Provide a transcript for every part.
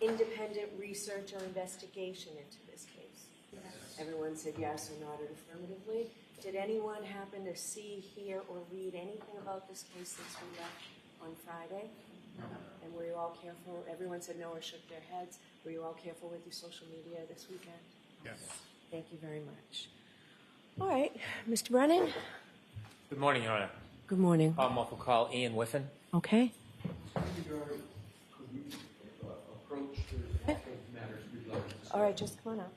independent research or investigation into this case? Yes. Everyone said yes or nodded affirmatively. Did anyone happen to see, hear, or read anything about this case since we left on Friday? No. And were you all careful? Everyone said no or shook their heads. Were you all careful with your social media this weekend? Yes. Thank you very much. All right, Mr. Brennan. Good morning, Your Honor. Good morning. Commonwealth will call Ian Whiffen. Okay. All right, just come on up.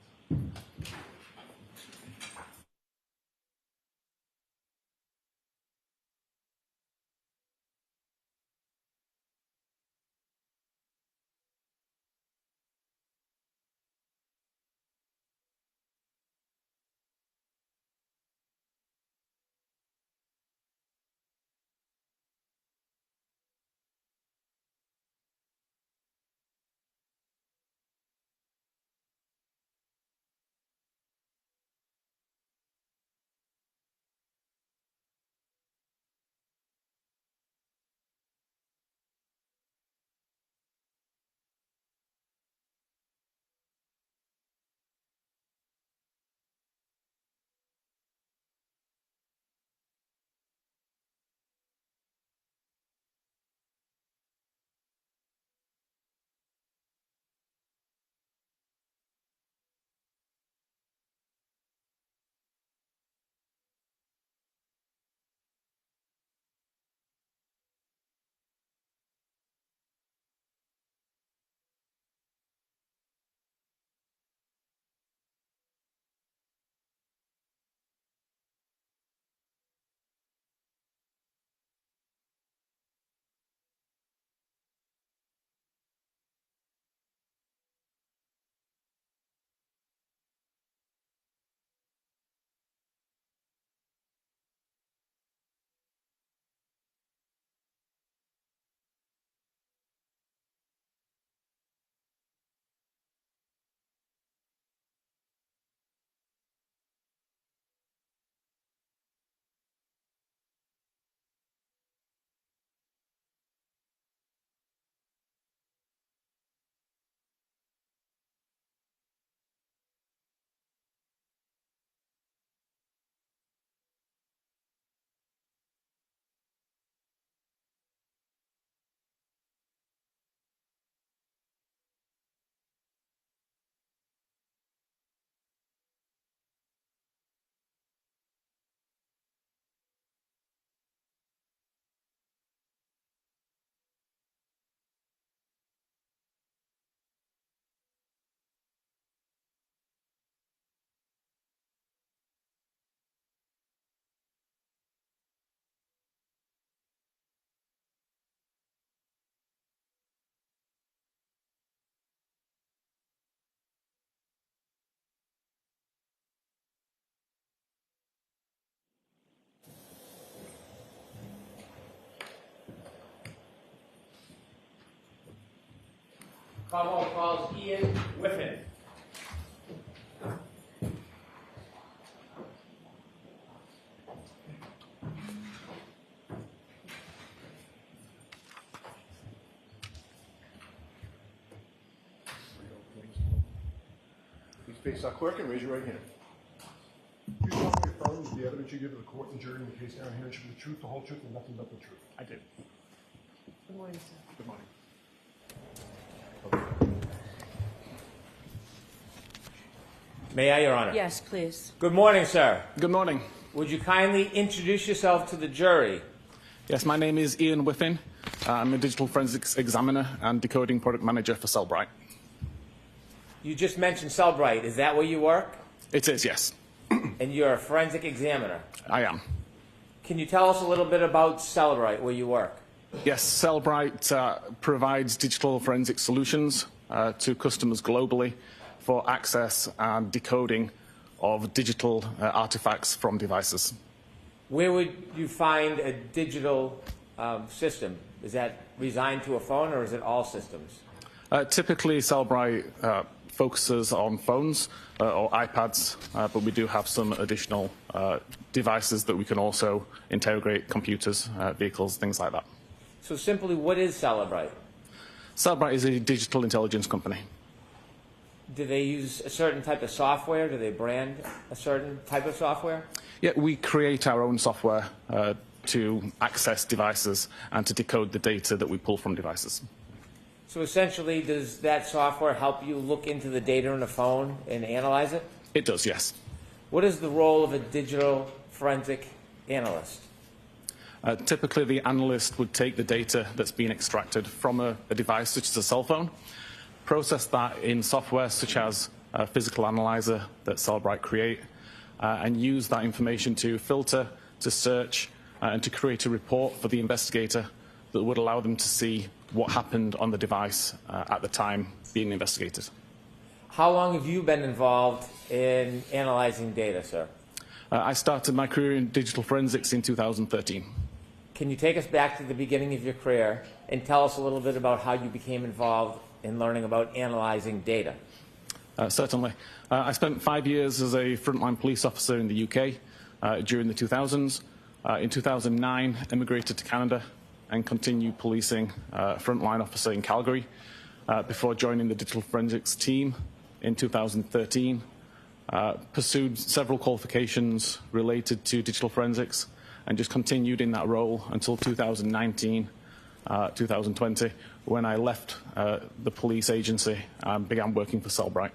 Commonwealth calls Ian Whiffen. Please face that clerk and raise your right hand. You swear to affirm that the evidence you give to the court and jury in the case down here should be the truth, the whole truth, and nothing but the truth? I do. Good morning, sir. Good morning. May I, Your Honor? Yes, please. Good morning, sir. Good morning. Would you kindly introduce yourself to the jury? Yes, my name is Ian Whiffen. I'm a digital forensics examiner and decoding product manager for Cellbrite. You just mentioned Cellbrite. Is that where you work? It is, yes. And you're a forensic examiner. I am. Can you tell us a little bit about Cellbrite, where you work? Yes, Cellbrite provides digital forensic solutions to customers globally for access and decoding of digital artifacts from devices. Where would you find a digital system? Is that resigned to a phone, or is it all systems? Typically, Cellbrite focuses on phones or iPads, but we do have some additional devices that we can also interrogate: computers, vehicles, things like that. So simply, what is Cellbrite? Cellbrite is a digital intelligence company. Do they use a certain type of software? Do they brand a certain type of software? Yeah, we create our own software to access devices and to decode the data that we pull from devices. So essentially, does that software help you look into the data on the phone and analyze it? It does, yes. What is the role of a digital forensic analyst? Typically, the analyst would take the data that's been extracted from a device, such as a cell phone, process that in software such as a physical analyzer that Cellbrite create, and use that information to filter, to search, and to create a report for the investigator that would allow them to see what happened on the device at the time being investigated. How long have you been involved in analyzing data, sir? I started my career in digital forensics in 2013. Can you take us back to the beginning of your career and tell us a little bit about how you became involved in learning about analyzing data? Certainly. I spent 5 years as a frontline police officer in the UK during the 2000s. In 2009, emigrated to Canada and continued policing frontline officer in Calgary before joining the digital forensics team in 2013. Pursued several qualifications related to digital forensics and just continued in that role until 2019, 2020, when I left the police agency and began working for Cellbrite.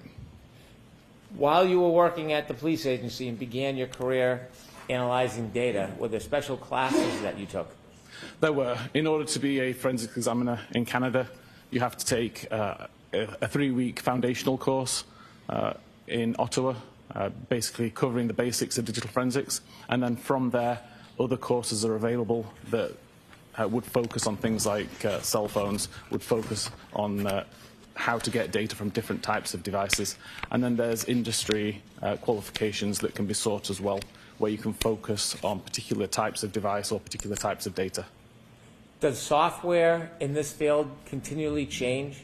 While you were working at the police agency and began your career analyzing data, were there special classes that you took? There were. In order to be a forensics examiner in Canada, you have to take a 3-week foundational course in Ottawa, basically covering the basics of digital forensics. And then from there, other courses are available that would focus on things like cell phones, would focus on how to get data from different types of devices. And then there's industry qualifications that can be sought as well, where you can focus on particular types of device or particular types of data. Does software in this field continually change?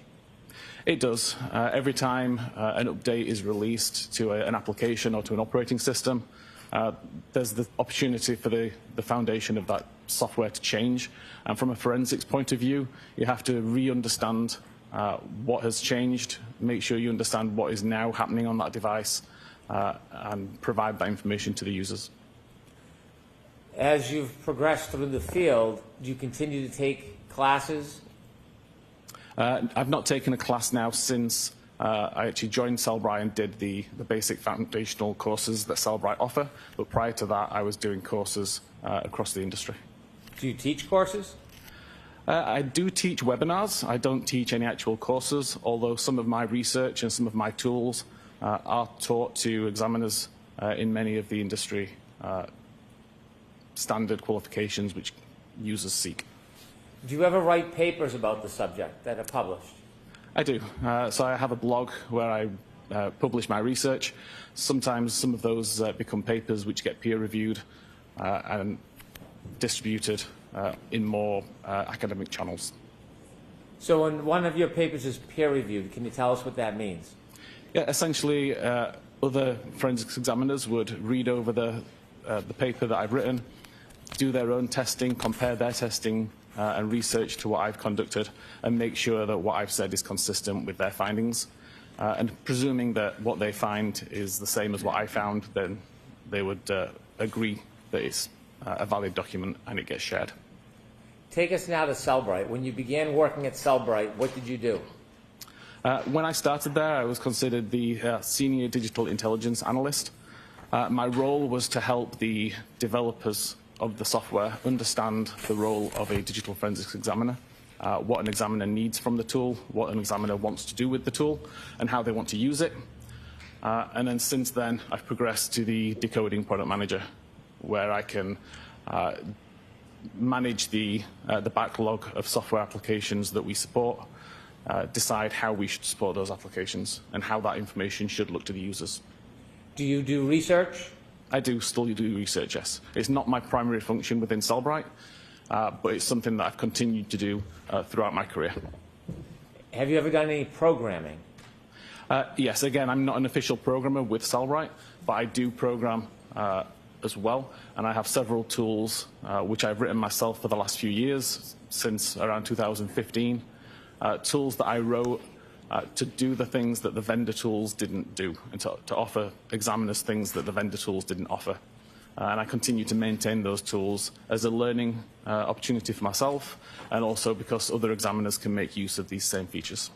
It does. Every time an update is released to an application or to an operating system, there's the opportunity for the foundation of that software to change. And from a forensics point of view, you have to re-understand what has changed, make sure you understand what is now happening on that device, and provide that information to the users. As you've progressed through the field, do you continue to take classes? I've not taken a class now since I actually joined Cellbrite and did the basic foundational courses that Cellbrite offer, but prior to that I was doing courses across the industry. Do you teach courses? I do teach webinars. I don't teach any actual courses, although some of my research and some of my tools are taught to examiners in many of the industry standard qualifications which users seek. Do you ever write papers about the subject that are published? I do. So I have a blog where I publish my research. Sometimes some of those become papers which get peer-reviewed and distributed in more academic channels. So when one of your papers is peer-reviewed, can you tell us what that means? Yeah, essentially, other forensics examiners would read over the paper that I've written, do their own testing, compare their testing and research to what I've conducted, and make sure that what I've said is consistent with their findings. And presuming that what they find is the same as what I found, then they would agree that it's a valid document and it gets shared. Take us now to Cellbrite. When you began working at Cellbrite, what did you do? When I started there, I was considered the senior digital intelligence analyst. My role was to help the developers of the software understand the role of a digital forensics examiner, what an examiner needs from the tool, what an examiner wants to do with the tool, and how they want to use it. And then since then, I've progressed to the decoding product manager, where I can manage the backlog of software applications that we support, decide how we should support those applications, and how that information should look to the users. Do you do research? I do still do research, yes. It's not my primary function within Cellbrite, but it's something that I've continued to do throughout my career. Have you ever done any programming? Yes, again, I'm not an official programmer with Cellbrite, but I do program as well, and I have several tools which I've written myself for the last few years, since around 2015, tools that I wrote to do the things that the vendor tools didn't do, and to offer examiners things that the vendor tools didn't offer. And I continue to maintain those tools as a learning opportunity for myself, and also because other examiners can make use of these same features.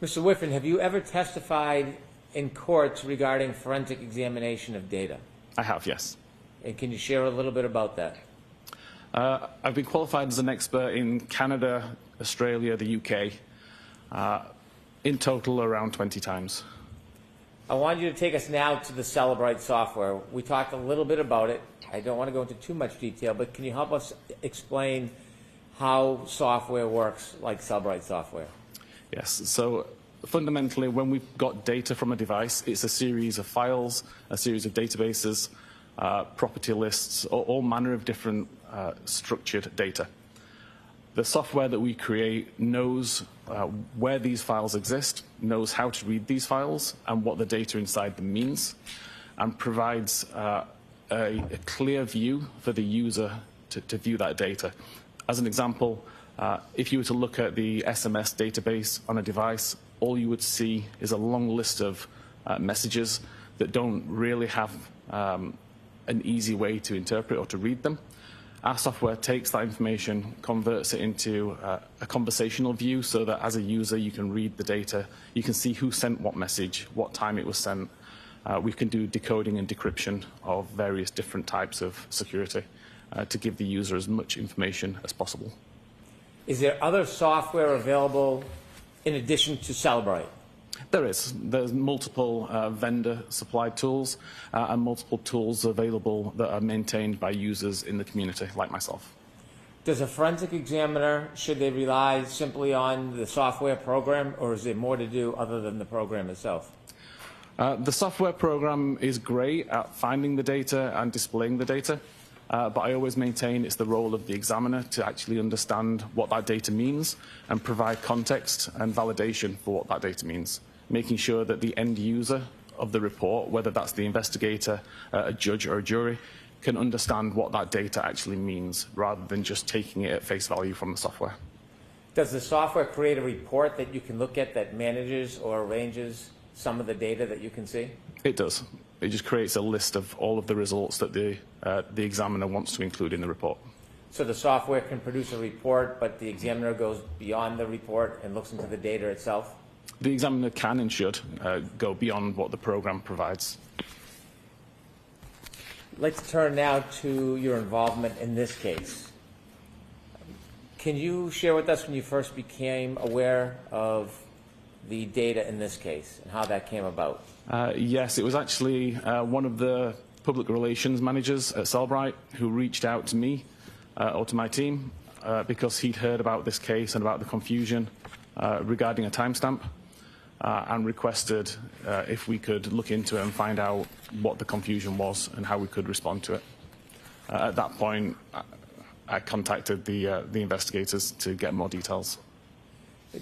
Mr. Whiffen, have you ever testified in courts regarding forensic examination of data? I have, yes. And can you share a little bit about that? I've been qualified as an expert in Canada, Australia, the UK, in total around 20 times. I want you to take us now to the Cellebrite software. We talked a little bit about it. I don't want to go into too much detail, but can you help us explain how software works like Cellebrite software? Yes. So fundamentally, when we've got data from a device, it's a series of files, a series of databases, property lists, all manner of different structured data. The software that we create knows where these files exist, knows how to read these files and what the data inside them means, and provides a clear view for the user to view that data. As an example, if you were to look at the SMS database on a device, all you would see is a long list of messages that don't really have an easy way to interpret or to read them. Our software takes that information, converts it into a conversational view so that as a user you can read the data, you can see who sent what message, what time it was sent. We can do decoding and decryption of various different types of security to give the user as much information as possible. Is there other software available in addition to Cellebrite? There's multiple vendor-supplied tools and multiple tools available that are maintained by users in the community, like myself. Does a forensic examiner, should they rely simply on the software program, or is there more to do other than the program itself? The software program is great at finding the data and displaying the data, but I always maintain it's the role of the examiner to actually understand what that data means and provide context and validation for what that data means, making sure that the end user of the report, whether that's the investigator, a judge or a jury, can understand what that data actually means rather than just taking it at face value from the software. Does the software create a report that you can look at that manages or arranges some of the data that you can see? It does. It just creates a list of all of the results that the examiner wants to include in the report. So the software can produce a report, but the examiner goes beyond the report and looks into the data itself? The examiner can and should go beyond what the program provides. Let's turn now to your involvement in this case. Can you share with us when you first became aware of the data in this case and how that came about? Yes, it was actually one of the public relations managers at Cellebrite who reached out to me or to my team because he'd heard about this case and about the confusion regarding a timestamp. And requested if we could look into it and find out what the confusion was and how we could respond to it. At that point, I contacted the investigators to get more details.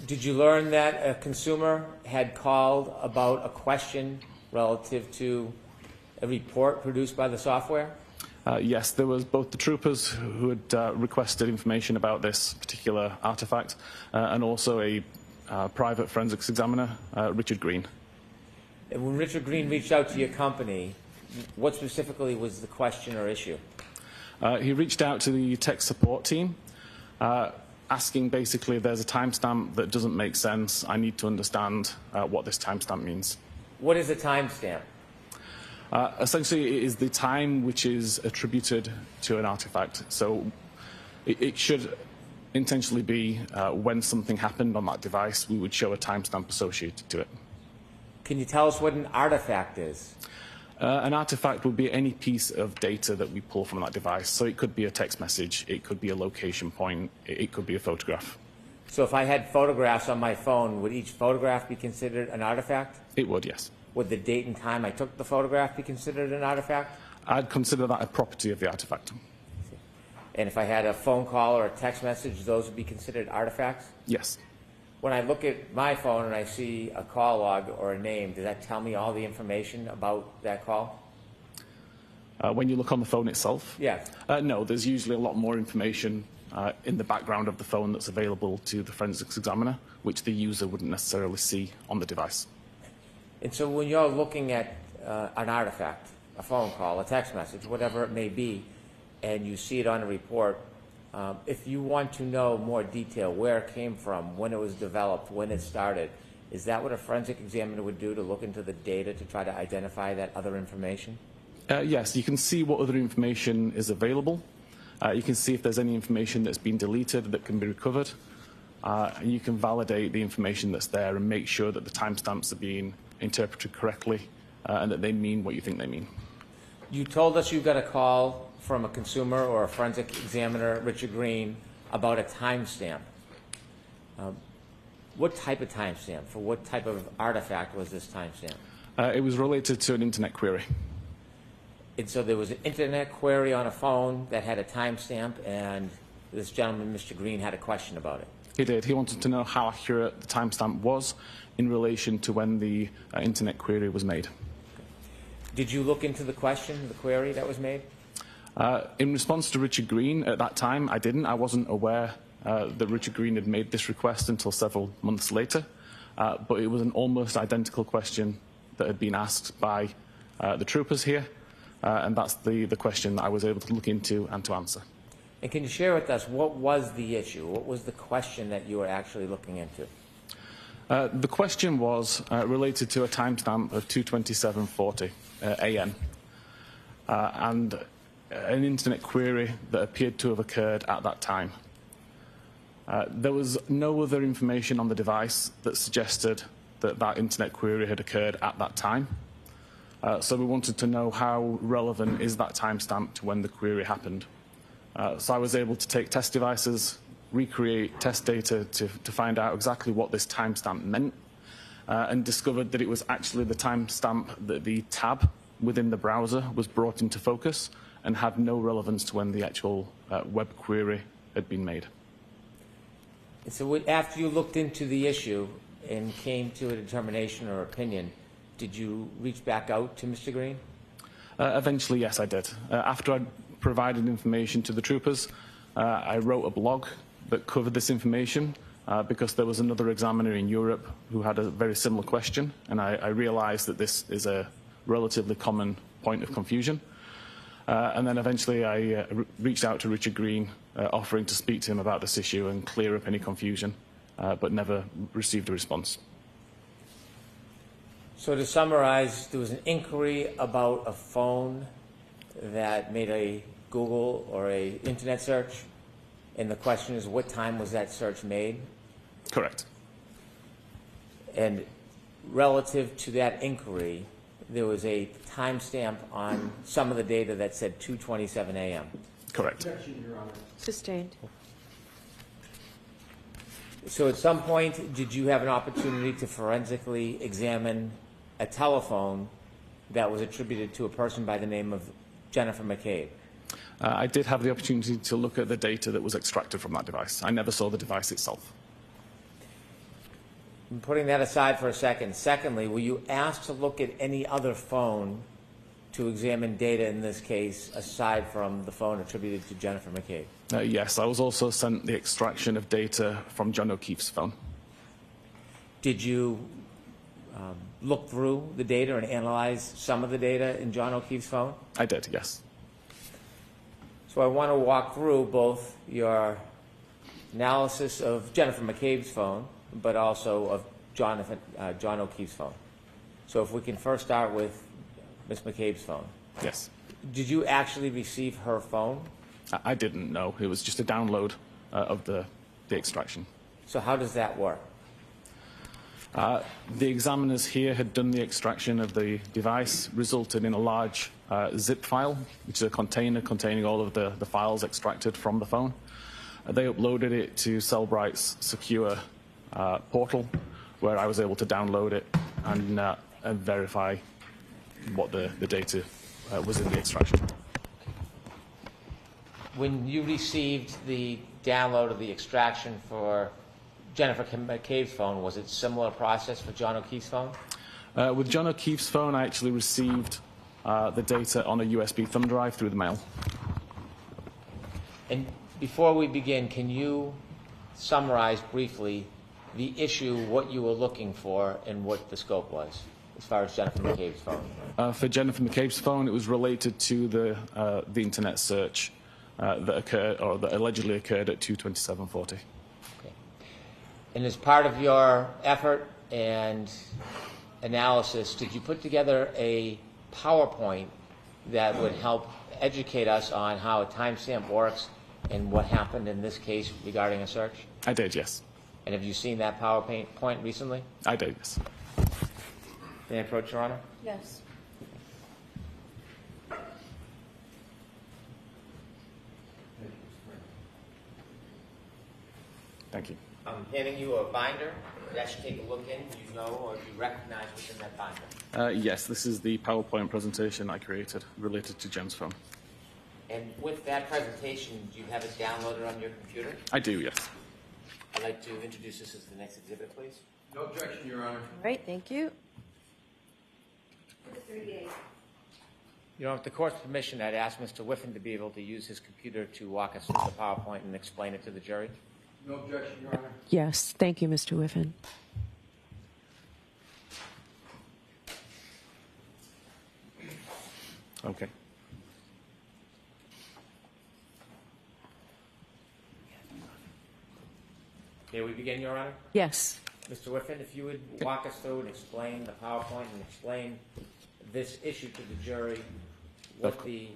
Did you learn that a consumer had called about a question relative to a report produced by the software? Yes, there was both the troopers who had requested information about this particular artifact and also a private forensics examiner, Richard Green. And when Richard Green reached out to your company, what specifically was the question or issue? He reached out to the tech support team, asking basically, there's a timestamp that doesn't make sense. I need to understand what this timestamp means. What is a timestamp? Essentially, it is the time which is attributed to an artifact. So it should intentionally be when something happened on that device, we would show a timestamp associated to it. Can you tell us what an artifact is? An artifact would be any piece of data that we pull from that device. So it could be a text message, it could be a location point, it could be a photograph. So if I had photographs on my phone, would each photograph be considered an artifact? It would, yes. Would the date and time I took the photograph be considered an artifact? I'd consider that a property of the artifact. And if I had a phone call or a text message, those would be considered artifacts? Yes. When I look at my phone and I see a call log or a name, does that tell me all the information about that call? When you look on the phone itself? Yes. No, there's usually a lot more information in the background of the phone that's available to the forensics examiner, which the user wouldn't necessarily see on the device. And so when you're looking at an artifact, a phone call, a text message, whatever it may be, and you see it on a report, if you want to know more detail, where it came from, when it was developed, when it started, is that what a forensic examiner would do, to look into the data to try to identify that other information? Yes, you can see what other information is available. You can see if there's any information that's been deleted that can be recovered. And you can validate the information that's there and make sure that the timestamps are being interpreted correctly and that they mean what you think they mean. You told us you got a call from a consumer or a forensic examiner, Richard Green, about a timestamp. What type of timestamp? For what type of artifact was this timestamp? It was related to an internet query. And so there was an internet query on a phone that had a timestamp, and this gentleman, Mr. Green, had a question about it. He did. He wanted to know how accurate the timestamp was in relation to when the internet query was made. Did you look into the question, the query that was made? In response to Richard Green at that time, I didn't. I wasn't aware that Richard Green had made this request until several months later. But it was an almost identical question that had been asked by the troopers here. And that's the question that I was able to look into and to answer. And can you share with us, what was the issue? What was the question that you were actually looking into? The question was related to a timestamp of 2:27:40 a.m. And an internet query that appeared to have occurred at that time. There was no other information on the device that suggested that that internet query had occurred at that time. So we wanted to know how relevant is that timestamp to when the query happened. So I was able to take test devices, recreate test data to find out exactly what this timestamp meant, and discovered that it was actually the timestamp that the tab within the browser was brought into focus and had no relevance to when the actual web query had been made. And so after you looked into the issue and came to a determination or opinion, did you reach back out to Mr. Green? Eventually, yes, I did. After I provided information to the troopers, I wrote a blog that covered this information because there was another examiner in Europe who had a very similar question, and I realized that this is a relatively common point of confusion. And then eventually I reached out to Richard Green, offering to speak to him about this issue and clear up any confusion, but never received a response. So to summarize, there was an inquiry about a phone that made a Google or a internet search, and the question is, what time was that search made? Correct. And relative to that inquiry, there was a timestamp on some of the data that said 2:27 a.m. Correct. Sustained. So at some point, did you have an opportunity to forensically examine a telephone that was attributed to a person by the name of Jennifer McCabe? I did have the opportunity to look at the data that was extracted from that device. I never saw the device itself. And putting that aside for a second, secondly, were you asked to look at any other phone to examine data in this case aside from the phone attributed to Jennifer McCabe? Yes, I was also sent the extraction of data from John O'Keefe's phone. Did you look through the data and analyze some of the data in John O'Keefe's phone? I did, yes. So I want to walk through both your analysis of Jennifer McCabe's phone, but also of John O'Keefe's phone. So if we can first start with Ms. McCabe's phone. Yes. Did you actually receive her phone? I didn't know. It was just a download of the extraction. So how does that work? The examiners here had done the extraction of the device, resulted in a large zip file, which is a container containing all of the files extracted from the phone. They uploaded it to Cellbright's secure portal, where I was able to download it and verify what the data was in the extraction. When you received the download of the extraction for Jennifer McCabe's phone, was it a similar process for John O'Keefe's phone? With John O'Keefe's phone, I actually received the data on a USB thumb drive through the mail. And before we begin, can you summarize briefly the issue, what you were looking for, and what the scope was, as far as Jennifer McCabe's phone? For Jennifer McCabe's phone, it was related to the internet search that occurred, or that allegedly occurred at 2:27:40. Okay. And as part of your effort and analysis, did you put together a PowerPoint that would help educate us on how a timestamp works and what happened in this case regarding a search? I did, yes. And have you seen that PowerPoint recently? I did, yes. May I approach, Your Honor? Yes. Thank you. I'm handing you a binder that should take a look in. Do you know or do you recognize what's in that binder? Yes, this is the PowerPoint presentation I created related to Jen's phone. And with that presentation, do you have it downloaded on your computer? I do, yes. I'd like to introduce this as the next exhibit, please. No objection, Your Honor. All right, thank you. 38. You know, with the court's permission, I'd ask Mr. Whiffen to be able to use his computer to walk us through the PowerPoint and explain it to the jury. No objection, Your Honor. Yes, thank you, Mr. Whiffen. Okay. May we begin, Your Honor? Yes. Mr. Whiffen, if you would walk us through and explain the PowerPoint and explain this issue to the jury, what the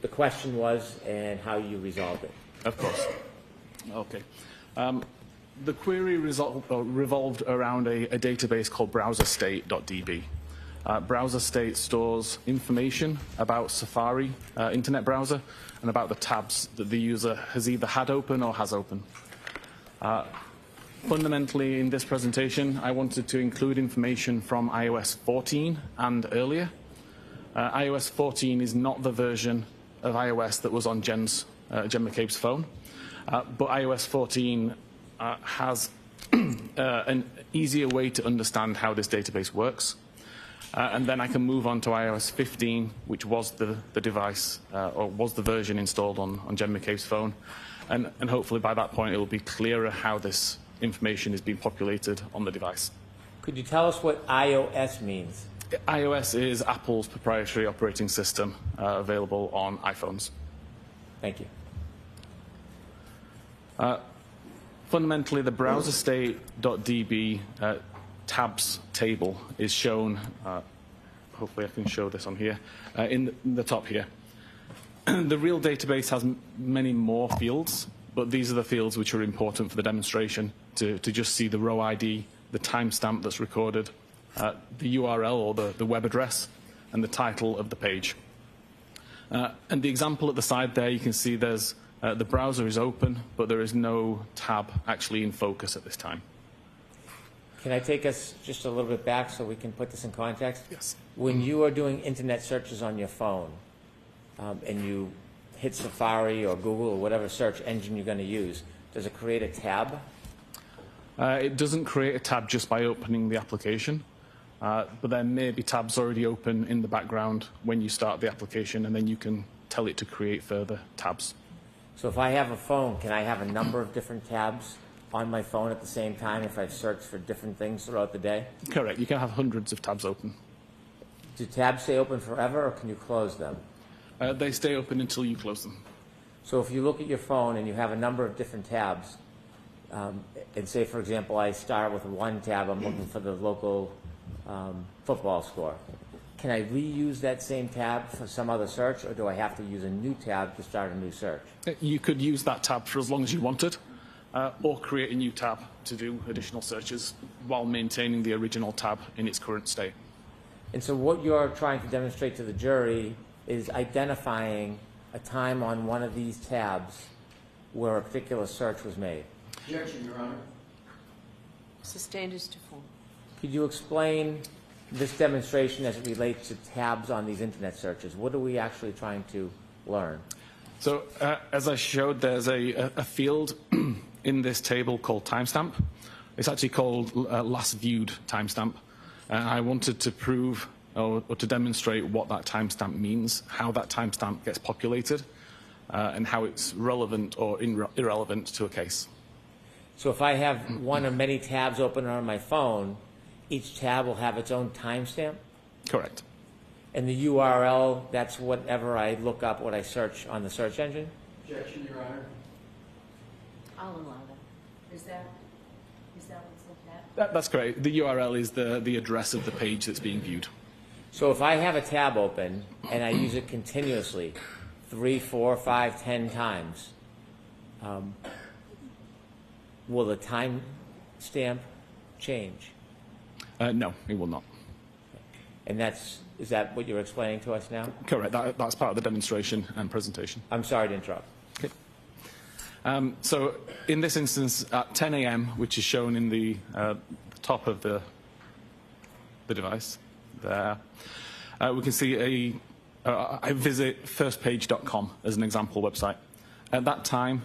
question was and how you resolved it. Of course. Okay. The query revolved around a database called browserstate.db. Browserstate stores information about Safari internet browser and about the tabs that the user has either had open or has open. Fundamentally, in this presentation, I wanted to include information from iOS 14 and earlier. iOS 14 is not the version of iOS that was on Jen McCabe's phone, but iOS 14 has an easier way to understand how this database works. And then I can move on to iOS 15, which was the device, or was the version installed on Jen McCabe's phone. And hopefully by that point it will be clearer how this information is being populated on the device. Could you tell us what iOS means? iOS is Apple's proprietary operating system available on iPhones. Thank you. Fundamentally, the browserstate.db tabs table is shown, hopefully I can show this on here, in the top here. The real database has many more fields, but these are the fields which are important for the demonstration to just see the row ID, the timestamp that's recorded, the URL or the web address, and the title of the page. And the example at the side there, you can see there's the browser is open, but there is no tab actually in focus at this time. Can I take us just a little bit back so we can put this in context? Yes. When you are doing internet searches on your phone and you hit Safari or Google or whatever search engine you're going to use, does it create a tab? It doesn't create a tab just by opening the application, but there may be tabs already open in the background when you start the application, and then you can tell it to create further tabs. So if I have a phone, can I have a number of different tabs on my phone at the same time if I search for different things throughout the day? Correct. You can have hundreds of tabs open. Do tabs stay open forever, or can you close them? They stay open until you close them. So if you look at your phone and you have a number of different tabs, and say, for example, I start with one tab, I'm looking for the local football score. Can I reuse that same tab for some other search, or do I have to use a new tab to start a new search? You could use that tab for as long as you wanted, or create a new tab to do additional searches while maintaining the original tab in its current state. And so what you're trying to demonstrate to the jury is identifying a time on one of these tabs where a particular search was made. Objection, Your Honor. Sustained as to form. Could you explain this demonstration as it relates to tabs on these internet searches? What are we actually trying to learn? So as I showed, there's a field in this table called timestamp. It's actually called last viewed timestamp. And I wanted to prove or to demonstrate what that timestamp means, how that timestamp gets populated. and how it's relevant or irrelevant to a case. So if I have one or many tabs open on my phone, each tab will have its own timestamp? Correct. And the URL, that's whatever I look up, what I search on the search engine? Objection, Your Honor. I'll allow that. Is that what's looked at? That's correct. The URL is the address of the page that's being viewed. So if I have a tab open and I use it continuously, 3, 4, 5, 10 times, will the timestamp change? No, it will not. And is that what you're explaining to us now? Correct. That's part of the demonstration and presentation. I'm sorry to interrupt. Okay. So in this instance, at 10 a.m., which is shown in the top of the device there, we can see I visit firstpage.com as an example website. At that time,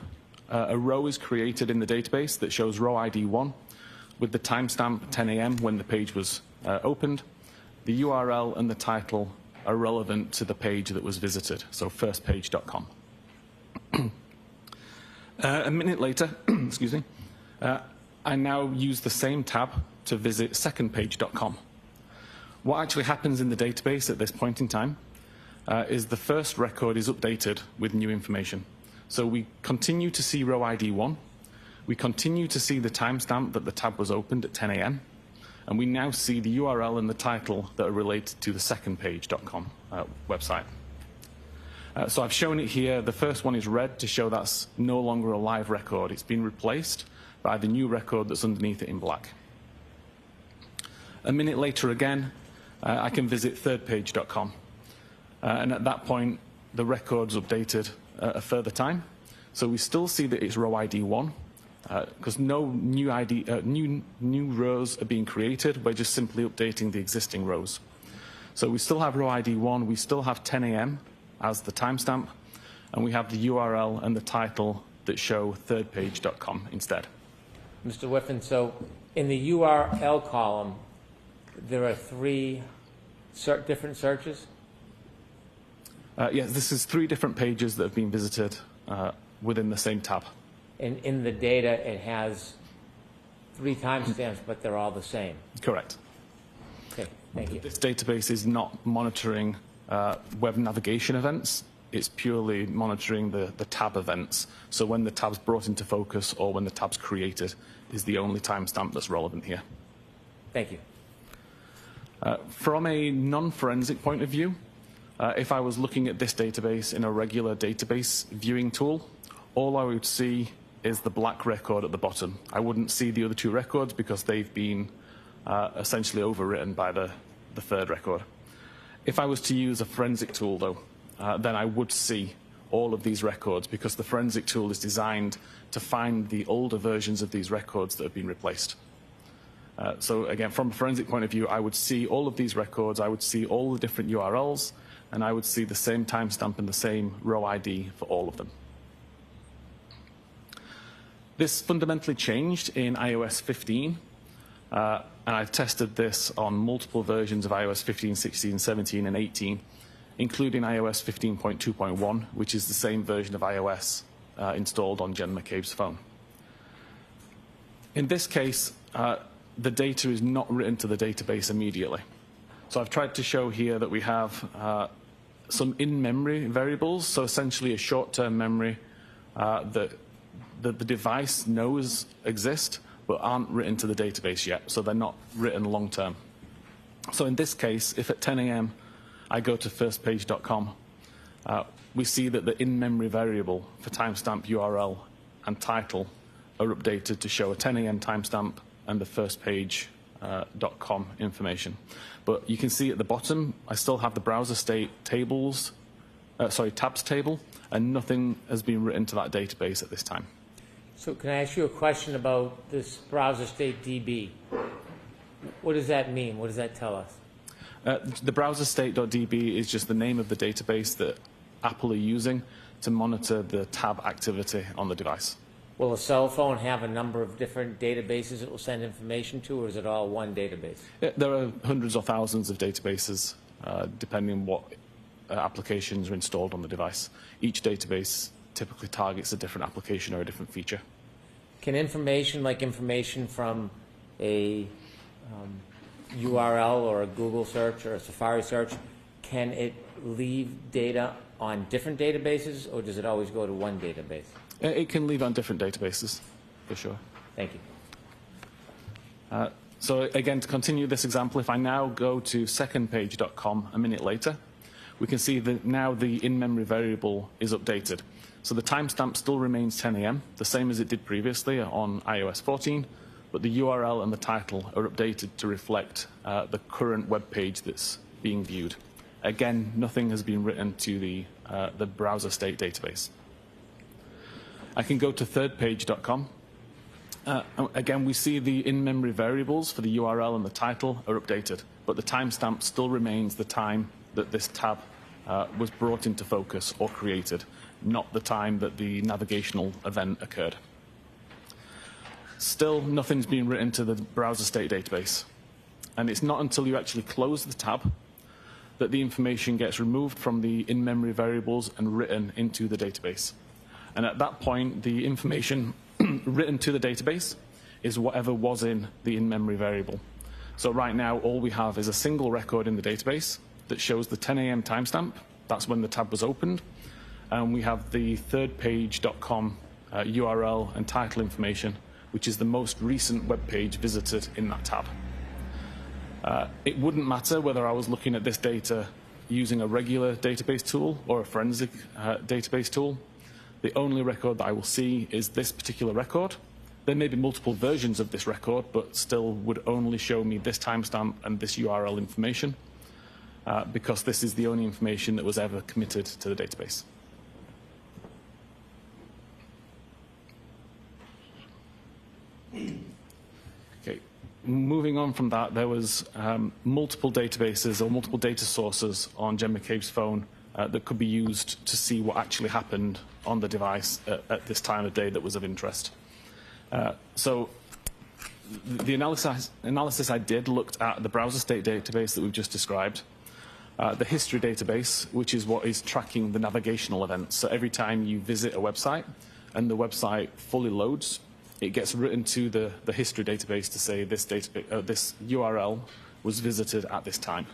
a row is created in the database that shows row ID 1 with the timestamp 10 a.m. when the page was opened. The URL and the title are relevant to the page that was visited, so firstpage.com. A minute later, excuse me, I now use the same tab to visit secondpage.com. What actually happens in the database at this point in time is the first record is updated with new information. So we continue to see row ID 1. We continue to see the timestamp that the tab was opened at 10 a.m. And we now see the URL and the title that are related to the secondpage.com website. So I've shown it here. The first one is red to show that's no longer a live record. It's been replaced by the new record that's underneath it in black. A minute later again, I can visit thirdpage.com. And at that point, the record's updated a further time. So we still see that it's row ID 1, because no new rows are being created. We're just simply updating the existing rows. So we still have row ID 1, we still have 10 a.m. as the timestamp, and we have the URL and the title that show thirdpage.com instead. Mr. Whiffen, so in the URL column, there are 3 different searches? Yes, this is 3 different pages that have been visited within the same tab. And in the data, it has 3 timestamps, but they're all the same. Correct. Okay, thank you. This database is not monitoring web navigation events. It's purely monitoring the tab events. So when the tab's brought into focus or when the tab's created is the only timestamp that's relevant here. Thank you. From a non-forensic point of view, if I was looking at this database in a regular database viewing tool, all I would see is the black record at the bottom. I wouldn't see the other 2 records because they've been essentially overwritten by the third record. If I was to use a forensic tool, though, then I would see all of these records because the forensic tool is designed to find the older versions of these records that have been replaced. So again, from a forensic point of view, I would see all of these records, I would see all the different URLs, and I would see the same timestamp and the same row ID for all of them. This fundamentally changed in iOS 15, and I've tested this on multiple versions of iOS 15, 16, 17, and 18, including iOS 15.2.1, which is the same version of iOS installed on Jen McCabe's phone. In this case, the data is not written to the database immediately. So I've tried to show here that we have some in-memory variables, so essentially a short-term memory that the device knows exist, but aren't written to the database yet, so they're not written long-term. So in this case, if at 10 a.m. I go to firstpage.com, we see that the in-memory variable for timestamp URL and title are updated to show a 10 a.m. timestamp and the firstpage.com information. But you can see at the bottom, I still have the browser state tabs table, and nothing has been written to that database at this time. So can I ask you a question about this browser state DB? What does that mean? What does that tell us? The browser state.db is just the name of the database that Apple are using to monitor the tab activity on the device. Will a cell phone have a number of different databases it will send information to, or is it all one database? There are hundreds or thousands of databases, depending on what applications are installed on the device. Each database typically targets a different application or a different feature. Can information, like information from a URL or a Google search or a Safari search, can it leave data on different databases, or does it always go to one database? It can leave on different databases, for sure. Thank you. So again, to continue this example, if I now go to secondpage.com a minute later, we can see that now the in-memory variable is updated. So the timestamp still remains 10 a.m., the same as it did previously on iOS 14, but the URL and the title are updated to reflect the current web page that's being viewed. Again, nothing has been written to the browser state database. I can go to thirdpage.com. Again, we see the in-memory variables for the URL and the title are updated, but the timestamp still remains the time that this tab was brought into focus or created, not the time that the navigational event occurred. Still, nothing's been written to the browser state database, and it's not until you actually close the tab that the information gets removed from the in-memory variables and written into the database. And at that point, the information written to the database is whatever was in the in-memory variable. So right now, all we have is a single record in the database that shows the 10 a.m. timestamp. That's when the tab was opened. And we have the thirdpage.com URL and title information, which is the most recent web page visited in that tab. It wouldn't matter whether I was looking at this data using a regular database tool or a forensic database tool. The only record that I will see is this particular record. There may be multiple versions of this record, but still would only show me this timestamp and this URL information, because this is the only information that was ever committed to the database. Okay. Moving on from that, there was multiple databases or multiple data sources on Jen McCabe's phone that could be used to see what actually happened on the device at this time of day that was of interest. So the analysis I did looked at the browser state database that we've just described, the history database, which is what is tracking the navigational events. So every time you visit a website and the website fully loads, it gets written to the history database to say this URL was visited at this time.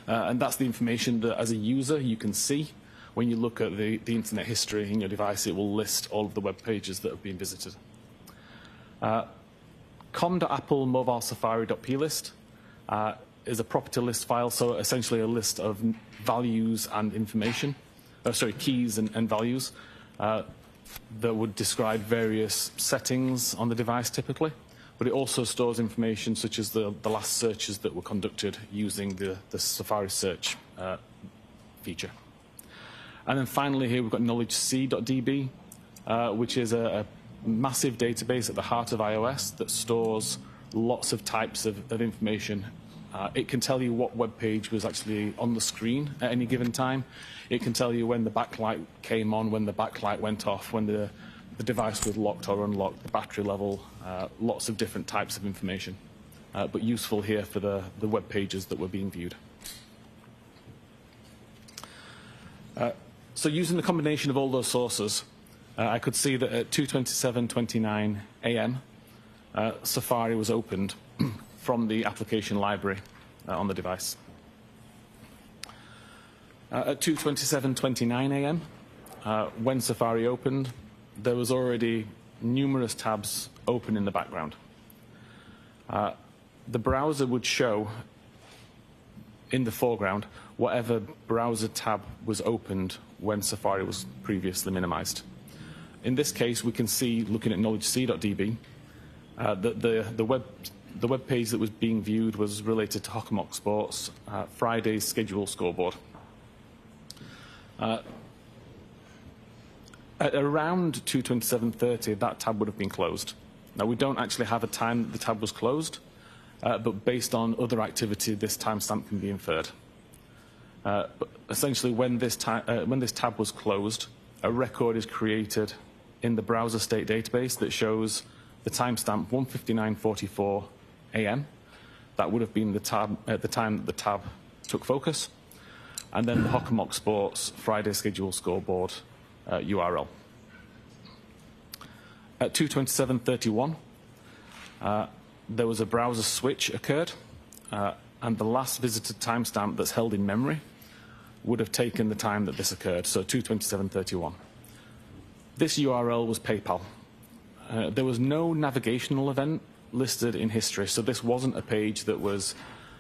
And that's the information that, as a user, you can see. When you look at the internet history in your device, it will list all of the web pages that have been visited. com.applemobilesafari.plist is a property list file, so essentially a list of values and information, keys and values that would describe various settings on the device typically. But it also stores information such as the last searches that were conducted using the Safari search feature. And then finally here we've got knowledgec.db, which is a massive database at the heart of iOS that stores lots of types of information. It can tell you what web page was actually on the screen at any given time. It can tell you when the backlight came on, when the backlight went off, when the device was locked or unlocked, the battery level, lots of different types of information, but useful here for the web pages that were being viewed. So using the combination of all those sources, I could see that at 2:27:29 a.m., Safari was opened from the application library on the device. At 2:27:29 a.m., when Safari opened, there was already numerous tabs open in the background. The browser would show in the foreground whatever browser tab was opened when Safari was previously minimized. In this case, we can see, looking at knowledgec.db, that the web page that was being viewed was related to Hockomock Sports, Friday's schedule scoreboard. At around 2:27:30, that tab would have been closed. Now, we don't actually have a time that the tab was closed, but based on other activity, this timestamp can be inferred. But essentially, when this tab was closed, a record is created in the browser state database that shows the timestamp 1:59:44 a.m. That would have been the tab at the time that the tab took focus, and then the Hockomock Sports Friday schedule scoreboard URL. At 2:27:31, there was a browser switch occurred, and the last visited timestamp that's held in memory would have taken the time that this occurred, so 2:27:31. This URL was PayPal. There was no navigational event listed in history, so this wasn't a page that was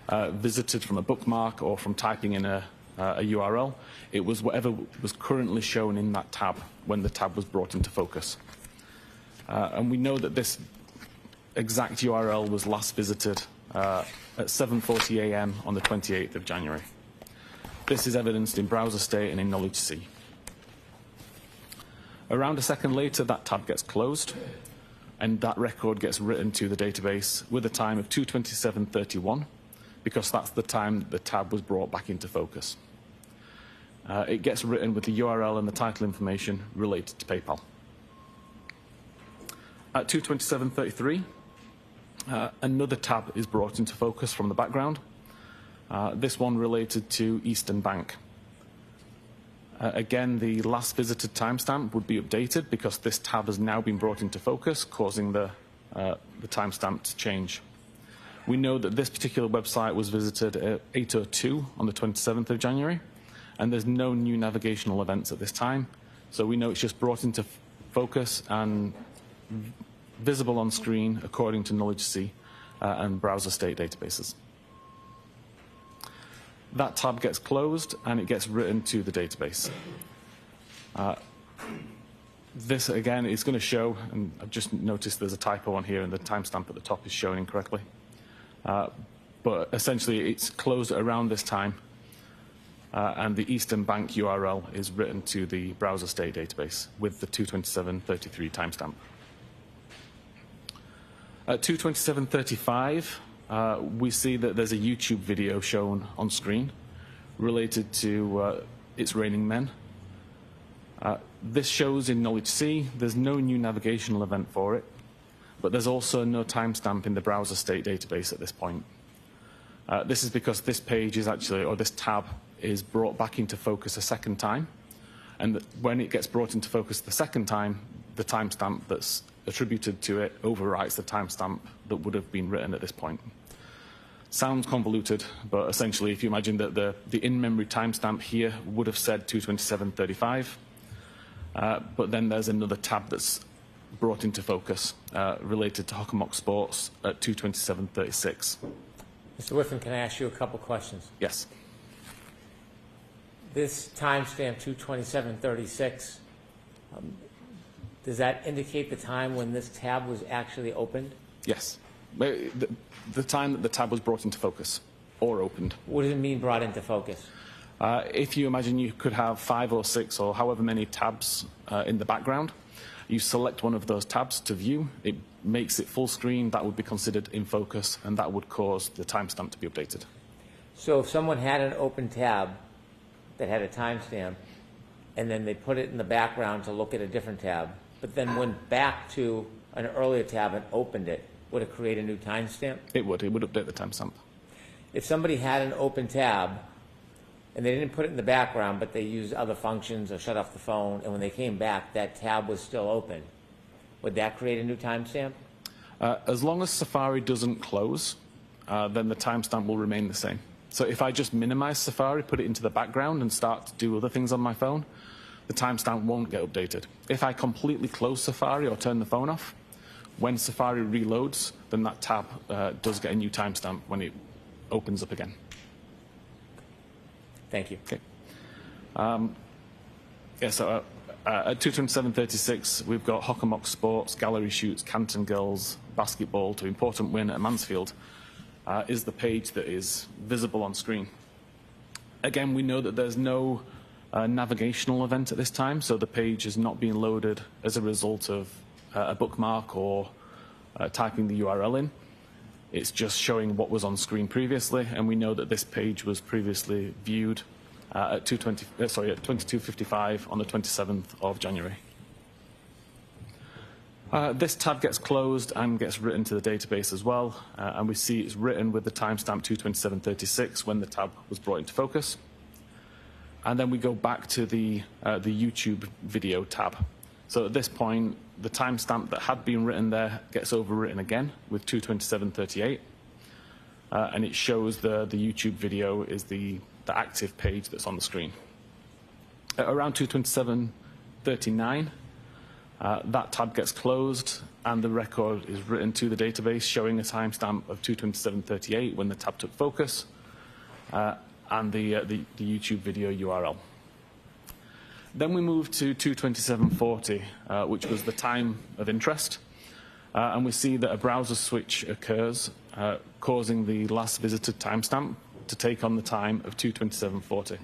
visited from a bookmark or from typing in a URL. It was whatever was currently shown in that tab when the tab was brought into focus. And we know that this exact URL was last visited at 7:40 a.m. on the 28th of January. This is evidenced in browser state and in knowledge C. Around a second later, that tab gets closed, and that record gets written to the database with a time of 2:27:31, because that's the time the tab was brought back into focus. It gets written with the URL and the title information related to PayPal. At 2:27:33, another tab is brought into focus from the background. This one related to Eastern Bank. Again, the last visited timestamp would be updated because this tab has now been brought into focus, causing the timestamp to change. We know that this particular website was visited at 8:02 on the 27th of January, and there's no new navigational events at this time, so we know it's just brought into focus and visible on screen according to Knowledge C and browser state databases. That tab gets closed and it gets written to the database. This again is going to show, and I've just noticed there's a typo on here and the timestamp at the top is shown incorrectly. But essentially it's closed at around this time, and the Eastern Bank URL is written to the browser state database with the 2:27:33 timestamp. At 2:27:35, we see that there's a YouTube video shown on screen related to It's Raining Men. This shows in Knowledge C. There's no new navigational event for it, but there's also no timestamp in the browser state database at this point. This is because this page is actually, or this tab is brought back into focus a second time, and when it gets brought into focus the second time, the timestamp that's attributed to it overwrites the timestamp that would have been written at this point. Sounds convoluted, but essentially if you imagine that the in-memory timestamp here would have said 2:27:35, but then there's another tab that's brought into focus related to Hockomock Sports at 2:27:36. Mr. Whiffen, can I ask you a couple questions? Yes. This timestamp 2:27:36, does that indicate the time when this tab was actually opened? Yes. The time that the tab was brought into focus or opened. What does it mean brought into focus? If you imagine you could have 5 or 6 or however many tabs in the background, you select one of those tabs to view, it makes it full screen, that would be considered in focus, and that would cause the timestamp to be updated. So if someone had an open tab that had a timestamp, and then they put it in the background to look at a different tab, but then went back to an earlier tab and opened it, would it create a new timestamp? It would update the timestamp. If somebody had an open tab and they didn't put it in the background, but they used other functions or shut off the phone, and when they came back, that tab was still open, would that create a new timestamp? As long as Safari doesn't close, then the timestamp will remain the same. So if I just minimize Safari, put it into the background, and start to do other things on my phone, the timestamp won't get updated. If I completely close Safari or turn the phone off, when Safari reloads, then that tab does get a new timestamp when it opens up again. Thank you. Okay. So at 2:27:36, we've got Hockomock Sports, Gallery Shoots, Canton Girls, Basketball to Important Win at Mansfield is the page that is visible on screen. Again, we know that there's no navigational event at this time, so the page is not being loaded as a result of a bookmark or typing the URL in. It's just showing what was on screen previously, and we know that this page was previously viewed at 22:55 on the 27th of January. This tab gets closed and gets written to the database as well, and we see it's written with the timestamp 2:27:36 when the tab was brought into focus. and then we go back to the YouTube video tab. So at this point, the timestamp that had been written there gets overwritten again with 227:38, and it shows the YouTube video is the active page that's on the screen. At around 227:39, that tab gets closed, and the record is written to the database showing a timestamp of 227:38 when the tab took focus, and the YouTube video URL. Then we move to 227:40, which was the time of interest, and we see that a browser switch occurs, causing the last visited timestamp to take on the time of 227:40.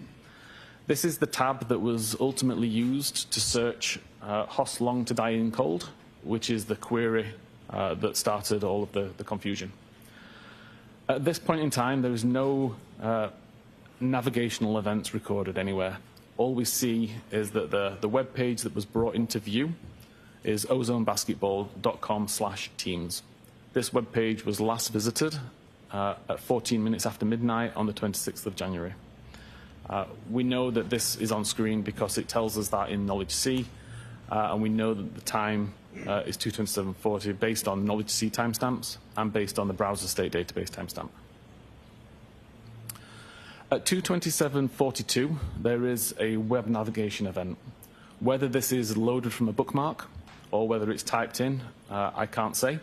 This is the tab that was ultimately used to search Hoss long to die in cold, which is the query that started all of the confusion. At this point in time, there is no navigational events recorded anywhere. All we see is that the web page that was brought into view is ozonebasketball.com/teams. This web page was last visited at 14 minutes after midnight on the 26th of January. We know that this is on screen because it tells us that in Knowledge C, and we know that the time is 227:40 based on Knowledge C timestamps and based on the browser state database timestamp. At 227:42, there is a web navigation event. Whether this is loaded from a bookmark or whether it's typed in, I can't say,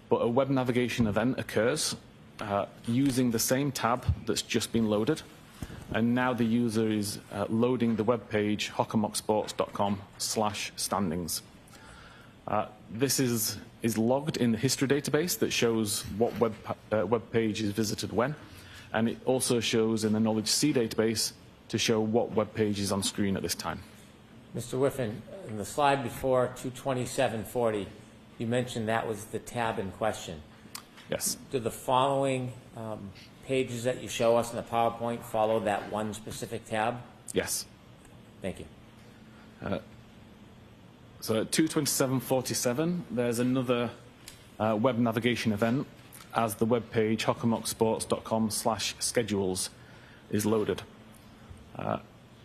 but a web navigation event occurs using the same tab that's just been loaded, and now the user is loading the web page hockermocksports.com/standings. This is logged in the history database that shows what web page is visited when, and it also shows in the Knowledge C database to show what web page is on screen at this time. Mr. Whiffen, in the slide before 227:40, you mentioned that was the tab in question. Yes. Do the following pages that you show us in the PowerPoint follow that one specific tab? Yes. Thank you. So at 227:47, there's another web navigation event as the web page hockermocksports.com/schedules is loaded.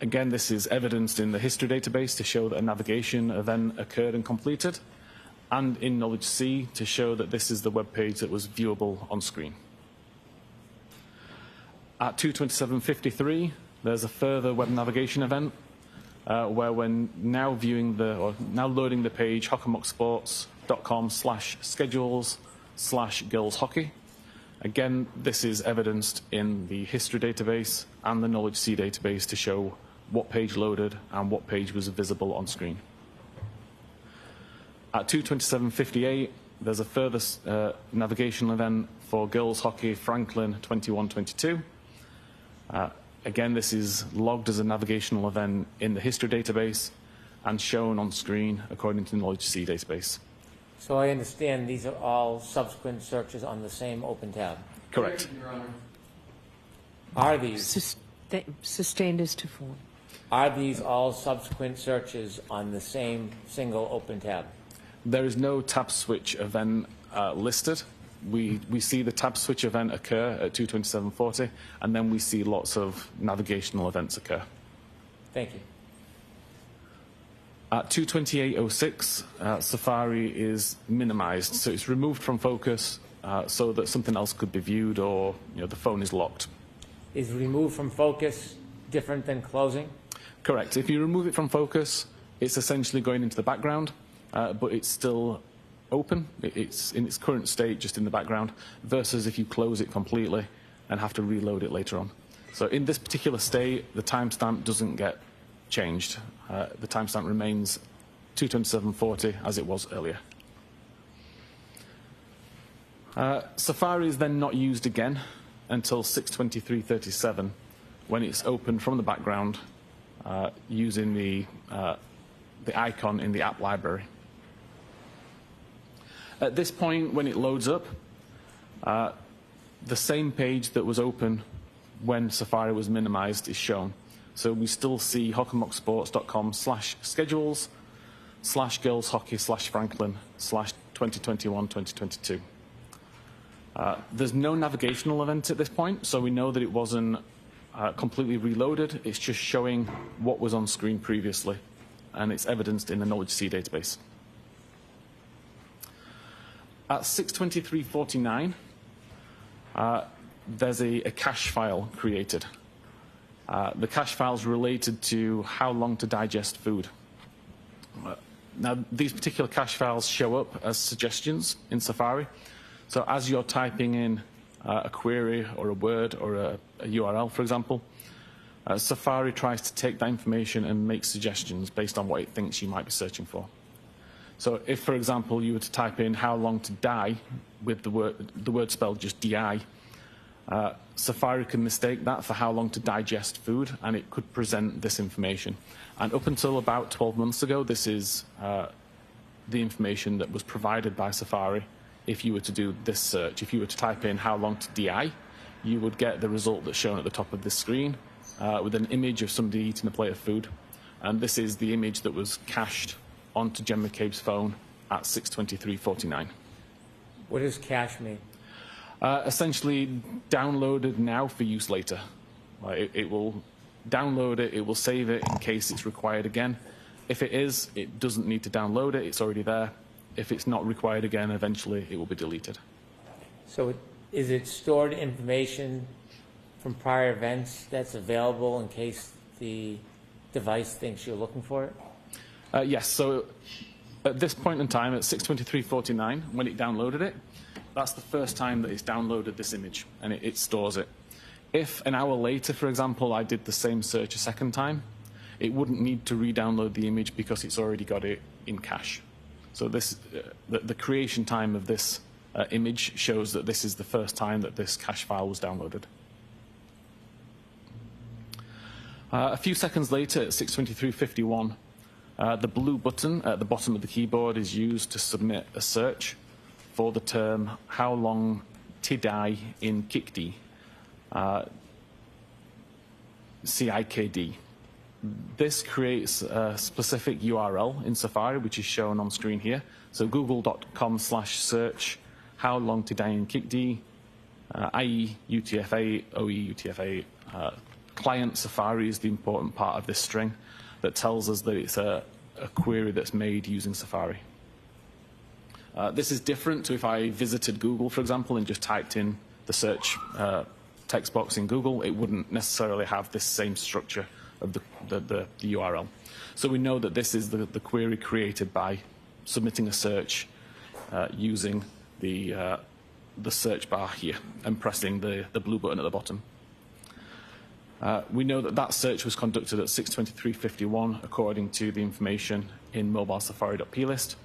Again, this is evidenced in the history database to show that a navigation event occurred and completed, and in Knowledge C to show that this is the web page that was viewable on screen. At 227:53, there's a further web navigation event where we're now loading the page hockermocksports.com/schedules/girls hockey. Again, this is evidenced in the history database and the Knowledge C database to show what page loaded and what page was visible on screen. At 227:58, there's a further navigation event for girls hockey Franklin 21-22. Again, this is logged as a navigational event in the history database and shown on screen according to the Knowledge C database. So I understand these are all subsequent searches on the same open tab. Correct. Your Honor. Are these Sustained as to form. Are these all subsequent searches on the same single open tab? There is no tab switch event listed. We see the tab switch event occur at 227:40, and then we see lots of navigational events occur. Thank you. At 228:06, Safari is minimized, so it's removed from focus so that something else could be viewed, or the phone is locked. Is removed from focus different than closing? Correct. If you remove it from focus, it's essentially going into the background, but it's still open. It's in its current state, just in the background, versus if you close it completely and have to reload it later on. So in this particular state, the timestamp doesn't get changed. The timestamp remains 227:40 as it was earlier. Safari is then not used again until 6:23:37, when it's opened from the background using the icon in the app library. At this point, when it loads up, the same page that was open when Safari was minimized is shown. So we still see hockermocksports.com/schedules/girls hockey/Franklin/2021-2022. There's no navigational event at this point, so we know that it wasn't completely reloaded. It's just showing what was on screen previously, and it's evidenced in the Knowledge C database. At 623.49, there's a cache file created. The cache file is related to how long to digest food. Now, these particular cache files show up as suggestions in Safari. So as you're typing in a query or a word or a URL, for example, Safari tries to take that information and make suggestions based on what it thinks you might be searching for. So if, for example, you were to type in how long to die with the word spelled just DI, Safari can mistake that for how long to digest food, and it could present this information. And up until about 12 months ago, this is the information that was provided by Safari if you were to do this search. If you were to type in how long to DI, you would get the result that's shown at the top of this screen with an image of somebody eating a plate of food. And this is the image that was cached onto Jen McCabe's phone at 6:23:49. What does cache mean? Essentially, downloaded now for use later. It will download it, it will save it in case it's required again. If it is, it doesn't need to download it, it's already there. If it's not required again, eventually it will be deleted. So is it stored information from prior events that's available in case the device thinks you're looking for it? Yes, so at this point in time, at 6:23:49, when it downloaded it, that's the first time that it's downloaded this image, and it stores it. If an hour later, for example, I did the same search a second time, it wouldn't need to re-download the image because it's already got it in cache. So this, the creation time of this image shows that this is the first time that this cache file was downloaded. A few seconds later, at 6:23:51, the blue button at the bottom of the keyboard is used to submit a search for the term how long tid I in CIKD, CIKD. This creates a specific URL in Safari, which is shown on screen here. So google.com/search how long tid I in CIKD, IE UTF-8, OE UTF-8. Client Safari is the important part of this string that tells us that it's a query that's made using Safari. This is different to if I visited Google, for example, and just typed in the search text box in Google. It wouldn't necessarily have this same structure of the URL. So we know that this is the query created by submitting a search using the search bar here and pressing the blue button at the bottom. We know that that search was conducted at 6:23:51 according to the information in mobile safari.plist.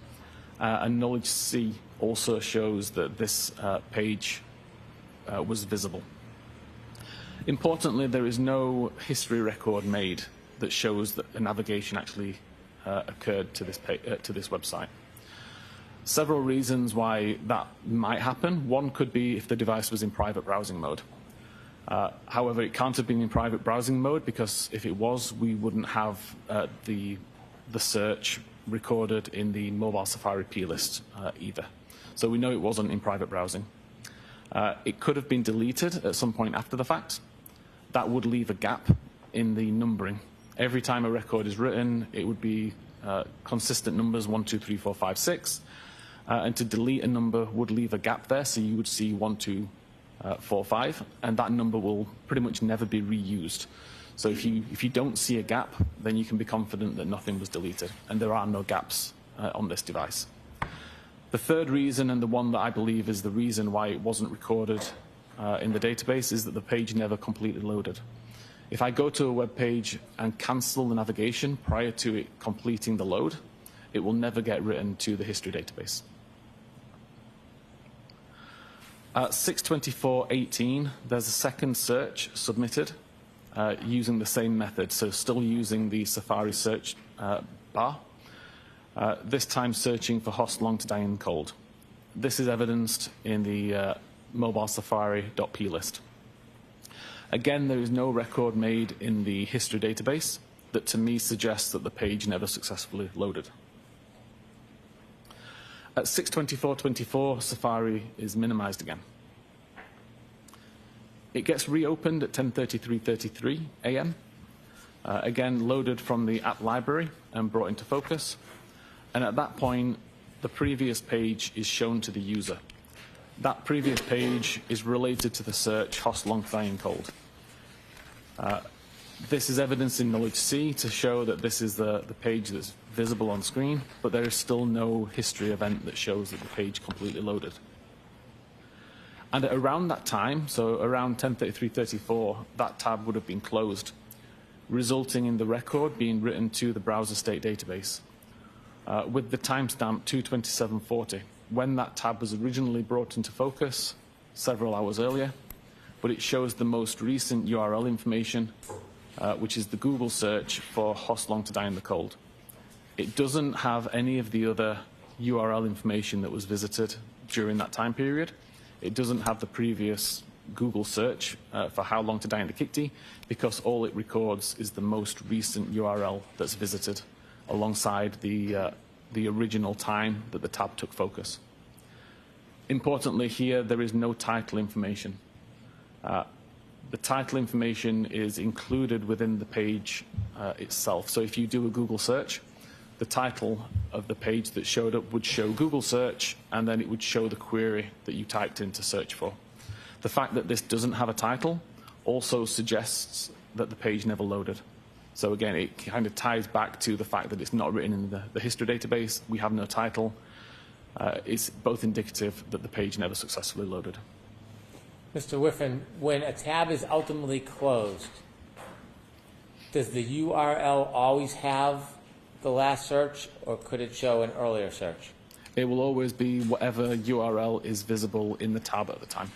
And Knowledge C also shows that this page was visible. Importantly, there is no history record made that shows that a navigation actually occurred to this website. Several reasons why that might happen. One could be if the device was in private browsing mode. However, it can't have been in private browsing mode because if it was, we wouldn't have the search recorded in the mobile Safari plist either. So we know it wasn't in private browsing. It could have been deleted at some point after the fact. That would leave a gap in the numbering. Every time a record is written, it would be consistent numbers 1, 2, 3, 4, 5, 6. And to delete a number would leave a gap there, so you would see 1, 2, 4, 5, and that number will pretty much never be reused. So if you don't see a gap, then you can be confident that nothing was deleted, and there are no gaps on this device. The third reason, and the one that I believe is the reason why it wasn't recorded in the database, is that the page never completely loaded. If I go to a web page and cancel the navigation prior to it completing the load, it will never get written to the history database. At 6:24:18, there's a second search submitted using the same method, so still using the Safari search bar, this time searching for host long to die in cold. This is evidenced in the mobile safari.plist. Again, there is no record made in the history database that to me suggests that the page never successfully loaded. At 6:24:24, Safari is minimized again. It gets reopened at 10:33:33 a.m., again loaded from the app library and brought into focus. And at that point, the previous page is shown to the user. That previous page is related to the search Hoss Long to Die in Cold. This is evidence in Knowledge C to show that this is the page that's visible on screen, but there is still no history event that shows that the page completely loaded. And at around that time, so around 10:33:34, that tab would have been closed, resulting in the record being written to the browser state database with the timestamp 2:27:40, when that tab was originally brought into focus several hours earlier, but it shows the most recent URL information, which is the Google search for Hoss Long to Die in the Cold. It doesn't have any of the other URL information that was visited during that time period. It doesn't have the previous Google search for How Long to Die in the Kikti, because all it records is the most recent URL that's visited alongside the original time that the tab took focus. Importantly here, there is no title information. The title information is included within the page itself. So if you do a Google search, the title of the page that showed up would show Google search, and then it would show the query that you typed in to search for. The fact that this doesn't have a title also suggests that the page never loaded. So again, it kind of ties back to the fact that it's not written in the history database. We have no title. It's both indicative that the page never successfully loaded. Mr. Whiffen, when a tab is ultimately closed, does the URL always have the last search, or could it show an earlier search? It will always be whatever URL is visible in the tab at the time.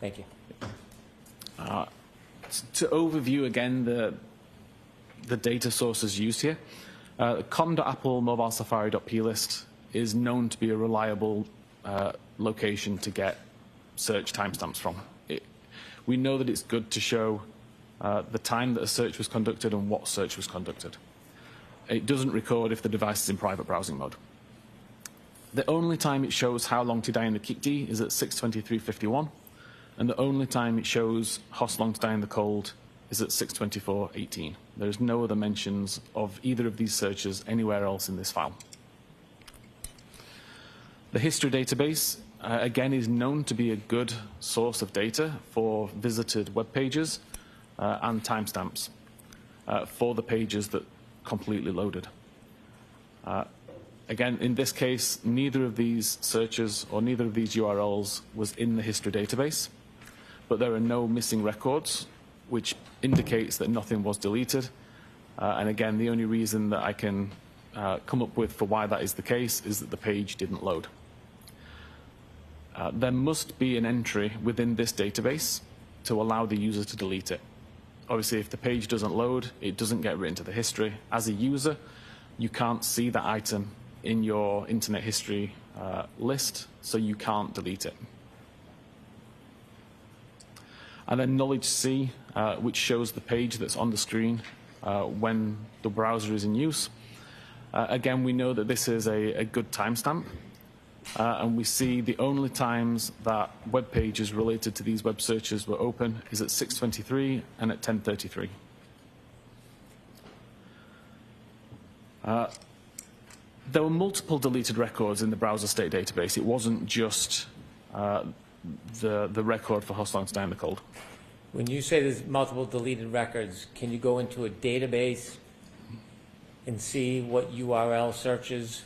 Thank you. To overview again the data sources used here, com.apple mobile safari.plist is known to be a reliable location to get search timestamps from. We know that it's good to show the time that a search was conducted and what search was conducted. It doesn't record if the device is in private browsing mode. The only time it shows How Long to Die in the Kikti is at 6:23:51, and the only time it shows Hoss Long to Die in the Cold is at 6:24:18. There's no other mentions of either of these searches anywhere else in this file. The history database, again, is known to be a good source of data for visited web pages and timestamps for the pages that completely loaded. Again, in this case, neither of these searches or neither of these URLs was in the history database, but there are no missing records, which indicates that nothing was deleted. And again, the only reason that I can come up with for why that is the case is that the page didn't load. There must be an entry within this database to allow the user to delete it. Obviously, if the page doesn't load, it doesn't get written to the history. As a user, you can't see that item in your Internet History list, so you can't delete it. And then Knowledge C, which shows the page that's on the screen when the browser is in use. Again, we know that this is a good timestamp. And we see the only times that web pages related to these web searches were open is at 6:23 and at 10:33. There were multiple deleted records in the browser state database. It wasn't just the record for Hoss Long to Die in the Cold. When you say there's multiple deleted records, can you go into a database and see what URL searches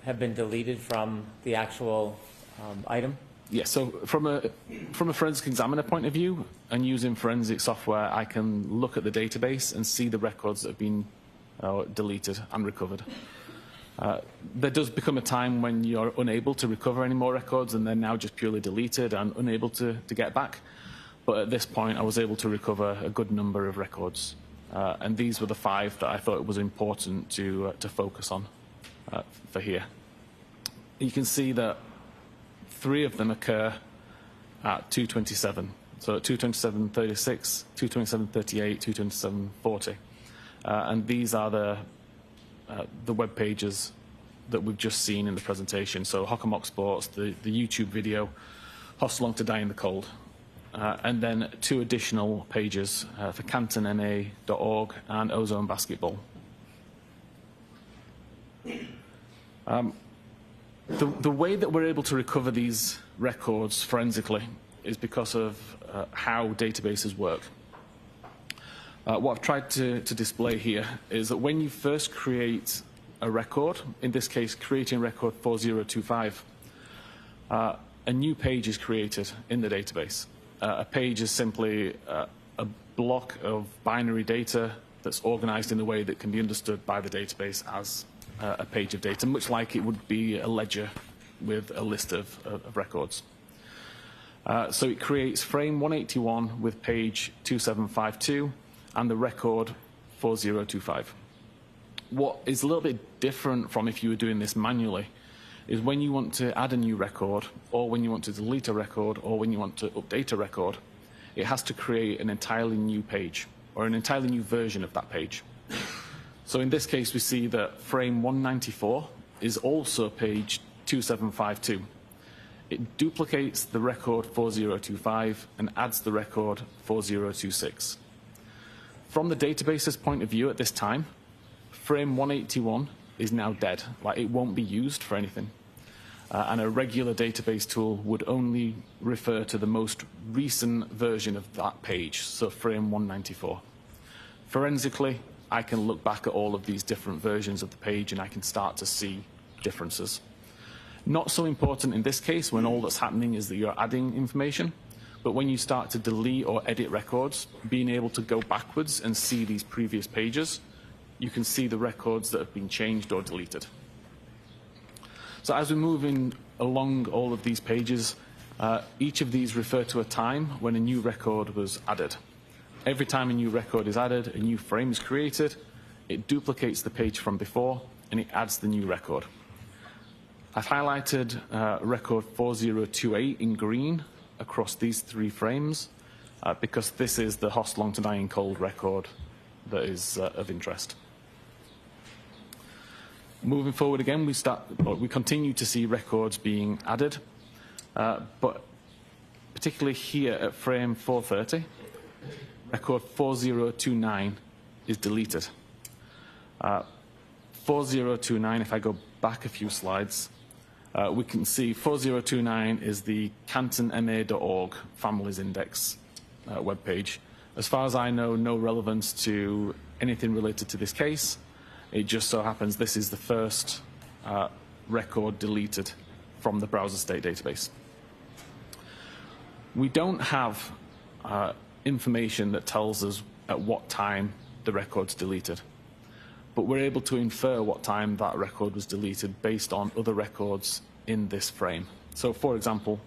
have been deleted from the actual item? Yeah, so from a forensic examiner point of view and using forensic software, I can look at the database and see the records that have been deleted and recovered. There does become a time when you're unable to recover any more records and they're now just purely deleted and unable to get back. But at this point, I was able to recover a good number of records. And these were the 5 that I thought it was important to focus on for here. You can see that 3 of them occur at 2:27. So at 2:27:36, 2:27:38, 2:27:40. And these are the web pages that we've just seen in the presentation. So Hockamock Sports, the YouTube video Host Long to Die in the Cold, and then 2 additional pages for cantonma.org and Ozone Basketball. The way that we're able to recover these records forensically is because of how databases work. What I've tried to display here is that when you first create a record, in this case creating record 4025, a new page is created in the database. A page is simply a block of binary data that's organized in a way that can be understood by the database as a page of data, much like it would be a ledger with a list of records. So it creates frame 181 with page 2752 and the record 4025. What is a little bit different from if you were doing this manually is when you want to add a new record, or when you want to delete a record, or when you want to update a record, it has to create an entirely new page, or an entirely new version of that page. So in this case, we see that frame 194 is also page 2752. It duplicates the record 4025 and adds the record 4026. From the database's point of view at this time, frame 181 is now dead, like it won't be used for anything. And a regular database tool would only refer to the most recent version of that page, so frame 194. Forensically, I can look back at all of these different versions of the page and I can start to see differences. Not so important in this case when all that's happening is that you're adding information, but when you start to delete or edit records, being able to go backwards and see these previous pages, you can see the records that have been changed or deleted. So as we're moving along all of these pages, each of these refer to a time when a new record was added. Every time a new record is added, a new frame is created, it duplicates the page from before, and it adds the new record. I've highlighted record 4028 in green across these 3 frames because this is the Host Long to Die in Cold record that is of interest. Moving forward again, we continue to see records being added, but particularly here at frame 430, record 4029 is deleted. 4029, if I go back a few slides, we can see 4029 is the cantonma.org families index webpage. As far as I know, no relevance to anything related to this case. It just so happens this is the first record deleted from the browser state database. We don't have information that tells us at what time the record's deleted, but we're able to infer what time that record was deleted based on other records in this frame. So, for example,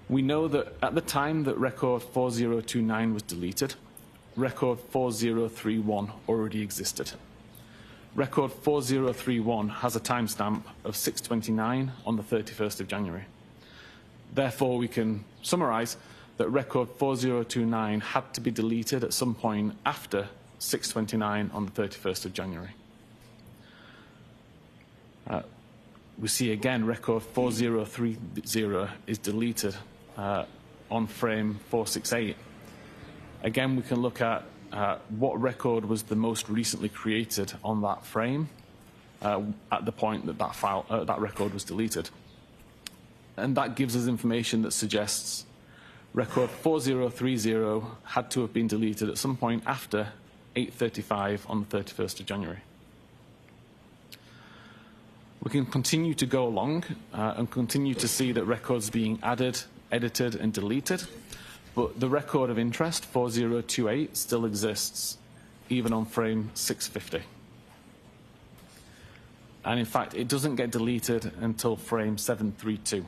we know that at the time that record 4029 was deleted, record 4031 already existed. Record 4031 has a timestamp of 6:29 on the 31st of January. Therefore, we can summarize that record 4029 had to be deleted at some point after 6:29 on the 31st of January. We see again record 4030 is deleted on frame 468. Again, we can look at what record was the most recently created on that frame at the point that that record was deleted. And that gives us information that suggests record 4030 had to have been deleted at some point after 8:35 on the 31st of January. We can continue to go along and continue to see that records being added, edited, and deleted. But the record of interest, 4028, still exists, even on frame 650. And in fact, it doesn't get deleted until frame 732.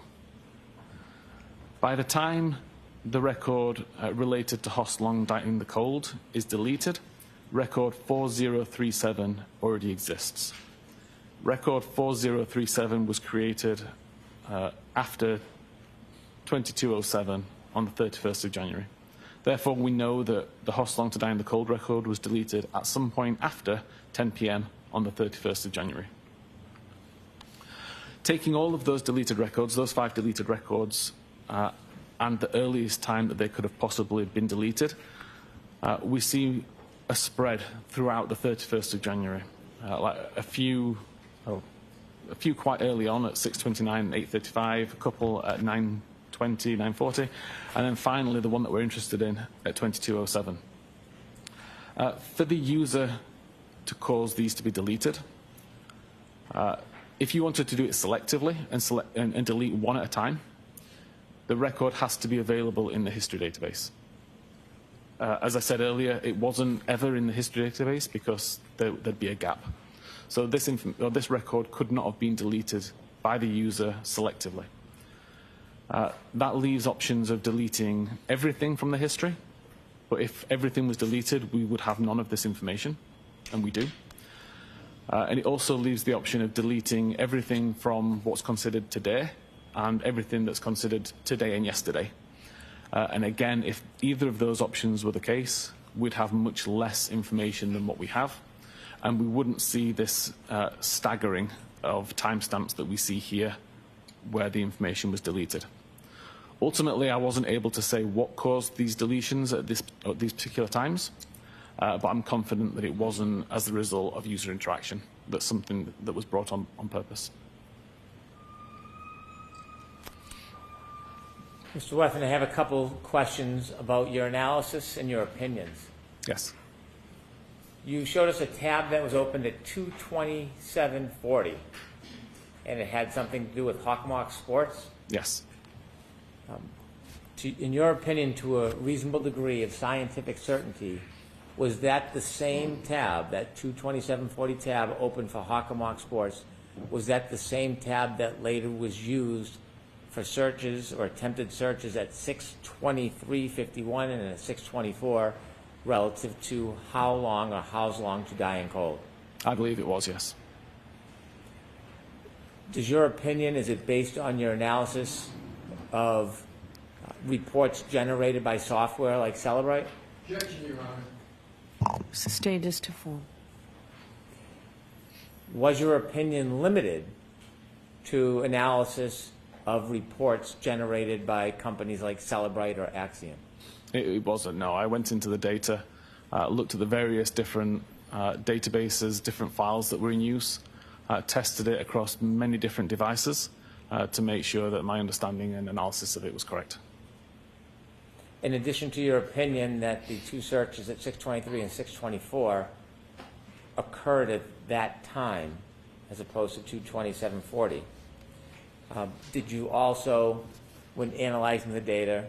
By the time the record related to Host Long Die in the Cold is deleted, record 4037 already exists. Record 4037 was created after 2207 on the 31st of January. Therefore, we know that the Host Long to Die in the Cold record was deleted at some point after 10 p.m. on the 31st of January. Taking all of those deleted records, those 5 deleted records, and the earliest time that they could have possibly been deleted, we see a spread throughout the 31st of January. Like a few quite early on at 6:29, 8:35, a couple at 9:20, 9:40, and then finally the one that we're interested in at 22:07. For the user to cause these to be deleted, if you wanted to do it selectively and delete one at a time, the record has to be available in the history database. As I said earlier, it wasn't ever in the history database because there'd be a gap. So this record could not have been deleted by the user selectively. That leaves options of deleting everything from the history, but if everything was deleted, we would have none of this information, and we do. And it also leaves the option of deleting everything from what's considered today and everything that's considered today and yesterday. And again, if either of those options were the case, we'd have much less information than what we have, and we wouldn't see this staggering of timestamps that we see here where the information was deleted. Ultimately, I wasn't able to say what caused these deletions at these particular times, but I'm confident that it wasn't as the result of user interaction. That's something that was brought on purpose. Mr. Wethen, I have a couple questions about your analysis and your opinions. Yes. You showed us a tab that was opened at 2:27:40, and it had something to do with Hockomock Sports. Yes. In your opinion, to a reasonable degree of scientific certainty, was that the same tab, that 2:27:40 tab open for Hockomock Sports, was that the same tab that later was used for searches or attempted searches at 6:23:51 and at 6:24 relative to how long or how's long to die in cold? I believe it was, yes. Does your opinion, is it based on your analysis of reports generated by software like Celebrite? Objection, Your Honor. Sustained as to form. Was your opinion limited to analysis of reports generated by companies like Celebrite or Axiom? It wasn't, no. I went into the data, looked at the various different databases, different files that were in use, tested it across many different devices to make sure that my understanding and analysis of it was correct. In addition to your opinion that the two searches at 6:23 and 6:24 occurred at that time as opposed to 2:27:40, did you also, when analyzing the data,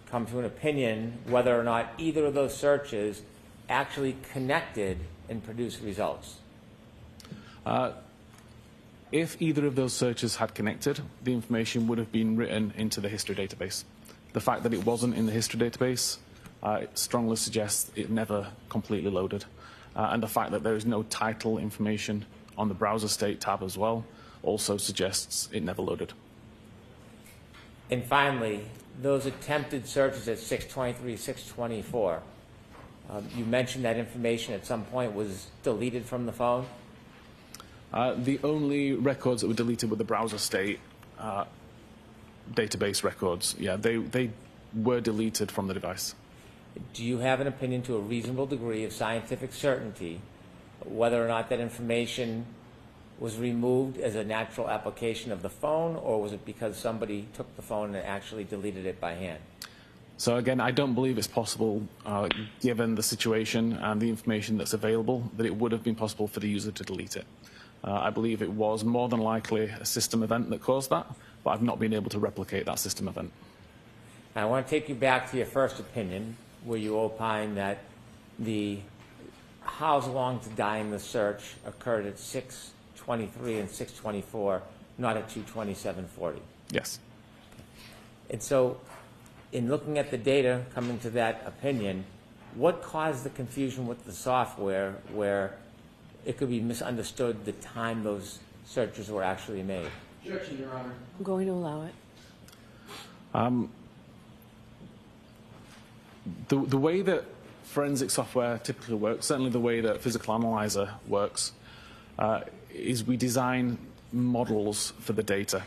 come to an opinion whether or not either of those searches actually connected and produced results? If either of those searches had connected, the information would have been written into the history database. The fact that it wasn't in the history database strongly suggests it never completely loaded. And the fact that there is no title information on the browser state tab as well also suggests it never loaded. And finally, those attempted searches at 6:23, 6:24, you mentioned that information at some point was deleted from the phone? The only records that were deleted were the browser state database records. Yeah, they were deleted from the device. Do you have an opinion to a reasonable degree of scientific certainty whether or not that information was removed as a natural application of the phone, or was it because somebody took the phone and actually deleted it by hand? So again, I don't believe it's possible, given the situation and the information that's available, that it would have been possible for the user to delete it. I believe it was more than likely a system event that caused that, but I've not been able to replicate that system event. I want to take you back to your first opinion, where you opined that the how's long to die in the search occurred at 6:23 and 6:24, not at 2:27:40. Yes. And so, in looking at the data, coming to that opinion, what caused the confusion with the software where it could be misunderstood the time those searches were actually made? Objection, Your Honor. I'm going to allow it. The way that forensic software typically works, certainly the way that Physical Analyzer works, is we design models for the data.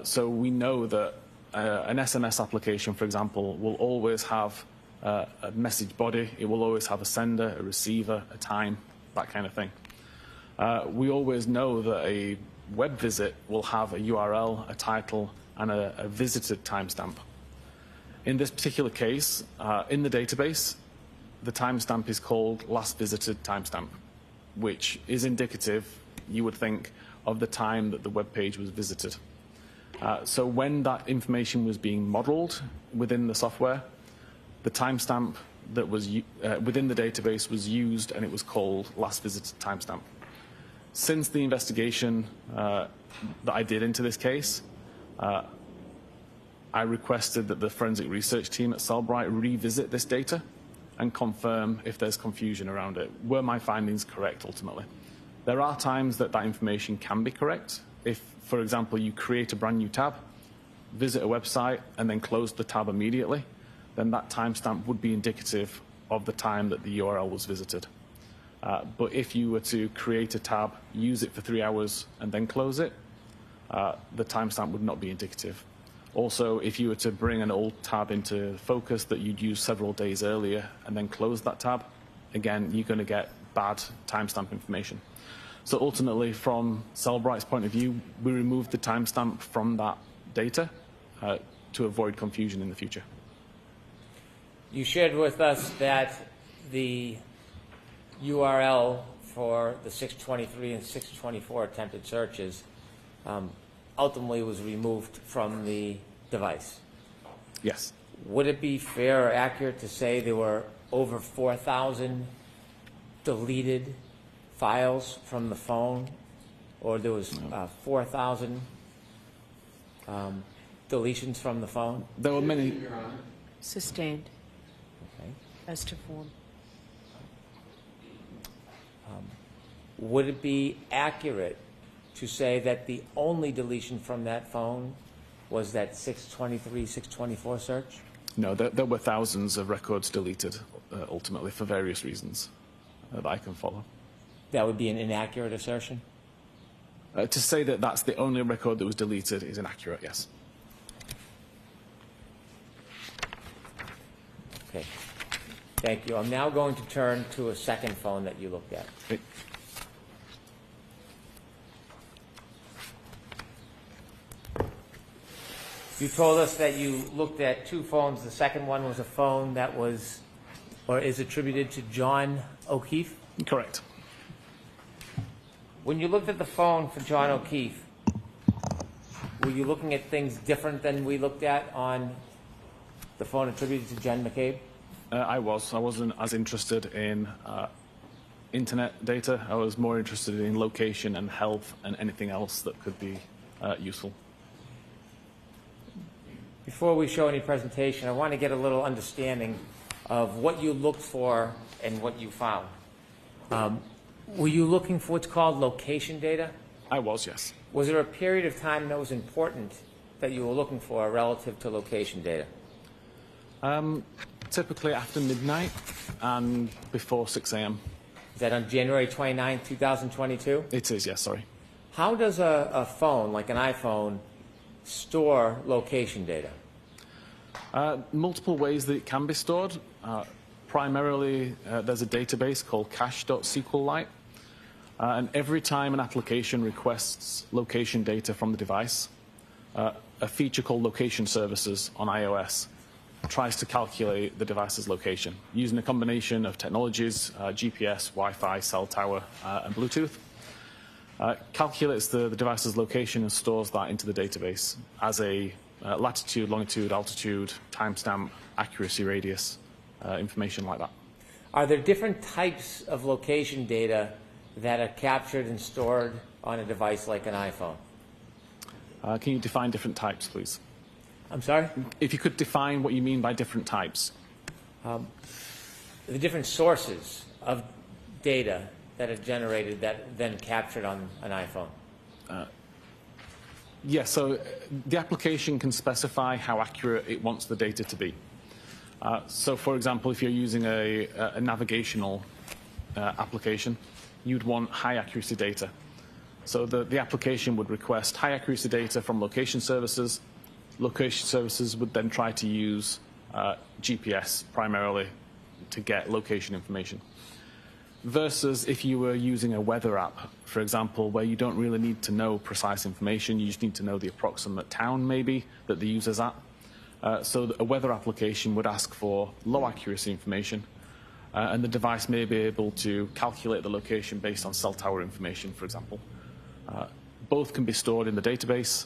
So we know that an SMS application, for example, will always have a message body. It will always have a sender, a receiver, a time, that kind of thing. We always know that a web visit will have a URL, a title, and a visited timestamp. In this particular case, in the database, the timestamp is called last visited timestamp, which is indicative, you would think, of the time that the web page was visited. So when that information was being modeled within the software, the timestamp that was within the database was used, and it was called last visited timestamp. Since the investigation that I did into this case, I requested that the forensic research team at Cellbrite revisit this data and confirm if there's confusion around it. Were my findings correct, ultimately? There are times that that information can be correct. If, for example, you create a brand new tab, visit a website, and then close the tab immediately, then that timestamp would be indicative of the time that the URL was visited. But if you were to create a tab, use it for 3 hours, and then close it, the timestamp would not be indicative. Also, if you were to bring an old tab into focus that you'd used several days earlier and then close that tab, again, you're going to get bad timestamp information. So ultimately, from Cellbrite's point of view, we removed the timestamp from that data to avoid confusion in the future. You shared with us that the URL for the 623 and 624 attempted searches ultimately was removed from the device. Yes. Would it be fair or accurate to say there were over 4,000 deleted files from the phone, or there was 4,000 deletions from the phone? There were many. Your Honor. Sustained Okay. as to form. Would it be accurate to say that the only deletion from that phone was that 623, 624 search? No, there were thousands of records deleted, ultimately, for various reasons that I can follow. That would be an inaccurate assertion? To say that that's the only record that was deleted is inaccurate, yes. Okay. Thank you. I'm now going to turn to a second phone that you looked at. Okay. You told us that you looked at two phones. The second one was a phone that was, or is attributed to John O'Keefe. Correct. When you looked at the phone for John O'Keefe, were you looking at things different than we looked at on the phone attributed to Jen McCabe? I wasn't as interested in internet data. I was more interested in location and health and anything else that could be useful. Before we show any presentation, I want to get a little understanding of what you looked for and what you found. Were you looking for what's called location data? I was, yes. Was there a period of time that was important that you were looking for relative to location data? Typically after midnight and before 6 a.m. Is that on January 29, 2022? It is, yes, sorry. How does a phone, like an iPhone, store location data? Multiple ways that it can be stored. Primarily, there's a database called cache.sqlite. And every time an application requests location data from the device, a feature called Location Services on iOS tries to calculate the device's location using a combination of technologies, GPS, Wi-Fi, cell tower, and Bluetooth. Calculates the device's location and stores that into the database as a latitude, longitude, altitude, timestamp, accuracy radius, information like that. Are there different types of location data that are captured and stored on a device like an iPhone? Can you define different types, please? I'm sorry? If you could define what you mean by different types. The different sources of data that are generated that then captured on an iPhone. Yes, so the application can specify how accurate it wants the data to be. So, for example, if you're using a navigational application, you'd want high accuracy data. So the application would request high accuracy data from location services location services would then try to use GPS primarily to get location information. Versus if you were using a weather app, for example, where you don't really need to know precise information, you just need to know the approximate town maybe that the user's at. So a weather application would ask for low accuracy information, and the device may be able to calculate the location based on cell tower information, for example. Both can be stored in the database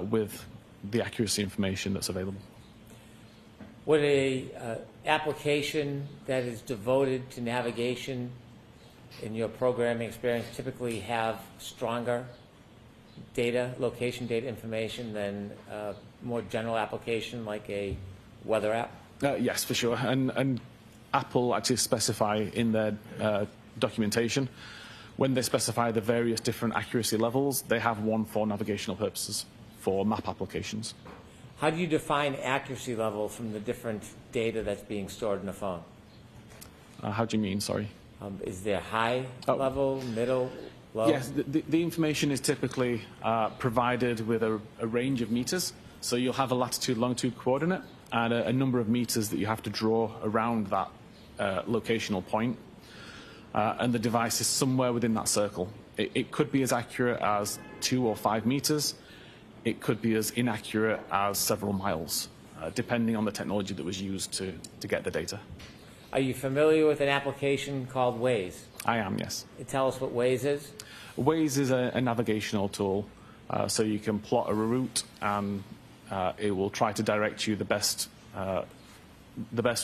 with the accuracy information that's available. Would a application that is devoted to navigation in your programming experience typically have stronger data, location data information than a more general application like a weather app? Yes, for sure. And Apple actually specify in their documentation, when they specify the various different accuracy levels, they have one for navigational purposes for map applications. How do you define accuracy level from the different data that's being stored in the phone? How do you mean, sorry? Is there high level, middle, low? Yes, the information is typically provided with a range of meters. So you'll have a latitude, longitude coordinate and a number of meters that you have to draw around that locational point. And the device is somewhere within that circle. It could be as accurate as 2 or 5 meters. It could be as inaccurate as several miles, depending on the technology that was used to get the data. Are you familiar with an application called Waze? I am, yes. Tell us what Waze is. Waze is a navigational tool, so you can plot a route and it will try to direct you the best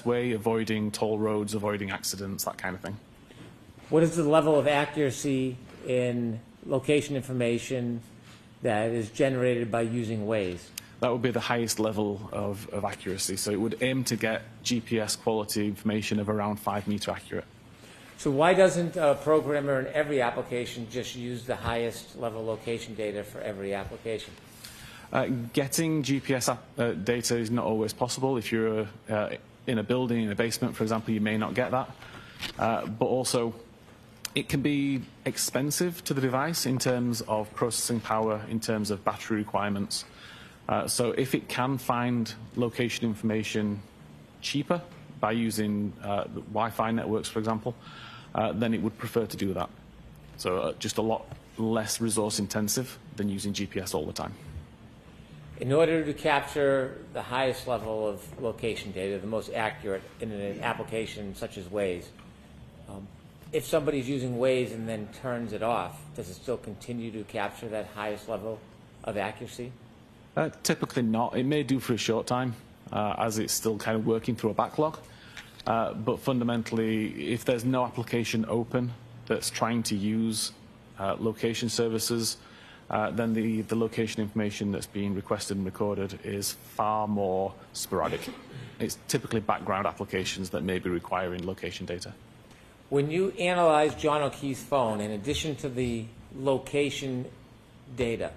way, avoiding toll roads, avoiding accidents, that kind of thing. What is the level of accuracy in location information that is generated by using Waze? That would be the highest level of accuracy. So it would aim to get GPS quality information of around 5 meter accurate. So why doesn't a programmer in every application just use the highest level location data for every application? Getting GPS data is not always possible. If you're in a building, in a basement, for example, you may not get that. But also, it can be expensive to the device in terms of processing power, in terms of battery requirements. So if it can find location information cheaper by using Wi-Fi networks, for example, then it would prefer to do that. So just a lot less resource intensive than using GPS all the time. In order to capture the highest level of location data, the most accurate in an application such as Waze, if somebody's using Waze and then turns it off, does it still continue to capture that highest level of accuracy? Typically not. It may do for a short time, as it's still kind of working through a backlog. But fundamentally, if there's no application open that's trying to use location services, then the location information that's being requested and recorded is far more sporadic. It's typically background applications that may be requiring location data. When you analyze John O'Keefe's phone, in addition to the location data,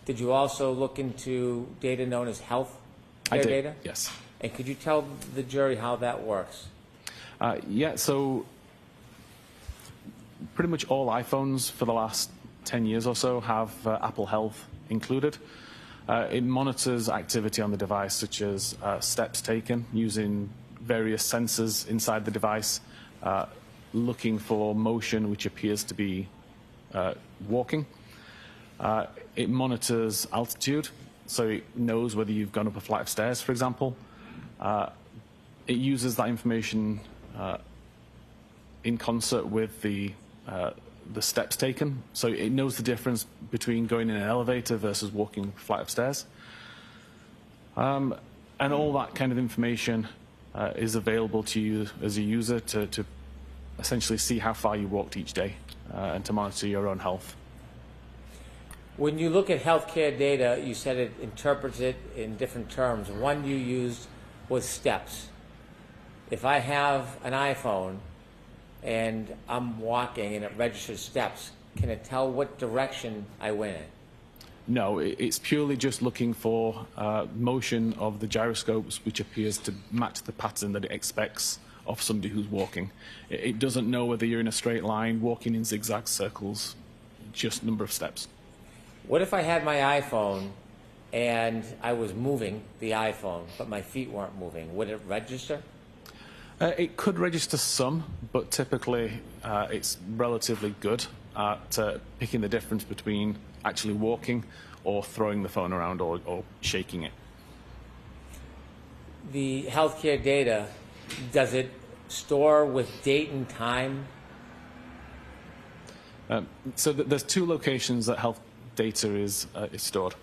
did you also look into data known as health care data? Yes. And could you tell the jury how that works? Yeah, so pretty much all iPhones for the last 10 years or so have Apple Health included. It monitors activity on the device, such as steps taken using various sensors inside the device, looking for motion which appears to be walking. It monitors altitude, so it knows whether you've gone up a flight of stairs, for example. It uses that information in concert with the steps taken, so it knows the difference between going in an elevator versus walking a flight of stairs. And all that kind of information is available to you as a user to essentially see how far you walked each day and to monitor your own health. When you look at healthcare data, you said it interprets it in different terms. One you used was steps. If I have an iPhone and I'm walking and it registers steps, can it tell what direction I went in? No, it's purely just looking for motion of the gyroscopes, which appears to match the pattern that it expects of somebody who's walking. It doesn't know whether you're in a straight line, walking in zigzag circles, just number of steps. What if I had my iPhone and I was moving the iPhone, but my feet weren't moving, would it register? It could register some, but typically it's relatively good at picking the difference between actually walking or throwing the phone around or shaking it. The healthcare data, does it store with date and time? So there's two locations that health data is stored.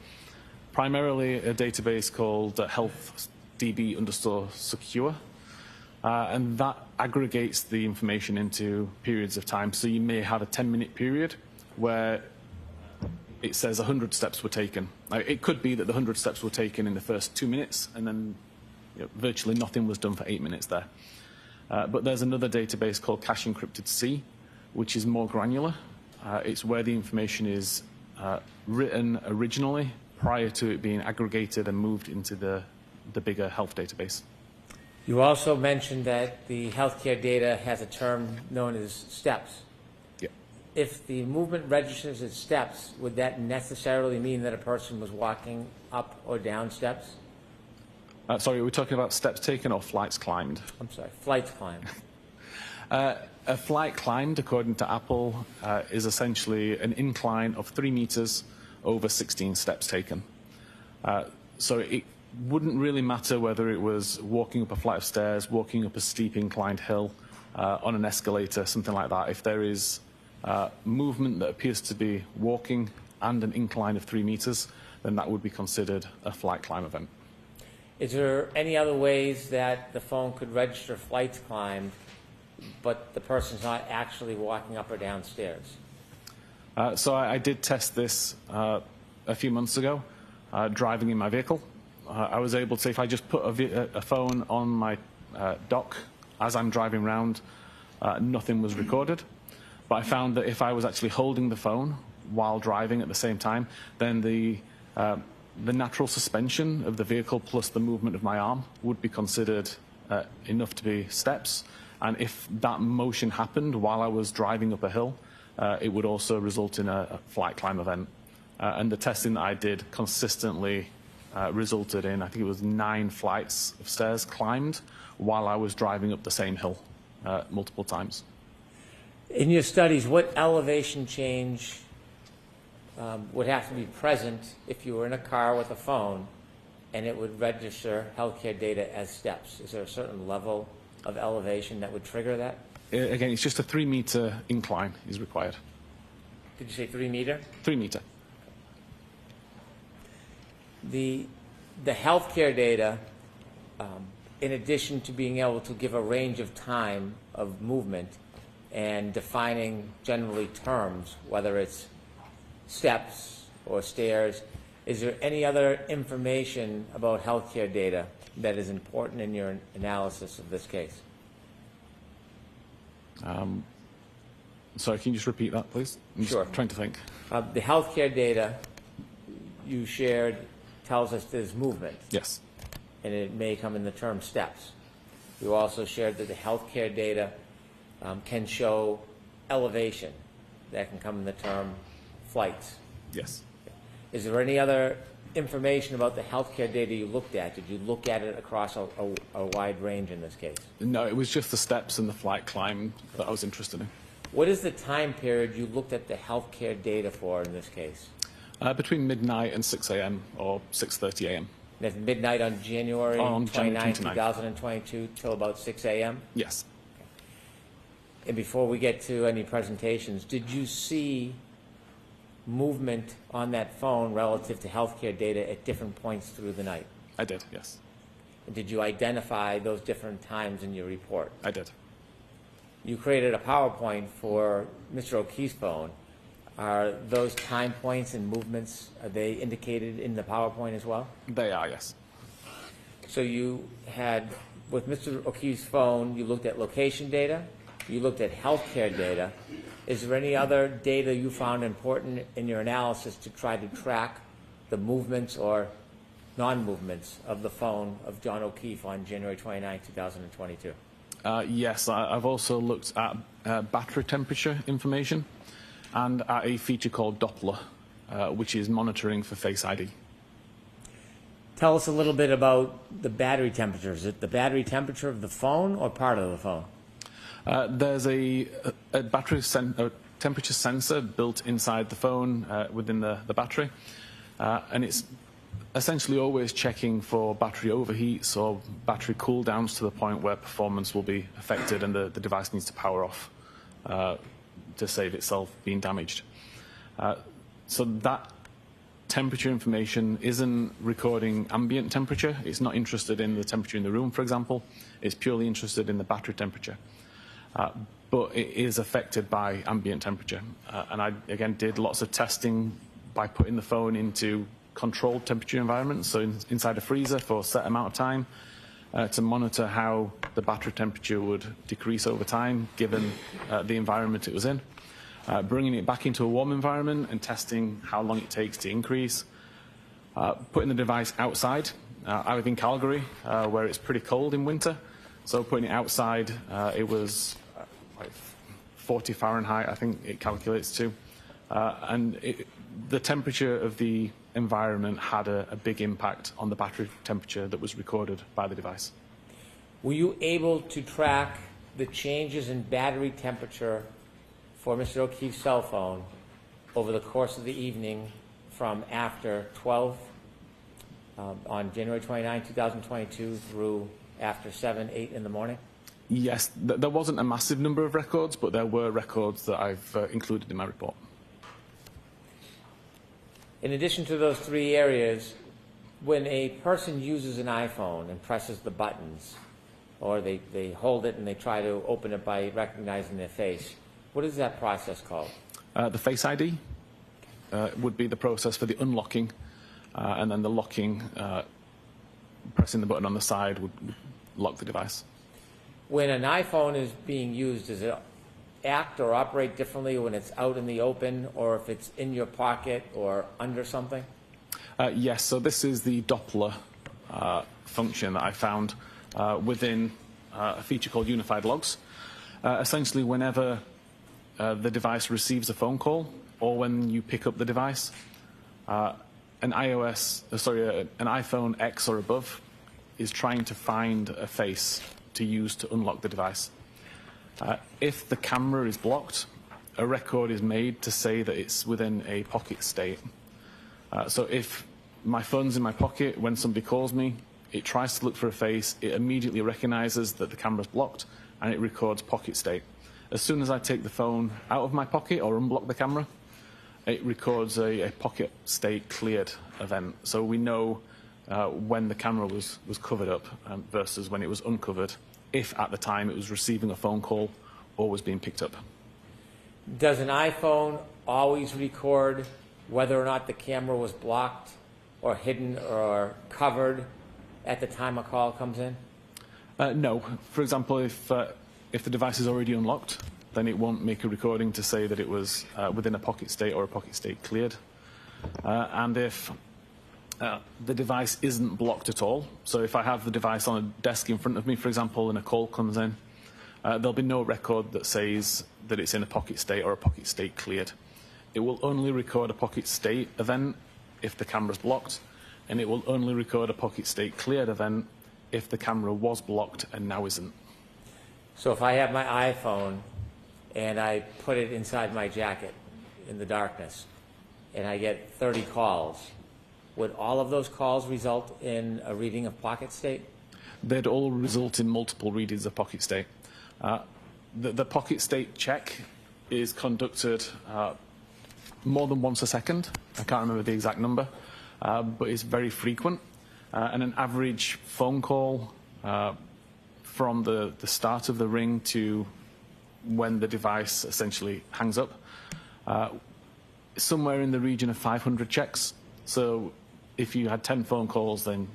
Primarily a database called healthdb_secure, and that aggregates the information into periods of time. So you may have a 10-minute period where it says 100 steps were taken. Now, it could be that the 100 steps were taken in the first 2 minutes, and then virtually nothing was done for 8 minutes there. But there's another database called cache encrypted C, which is more granular. It's where the information is written originally prior to it being aggregated and moved into the bigger health database. You also mentioned that the healthcare data has a term known as steps. Yeah. If the movement registers as steps, would that necessarily mean that a person was walking up or down steps? Sorry, are we talking about steps taken or flights climbed? I'm sorry, flights climbed. A flight climbed, according to Apple, is essentially an incline of 3 meters over 16 steps taken. So it wouldn't really matter whether it was walking up a flight of stairs, walking up a steep inclined hill, on an escalator, something like that. If there is movement that appears to be walking and an incline of 3 meters, then that would be considered a flight climb event. Is there any other ways that the phone could register flights climbed, but the person's not actually walking up or down stairs? So I did test this a few months ago, driving in my vehicle. I was able to, if I just put a phone on my dock as I'm driving around, nothing was recorded. But I found that if I was actually holding the phone while driving at the same time, then the natural suspension of the vehicle plus the movement of my arm would be considered enough to be steps. And if that motion happened while I was driving up a hill, it would also result in a flight climb event. And the testing that I did consistently resulted in, I think it was 9 flights of stairs climbed while I was driving up the same hill multiple times. In your studies, what elevation change would have to be present if you were in a car with a phone and it would register healthcare data as steps? Is there a certain level of elevation that would trigger that? Again, it's just a 3 meter incline is required. Did you say 3 meter? 3 meter. The healthcare data, in addition to being able to give a range of time of movement and defining generally terms, whether it's steps or stairs, is there any other information about healthcare data that is important in your analysis of this case? Sorry, can you just repeat that, please? I'm Sure. just trying to think. The healthcare data you shared tells us there's movement, Yes. and it may come in the term steps. You also shared that the healthcare data can show elevation. That can come in the term flights. Yes. Is there any other information about the healthcare data you looked at? Did you look at it across a wide range in this case? No, it was just the steps and the flight climb that I was interested in. What is the time period you looked at the healthcare data for in this case? Between midnight and 6 a.m. or 6:30 a.m. That's midnight on January On 29, January 29th. 2022 till about 6 a.m.? Yes. And before we get to any presentations, did you see movement on that phone relative to healthcare data at different points through the night? I did, yes. And did you identify those different times in your report? I did. You created a PowerPoint for Mr. O'Keefe's phone. Are those time points and movements, are they indicated in the PowerPoint as well? They are, yes. So you had, with Mr. O'Keefe's phone, you looked at location data, you looked at healthcare data. Is there any other data you found important in your analysis to try to track the movements or non-movements of the phone of John O'Keefe on January 29, 2022? Yes, I've also looked at battery temperature information and at a feature called Doppler, which is monitoring for Face ID. tell us a little bit about the battery temperature. Is it the battery temperature of the phone or part of the phone? There's a battery temperature sensor built inside the phone within the battery, and it's essentially always checking for battery overheats or battery cool downs to the point where performance will be affected and the device needs to power off to save itself being damaged. So that temperature information isn't recording ambient temperature. It's not interested in the temperature in the room, for example. It's purely interested in the battery temperature. But it is affected by ambient temperature. And I, again, did lots of testing by putting the phone into controlled temperature environments, so inside a freezer for a set amount of time, to monitor how the battery temperature would decrease over time, given the environment it was in. Bringing it back into a warm environment and testing how long it takes to increase. Putting the device outside. I live in Calgary, where it's pretty cold in winter. So putting it outside, it was like 40 Fahrenheit, I think it calculates to. The temperature of the environment had a big impact on the battery temperature that was recorded by the device. Were you able to track the changes in battery temperature for Mr. O'Keefe's cell phone over the course of the evening from after 12 on January 29, 2022 through after 7, 8 in the morning? Yes, there wasn't a massive number of records, but there were records that I've included in my report. In addition to those three areas, when a person uses an iPhone and presses the buttons, or they hold it and they try to open it by recognizing their face, what is that process called? The Face ID would be the process for the unlocking, and then the locking, pressing the button on the side would lock the device. When an iPhone is being used, does it act or operate differently when it's out in the open or if it's in your pocket or under something? Yes, so this is the Doppler function that I found within a feature called Unified Logs. Essentially, whenever the device receives a phone call or when you pick up the device, an iPhone X or above is trying to find a face to use to unlock the device. If the camera is blocked, a record is made to say that it's within a pocket state. So if my phone's in my pocket, when somebody calls me, it tries to look for a face, it immediately recognizes that the camera's blocked, and it records pocket state. As soon as I take the phone out of my pocket or unblock the camera, it records a pocket state cleared event. So we know when the camera was covered up versus when it was uncovered, if at the time it was receiving a phone call or was being picked up. Does an iPhone always record whether or not the camera was blocked or hidden or covered at the time a call comes in? No. For example, if the device is already unlocked, then it won't make a recording to say that it was within a pocket state or a pocket state cleared. And if the device isn't blocked at all, so if I have the device on a desk in front of me, for example, and a call comes in, there'll be no record that says that it's in a pocket state or a pocket state cleared. It will only record a pocket state event if the camera's blocked, and it will only record a pocket state cleared event if the camera was blocked and now isn't. So if I have my iPhone and I put it inside my jacket in the darkness and I get 30 calls, would all of those calls result in a reading of pocket state? They'd all result in multiple readings of pocket state. The pocket state check is conducted more than once a second. I can't remember the exact number, but it's very frequent. And an average phone call from the start of the ring to when the device essentially hangs up, somewhere in the region of 500 checks. So if you had 10 phone calls, then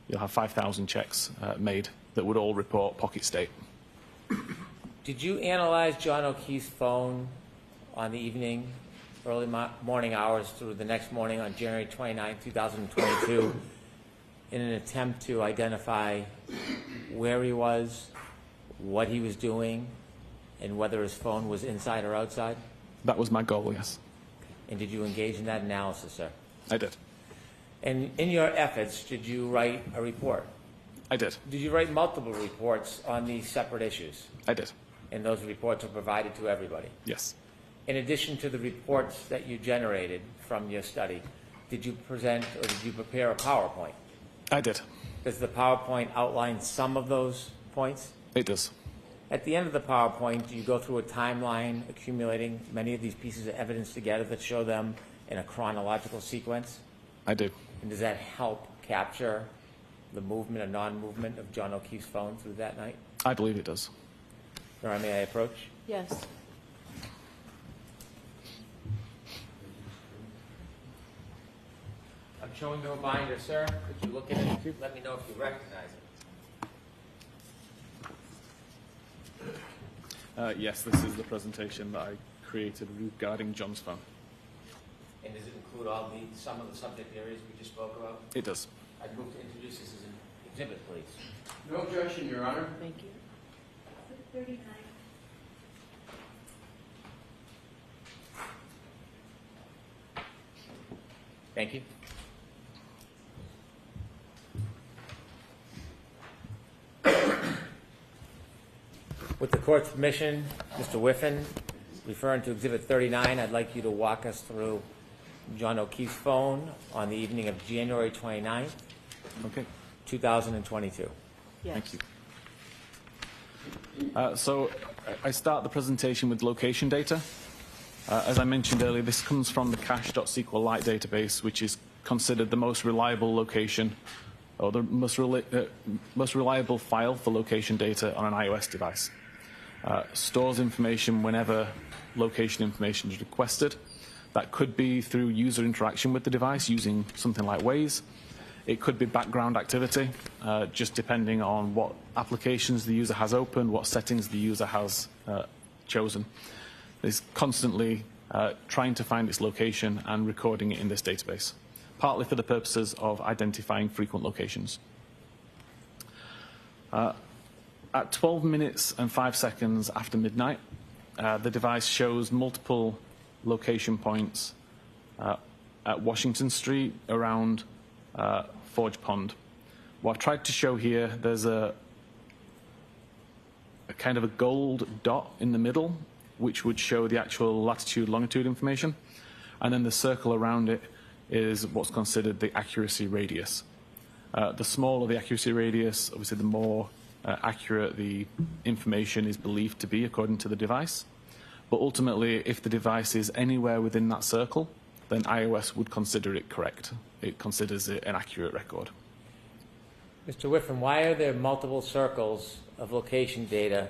you'll have 5,000 checks made that would all report pocket state. Did you analyze John O'Keefe's phone on the evening, early morning hours through the next morning on January 29, 2022, in an attempt to identify where he was, what he was doing, and whether his phone was inside or outside? That was my goal, yes. And did you engage in that analysis, sir? I did. And in your efforts, did you write a report? I did. Did you write multiple reports on these separate issues? I did. And those reports are provided to everybody? Yes. In addition to the reports that you generated from your study, did you present or did you prepare a PowerPoint? I did. Does the PowerPoint outline some of those points? It does. At the end of the PowerPoint, do you go through a timeline accumulating many of these pieces of evidence together that show them in a chronological sequence? I do. And does that help capture the movement or non-movement of John O'Keefe's phone through that night? I believe it does. Nora, may I approach? Yes. I'm showing you a binder, sir. Could you look at it? Let me know if you recognize it. Yes, this is the presentation that I created regarding John's phone. And does it include some of the subject areas we just spoke about? It does. I'd move to introduce this as an exhibit, please. No objection, Your Honor. Thank you. 39. Thank you. With the court's permission, Mr. Whiffen, referring to Exhibit 39, I'd like you to walk us through John O'Keefe's phone on the evening of January 29th, Okay. 2022. Yes. Thank you. So I start the presentation with location data. As I mentioned earlier, this comes from the cache.sqlite database, which is considered the most reliable location or the most reliable file for location data on an iOS device. Stores information whenever location information is requested. That could be through user interaction with the device using something like Waze. It could be background activity, just depending on what applications the user has opened, what settings the user has chosen. It's constantly trying to find its location and recording it in this database, partly for the purposes of identifying frequent locations. At 12 minutes and 5 seconds after midnight, the device shows multiple location points at Washington Street around Forge Pond. What I've tried to show here, there's a kind of a gold dot in the middle, which would show the actual latitude, longitude information. And then the circle around it is what's considered the accuracy radius. The smaller the accuracy radius, obviously the more accurate the information is believed to be according to the device. But ultimately, if the device is anywhere within that circle, then iOS would consider it correct. It considers it an accurate record. Mr. Whiffen, why are there multiple circles of location data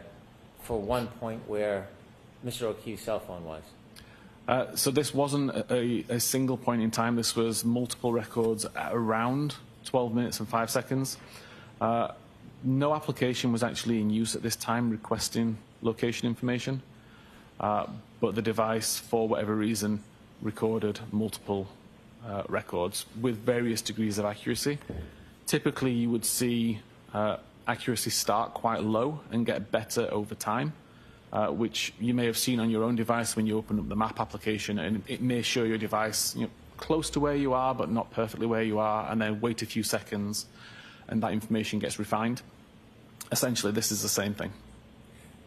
for one point where Mr. O'Keefe's cell phone was? So this wasn't a single point in time. This was multiple records at around 12 minutes and 5 seconds. No application was actually in use at this time requesting location information, but the device, for whatever reason, recorded multiple records with various degrees of accuracy. Typically, you would see accuracy start quite low and get better over time, which you may have seen on your own device when you open up the map application, and it may show your device close to where you are, but not perfectly where you are, and then wait a few seconds, and that information gets refined. Essentially, this is the same thing.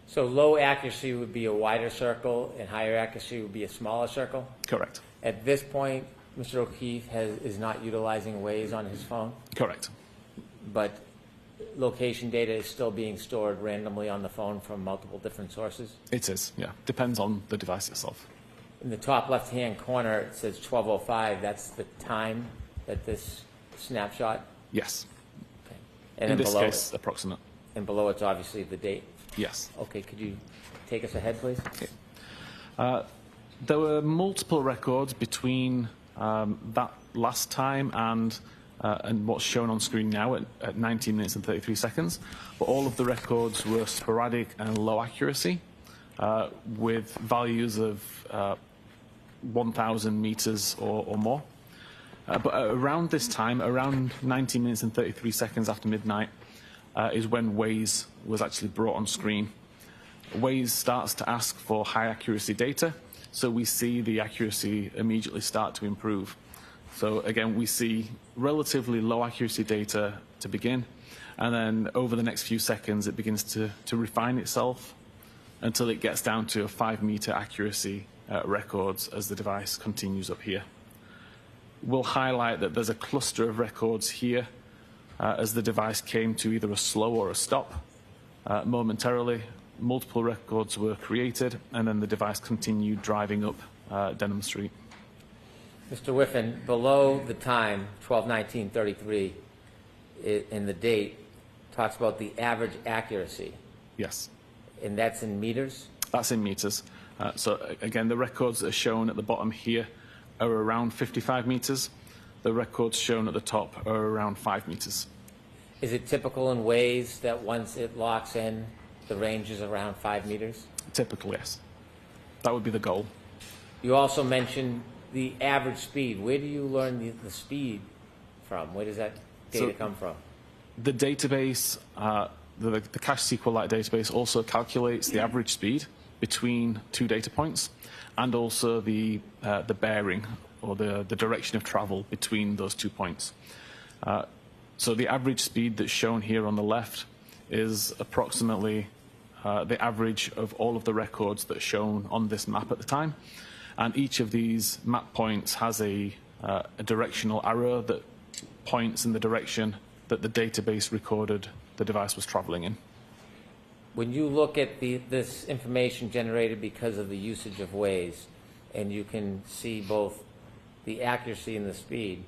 So low accuracy would be a wider circle, and higher accuracy would be a smaller circle? Correct. At this point, Mr. O'Keefe is not utilizing Waze on his phone, Correct. but location data is still being stored randomly on the phone from multiple different sources? It is, yeah. Depends on the device itself. In the top left-hand corner, it says 12:05. That's the time that this snapshot? Yes. Okay. And In then this below case, approximate. and below it's obviously the date. Yes. Okay, could you take us ahead, please? Okay. There were multiple records between that last time and what's shown on screen now at 19 minutes and 33 seconds. But all of the records were sporadic and low accuracy with values of 1,000 meters or more. But around this time, around 19 minutes and 33 seconds after midnight, is when Waze was actually brought on screen. Waze starts to ask for high accuracy data, so we see the accuracy immediately start to improve So again, we see relatively low accuracy data to begin, and then over the next few seconds, it begins to refine itself until it gets down to a 5-meter accuracy records as the device continues up here. We'll highlight that there's a cluster of records here as the device came to either a slow or a stop. Momentarily, multiple records were created, and then the device continued driving up Denham Street. Mr. Whiffen, below the time, 12/19/33, in the date, talks about the average accuracy, Yes, and that's in meters? that's in meters. So again, the records that are shown at the bottom here are around 55 meters. The records shown at the top are around 5 meters. Is it typical in ways that once it locks in, the range is around 5 meters? Typically, yes. That would be the goal. You also mentioned the average speed. Where do you learn the speed from? Where does that data come from? The database, the cache SQLite database also calculates the average speed between 2 data points, and also the bearing or the direction of travel between those 2 points. So the average speed that's shown here on the left is approximately the average of all of the records that are shown on this map at the time. And each of these map points has a directional arrow that points in the direction that the database recorded the device was traveling in. When you look at this information generated because of the usage of Waze, and you can see both the accuracy and the speed,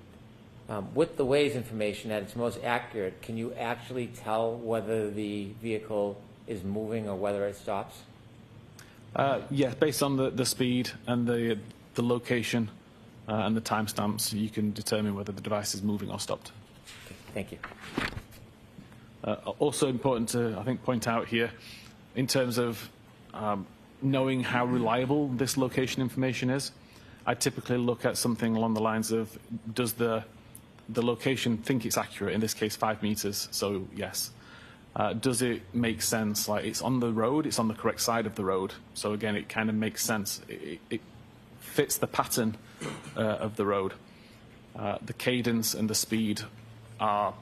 with the Waze information at its most accurate, can you actually tell whether the vehicle is moving or whether it stops? Yeah, based on the speed and the location and the timestamps, you can determine whether the device is moving or stopped. Okay, thank you. Also important to, I think, point out here, in terms of knowing how reliable this location information is, I typically look at something along the lines of, does the location think it's accurate? In this case, 5 meters, so yes. Does it make sense? Like, it's on the road, it's on the correct side of the road. So again, it kind of makes sense. It fits the pattern of the road. The cadence and the speed are,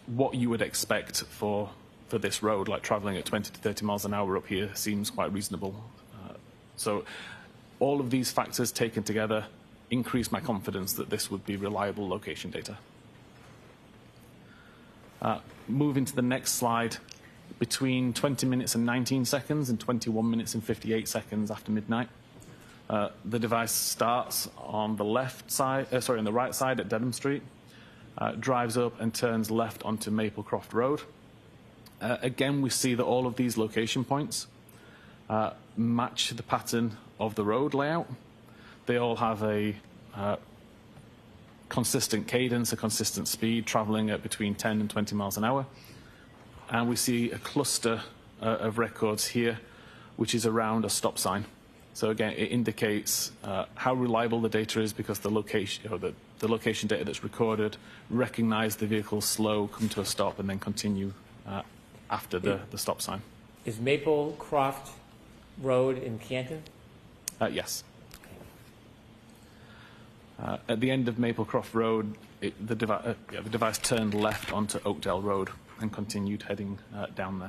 what you would expect for this road, like traveling at 20 to 30 miles an hour up here seems quite reasonable. So all of these factors taken together increase my confidence that this would be reliable location data. Moving to the next slide, between 20 minutes and 19 seconds and 21 minutes and 58 seconds after midnight, the device starts on the left side, on the right side at Denham Street, drives up and turns left onto Maplecroft Road. Again, we see that all of these location points match the pattern of the road layout. They all have a consistent cadence, a consistent speed, traveling at between 10 and 20 miles an hour. And we see a cluster of records here, which is around a stop sign. So again, it indicates how reliable the data is, because the location, the location data that's recorded recognize the vehicle slow, come to a stop, and then continue after the stop sign. Is Maplecroft Road in Canton? Yes. At the end of Maplecroft Road, the device turned left onto Oakdale Road and continued heading down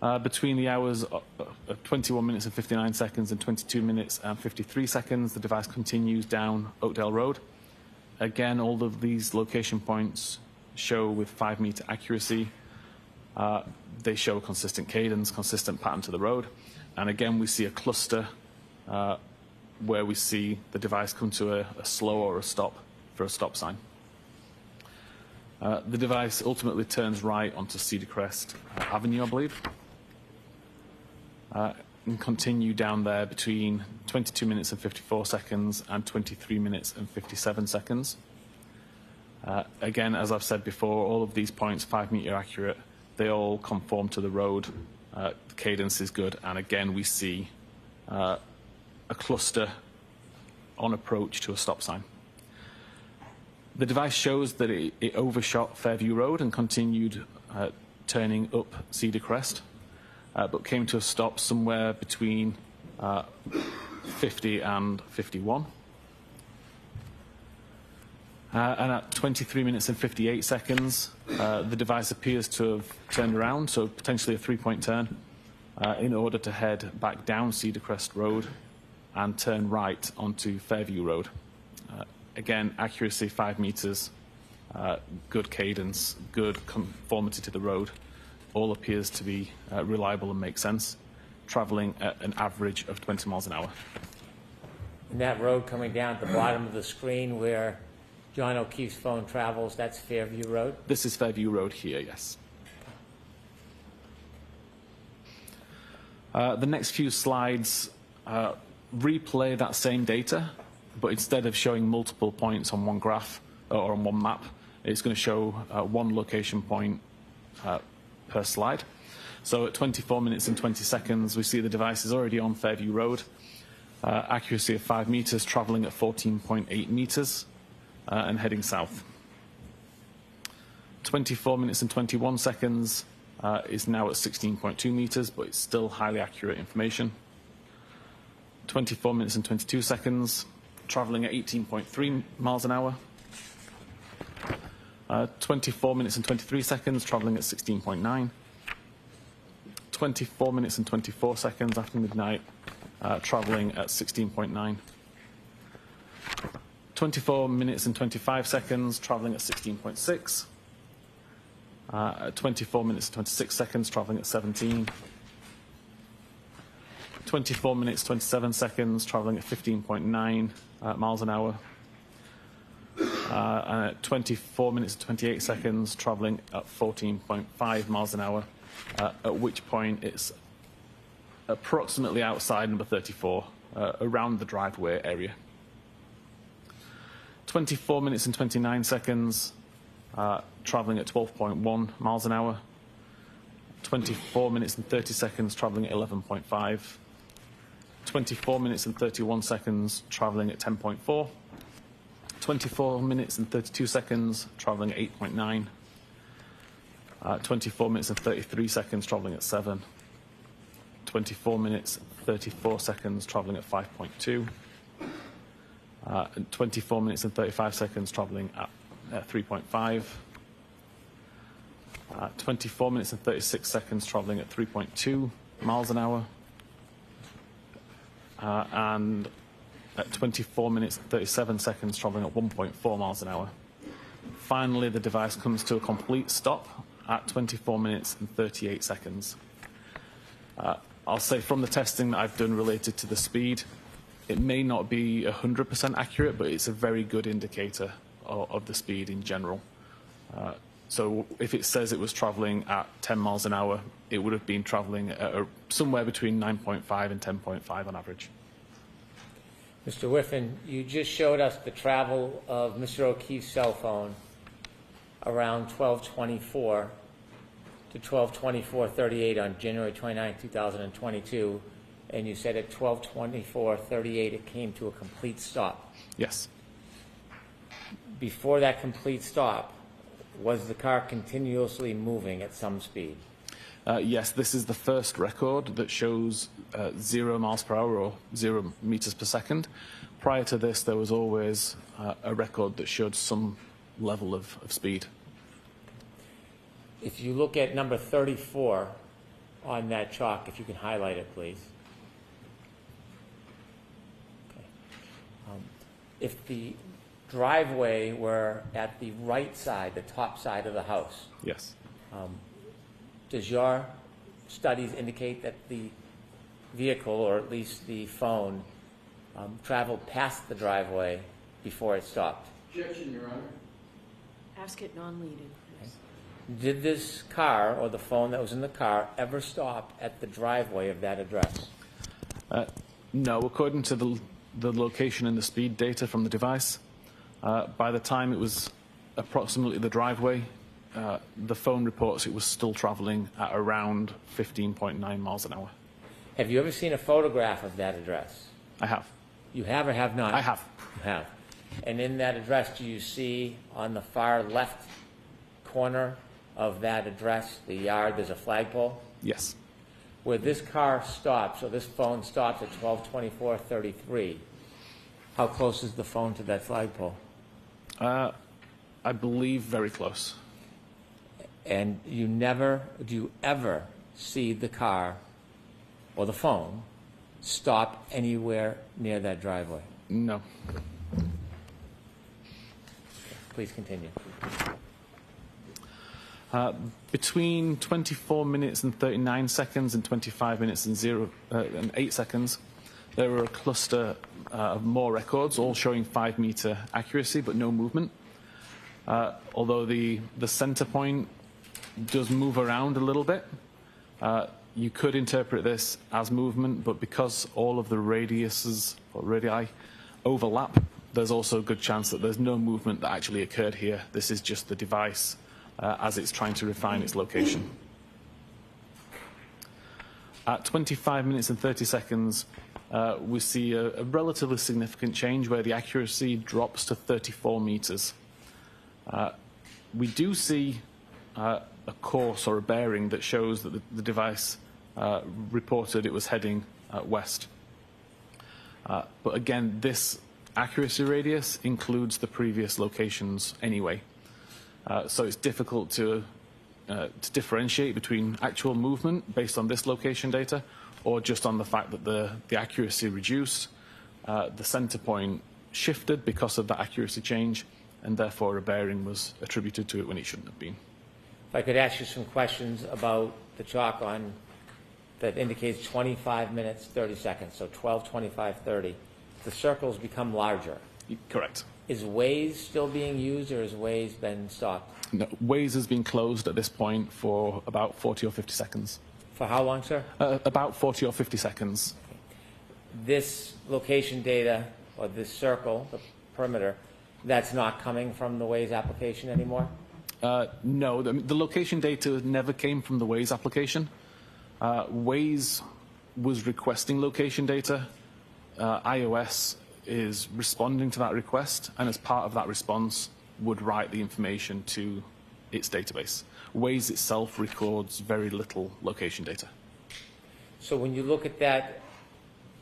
there. Between the hours of 21 minutes and 59 seconds and 22 minutes and 53 seconds, the device continues down Oakdale Road. Again, all of these location points show with 5 meter accuracy. They show a consistent cadence, consistent pattern to the road. And again, we see a cluster where we see the device come to a slow or a stop for a stop sign. The device ultimately turns right onto Cedar Crest Avenue, I believe, and continue down there between 22 minutes and 54 seconds and 23 minutes and 57 seconds. Again, as I've said before, all of these points, 5 meter accurate, they all conform to the road. The cadence is good, and again, we see a cluster on approach to a stop sign. The device shows that it overshot Fairview Road and continued turning up Cedar Crest, but came to a stop somewhere between 50 and 51. And at 23 minutes and 58 seconds, the device appears to have turned around, so potentially a three-point turn, in order to head back down Cedar Crest Road and turn right onto Fairview Road. Again, accuracy 5 meters, good cadence, good conformity to the road. All appears to be reliable and make sense, traveling at an average of 20 miles an hour. And that road coming down at the bottom of the screen where John O'Keefe's phone travels, that's Fairview Road? This is Fairview Road here, yes. The next few slides replay that same data, but instead of showing multiple points on one graph or on one map, it's going to show one location point per slide. So at 24 minutes and 20 seconds, we see the device is already on Fairview Road. Accuracy of 5 meters, traveling at 14.8 meters and heading south. 24 minutes and 21 seconds is now at 16.2 meters, but it's still highly accurate information. 24 minutes and 22 seconds, traveling at 18.3 miles an hour. 24 minutes and 23 seconds, traveling at 16.9. 24 minutes and 24 seconds after midnight, traveling at 16.9. 24 minutes and 25 seconds, traveling at 16.6. 24 minutes and 26 seconds, traveling at 17. 24 minutes, 27 seconds, traveling at 15.9 miles an hour. And at 24 minutes and 28 seconds, traveling at 14.5 miles an hour, at which point it's approximately outside number 34, around the driveway area. 24 minutes and 29 seconds, traveling at 12.1 miles an hour. 24 minutes and 30 seconds, traveling at 11.5. 24 minutes and 31 seconds, traveling at 10.4. 24 minutes and 32 seconds, traveling at 8.9. 24 minutes and 33 seconds, traveling at 7. 24 minutes, 34 seconds, traveling at 5.2. And 24 minutes and 35 seconds, traveling at 3.5. 24 minutes and 36 seconds, traveling at 3.2 miles an hour. And at 24 minutes and 37 seconds, traveling at 1.4 miles an hour. Finally, the device comes to a complete stop at 24 minutes and 38 seconds. I'll say from the testing that I've done related to the speed, it may not be 100% accurate, but it's a very good indicator of the speed in general. So if it says it was traveling at 10 miles an hour, it would have been traveling at somewhere between 9.5 and 10.5 on average. Mr. Whiffen, you just showed us the travel of Mr. O'Keefe's cell phone around 12:24 to 12:24:38 on January 29, 2022, and you said at 12:24:38 it came to a complete stop. Yes. Before that complete stop, was the car continuously moving at some speed? Yes, this is the first record that shows 0 miles per hour or 0 meters per second. Prior to this, there was always a record that showed some level of speed. If you look at number 34 on that chalk, if you can highlight it, please. Okay. If the driveway were at the right side, the top side of the house, Yes. does your studies indicate that the vehicle, or at least the phone, traveled past the driveway before it stopped? Objection, Your Honor. Ask it non-leading, please. Did this car, or the phone that was in the car, ever stop at the driveway of that address? No, according to the location and the speed data from the device, by the time it was approximately the driveway, the phone reports it was still traveling at around 15.9 miles an hour. Have you ever seen a photograph of that address? I have. You have or have not? I have. You have. And in that address, do you see on the far left corner of that address, the yard, there's a flagpole? Yes. Where this car stops, or this phone stops at 12:24:33, how close is the phone to that flagpole? I believe very close. And do you ever see the car or the phone stop anywhere near that driveway? No. Please continue. Between 24 minutes and 39 seconds and 25 minutes and 8 seconds, there were a cluster of more records, all showing 5-meter accuracy, but no movement. Although the center point does move around a little bit, you could interpret this as movement, but because all of the radiuses or radii overlap, there's also a good chance that there's no movement that actually occurred here. This is just the device as it's trying to refine its location. At 25 minutes and 30 seconds, we see a relatively significant change where the accuracy drops to 34 meters. We do see a course or a bearing that shows that the device reported it was heading west. But again, this accuracy radius includes the previous locations anyway. So it's difficult to differentiate between actual movement based on this location data or just on the fact that the accuracy reduced, the center point shifted because of the accuracy change, and therefore a bearing was attributed to it when it shouldn't have been. If I could ask you some questions about the chalk on that indicates 25 minutes, 30 seconds, so 12, 25, 30. The circles become larger. Correct. Is Waze still being used, or has Waze been stopped? No, Waze has been closed at this point for about 40 or 50 seconds. For how long, sir? About 40 or 50 seconds. This location data, or this circle, the perimeter, that's not coming from the Waze application anymore? No, the location data never came from the Waze application. Waze was requesting location data. iOS is responding to that request, and as part of that response would write the information to its database. Waze itself records very little location data. So when you look at that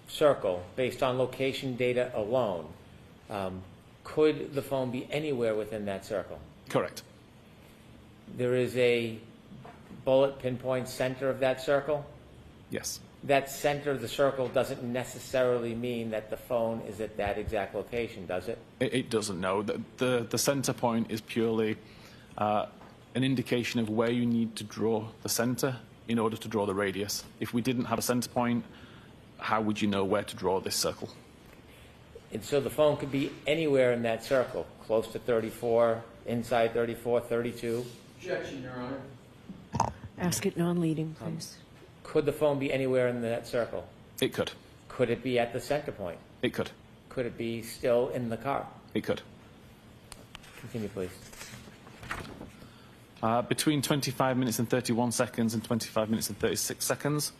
circle based on location data alone, could the phone be anywhere within that circle? Correct. There is a bullet pinpoint center of that circle? Yes. That center of the circle doesn't necessarily mean that the phone is at that exact location, does it? It doesn't, no. The center point is purely an indication of where you need to draw the center in order to draw the radius. If we didn't have a center point, how would you know where to draw this circle? And so the phone could be anywhere in that circle, close to 34, inside 34, 32. Objection, Your Honor. Ask it non-leading, please. Could the phone be anywhere in that circle? It could. Could it be at the center point? It could. Could it be still in the car? It could. Continue, please. Between 25 minutes and 31 seconds and 25 minutes and 36 seconds,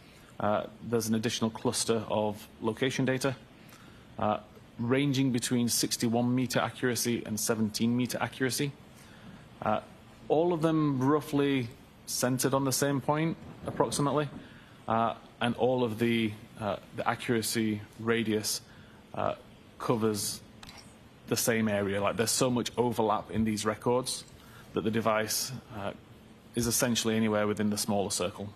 there's an additional cluster of location data, ranging between 61-meter accuracy and 17-meter accuracy. All of them roughly centered on the same point, approximately, and all of the accuracy radius covers the same area. Like, there's so much overlap in these records that the device is essentially anywhere within the smaller circle.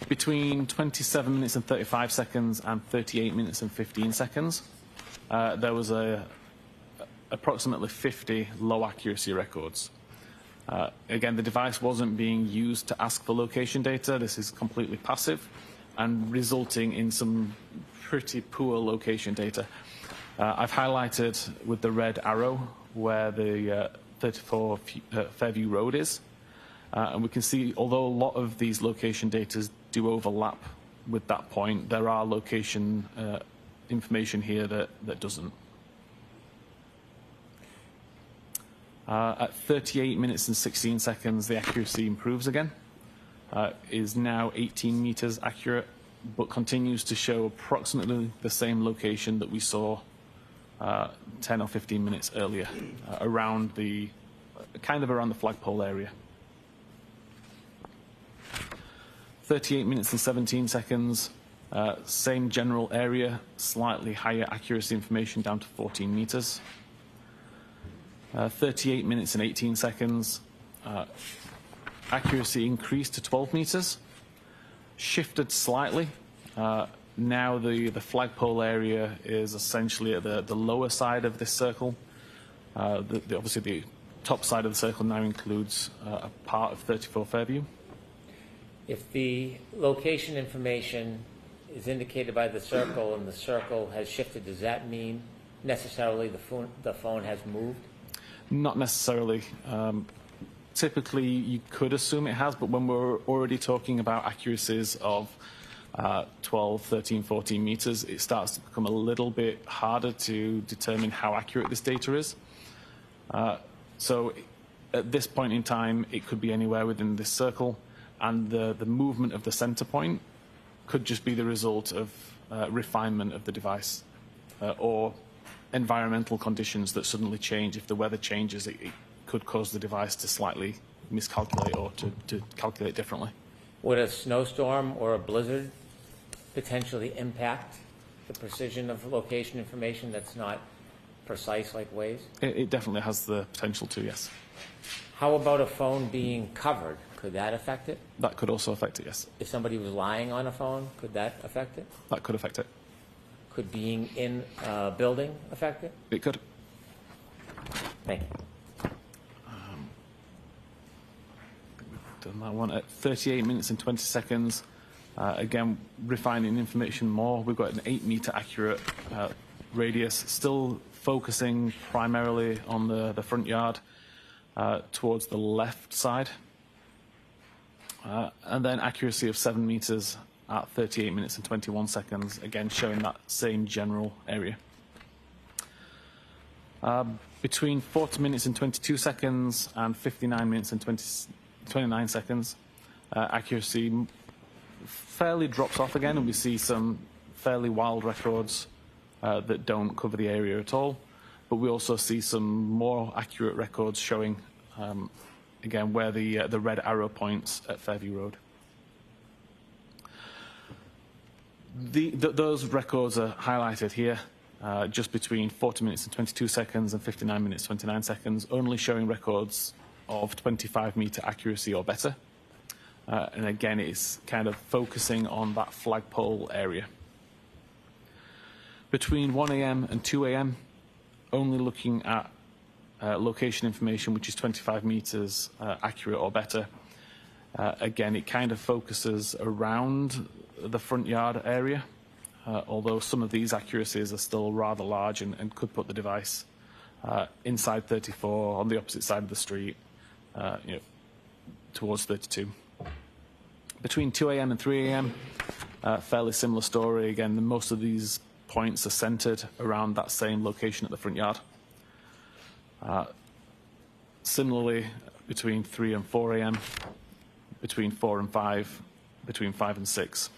Between 27 minutes and 35 seconds and 38 minutes and 15 seconds, there was approximately 50 low accuracy records. Again, the device wasn't being used to ask for location data. This is completely passive and resulting in some pretty poor location data. I've highlighted with the red arrow where the 34 Fairview Road is. And we can see, although a lot of these location data do overlap with that point, there are location information here that doesn't. At 38 minutes and 16 seconds, the accuracy improves again. Is now 18 meters accurate, but continues to show approximately the same location that we saw 10 or 15 minutes earlier, around the flagpole area. 38 minutes and 17 seconds, Same general area, slightly higher accuracy information down to 14 meters. 38 minutes and 18 seconds. Accuracy increased to 12 meters. Shifted slightly. Now the flagpole area is essentially at the lower side of this circle. Obviously, the top side of the circle now includes a part of 34 Fairview. If the location information is indicated by the circle and the circle has shifted, does that mean necessarily the phone has moved? Not necessarily. Typically, you could assume it has, but when we're already talking about accuracies of 12, 13, 14 meters, it starts to become a little bit harder to determine how accurate this data is. So at this point in time, it could be anywhere within this circle, and the movement of the center point could just be the result of refinement of the device or environmental conditions that suddenly change. If the weather changes, it could cause the device to slightly miscalculate or to calculate differently. Would a snowstorm or a blizzard potentially impact the precision of location information that's not precise like Waze? It definitely has the potential to, yes. How about a phone being covered? Could that affect it? That could also affect it, yes. If somebody was lying on a phone, could that affect it? That could affect it. Could being in a building affect it? It could. Thank you. Done that one at 38 minutes and 20 seconds. Again, refining information more. We've got an 8-meter accurate radius, still focusing primarily on the front yard towards the left side. And then accuracy of 7 meters at 38 minutes and 21 seconds, again showing that same general area. Between 40 minutes and 22 seconds and 59 minutes and 29 seconds, accuracy fairly drops off again, and we see some fairly wild records that don't cover the area at all. But we also see some more accurate records showing, again, where the red arrow points at Fairview Road. Those records are highlighted here, just between 40 minutes and 22 seconds and 59 minutes 29 seconds, only showing records of 25-meter accuracy or better. And again, it's kind of focusing on that flagpole area. Between 1 a.m. and 2 a.m., only looking at location information which is 25 meters accurate or better. Again, it kind of focuses around the front yard area, although some of these accuracies are still rather large and could put the device inside 34 on the opposite side of the street, towards 32. Between 2 a.m. and 3 a.m., fairly similar story. Again, most of these points are centered around that same location at the front yard. Similarly, between 3 and 4 a.m., between 4 and 5, between 5 and 6.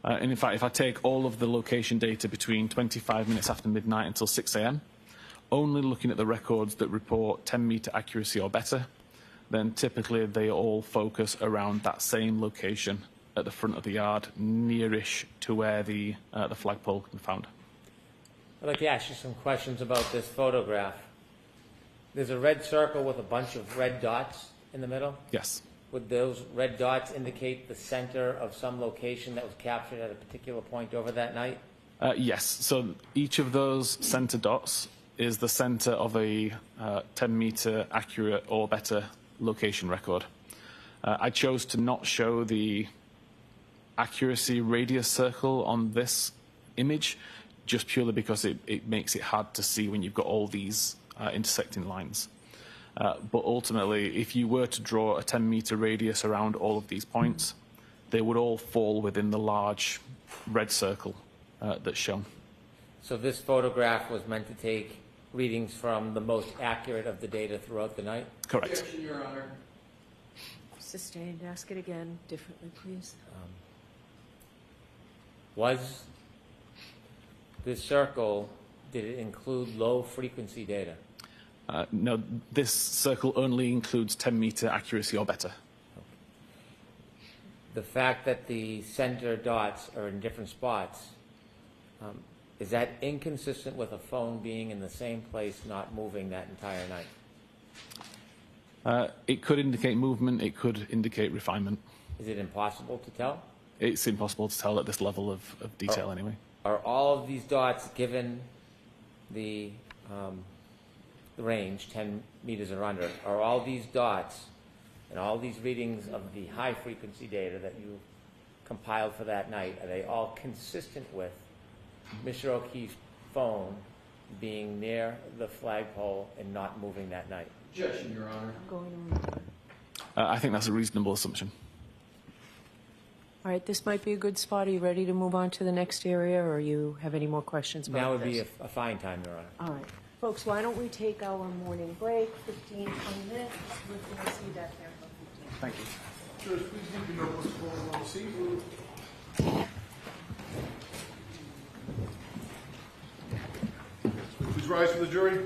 And in fact, if I take all of the location data between 25 minutes after midnight until 6 a.m., only looking at the records that report 10-meter accuracy or better, then typically they all focus around that same location at the front of the yard, nearish to where the flagpole can be found. I'd like to ask you some questions about this photograph. There's a red circle with a bunch of red dots in the middle. Yes. Would those red dots indicate the center of some location that was captured at a particular point over that night? Yes. So each of those center dots is the center of a 10-meter accurate or better location record. I chose to not show the accuracy radius circle on this image just purely because it makes it hard to see when you've got all these intersecting lines. But ultimately, if you were to draw a 10-meter radius around all of these points, they would all fall within the large red circle that's shown. So this photograph was meant to take readings from the most accurate of the data throughout the night? Correct. Objection, Your Honor. Sustained. Ask it again differently, please. Was this circle, did it include low-frequency data? No, this circle only includes 10-meter accuracy or better. the fact that the center dots are in different spots, is that inconsistent with a phone being in the same place, not moving that entire night? It could indicate movement. It could indicate refinement. Is it impossible to tell? It's impossible to tell at this level of detail anyway. Are all of these dots, given the range, 10 meters or under, are all these dots and all these readings of the high-frequency data that you compiled for that night, are they all consistent with Mr. O'Keefe's phone being near the flagpole and not moving that night? Objection, Your Honor. I'm going on. I think that's a reasonable assumption. All right, this might be a good spot. Are you ready to move on to the next area, or you have any more questions about Now would this? be a fine time, Your Honor. All right. Folks, why don't we take our morning break, 15, 20 minutes? We're going to see that there for 15. Thank you. Judge, please leave your notebooks falling on the seat. Please rise for the jury.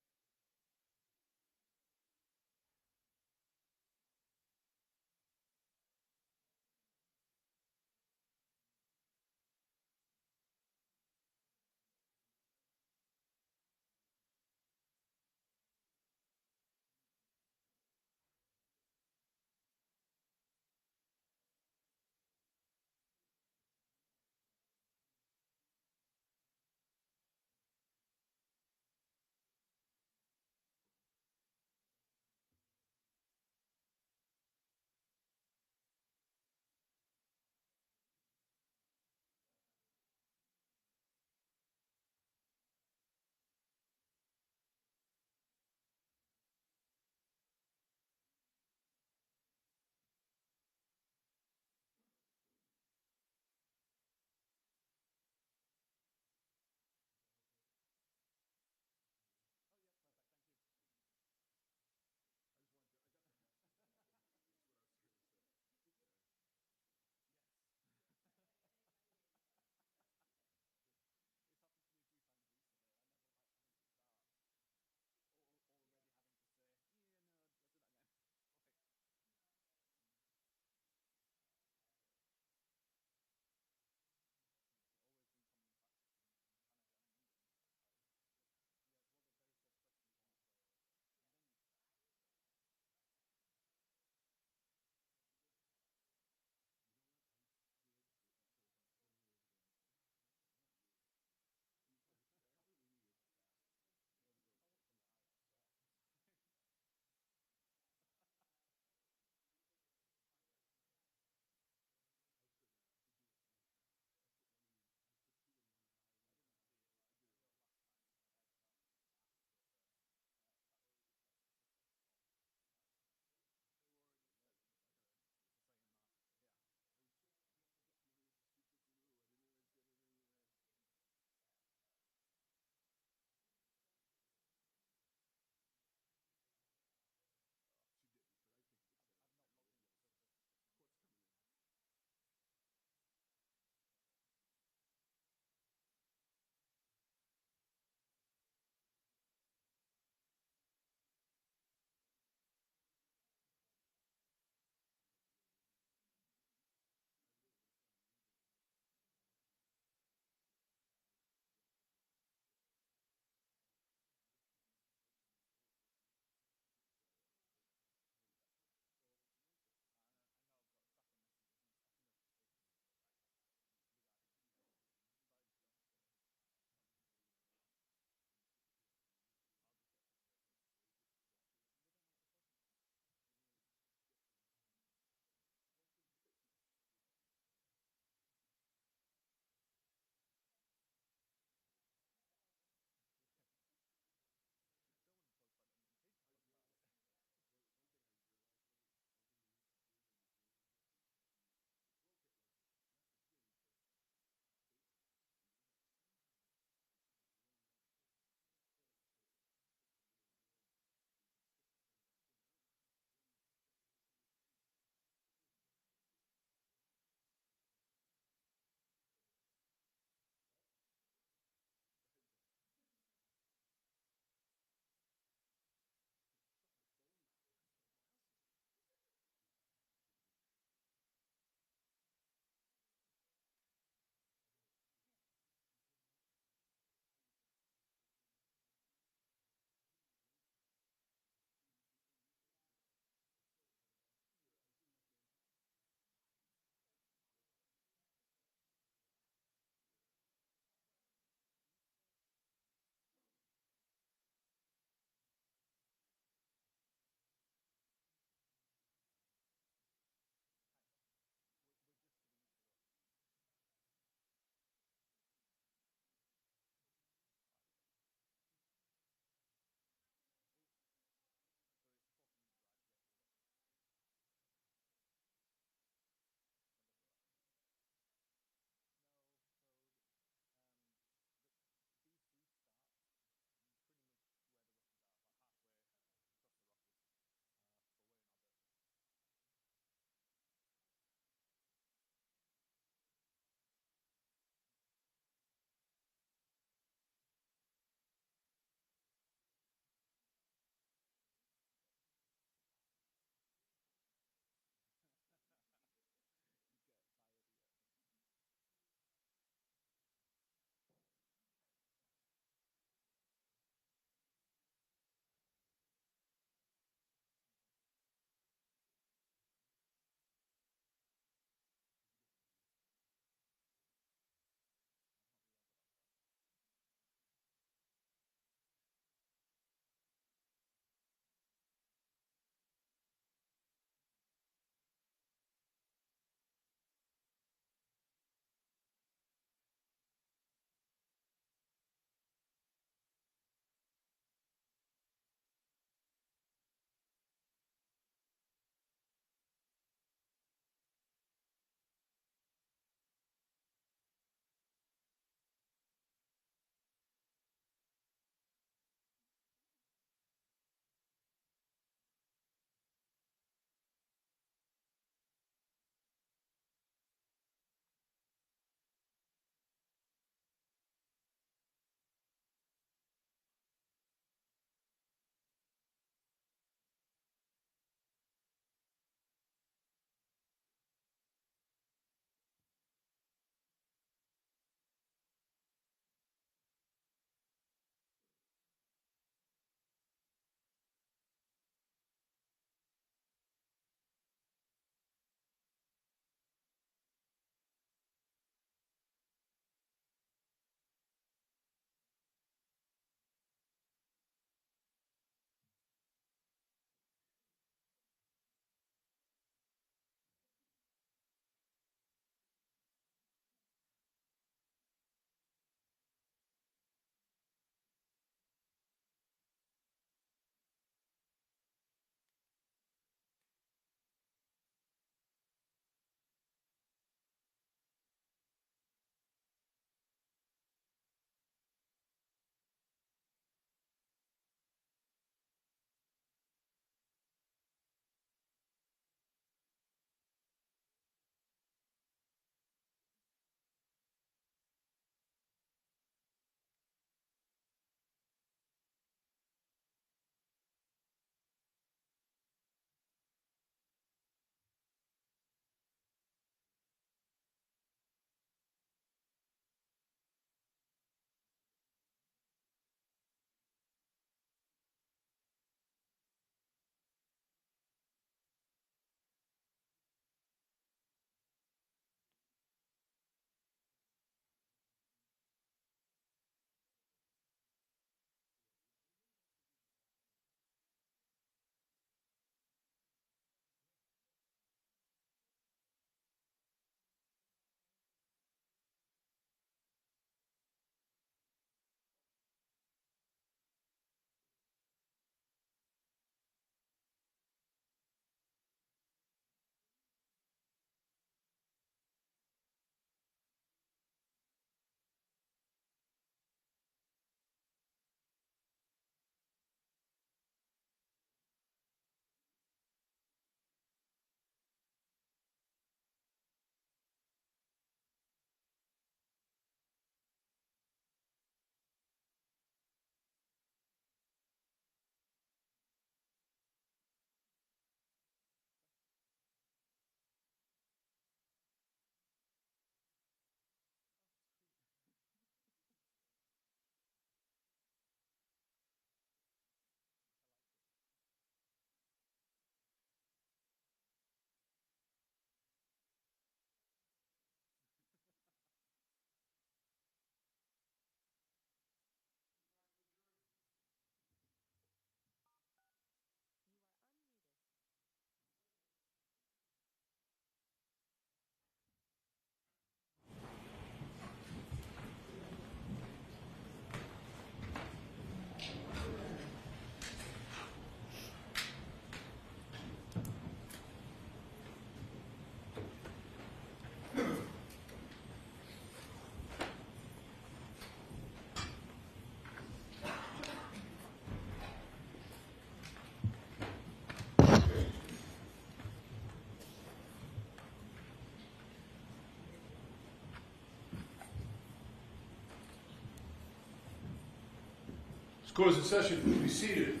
This court is in session. Please be seated.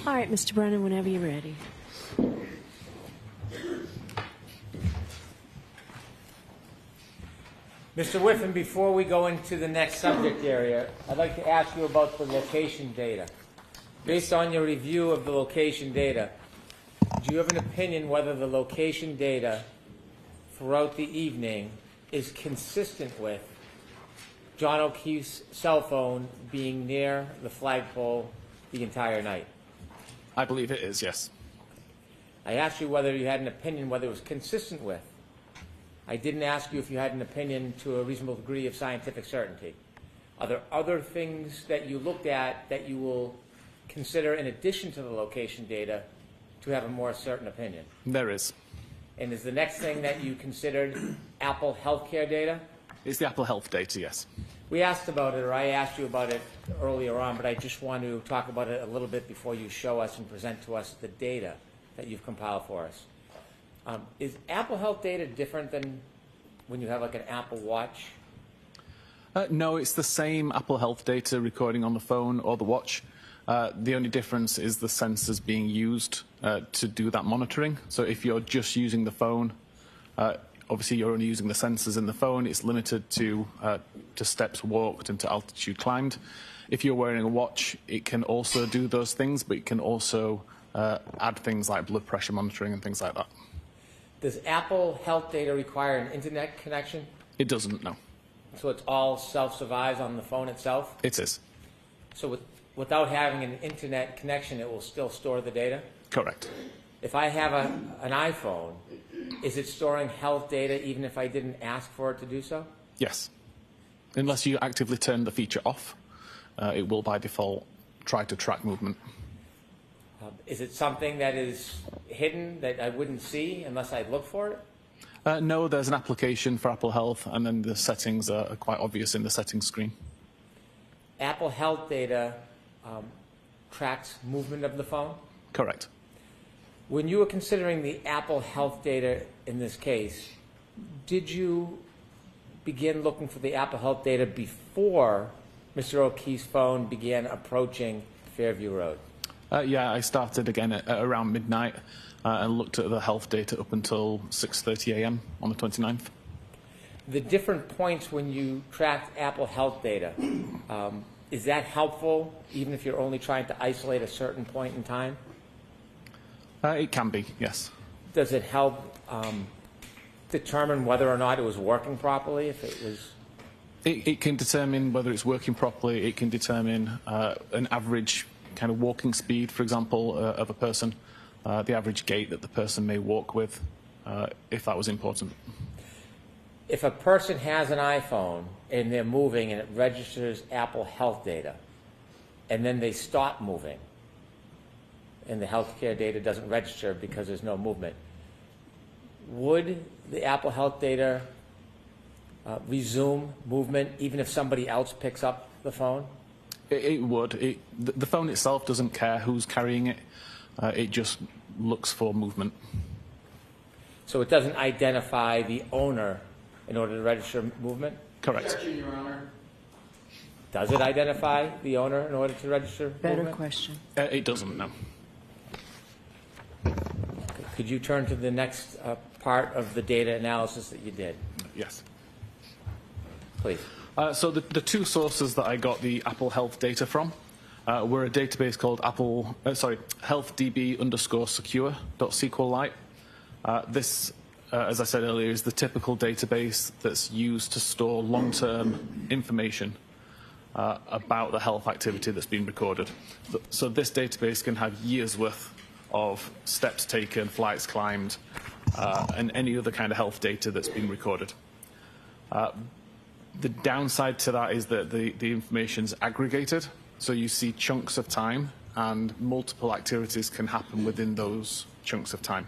All right, Mr. Brennan, whenever you're ready. Mr. Whiffen, before we go into the next subject area, I'd like to ask you about the location data. Based on your review of the location data, do you have an opinion whether the location data throughout the evening is consistent with John O'Keefe's cell phone being near the flagpole the entire night? I believe it is, yes. I asked you whether you had an opinion whether it was consistent with. I didn't ask you if you had an opinion to a reasonable degree of scientific certainty. Are there other things that you looked at that you will consider in addition to the location data to have a more certain opinion? There is. And is the next thing that you considered Apple healthcare data? It's the Apple Health data, yes. We asked about it, or I asked you about it earlier on, but I just want to talk about it a little bit before you show us and present to us the data that you've compiled for us. Is Apple Health data different than when you have like an Apple Watch? No, it's the same Apple Health data recording on the phone or the watch. The only difference is the sensors being used to do that monitoring. So if you're just using the phone, obviously you're only using the sensors in the phone. It's limited to steps walked and to altitude climbed. If you're wearing a watch, it can also do those things, but it can also add things like blood pressure monitoring and things like that. Does Apple Health data require an internet connection? It doesn't, no. So it's all self-survives on the phone itself? It is. So without having an internet connection, it will still store the data? Correct. If I have an iPhone, is it storing health data even if I didn't ask for it to do so? Yes. Unless you actively turn the feature off, it will by default try to track movement. Is it something that is hidden that I wouldn't see unless I look for it? No, there's an application for Apple Health, and then the settings are quite obvious in the settings screen. Apple Health data tracks movement of the phone? Correct. When you were considering the Apple Health data in this case, did you begin looking for the Apple Health data before Mr. O'Keefe's phone began approaching Fairview Road? Yeah, I started again at around midnight and looked at the health data up until 6:30 a.m. on the 29th. The different points when you tracked Apple Health data, is that helpful even if you're only trying to isolate a certain point in time? It can be, yes. Does it help determine whether or not it was working properly? If it was, It can determine whether it's working properly. It can determine an average kind of walking speed, for example, of a person, the average gait that the person may walk with, if that was important. if a person has an iPhone and they're moving and it registers Apple Health data, and then they stop moving, and the healthcare data doesn't register because there's no movement, would the Apple Health data resume movement even if somebody else picks up the phone? It would. The phone itself doesn't care who's carrying it. It just looks for movement. So it doesn't identify the owner in order to register movement? Correct. Objection, Your Honor. Does it identify the owner in order to register Better movement? question. It doesn't, no. Could you turn to the next part of the data analysis that you did, Yes. please? So the two sources that I got the Apple Health data from were a database called healthdb_secure.sqlite. This, as I said earlier, is the typical database that's used to store long-term information about the health activity that's been recorded. So this database can have years' worth of steps taken, flights climbed, and any other kind of health data that's been recorded. The downside to that is that the information's aggregated, so you see chunks of time, and multiple activities can happen within those chunks of time.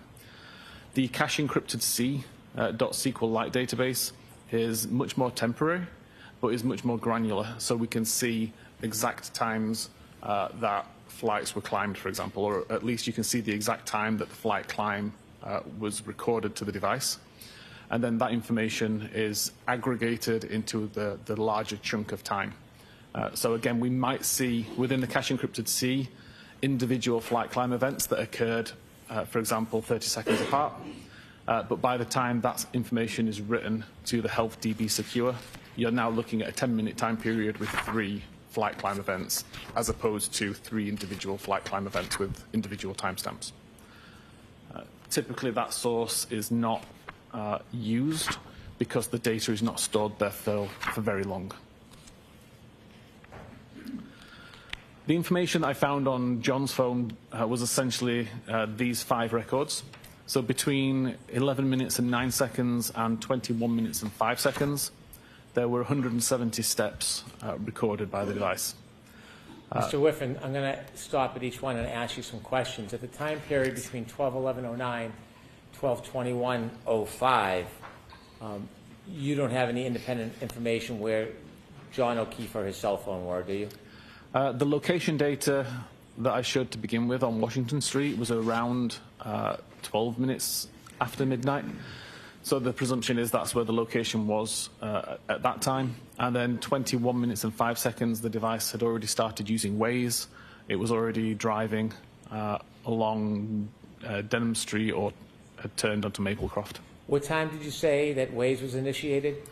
The cache encrypted C.SQLite database is much more temporary, but is much more granular, so we can see exact times that flights were climbed, for example, or at least you can see the exact time that the flight climb was recorded to the device. And then that information is aggregated into the larger chunk of time. So again, we might see within the cache encrypted C individual flight climb events that occurred, for example, 30 seconds apart. But by the time that information is written to the Health DB Secure, you're now looking at a 10-minute time period with 3 flight climb events, as opposed to 3 individual flight climb events with individual timestamps. Typically, that source is not used because the data is not stored there for very long. The information I found on John's phone was essentially these 5 records. So between 11 minutes and 9 seconds and 21 minutes and 5 seconds, there were 170 steps recorded by the device. Mr. Whiffen, I'm going to stop at each one and ask you some questions. At the time period between 12/11/09, 12/21/05, you don't have any independent information where John O'Keefe or his cell phone were, do you? The location data that I showed to begin with on Washington Street was around 12 minutes after midnight. So the presumption is that's where the location was at that time. And then 21 minutes and 5 seconds, the device had already started using Waze. It was already driving along Denham Street or had turned onto Maplecroft. What time did you say that Waze was initiated?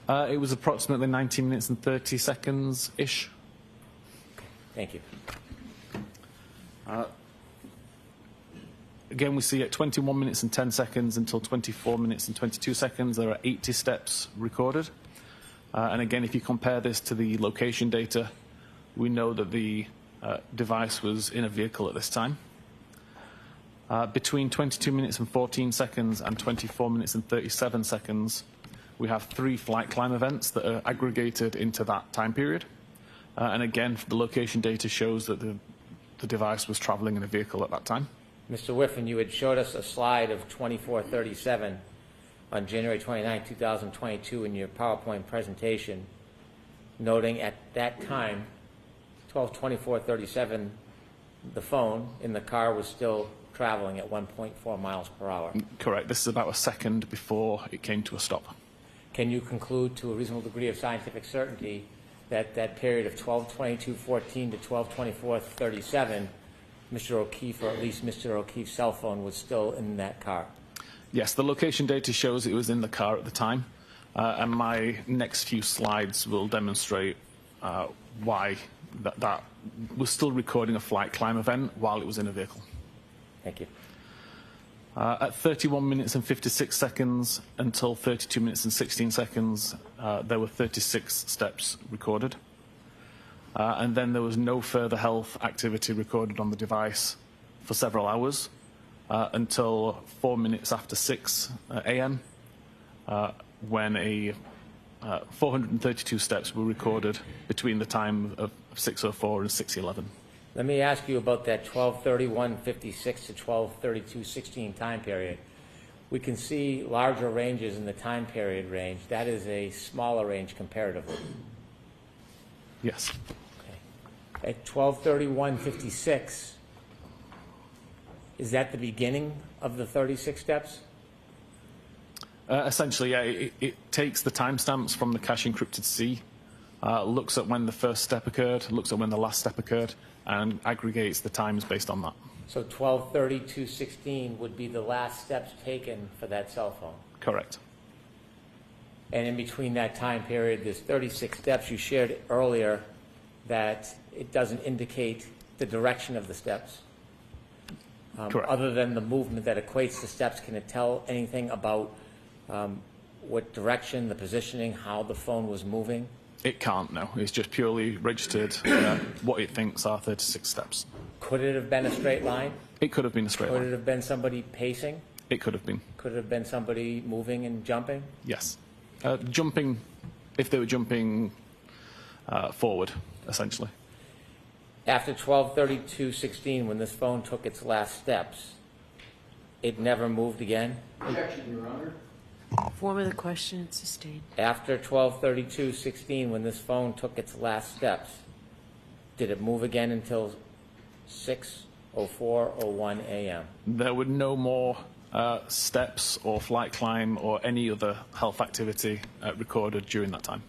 It was approximately 19 minutes and 30 seconds-ish. Thank you. Again, we see at 21 minutes and 10 seconds until 24 minutes and 22 seconds, there are 80 steps recorded. And again, if you compare this to the location data, we know that the device was in a vehicle at this time. Between 22 minutes and 14 seconds and 24 minutes and 37 seconds, we have 3 flight climb events that are aggregated into that time period. And again, the location data shows that the device was traveling in a vehicle at that time. Mr. Whiffen, you had showed us a slide of 2437 on January 29, 2022 in your PowerPoint presentation, noting at that time, 12/24/37, the phone in the car was still traveling at 1.4 miles per hour. Correct. This is about a second before it came to a stop. Can you conclude to a reasonable degree of scientific certainty that that period of 12/22/14 to 12/24/37, Mr. O'Keefe, or at least Mr. O'Keefe's cell phone, was still in that car? Yes, the location data shows it was in the car at the time, and my next few slides will demonstrate why that was still recording a flight climb event while it was in a vehicle. Thank you. At 31 minutes and 56 seconds until 32 minutes and 16 seconds, there were 36 steps recorded. And then there was no further health activity recorded on the device for several hours until 4 minutes after 6 a.m. When 432 steps were recorded between the time of 6:04 and 6:11. Let me ask you about that 12/31/56 to 12/32/16 time period. We can see larger ranges in the time period range. That is a smaller range comparatively. Yes. Okay. At 12/31/56, is that the beginning of the 36 steps? Essentially, yeah. It takes the timestamps from the cache encrypted C, looks at when the first step occurred, looks at when the last step occurred, and aggregates the times based on that. So 12/32/16 would be the last steps taken for that cell phone. Correct. And in between that time period, there's 36 steps. You shared earlier that it doesn't indicate the direction of the steps. Correct. Other than the movement that equates the steps, can it tell anything about what direction, the positioning, how the phone was moving? It can't, no. It's just purely registered what it thinks are 36 steps. Could it have been a straight line? It could have been a straight Could it line. have been somebody pacing? It could have been. Could it have been somebody moving and jumping? Yes. Jumping, if they were jumping forward, essentially. After 12/32/16, when this phone took its last steps, it never moved again? Objection, Your Honor. Form of the question sustained. After 12/32/16, when this phone took its last steps, did it move again until 6:04:01 a.m.? There were no more steps or flight climb or any other health activity recorded during that time.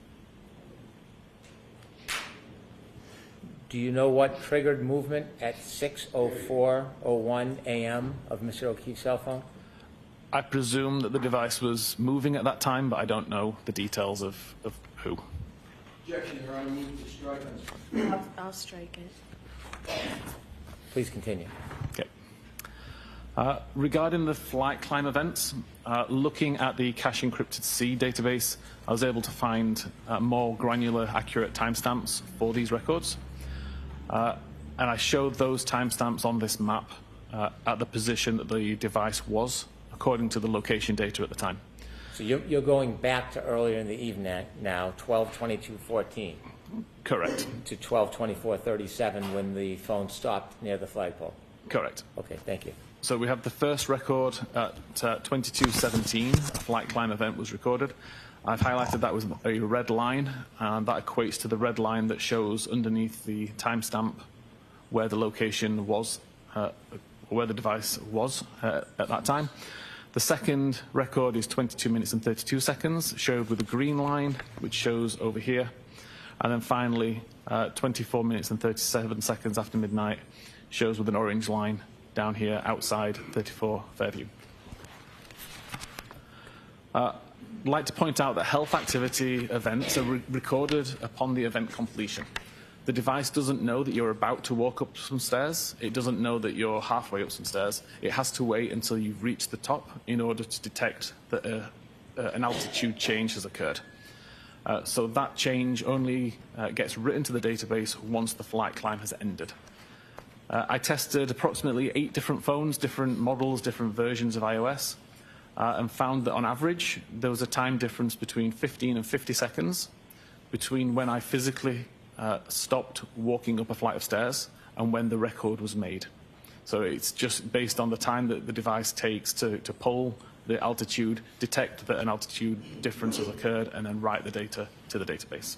Do you know what triggered movement at 6:04:01 a.m. of Mr. O'Keefe's cell phone? I presume that the device was moving at that time, but I don't know the details of who. Objection, Your Honor. Move to strike. I'll strike it. Please continue. Okay. Regarding the flight climb events, looking at the cache encrypted C database, I was able to find more granular, accurate timestamps for these records. And I showed those timestamps on this map at the position that the device was, according to the location data at the time. So you're going back to earlier in the evening now, 12:22:14. Correct. To 12:24:37 when the phone stopped near the flagpole. Correct. Okay, thank you. So we have the first record at 22:17. A flight climb event was recorded. I've highlighted that was a red line, and that equates to the red line that shows underneath the timestamp where the location was, where the device was at that time. The second record is 22 minutes and 32 seconds, showed with a green line, which shows over here. And then finally, 24 minutes and 37 seconds after midnight, shows with an orange line down here outside 34 Fairview. I'd like to point out that health activity events are recorded upon the event completion. The device doesn't know that you're about to walk up some stairs. It doesn't know that you're halfway up some stairs. It has to wait until you've reached the top in order to detect that an altitude change has occurred. So that change only gets written to the database once the flight climb has ended. I tested approximately 8 different phones, different models, different versions of iOS, and found that on average there was a time difference between 15 and 50 seconds between when I physically stopped walking up a flight of stairs and when the record was made. So it's just based on the time that the device takes to pull the altitude, detect that an altitude difference has occurred, and then write the data to the database.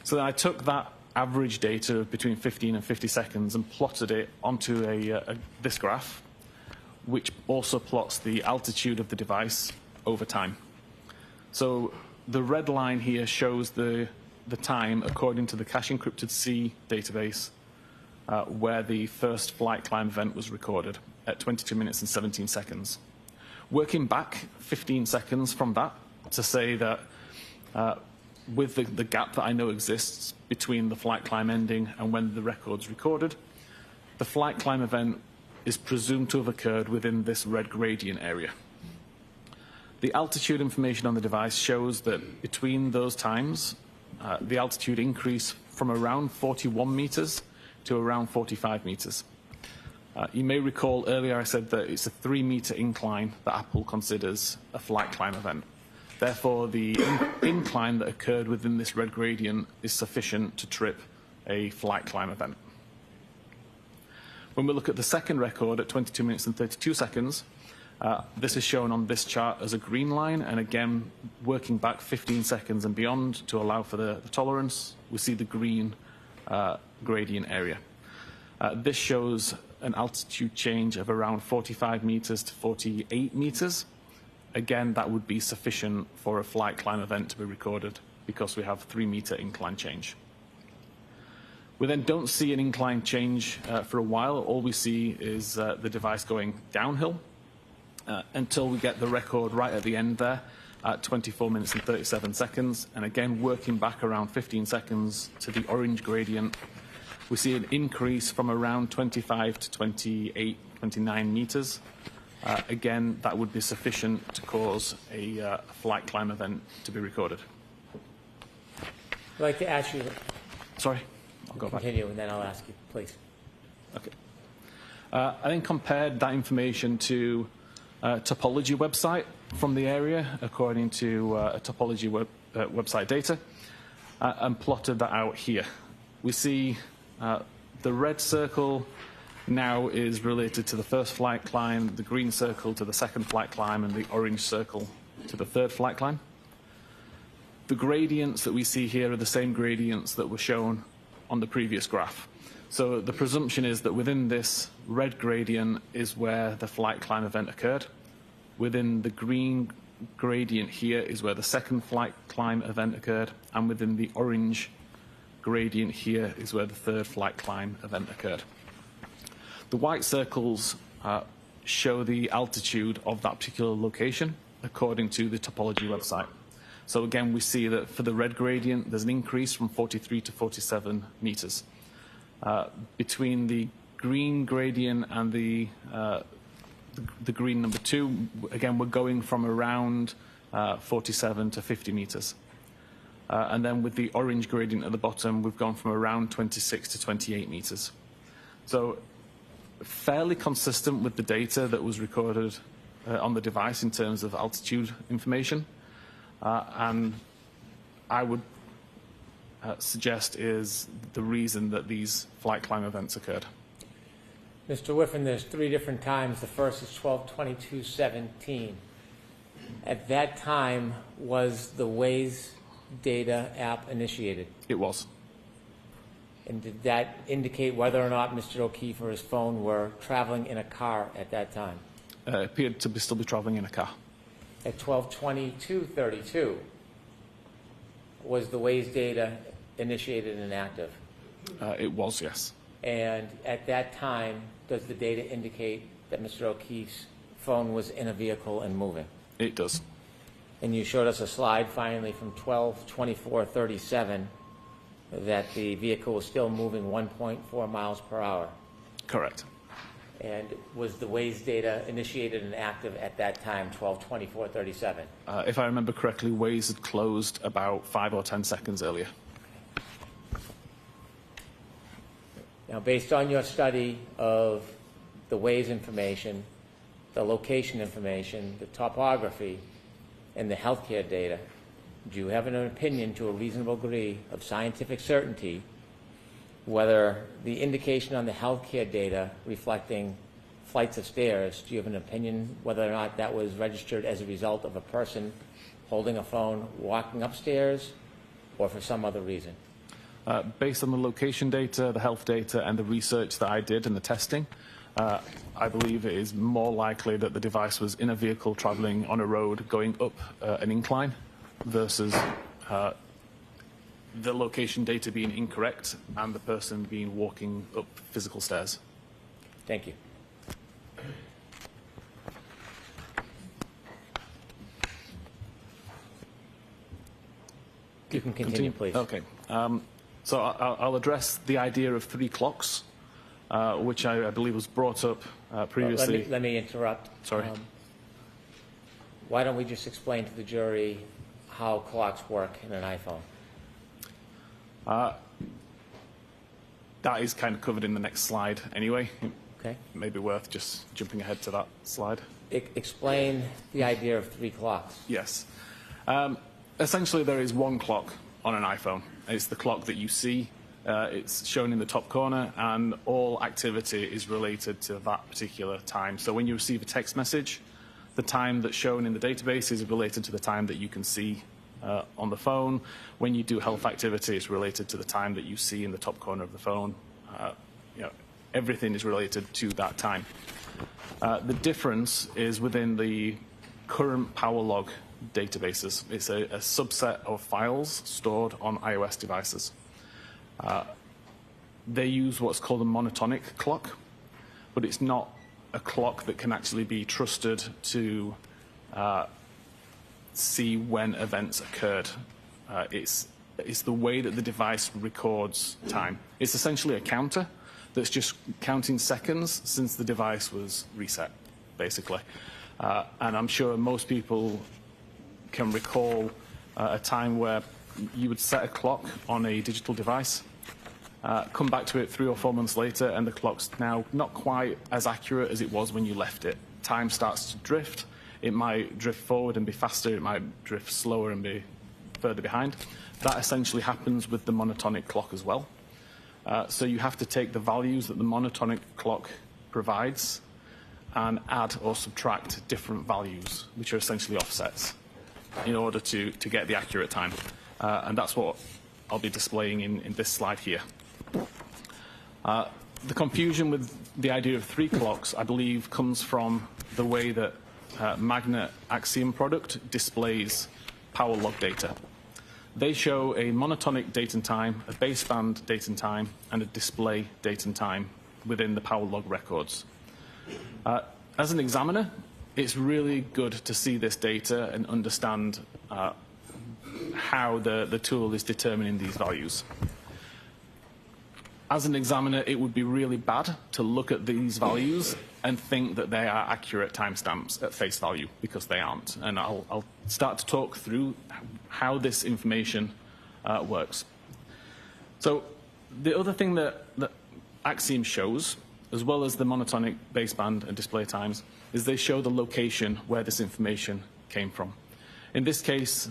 So then I took that average data of between 15 and 50 seconds and plotted it onto this graph, which also plots the altitude of the device over time. So the red line here shows the time according to the cache encrypted C database where the first flight climb event was recorded at 22 minutes and 17 seconds. Working back 15 seconds from that to say that with the gap that I know exists between the flight climb ending and when the record's recorded, the flight climb event is presumed to have occurred within this red gradient area. The altitude information on the device shows that between those times, the altitude increased from around 41 meters to around 45 meters. You may recall earlier I said that it's a 3-meter incline that Apple considers a flight climb event. Therefore, the incline that occurred within this red gradient is sufficient to trip a flight climb event. When we look at the second record at 22 minutes and 32 seconds, this is shown on this chart as a green line, and again, working back 15 seconds and beyond to allow for the tolerance, we see the green gradient area. This shows an altitude change of around 45 meters to 48 meters. Again, that would be sufficient for a flight climb event to be recorded because we have 3-meter incline change. We then don't see an incline change for a while. All we see is the device going downhill until we get the record right at the end there at 24 minutes and 37 seconds. And again, working back around 15 seconds to the orange gradient, we see an increase from around 25 to 28, 29 meters. Again, that would be sufficient to cause a flight climb event to be recorded. I'd like to ask you. Sorry, I'll go back. Continue, and then I'll ask you, please. Okay. I then compared that information to a topology website from the area, according to a topology website data, and plotted that out here. We see the red circle now is related to the first flight climb, the green circle to the second flight climb, and the orange circle to the third flight climb. The gradients that we see here are the same gradients that were shown on the previous graph. So the presumption is that within this red gradient is where the flight climb event occurred. Within the green gradient here is where the second flight climb event occurred, and within the orange gradient here is where the third flight climb event occurred. The white circles show the altitude of that particular location according to the topology website. So again, we see that for the red gradient, there's an increase from 43 to 47 meters. Between the green gradient and the green number 2, again, we're going from around 47 to 50 meters. And then with the orange gradient at the bottom, we've gone from around 26 to 28 meters. So fairly consistent with the data that was recorded on the device in terms of altitude information. And I would suggest is the reason that these flight climb events occurred. Mr. Whiffen, there's 3 different times. The first is 12/22/17. At that time, was the Waze data app initiated? It was. And did that indicate whether or not Mr. O'Keefe or his phone were traveling in a car at that time? Appeared to still be traveling in a car. At 12/22/32, was the Waze data initiated and active? It was, yes. And at that time, does the data indicate that Mr. O'Keefe's phone was in a vehicle and moving? It does. And you showed us a slide finally from 12/24/37 that the vehicle was still moving 1.4 miles per hour. Correct. And was the Waze data initiated and active at that time, 12/24/37? If I remember correctly, Waze had closed about 5 or 10 seconds earlier. Now, based on your study of the Waze information, the location information, the topography, and the healthcare data, do you have an opinion to a reasonable degree of scientific certainty whether the indication on the healthcare data reflecting flights of stairs, do you have an opinion whether or not that was registered as a result of a person holding a phone, walking upstairs, or for some other reason? Based on the location data, the health data, and the research that I did and the testing, I believe it is more likely that the device was in a vehicle traveling on a road going up an incline versus the location data being incorrect and the person being walking up physical stairs. Thank you. You can continue, please. Okay. So I'll address the idea of 3 clocks, which I believe was brought up previously. Let me interrupt. Sorry. Why don't we just explain to the jury how clocks work in an iPhone? That is kind of covered in the next slide anyway. Okay. Maybe worth just jumping ahead to that slide. Explain the idea of 3 clocks. Yes. Essentially, there is one clock on an iPhone. It's the clock that you see. It's shown in the top corner, and all activity is related to that particular time. So when you receive a text message, the time that's shown in the database is related to the time that you can see on the phone. When you do health activity, it's related to the time that you see in the top corner of the phone. Everything is related to that time. The difference is within the current power log databases. It's a subset of files stored on iOS devices. They use what's called a monotonic clock, but it's not a clock that can actually be trusted to see when events occurred. It's the way that the device records time. It's essentially a counter that's just counting seconds since the device was reset, basically. And I'm sure most people can recall a time where you would set a clock on a digital device, come back to it 3 or 4 months later, and the clock's now not quite as accurate as it was when you left it. Time starts to drift. It might drift forward and be faster. It might drift slower and be further behind. That essentially happens with the monotonic clock as well. So you have to take the values that the monotonic clock provides and add or subtract different values, which are essentially offsets, in order to get the accurate time. And that's what I'll be displaying in this slide here. The confusion with the idea of 3 clocks, I believe, comes from the way that Magnet Axiom product displays power log data. They show a monotonic date and time, a baseband date and time, and a display date and time within the power log records. As an examiner, it's really good to see this data and understand how the tool is determining these values. As an examiner, it would be really bad to look at these values and think that they are accurate timestamps at face value, because they aren't. And I'll start to talk through how this information works. So the other thing that Axiom shows, as well as the monotonic baseband and display times, is they show the location where this information came from. In this case,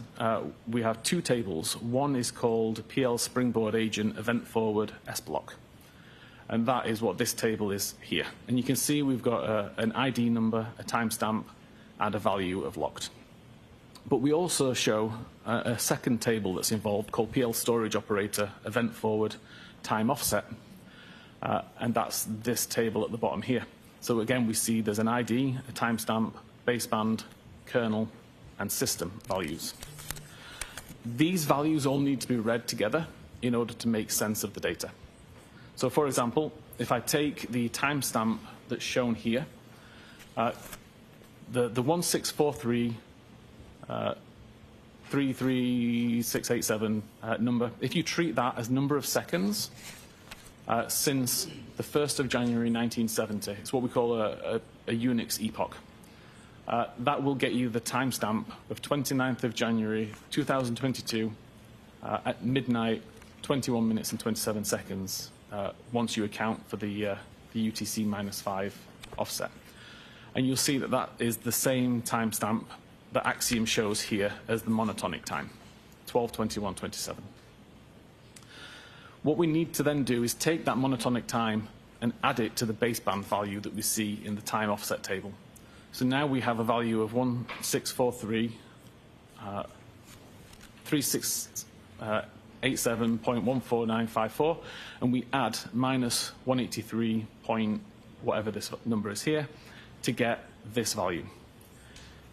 we have two tables. One is called PL Springboard Agent Event Forward S Block. And that is what this table is here. And you can see we've got an ID number, a timestamp, and a value of locked. But we also show a second table that's involved called PL Storage Operator Event Forward Time Offset. And that's this table at the bottom here. So again, we see there's an ID, a timestamp, baseband, kernel, and system values. These values all need to be read together in order to make sense of the data. So for example, if I take the timestamp that's shown here, the 1643 33687 number, if you treat that as number of seconds since the 1st of January 1970, it's what we call a Unix epoch. That will get you the timestamp of 29th of January 2022 at midnight, 21 minutes and 27 seconds, once you account for the UTC -5 offset. And you'll see that that is the same timestamp that Axiom shows here as the monotonic time, 12/21/27. What we need to then do is take that monotonic time and add it to the baseband value that we see in the time offset table. So now we have a value of 1643 3687.14954, and we add minus 183 point whatever this number is here to get this value.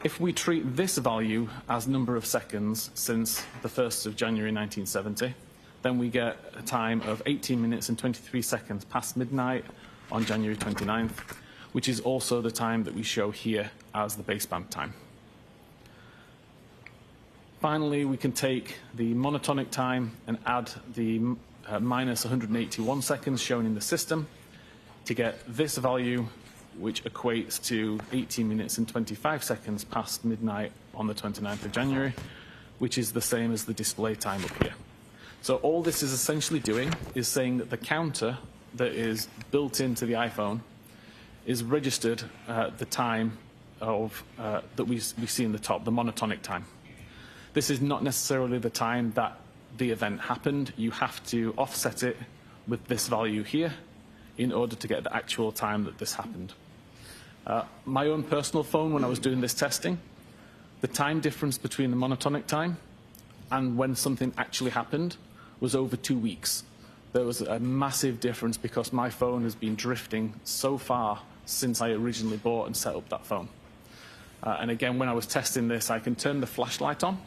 If we treat this value as number of seconds since the 1st of January 1970, then we get a time of 18 minutes and 23 seconds past midnight on January 29th, which is also the time that we show here as the baseband time. Finally, we can take the monotonic time and add the minus 181 seconds shown in the system to get this value, which equates to 18 minutes and 25 seconds past midnight on the 29th of January, which is the same as the display time up here. So all this is essentially doing is saying that the counter that is built into the iPhone is registered the time of that we see in the top, the monotonic time. This is not necessarily the time that the event happened. You have to offset it with this value here in order to get the actual time that this happened. My own personal phone, when I was doing this testing, the time difference between the monotonic time and when something actually happened was over 2 weeks. There was a massive difference because my phone has been drifting so far since I originally bought and set up that phone. And again, when I was testing this, I can turn the flashlight on,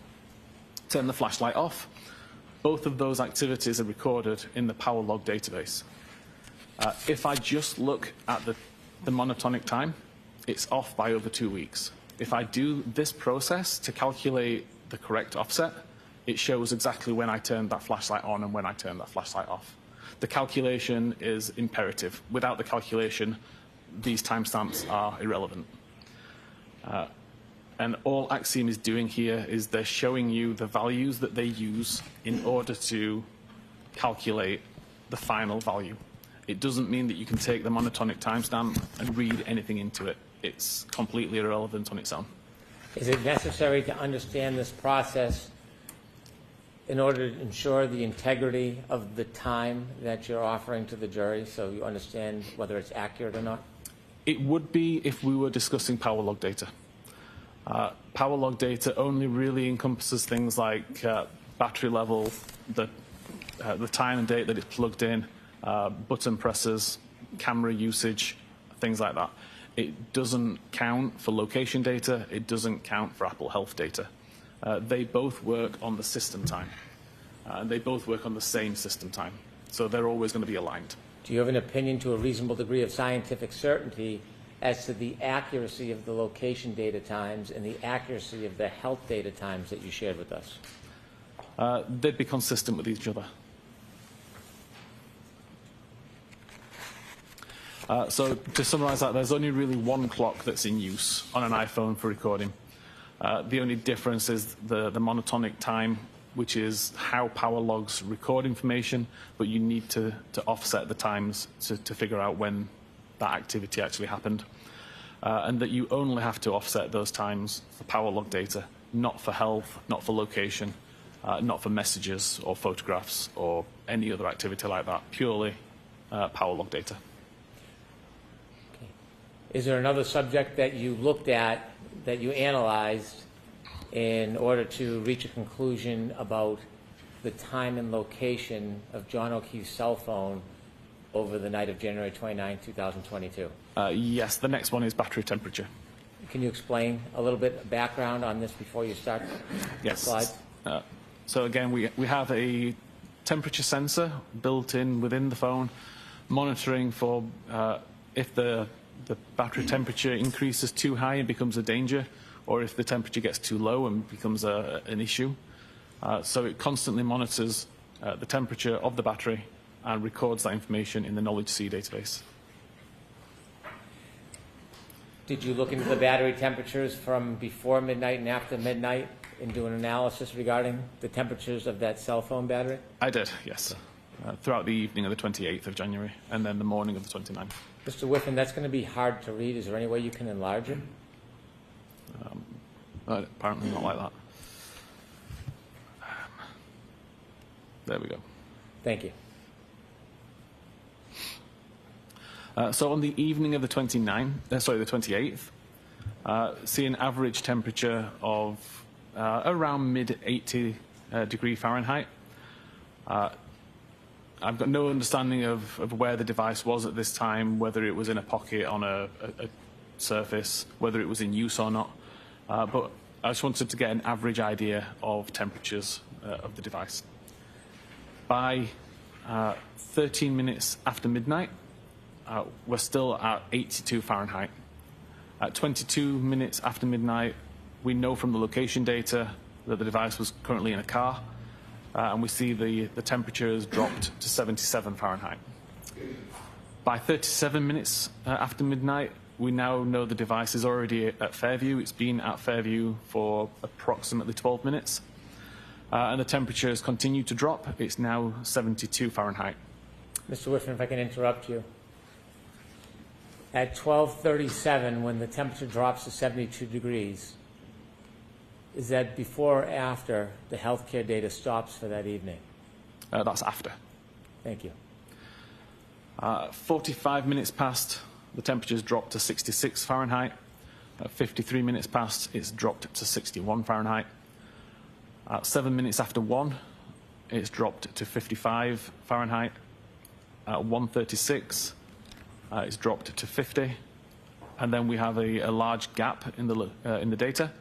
turn the flashlight off. Both of those activities are recorded in the power log database. If I just look at the monotonic time, it's off by over 2 weeks. If I do this process to calculate the correct offset, it shows exactly when I turned that flashlight on and when I turned that flashlight off. The calculation is imperative. Without the calculation, these timestamps are irrelevant. And all Axiom is doing here is they're showing you the values that they use in order to calculate the final value. It doesn't mean that you can take the monotonic timestamp and read anything into it. It's completely irrelevant on its own. Is it necessary to understand this process in order to ensure the integrity of the time that you're offering to the jury so you understand whether it's accurate or not? It would be if we were discussing power log data. Power log data only really encompasses things like battery level, the time and date that it's plugged in, button presses, camera usage, things like that. It doesn't count for location data. It doesn't count for Apple Health data. They both work on the system time. They both work on the same system time, so they're always going to be aligned. Do you have an opinion to a reasonable degree of scientific certainty as to the accuracy of the location data times and the accuracy of the health data times that you shared with us? They'd be consistent with each other. So to summarize that, there's only really one clock that's in use on an iPhone for recording. The only difference is the monotonic time, which is how power logs record information, but you need to offset the times to figure out when that activity actually happened. And that you only have to offset those times for power log data, not for health, not for location, not for messages or photographs or any other activity like that, purely power log data. Is there another subject that you looked at, that you analyzed, in order to reach a conclusion about the time and location of John O'Keefe's cell phone over the night of January 29, 2022? Yes, the next one is battery temperature. Can you explain a little bit of background on this before you start the slides? So again, we have a temperature sensor built in within the phone, monitoring for if the battery temperature increases too high and becomes a danger, or if the temperature gets too low and becomes an issue. So it constantly monitors the temperature of the battery and records that information in the Knowledge C database. Did you look into the battery temperatures from before midnight and after midnight and do an analysis regarding the temperatures of that cell phone battery? I did, yes. Throughout the evening of the 28th of January and then the morning of the 29th. Mr. Whiffen, that's going to be hard to read. Is there any way you can enlarge it? Apparently not like that. There we go. Thank you. So on the evening of the 28th, see an average temperature of around mid-80 degree Fahrenheit. I've got no understanding of where the device was at this time, whether it was in a pocket on a surface, whether it was in use or not. But I just wanted to get an average idea of temperatures of the device. By 13 minutes after midnight, we're still at 82 Fahrenheit. At 22 minutes after midnight, we know from the location data that the device was currently in a car, and we see the temperature has dropped to 77 Fahrenheit. By 37 minutes after midnight, we now know the device is already at Fairview. It's been at Fairview for approximately 12 minutes. And the temperature has continued to drop. It's now 72 Fahrenheit. Mr. Whiffen, if I can interrupt you. At 12:37, when the temperature drops to 72 degrees, is that before or after the healthcare data stops for that evening? That's after. Thank you. 45 minutes past, the temperature's dropped to 66 Fahrenheit. 53 minutes past, it's dropped to 61 Fahrenheit. 7 minutes after 1, it's dropped to 55 Fahrenheit. 1:36, it's dropped to 50. And then we have a large gap in the data,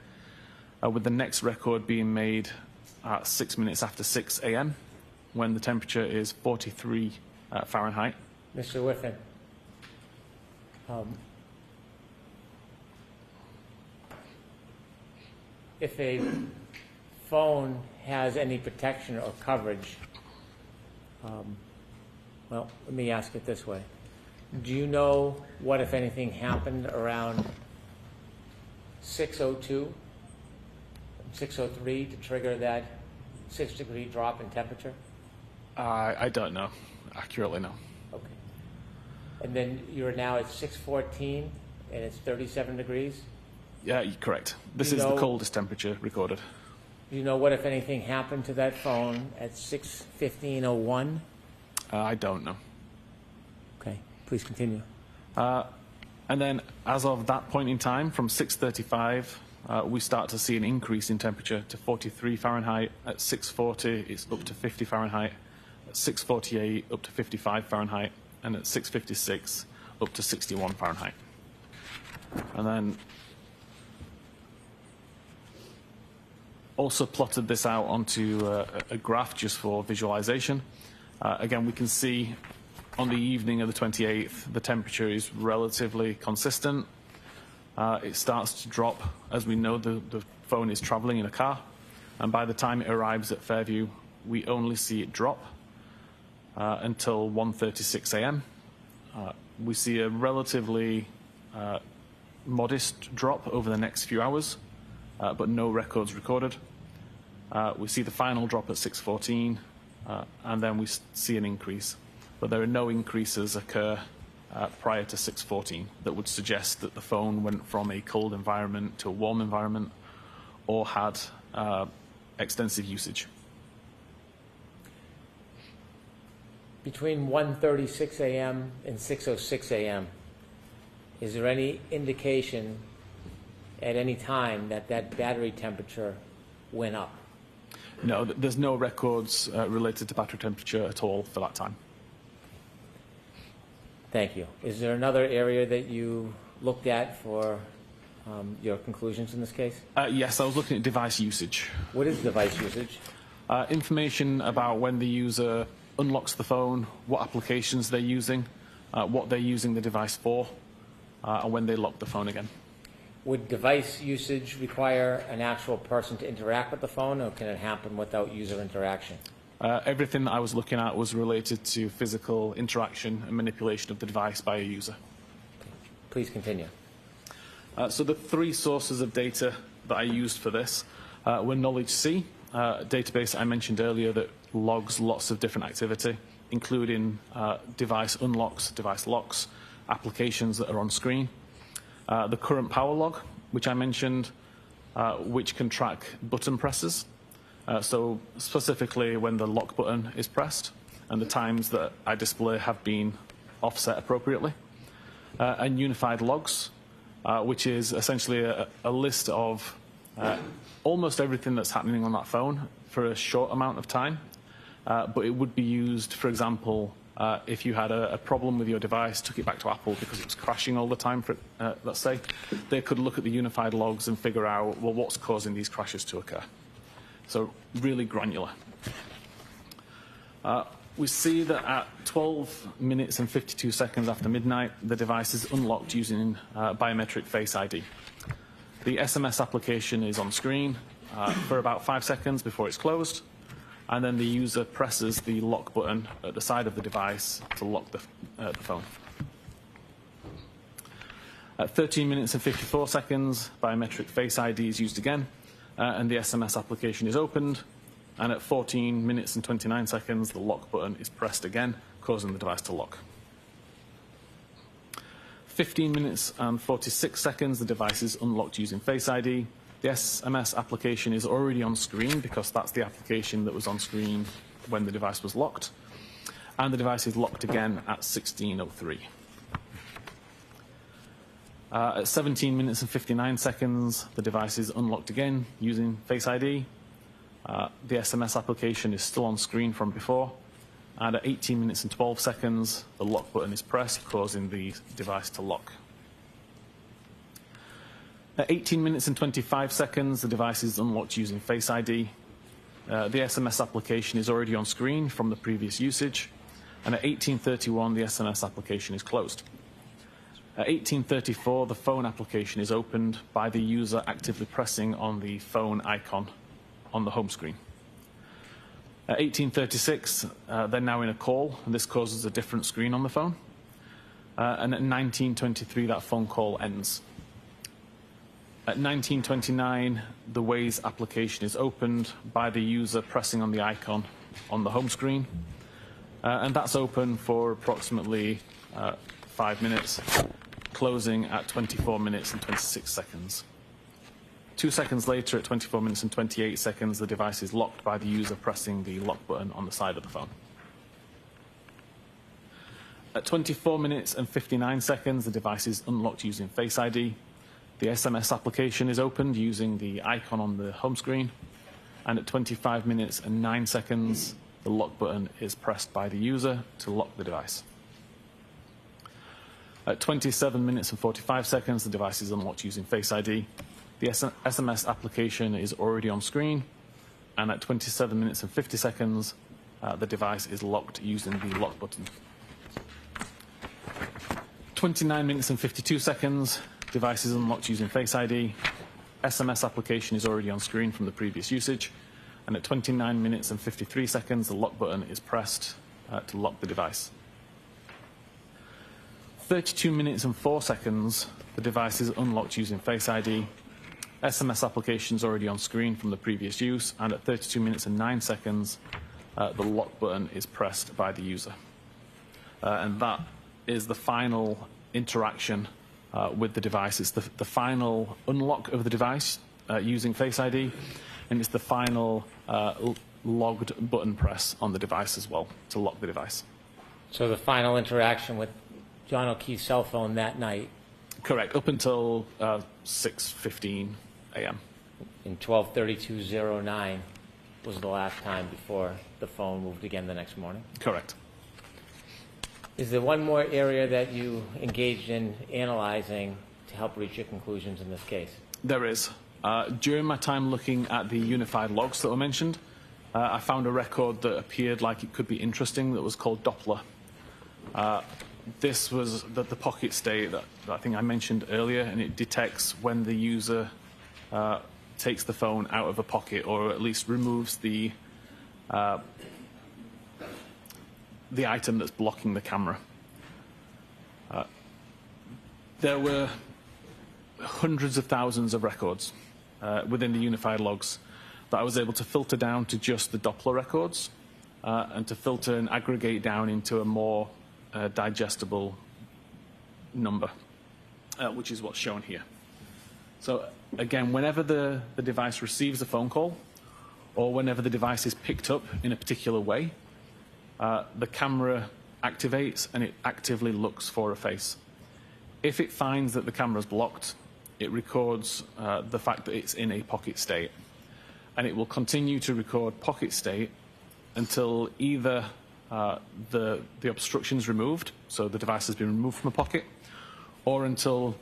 with the next record being made at 6 minutes after 6 a.m., when the temperature is 43 Fahrenheit. Mr. Whiffen, if a phone has any protection or coverage, well, let me ask it this way. Do you know what, if anything, happened around 6:02, 6:03 to trigger that 6-degree drop in temperature? I don't know accurately, no. Okay. And then you're now at 6:14 and it's 37 degrees? Yeah, correct. This is the coldest temperature recorded. Do you know what, if anything, happened to that phone at 6:15:01? I don't know. Okay, please continue. And then, as of that point in time, from 6:35, we start to see an increase in temperature to 43 Fahrenheit. At 6:40, it's up to 50 Fahrenheit. At 6:48, up to 55 Fahrenheit. And at 6:56, up to 61 Fahrenheit. And then also plotted this out onto a graph just for visualization. Again, we can see on the evening of the 28th, the temperature is relatively consistent. It starts to drop as we know the phone is traveling in a car. And by the time it arrives at Fairview, we only see it drop until 1:36 a.m. We see a relatively modest drop over the next few hours, but no records recorded. We see the final drop at 6:14, and then we see an increase. But there are no increases occur prior to 6:14 that would suggest that the phone went from a cold environment to a warm environment or had extensive usage. Between 1:36 a.m. and 6:06 a.m., is there any indication at any time that that battery temperature went up? No, there's no records related to battery temperature at all for that time. Thank you. Is there another area that you looked at for your conclusions in this case? Yes, I was looking at device usage. What is device usage? Information about when the user unlocks the phone, what applications they're using, what they're using the device for, and when they lock the phone again. Would device usage require an actual person to interact with the phone, or can it happen without user interaction? Everything that I was looking at was related to physical interaction and manipulation of the device by a user. Please continue. So the three sources of data that I used for this were Knowledge C, a database I mentioned earlier that logs lots of different activity, including device unlocks, device locks, applications that are on screen. The current power log, which I mentioned, which can track button presses. So specifically when the lock button is pressed and the times that I display have been offset appropriately. And unified logs, which is essentially a list of almost everything that's happening on that phone for a short amount of time. But it would be used, for example, if you had a problem with your device, took it back to Apple because it was crashing all the time, let's say, they could look at the unified logs and figure out, well, what's causing these crashes to occur. So really granular. We see that at 12 minutes and 52 seconds after midnight, the device is unlocked using biometric Face ID. The SMS application is on screen for about 5 seconds before it's closed, and then the user presses the lock button at the side of the device to lock the phone. At 13 minutes and 54 seconds, biometric Face ID is used again, and the SMS application is opened, and at 14 minutes and 29 seconds, the lock button is pressed again, causing the device to lock. 15 minutes and 46 seconds, the device is unlocked using Face ID. The SMS application is already on screen because that's the application that was on screen when the device was locked. And the device is locked again at 16:03. At 17 minutes and 59 seconds, the device is unlocked again using Face ID. The SMS application is still on screen from before. And at 18 minutes and 12 seconds, the lock button is pressed, causing the device to lock. At 18 minutes and 25 seconds, the device is unlocked using Face ID. The SMS application is already on screen from the previous usage. And at 18:31, the SMS application is closed. At 18:34, the phone application is opened by the user actively pressing on the phone icon on the home screen. At 18:36, they're now in a call, and this causes a different screen on the phone. And at 19:23, that phone call ends. At 19:29, the Waze application is opened by the user pressing on the icon on the home screen. And that's open for approximately 5 minutes, closing at 24 minutes and 26 seconds. 2 seconds later, at 24 minutes and 28 seconds, the device is locked by the user pressing the lock button on the side of the phone. At 24 minutes and 59 seconds, the device is unlocked using Face ID. The SMS application is opened using the icon on the home screen. And at 25 minutes and 9 seconds, the lock button is pressed by the user to lock the device. At 27 minutes and 45 seconds, the device is unlocked using Face ID. The SMS application is already on screen, and at 27 minutes and 50 seconds, the device is locked using the lock button. 29 minutes and 52 seconds, device is unlocked using Face ID. SMS application is already on screen from the previous usage, and at 29 minutes and 53 seconds, the lock button is pressed to lock the device. 32 minutes and 4 seconds, the device is unlocked using Face ID. SMS application is already on screen from the previous use, and at 32 minutes and 9 seconds, the lock button is pressed by the user. And that is the final interaction with the device. It's the final unlock of the device using Face ID, and it's the final logged button press on the device as well to lock the device. So the final interaction with John O'Keefe's cell phone that night? Correct, up until 6:15 a.m. In 12:32:09 was the last time before the phone moved again the next morning? Correct. Is there one more area that you engaged in analyzing to help reach your conclusions in this case? There is. During my time looking at the unified logs that were mentioned, I found a record that appeared like it could be interesting that was called Doppler. This was the pocket state that I think I mentioned earlier, and it detects when the user takes the phone out of a pocket, or at least removes the item that's blocking the camera. There were hundreds of thousands of records within the unified logs that I was able to filter down to just the Doppler records and to filter and aggregate down into a more digestible number, which is what's shown here. So again, whenever the device receives a phone call, or whenever the device is picked up in a particular way, the camera activates and it actively looks for a face. If it finds that the camera is blocked, it records the fact that it's in a pocket state. And it will continue to record pocket state until either the obstruction is removed, so the device has been removed from a pocket, or until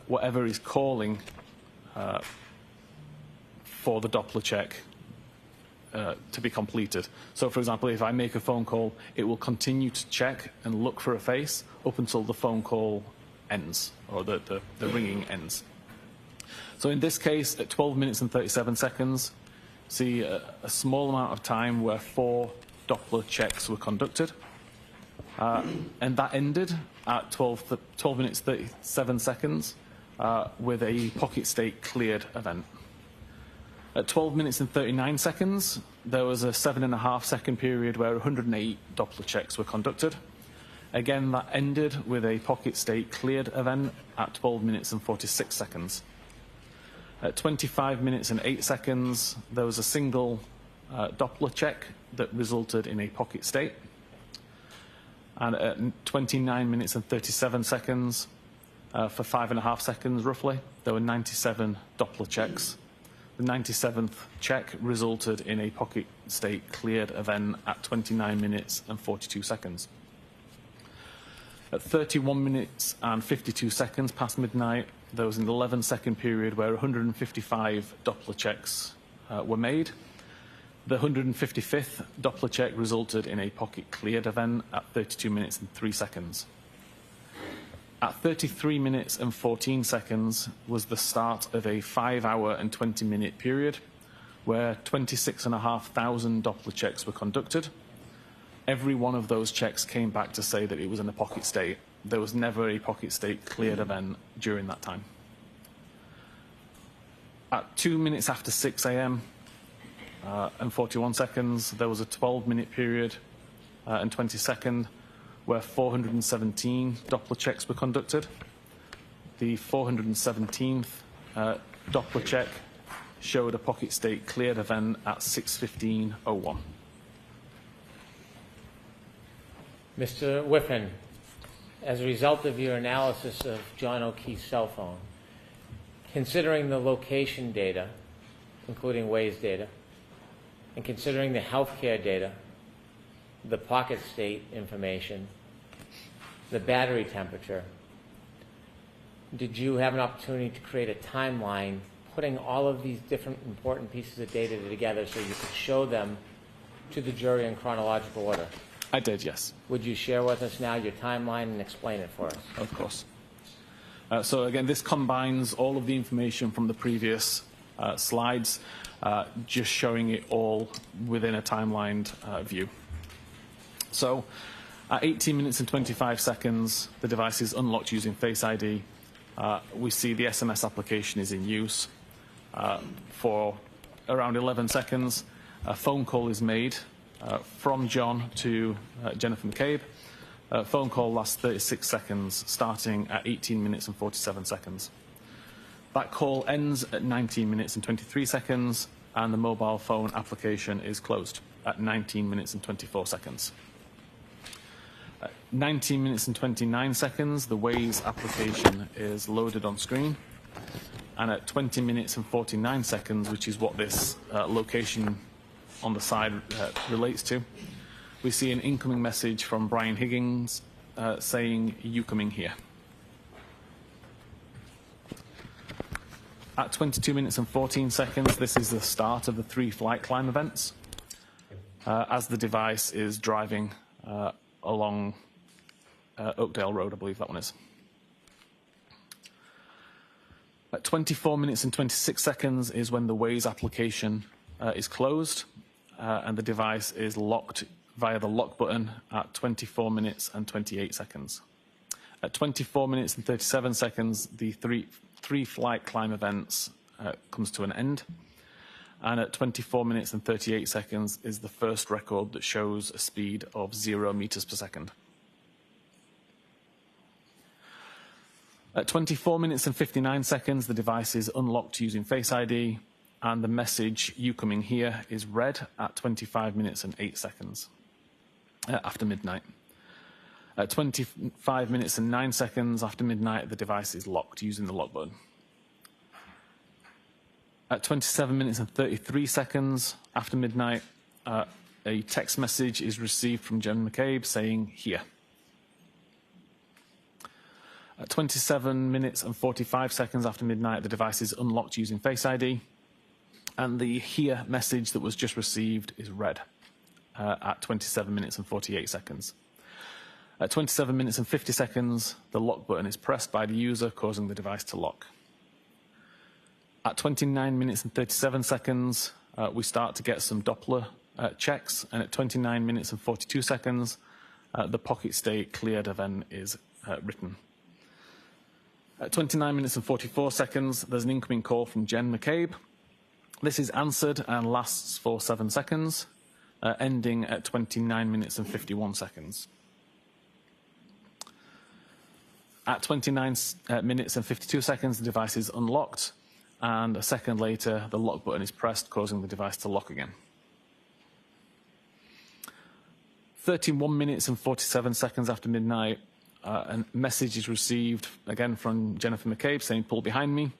whatever is calling for the Doppler check to be completed. So, for example, if I make a phone call, it will continue to check and look for a face up until the phone call ends, or the ringing ends. So in this case, at 12 minutes and 37 seconds, see a small amount of time where 4 Doppler checks were conducted. And that ended at 12 minutes 37 seconds with a pocket state cleared event. At 12 minutes and 39 seconds, there was a 7.5 second period where 108 Doppler checks were conducted. Again, that ended with a pocket state cleared event at 12 minutes and 46 seconds. At 25 minutes and 8 seconds, there was a single Doppler check that resulted in a pocket state. And at 29 minutes and 37 seconds, for 5.5 seconds roughly, there were 97 Doppler checks. The 97th check resulted in a pocket state cleared event at 29 minutes and 42 seconds. At 31 minutes and 52 seconds past midnight, there was an 11-second period where 155 Doppler checks were made. The 155th Doppler check resulted in a pocket cleared event at 32 minutes and 3 seconds. At 33 minutes and 14 seconds was the start of a 5-hour and 20-minute period where 26,500 Doppler checks were conducted. Every one of those checks came back to say that it was in a pocket state. There was never a pocket state cleared event during that time. At 2 minutes after 6 a.m. And 41 seconds, there was a 12-minute period and 20 seconds where 417 Doppler checks were conducted. The 417th Doppler check showed a pocket state cleared event at 6:15:01. Mr. Whiffen, as a result of your analysis of John O'Keefe's cell phone, considering the location data, including Waze data, and considering the healthcare data, the pocket state information, the battery temperature, did you have an opportunity to create a timeline putting all of these different important pieces of data together so you could show them to the jury in chronological order? I did, yes. Would you share with us now your timeline and explain it for us? Of course. So again, this combines all of the information from the previous slides, just showing it all within a timelined view. So at 18 minutes and 25 seconds, the device is unlocked using Face ID. We see the SMS application is in use. For around 11 seconds, a phone call is made from John to Jennifer McCabe. Phone call lasts 36 seconds, starting at 18 minutes and 47 seconds. That call ends at 19 minutes and 23 seconds, and the mobile phone application is closed at 19 minutes and 24 seconds. At 19 minutes and 29 seconds, the Waze application is loaded on screen. And at 20 minutes and 49 seconds, which is what this location on the side relates to, we see an incoming message from Brian Higgins saying, "You coming here?" At 22 minutes and 14 seconds, this is the start of the 3 flight climb events as the device is driving along Oakdale Road, I believe that one is. At 24 minutes and 26 seconds is when the Waze application is closed and the device is locked via the lock button at 24 minutes and 28 seconds. At 24 minutes and 37 seconds, the three flight climb events comes to an end. And at 24 minutes and 38 seconds is the first record that shows a speed of 0 meters per second. At 24 minutes and 59 seconds, the device is unlocked using Face ID, and the message, "You coming here," is read at 25 minutes and 8 seconds after midnight. At 25 minutes and 9 seconds after midnight, the device is locked using the lock button. At 27 minutes and 33 seconds after midnight, a text message is received from Jen McCabe saying, "Here." At 27 minutes and 45 seconds after midnight, the device is unlocked using Face ID, and the "Here" message that was just received is read at 27 minutes and 48 seconds. At 27 minutes and 50 seconds, the lock button is pressed by the user, causing the device to lock. At 29 minutes and 37 seconds, we start to get some Doppler checks, and at 29 minutes and 42 seconds, the pocket state cleared event is written. At 29 minutes and 44 seconds, there's an incoming call from Jen McCabe. This is answered and lasts for 7 seconds, ending at 29 minutes and 51 seconds. At 29 minutes and 52 seconds, the device is unlocked, and a second later, the lock button is pressed, causing the device to lock again. 31 minutes and 47 seconds after midnight, a message is received again from Jennifer McCabe saying, "Pull behind me."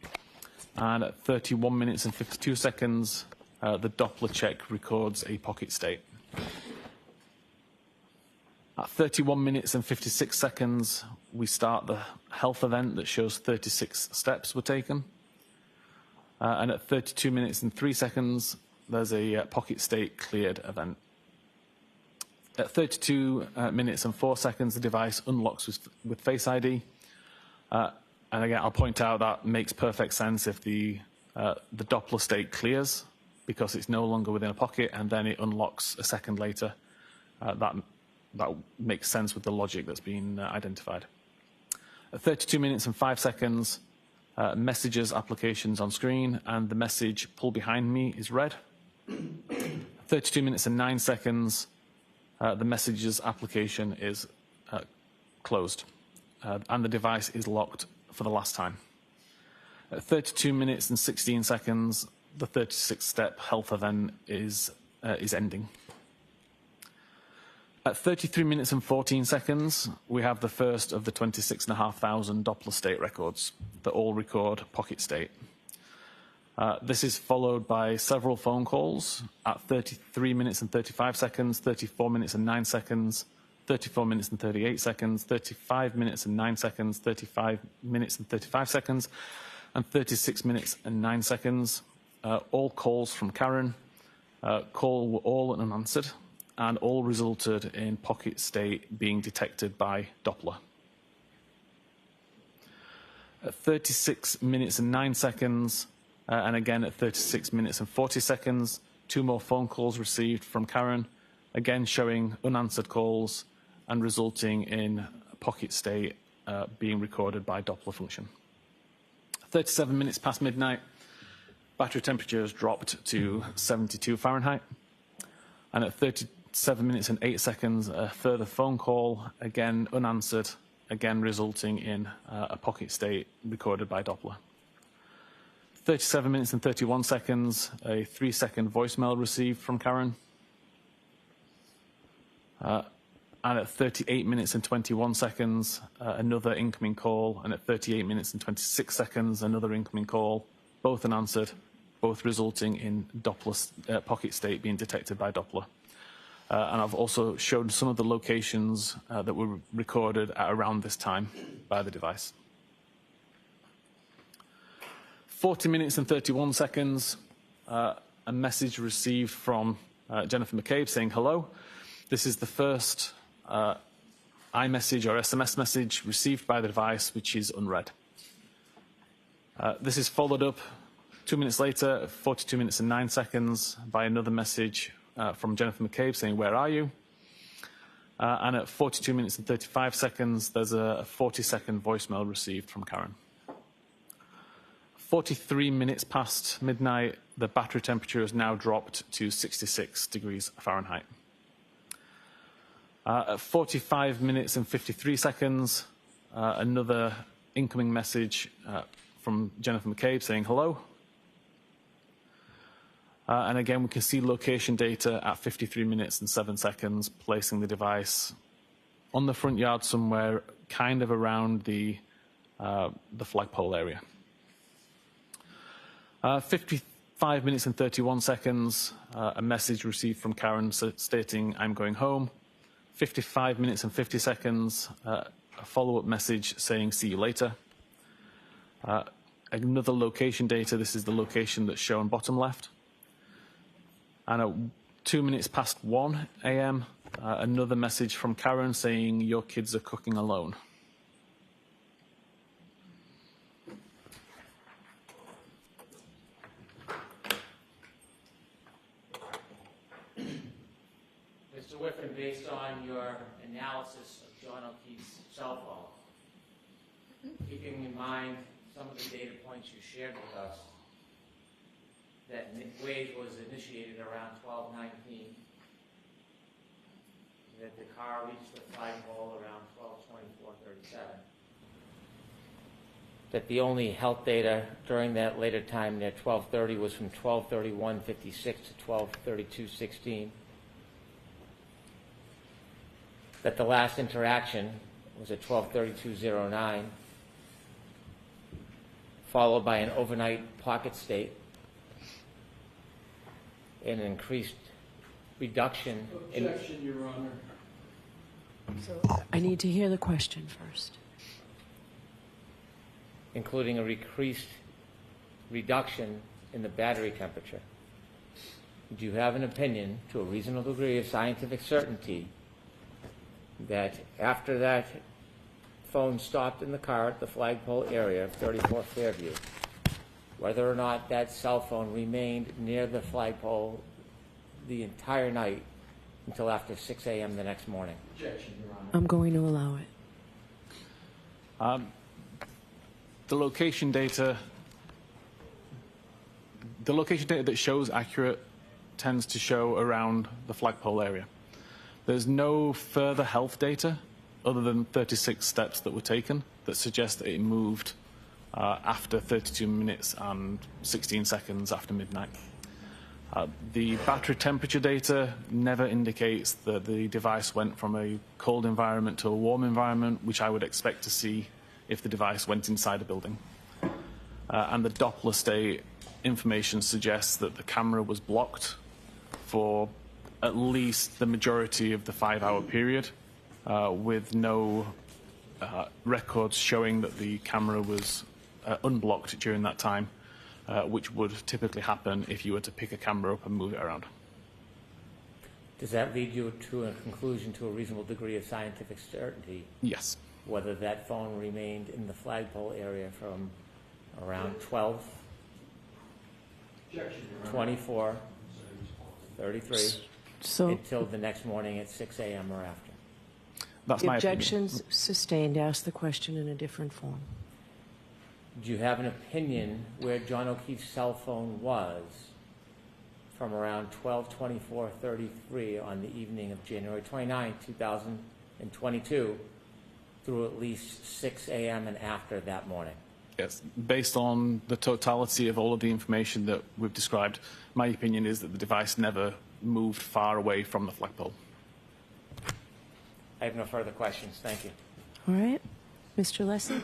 And at 31 minutes and 52 seconds, the Doppler check records a pocket state. At 31 minutes and 56 seconds, we start the health event that shows 36 steps were taken. And at 32 minutes and 3 seconds, there's a pocket state cleared event. At 32 minutes and 4 seconds, the device unlocks with Face ID. And again, I'll point out that makes perfect sense if the Doppler state clears, because it's no longer within a pocket, and then it unlocks a second later. That makes sense with the logic that's been identified. At 32 minutes and 5 seconds, messages applications on screen, and the message "Pull behind me" is read. 32 minutes and 9 seconds, the messages application is closed, and the device is locked for the last time. At 32 minutes and 16 seconds, the 36-step health event is ending. At 33 minutes and 14 seconds, we have the first of the 26,500 Doppler state records that all record pocket state. This is followed by several phone calls at 33 minutes and 35 seconds, 34 minutes and 9 seconds, 34 minutes and 38 seconds, 35 minutes and 9 seconds, 35 minutes and 35 seconds, and 36 minutes and 9 seconds. All calls from Karen. Call were all unanswered, and all resulted in pocket state being detected by Doppler. At 36 minutes and 9 seconds, and again at 36 minutes and 40 seconds, 2 more phone calls received from Karen, again showing unanswered calls and resulting in pocket state being recorded by Doppler function. 37 minutes past midnight, battery temperature has dropped to 72 Fahrenheit. And at 37 minutes and 8 seconds, a further phone call, again unanswered, again resulting in a pocket state recorded by Doppler. 37 minutes and 31 seconds, a 3-second voicemail received from Karen. And at 38 minutes and 21 seconds, another incoming call. And at 38 minutes and 26 seconds, another incoming call, both unanswered, both resulting in Doppler pocket state being detected by Doppler. And I've also shown some of the locations that were recorded at around this time by the device. 40 minutes and 31 seconds, a message received from Jennifer McCabe saying hello. This is the first iMessage or SMS message received by the device, which is unread. This is followed up 2 minutes later, 42 minutes and 9 seconds, by another message from Jennifer McCabe saying, "Where are you?" And at 42 minutes and 35 seconds, there's a 40-second voicemail received from Karen. 43 minutes past midnight, the battery temperature has now dropped to 66 degrees Fahrenheit. At 45 minutes and 53 seconds, another incoming message from Jennifer McCabe saying hello. And again, we can see location data at 53 minutes and 7 seconds, placing the device on the front yard somewhere kind of around the flagpole area. 55 minutes and 31 seconds, a message received from Karen stating, "I'm going home." 55 minutes and 50 seconds, a follow-up message saying, "See you later." Another location data, this is the location that's shown bottom left. And at 2 minutes past 1 a.m., another message from Karen saying, "Your kids are cooking alone." Mr. Whiffen, based on your analysis of John O'Keefe's cell phone, keeping in mind some of the data points you shared with us, that wave was initiated around 12:19, that the car reached the flagpole around 12:24:37, that the only health data during that later time near 12:30 was from 12:31:56 to 12:32:16, that the last interaction was at 12:32:09, followed by an overnight pocket state, an increased reduction in... Objection, Your Honor. So I need to hear the question first. including a increased reduction in the battery temperature. Do you have an opinion, to a reasonable degree of scientific certainty, that after that phone stopped in the car at the flagpole area of 34 Fairview, whether or not that cell phone remained near the flagpole the entire night until after 6 a.m. the next morning? Objection, Your Honor. I'm going to allow it. The location data that shows accurate tends to show around the flagpole area. There's no further health data other than 36 steps that were taken that suggest that it moved after 32 minutes and 16 seconds after midnight. The battery temperature data never indicates that the device went from a cold environment to a warm environment, which I would expect to see if the device went inside a building. And the Doppler state information suggests that the camera was blocked for at least the majority of the 5-hour period, with no records showing that the camera was unblocked during that time, which would typically happen if you were to pick a camera up and move it around. Does that lead you to a conclusion to a reasonable degree of scientific certainty Yes. whether that phone remained in the flagpole area from around 12, Objection, Your Honor. 24, 33, So until the next morning at 6 a.m. or after? That's the my opinion. objection's sustained. Ask the question in a different form. Do you have an opinion where John O'Keefe's cell phone was from around 12:24:33 on the evening of January 29, 2022, through at least 6 a.m. and after that morning? Yes. Based on the totality of all of the information that we've described, my opinion is that the device never moved far away from the flagpole. I have no further questions. Thank you. All right. Mr. Leslie?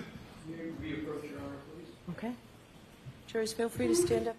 May we approach, Your Honor, please? Okay. Jurors, feel free to stand up.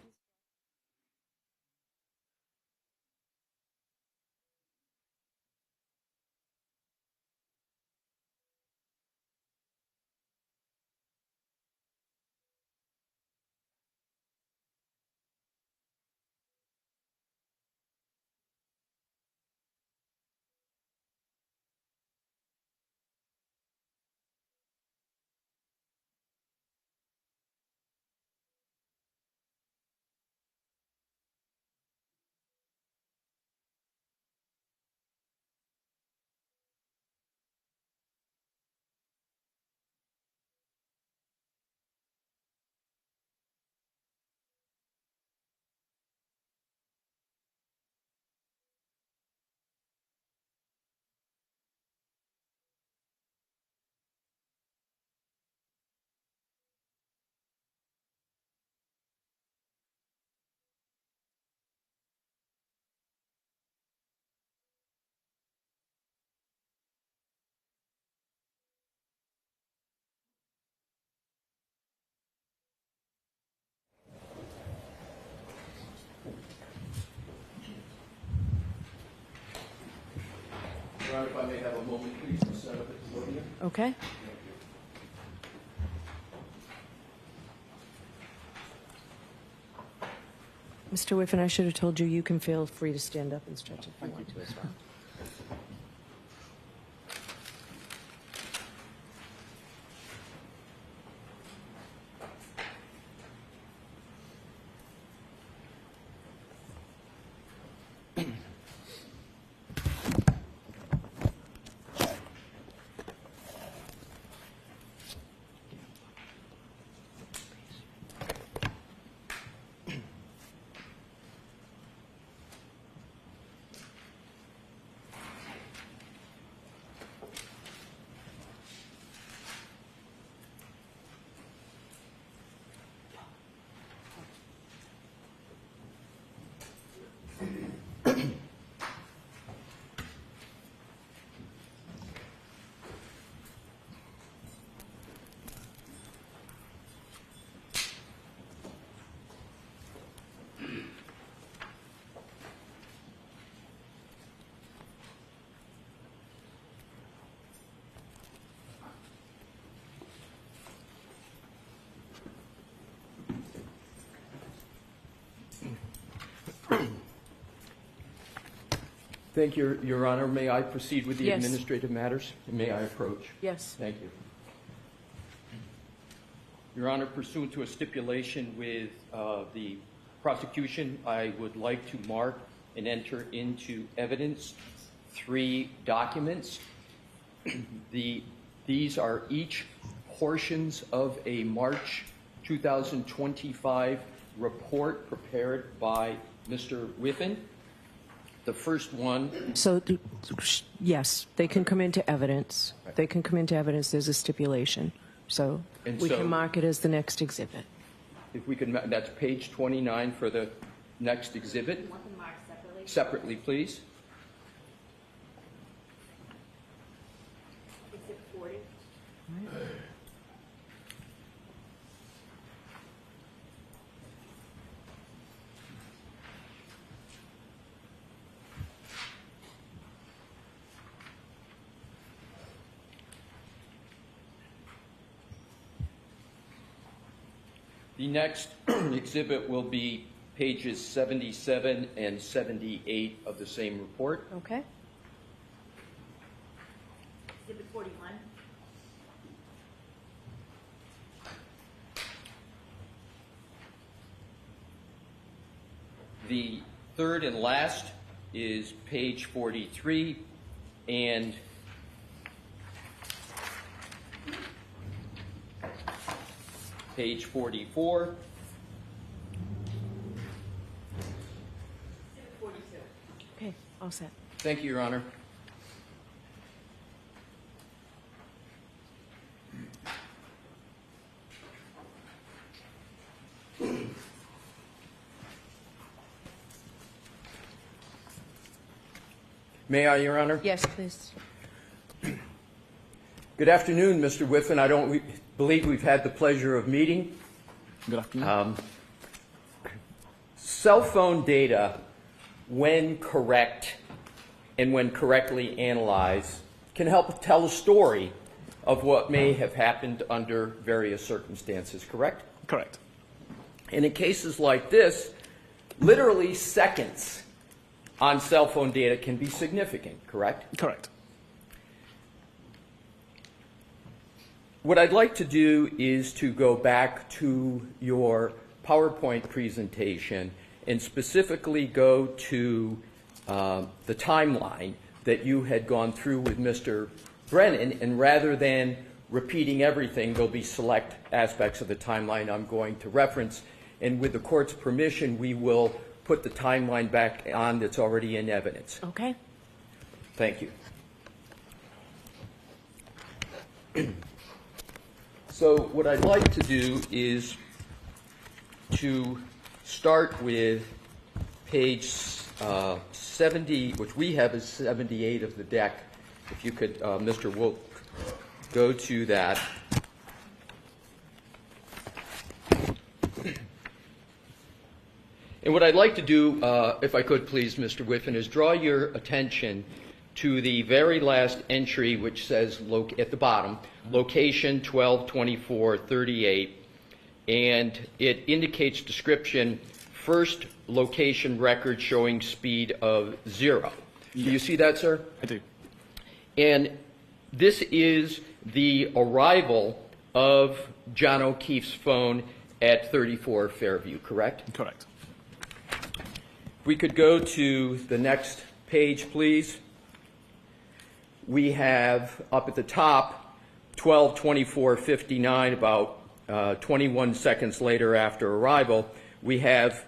Your Honor, if I may have a moment, please, to set up at the podium. Okay. Mr. Whiffen, I should have told you you can feel free to stand up and stretch if you want to as well. Thank you, Your Honor. May I proceed with the Yes. administrative matters? May I approach? Yes. Thank you. Your Honor, pursuant to a stipulation with the prosecution, I would like to mark and enter into evidence 3 documents. These are each portions of a March 2025 report prepared by Mr. Whiffen. The first one, So, yes, they can come into evidence. They can come into evidence. There's a stipulation. So And we so- can mark it as the next exhibit. if we can, that's page 29 for the next exhibit. Want them marked separately? Separately, please. Exhibit 40. The next exhibit will be pages 77 and 78 of the same report. Okay. Exhibit 41. The third and last is page 43 and page 44. Exhibit 42. Okay, all set. Thank you, Your Honor. May I, Your Honor? Yes, please. Good afternoon, Mr. Whiffen. I don't believe we've had the pleasure of meeting. Good afternoon. Cell phone data, when correct and when correctly analyzed, can help tell a story of what may have happened under various circumstances, correct? Correct. And in cases like this, literally seconds on cell phone data can be significant, correct? Correct. What I'd like to do is to go back to your PowerPoint presentation and specifically go to the timeline that you had gone through with Mr. Brennan, and rather than repeating everything, there'll be select aspects of the timeline I'm going to reference, and with the court's permission, we will put the timeline back on that's already in evidence. Okay. Thank you. So what I'd like to do is to start with page 70, which we have as 78 of the deck. If you could, Mr. Wolf, go to that. And what I'd like to do, if I could please, Mr. Whiffen, is draw your attention to the very last entry, which says at the bottom, location 122438, and it indicates description, first location record showing speed of 0. Do you see that, sir? I do. And this is the arrival of John O'Keefe's phone at 34 Fairview, correct? Correct. If we could go to the next page, please. We have up at the top 12:24:59, about 21 seconds later after arrival, we have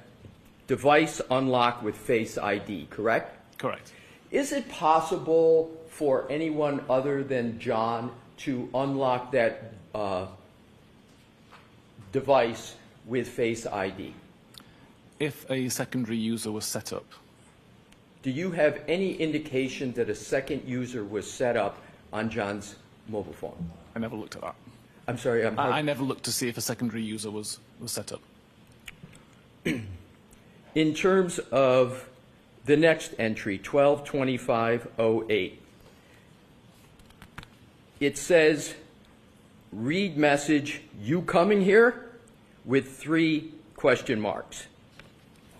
device unlock with Face ID, correct? Correct. Is it possible for anyone other than John to unlock that device with Face ID? If a secondary user was set up, Do you have any indication that a second user was set up on John's mobile phone? I never looked at that. I'm sorry. I never looked to see if a secondary user was set up. In terms of the next entry, 12:25:08, it says, read message, you coming here? With 3 question marks.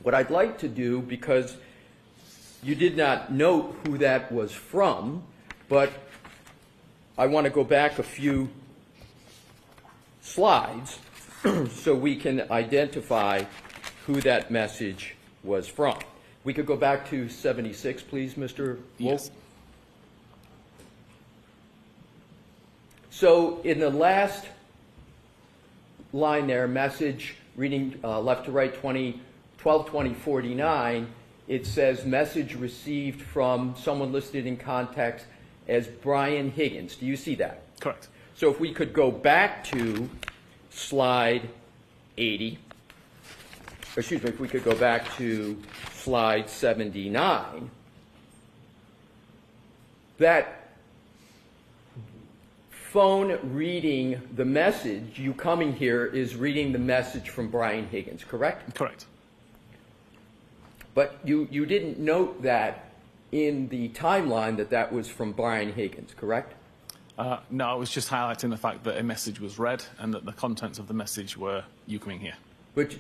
What I'd like to do, because you did not note who that was from, but I want to go back a few slides so we can identify who that message was from. We could go back to 76, please, Mr. Wolf. Yes. So in the last line there, message reading left to right 12:20:49, it says message received from someone listed in context as Brian Higgins. Do you see that? Correct. So if we could go back to slide 80, excuse me, if we could go back to slide 79, that phone reading the message, you coming here, is reading the message from Brian Higgins, correct? Correct. But you didn't note that in the timeline that was from Brian Higgins, correct? No, I was just highlighting the fact that a message was read and that the contents of the message were, you coming here. But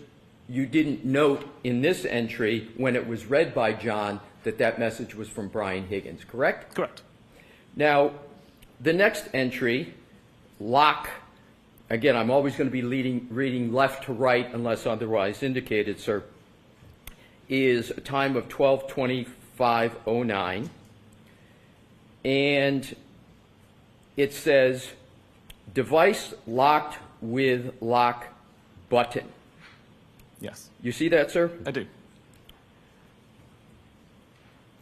you didn't note in this entry, when it was read by John, that that message was from Brian Higgins, correct? Correct. Now, the next entry, lock, again, I'm always going to be reading left to right unless otherwise indicated, sir, is a time of 12:25:09. And it says, device locked with lock button. Yes, You see that, sir? I do.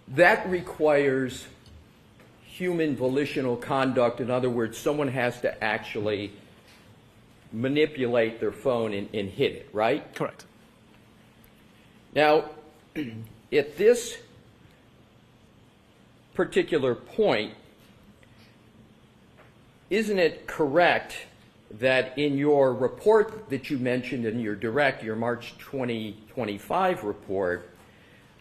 That requires human volitional conduct. In other words, someone has to actually manipulate their phone and hit it, right? Correct. Now, at this particular point, isn't it correct that in your report that you mentioned in your March 2025 report,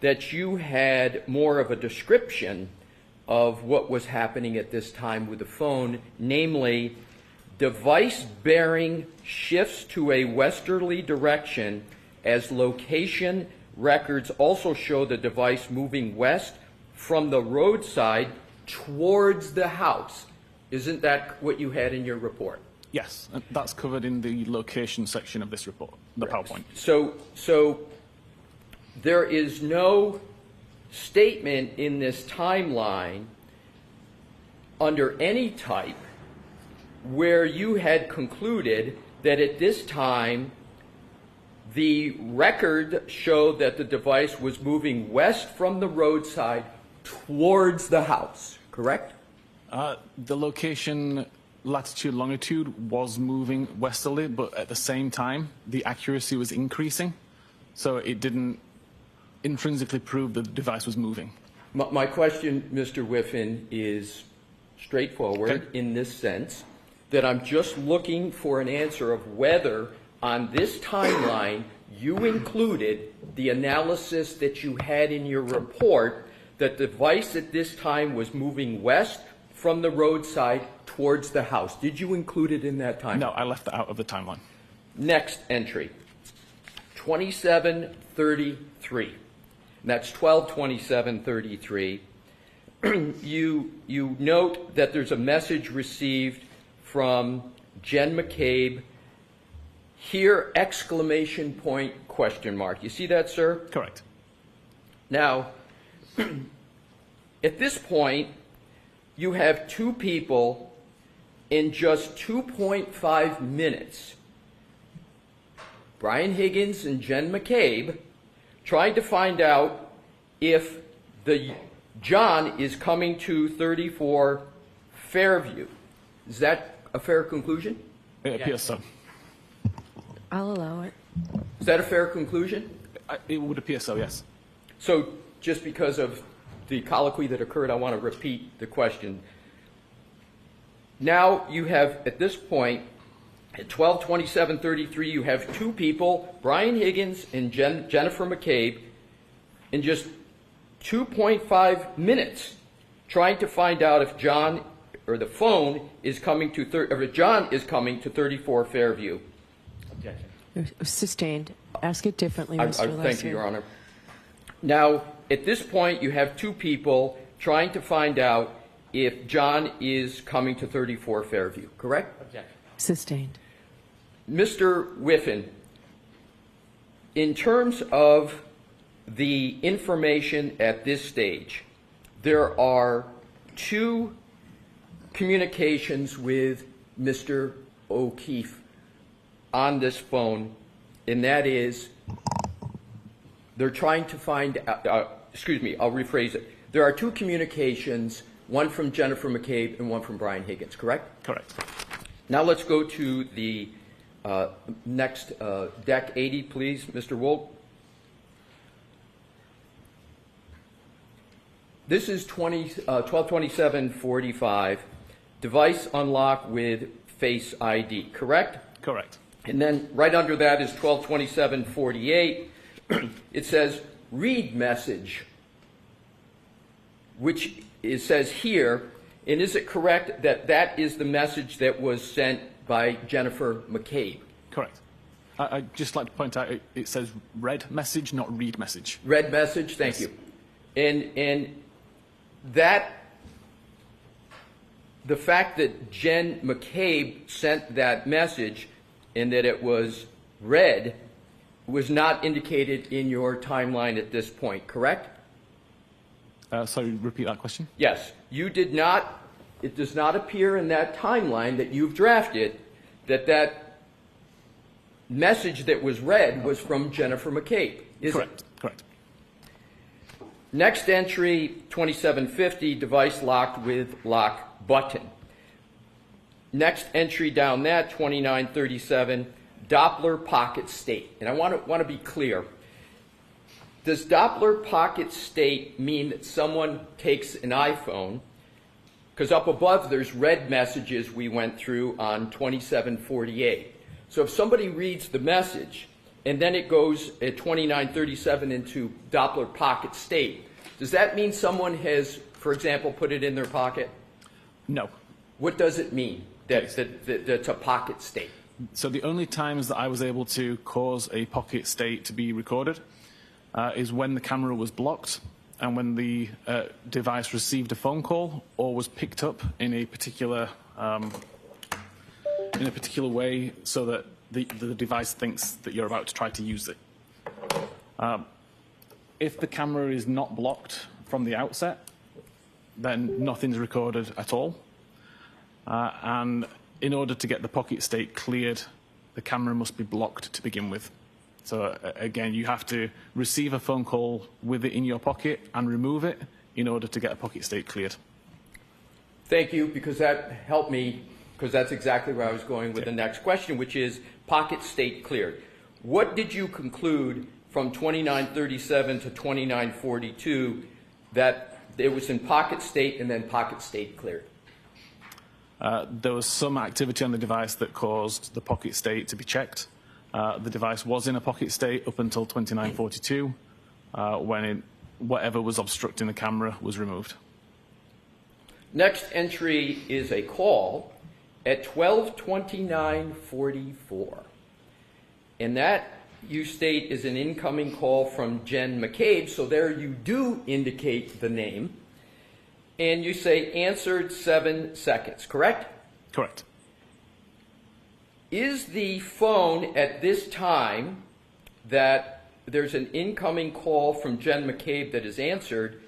that you had more of a description of what was happening at this time with the phone, namely, device bearing shifts to a westerly direction as location records also show the device moving west from the roadside towards the house. Isn't that what you had in your report? Yes, and that's covered in the location section of this report, the PowerPoint. So there is no statement in this timeline under any type where you had concluded that at this time the record showed that the device was moving west from the roadside towards the house, correct? The location latitude, longitude was moving westerly, but at the same time, the accuracy was increasing, so it didn't intrinsically prove that the device was moving. My question, Mr. Whiffen, is straightforward Okay. in this sense, that I'm just looking for an answer of whether on this timeline you included the analysis that you had in your report that the device at this time was moving west from the roadside towards the house. Did you include it in that timeline? No, I left that out of the timeline. Next entry, 27:33. And that's 12:27:33. You note that there's a message received from Jen McCabe. Here, exclamation point, question mark. You see that, sir? Correct. Now, at this point, you have two people in just 2.5 minutes, Brian Higgins and Jen McCabe, trying to find out if the John is coming to 34 Fairview. Is that a fair conclusion? It appears so. I'll allow it. Is that a fair conclusion? It would appear so, yes. So just because of the colloquy that occurred, I want to repeat the question. Now you have, at this point, at 12:27:33, you have two people, Brian Higgins and Jennifer McCabe, in just 2.5 minutes, trying to find out if John or the phone is coming to or if John is coming to 34 Fairview. Objection. Sustained. Ask it differently, Mr. Lesser. Thank you, Your Honor. Now, at this point, you have two people trying to find out if John is coming to 34 Fairview, correct? Objection. Sustained. Mr. Whiffen, in terms of the information at this stage, there are two communications with Mr. O'Keefe on this phone, and that is they're trying to find excuse me, I'll rephrase it. There are two communications, one from Jennifer McCabe and one from Brian Higgins, correct? Correct. Now let's go to the next deck 80, please, Mr. Wolk. This is 12:27:45. Device unlock with Face ID, correct? Correct. And then right under that is 12:27:48. It says read message, which it says here. And is it correct that that is the message that was sent by Jennifer McCabe? Correct. I'd just like to point out it says read message, not read message. Read message, thank you. And that, the fact that Jen McCabe sent that message and that it was read was not indicated in your timeline at this point, correct? Sorry, repeat that question. Yes, you did not, it does not appear in that timeline that you've drafted that message that was read was from Jennifer McCabe, is Correct, it? correct. Next entry, 2750, device locked with lock button. Next entry down that, 2937, Doppler pocket state. And I want to be clear. Does Doppler pocket state mean that someone takes an iPhone? Because up above there's read messages we went through on 2748. So if somebody reads the message and then it goes at 2937 into Doppler pocket state, does that mean someone has, for example, put it in their pocket? No. What does it mean that it's a pocket state? So the only times that I was able to cause a pocket state to be recorded is when the camera was blocked and when the device received a phone call or was picked up in a particular way so that the device thinks that you're about to try to use it. If the camera is not blocked from the outset, then nothing's recorded at all. And in order to get the pocket state cleared, the camera must be blocked to begin with. So again, you have to receive a phone call with it in your pocket and remove it in order to get a pocket state cleared. Thank you, because that helped me, because that's exactly where I was going with the next question, which is pocket state cleared. What did you conclude from 2937 to 2942 that it was in pocket state and then pocket state cleared? There was some activity on the device that caused the pocket state to be checked. The device was in a pocket state up until 2942 when whatever was obstructing the camera was removed. Next entry is a call at 12:29:44. And that, you state, is an incoming call from Jen McCabe, so there you do indicate the name. And you say answered 7 seconds, correct? Correct. Is the phone at this time that there's an incoming call from Jen McCabe that is answered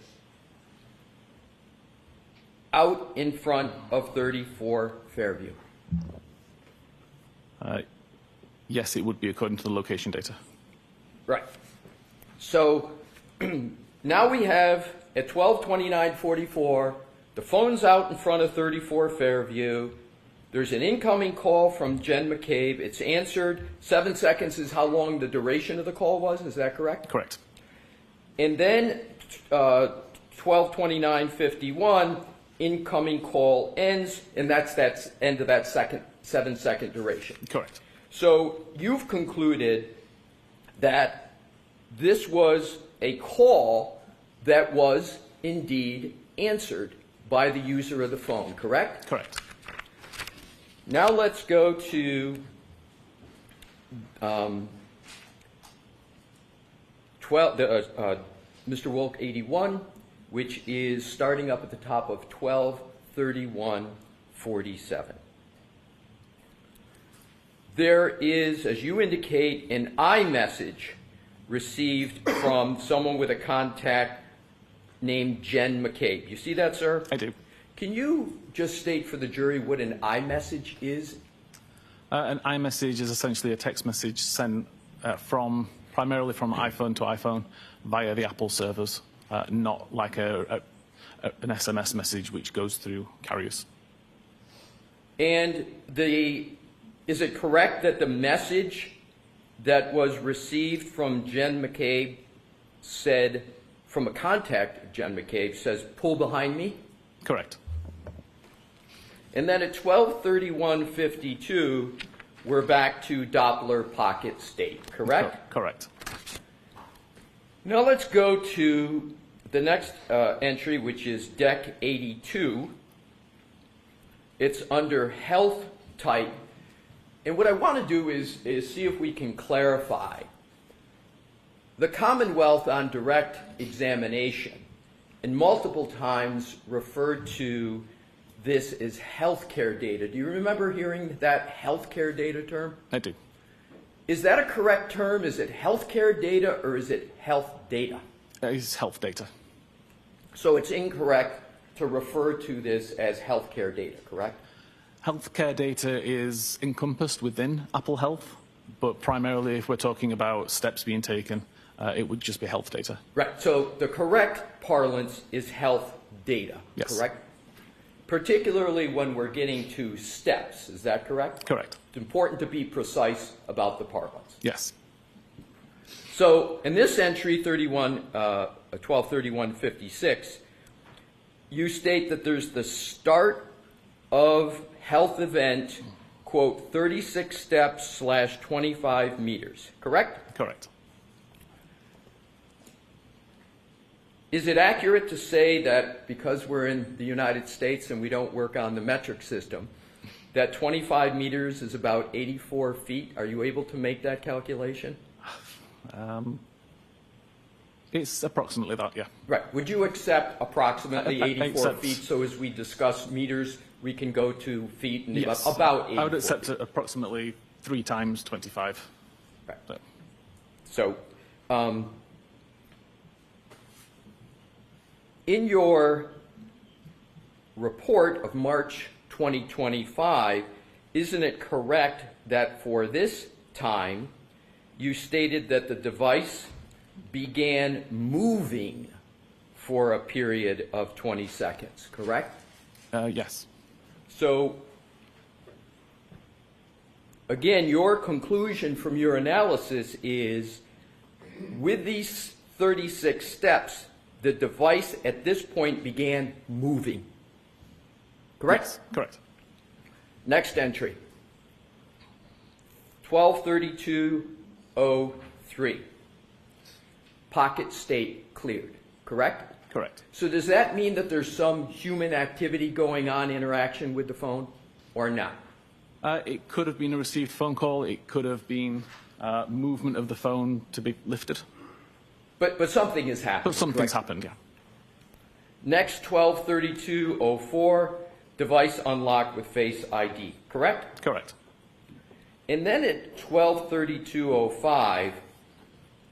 out in front of 34 Fairview? Yes, it would be according to the location data. Right. So now we have at 12:29:44, the phone's out in front of 34 Fairview. There's an incoming call from Jen McCabe. It's answered. 7 seconds is how long the duration of the call was. Is that correct? Correct. And then 12:29:51, incoming call ends, and that's end of that 7-second duration. Correct. So you've concluded that this was a call that was indeed answered by the user of the phone, correct? Correct. Now let's go to Mr. Wolk 81, which is starting up at the top of 12:31:47. There is, as you indicate, an iMessage received from someone with a contact named Jen McCabe. You see that, sir? I do. Can you just state for the jury what an iMessage is? An iMessage is essentially a text message sent primarily from iPhone to iPhone via the Apple servers, not like an SMS message which goes through carriers. And is it correct that the message that was received from Jen McCabe said, from a contact Jen McCabe, says, "Pull behind me"? Correct. And then at 12:31:52, we're back to Doppler pocket state, correct? Correct. Now let's go to the next entry, which is Deck 82. It's under health type. And what I want to do is see if we can clarify. The Commonwealth on direct examination, and multiple times referred to this as healthcare data. Do you remember hearing that healthcare data term? I do. Is that a correct term? Is it healthcare data or is it health data? It's health data. So it's incorrect to refer to this as healthcare data, correct? Healthcare data is encompassed within Apple Health, but primarily if we're talking about steps being taken, it would just be health data. Right. So the correct parlance is health data, Yes. correct? Particularly when we're getting to steps. Is that correct? Correct. It's important to be precise about the parlance. Yes. So in this entry, 1231.56, you state that there's the start of health event, quote, 36 steps / 25 meters, correct? Correct. Is it accurate to say that because we're in the United States and we don't work on the metric system, that 25 meters is about 84 feet? Are you able to make that calculation? It's approximately that, yeah. Right. Would you accept approximately I 84 accept. feet? So as we discuss meters, we can go to feet and Yes. about 84 I would accept feet. approximately 3 times 25. Right. But So in your report of March 2025, isn't it correct that for this time you stated that the device began moving for a period of 20 seconds, correct? yes. So, again, your conclusion from your analysis is with these 36 steps, the device at this point began moving. Correct? Yes, correct. Next entry. 1232.03. Pocket state cleared. Correct? Correct. So does that mean that there's some human activity going on, interaction with the phone, or not? It could have been a received phone call. It could have been movement of the phone to be lifted. But something has happened. But something's correct? happened, yeah. Next, 1232.04, device unlocked with Face ID. Correct? Correct. And then at 1232.05,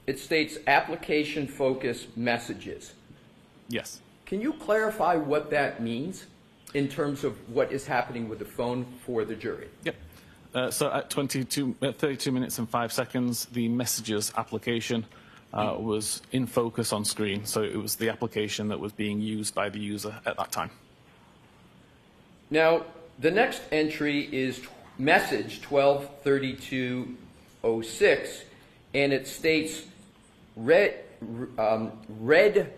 it states application focus messages. Yes. Can you clarify what that means in terms of what is happening with the phone for the jury? Yep. So at 32 minutes and 5 seconds, the messages application was in focus on screen. So it was the application that was being used by the user at that time. Now, the next entry is message 1232.06, and it states red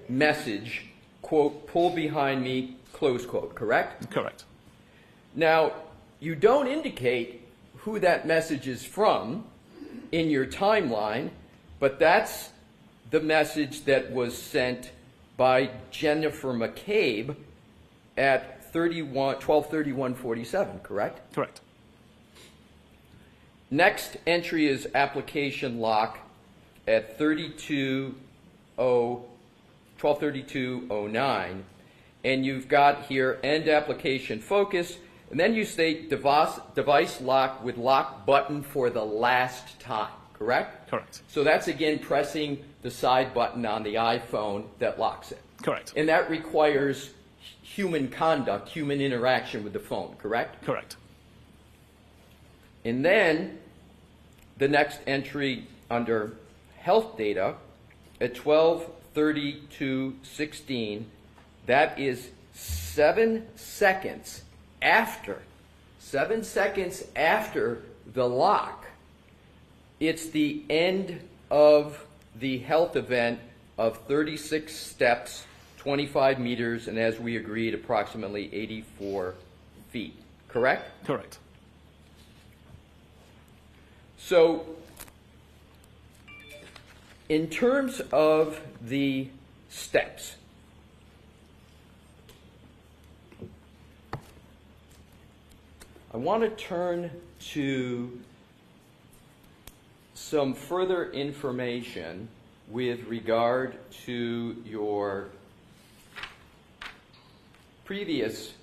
message, quote, pull behind me, close quote, correct? Correct. Now, you don't indicate who that message is from in your timeline, but that's the message that was sent by Jennifer McCabe at 1231.47, correct? Correct. Next entry is application lock at 1232.09, and you've got here end application focus, and then you state device lock with lock button for the last time, correct? Correct. So that's again pressing the side button on the iPhone that locks it. Correct. And that requires human conduct, human interaction with the phone, correct? Correct. And then the next entry under health data at 1232.16, that is 7 seconds after the lock. It's the end of the health event of 36 steps, 25 meters, and as we agreed, approximately 84 feet. Correct? Correct. So, in terms of the steps, I want to turn to some further information with regard to your previous,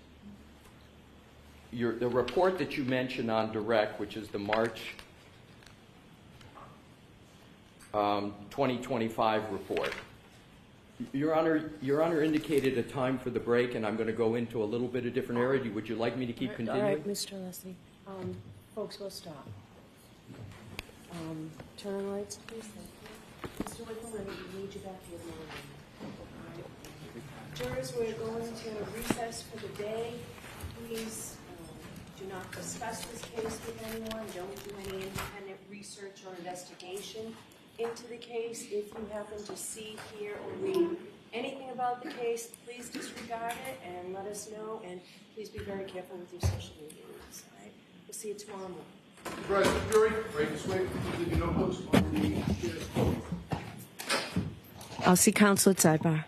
the report that you mentioned on direct, which is the March 2025 report. Your Honor indicated a time for the break, and I'm going to go into a little bit of different area. Would you like me to keep continuing? All right, Mr. Leslie. Folks, we'll stop. Turn on lights, please. Thank you. Mr. Whitman, we need you back here tomorrow. Jurors, we're going to recess for the day. Please do not discuss this case with anyone. Don't do any independent research or investigation into the case. If you happen to see, hear, or read anything about the case, please disregard it and let us know. And please be very careful with your social media use. All right? We'll see you tomorrow morning. President, jury, ready to swing. Give you no votes on the chair's vote. I'll see counsel at sidebar.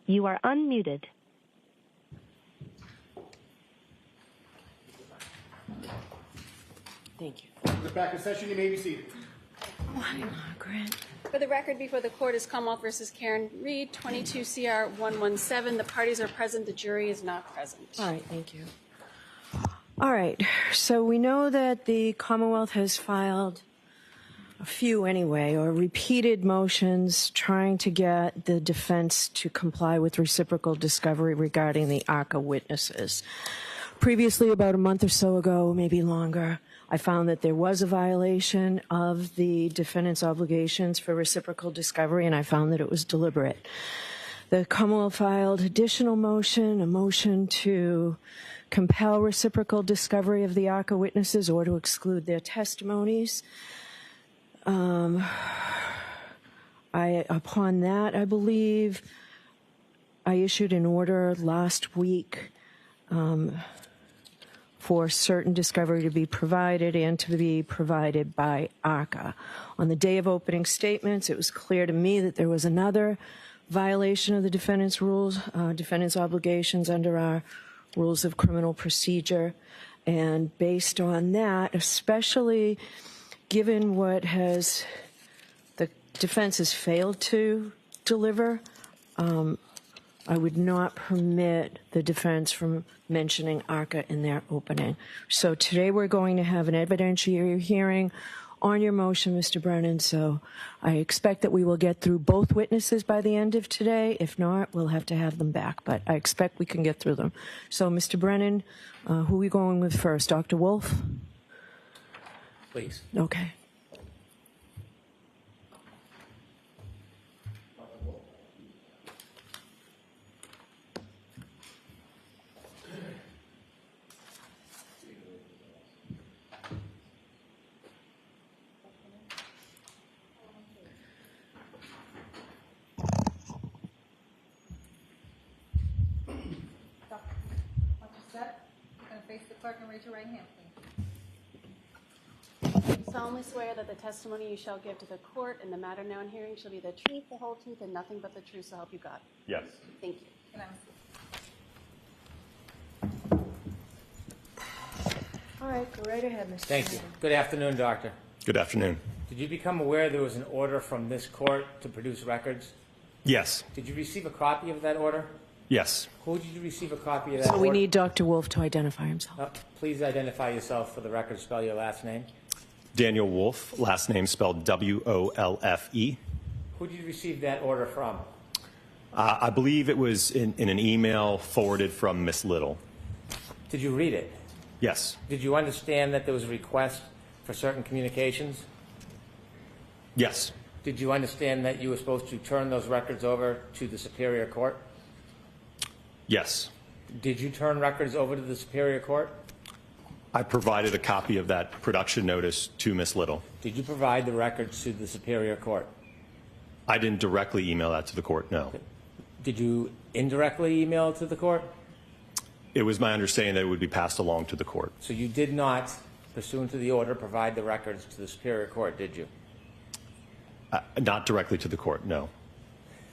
You are unmuted. Thank you. We're back in session. You may be seated. Why, Margaret? For the record, before the court is Commonwealth versus Karen Reed, 22 CR 117. The parties are present. The jury is not present. All right, thank you. All right, so we know that the Commonwealth has filed a few anyway, or repeated motions trying to get the defense to comply with reciprocal discovery regarding the ARCA witnesses. Previously, about a month or so ago, maybe longer, I found that there was a violation of the defendant's obligations for reciprocal discovery, and I found that it was deliberate. The Commonwealth filed additional motion, a motion to compel reciprocal discovery of the ARCA witnesses or to exclude their testimonies. Upon that, I believe, I issued an order last week for certain discovery to be provided and to be provided by ARCA. On the day of opening statements, it was clear to me that there was another violation of the defendant's rules, defendant's obligations under our rules of criminal procedure. And based on that, especially given what the defense has failed to deliver, I would not permit the defense from mentioning ARCA in their opening. So today we're going to have an evidentiary hearing on your motion, Mr. Brennan. So I expect that we will get through both witnesses by the end of today. If not, we'll have to have them back, but I expect we can get through them. So, Mr. Brennan, who are we going with first? Dr. Wolf? Please. Okay. Face the clerk and raise your right hand, You solemnly swear that the testimony you shall give to the court in the matter now in hearing shall be the truth, the whole truth, and nothing but the truth, so help you God. Yes. Thank you. All right, go right ahead, Mr. Thank you. Brennan. Good afternoon, Doctor. Good afternoon. Did you become aware there was an order from this court to produce records? Yes. Did you receive a copy of that order? Yes. Who did you receive a copy of that So order? we need Dr. Wolf to identify himself. Please identify yourself for the record. Spell your last name. Daniel Wolfe, last name spelled W-O-L-F-E. Who did you receive that order from? I believe it was in an email forwarded from Miss Little. Did you read it? Yes. Did you understand that there was a request for certain communications? Yes. Did you understand that you were supposed to turn those records over to the Superior Court? Yes. Did you turn records over to the Superior Court? I provided a copy of that production notice to Miss Little. Did you provide the records to the Superior Court? I didn't directly email that to the court, no. Did you indirectly email it to the court? It was my understanding that it would be passed along to the court. So you did not, pursuant to the order, provide the records to the Superior Court, did you? Not directly to the court, no.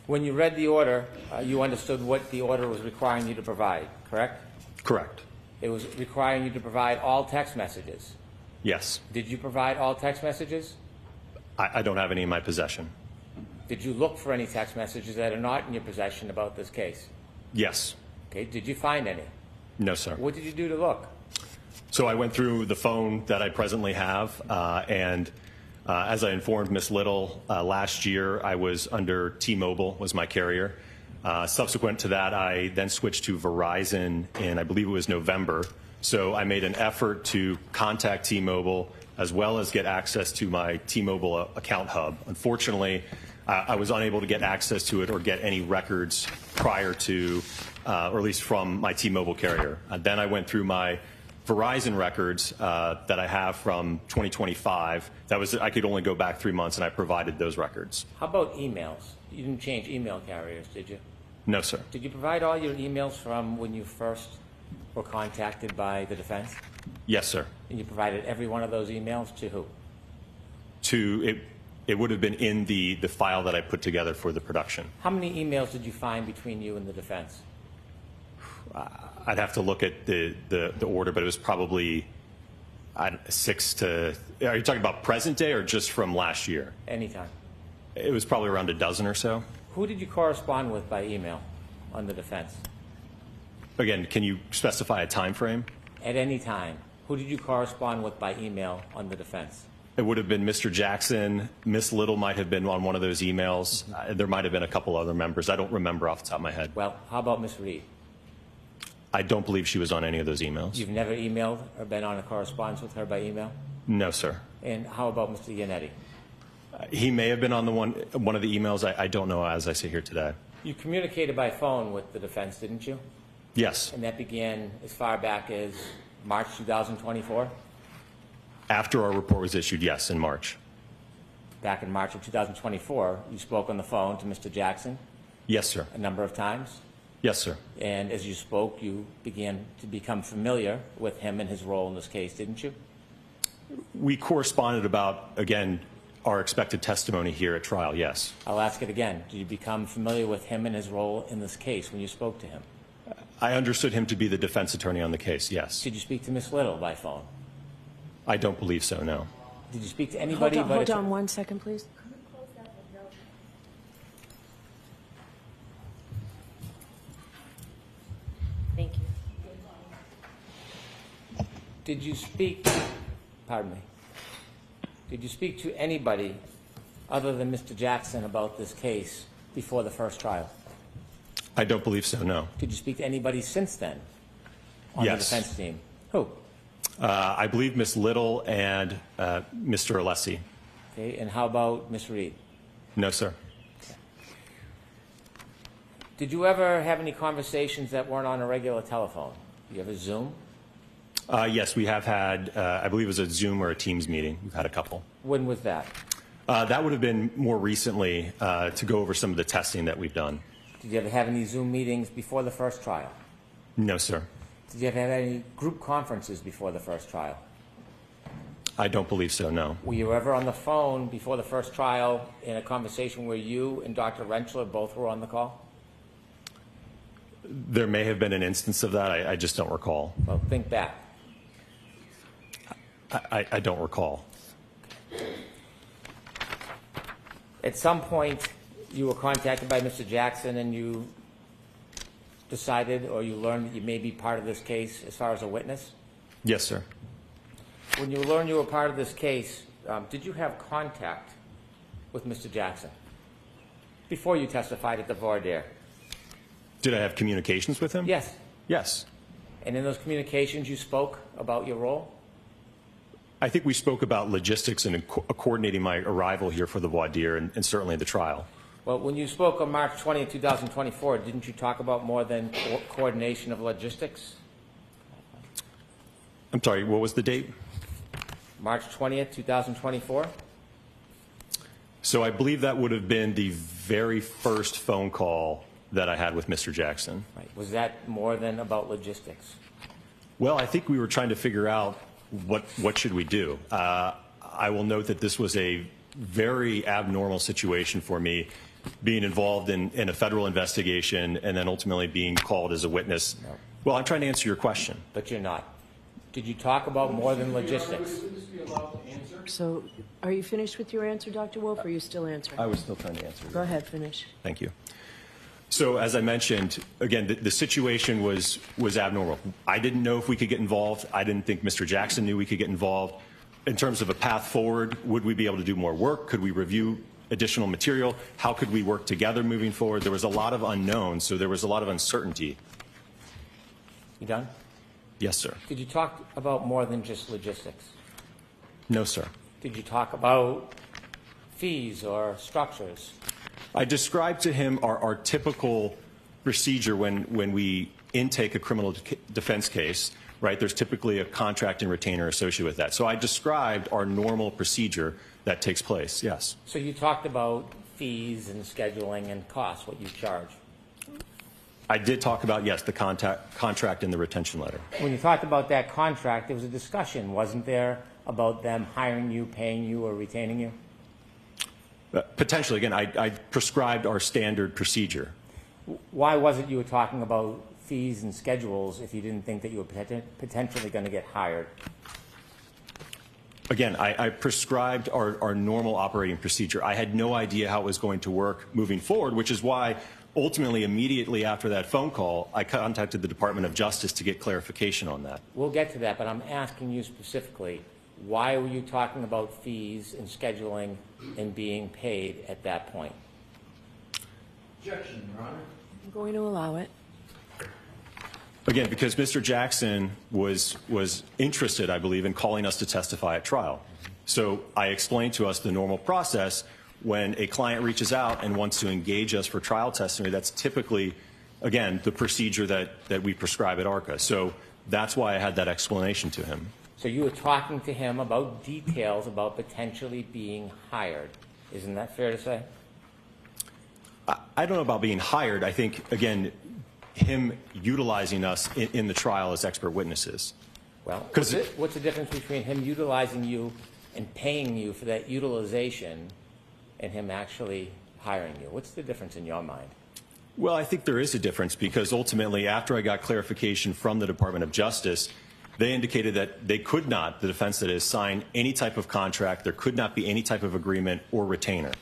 When you read the order, you understood what the order was requiring you to provide, correct? Correct. It was requiring you to provide all text messages. Yes. Did you provide all text messages? I don't have any in my possession. Did you look for any text messages that are not in your possession about this case? Yes. Okay, did you find any? No, sir. What did you do to look? So I went through the phone that I presently have, and as I informed Ms. Little, last year I was under T-Mobile, was my carrier. Subsequent to that, I then switched to Verizon in, I believe it was November. So I made an effort to contact T-Mobile as well as get access to my T-Mobile account hub. Unfortunately, I was unable to get access to it or get any records prior to, or at least from my T-Mobile carrier. Then I went through my Verizon records that I have from 2025. I could only go back 3 months, and I provided those records. How about emails? You didn't change email carriers, did you? No, sir. Did you provide all your emails from when you first were contacted by the defense? Yes, sir. And you provided every one of those emails to who? It It would have been in the file that I put together for the production. How many emails did you find between you and the defense? I'd have to look at the order, but it was probably 6 to... Are you talking about present day or just from last year? Anytime. It was probably around a dozen or so. Who did you correspond with by email on the defense? Again, can you specify a time frame? At any time. Who did you correspond with by email on the defense? It would have been Mr. Jackson. Miss Little might have been on one of those emails. There might have been a couple other members. I don't remember off the top of my head. Well, how about Miss Reed? I don't believe she was on any of those emails. You've never emailed or been on a correspondence with her by email? No, sir. And how about Mr. Yannetti? He may have been on one of the emails. I don't know as I sit here today. You communicated by phone with the defense, didn't you? Yes. And that began as far back as March 2024? After our report was issued, yes, in March. Back in March of 2024, you spoke on the phone to Mr. Jackson Yes, sir. a number of times? Yes, sir. And as you spoke, you began to become familiar with him and his role in this case, didn't you? We corresponded about, again, our expected testimony here at trial, yes. I'll ask it again. Did you become familiar with him and his role in this case when you spoke to him? I understood him to be the defense attorney on the case, yes. Did you speak to Miss Little by phone? I don't believe so, no. Did you speak to anybody? Hold on 1 second, please. Thank you. Did you speak, pardon me, did you speak to anybody other than Mr. Jackson about this case before the first trial? I don't believe so, no. Did you speak to anybody since then on Yes. the defense team? Who? I believe Miss Little and Mr. Alessi. Okay, and how about Miss Reed? No, sir. Did you ever have any conversations that weren't on a regular telephone? You ever Zoom? Yes, we have had, I believe it was a Zoom or a Teams meeting. We've had a couple. When was that? That would have been more recently to go over some of the testing that we've done. Did you ever have any Zoom meetings before the first trial? No, sir. Did you ever have any group conferences before the first trial? I don't believe so, no. Were you ever on the phone before the first trial in a conversation where you and Dr. Wrenchler both were on the call? There may have been an instance of that. I just don't recall. Well, think back. I don't recall. At some point, you were contacted by Mr. Jackson and you decided or you learned that you may be part of this case as far as a witness? Yes, sir. When you learned you were part of this case, did you have contact with Mr. Jackson before you testified at the voir dire? Did I have communications with him? Yes. Yes. And in those communications, you spoke about your role? I think we spoke about logistics and coordinating my arrival here for the voir dire and certainly the trial. Well, when you spoke on March 20th, 2024, didn't you talk about more than coordination of logistics? I'm sorry, what was the date? March 20th, 2024? So I believe that would have been the very first phone call that I had with Mr. Jackson. Right. Was that more than about logistics? Well, I think we were trying to figure out what should we do. I will note that this was a very abnormal situation for me, being involved in a federal investigation and then ultimately being called as a witness. No. Well, I'm trying to answer your question. But you're not. Did you talk about more than logistics? So, are you finished with your answer, Dr. Wolf, or are you still answering? I was still trying to answer. Go ahead, finish. Thank you. So as I mentioned, again, the situation was abnormal. I didn't know if we could get involved. I didn't think Mr. Jackson knew we could get involved. In terms of a path forward, would we be able to do more work? Could we review additional material? How could we work together moving forward? There was a lot of unknowns, so there was a lot of uncertainty. You done? Yes, sir. Did you talk about more than just logistics? No, sir. Did you talk about fees or structures? I described to him our typical procedure when we intake a criminal defense case, right? There's typically a contract and retainer associated with that. So I described our normal procedure that takes place, yes. So you talked about fees and scheduling and costs, what you charge. I did talk about, yes, the contract and the retention letter. When you talked about that contract, there was a discussion, wasn't there, about them hiring you, paying you, or retaining you? Potentially, again, I prescribed our standard procedure. Why was it you were talking about fees and schedules if you didn't think that you were potentially going to get hired? Again, I prescribed our normal operating procedure. I had no idea how it was going to work moving forward, which is why ultimately, immediately after that phone call, I contacted the Department of Justice to get clarification on that. We'll get to that, but I'm asking you specifically, why were you talking about fees and scheduling and being paid at that point? Objection, Your Honor. I'm going to allow it. Again, because Mr. Jackson was interested, I believe, in calling us to testify at trial. So I explained to us the normal process. When a client reaches out and wants to engage us for trial testimony, that's typically, again, the procedure that we prescribe at ARCA. So that's why I had that explanation to him. So you were talking to him about details about potentially being hired. Isn't that fair to say? I don't know about being hired. I think, again, him utilizing us in the trial as expert witnesses. Well, what's the difference between him utilizing you and paying you for that utilization and him actually hiring you? What's the difference in your mind? Well, I think there is a difference because ultimately, after I got clarification from the Department of Justice, they indicated that they could not, the defense that is, sign any type of contract. There could not be any type of agreement or retainer.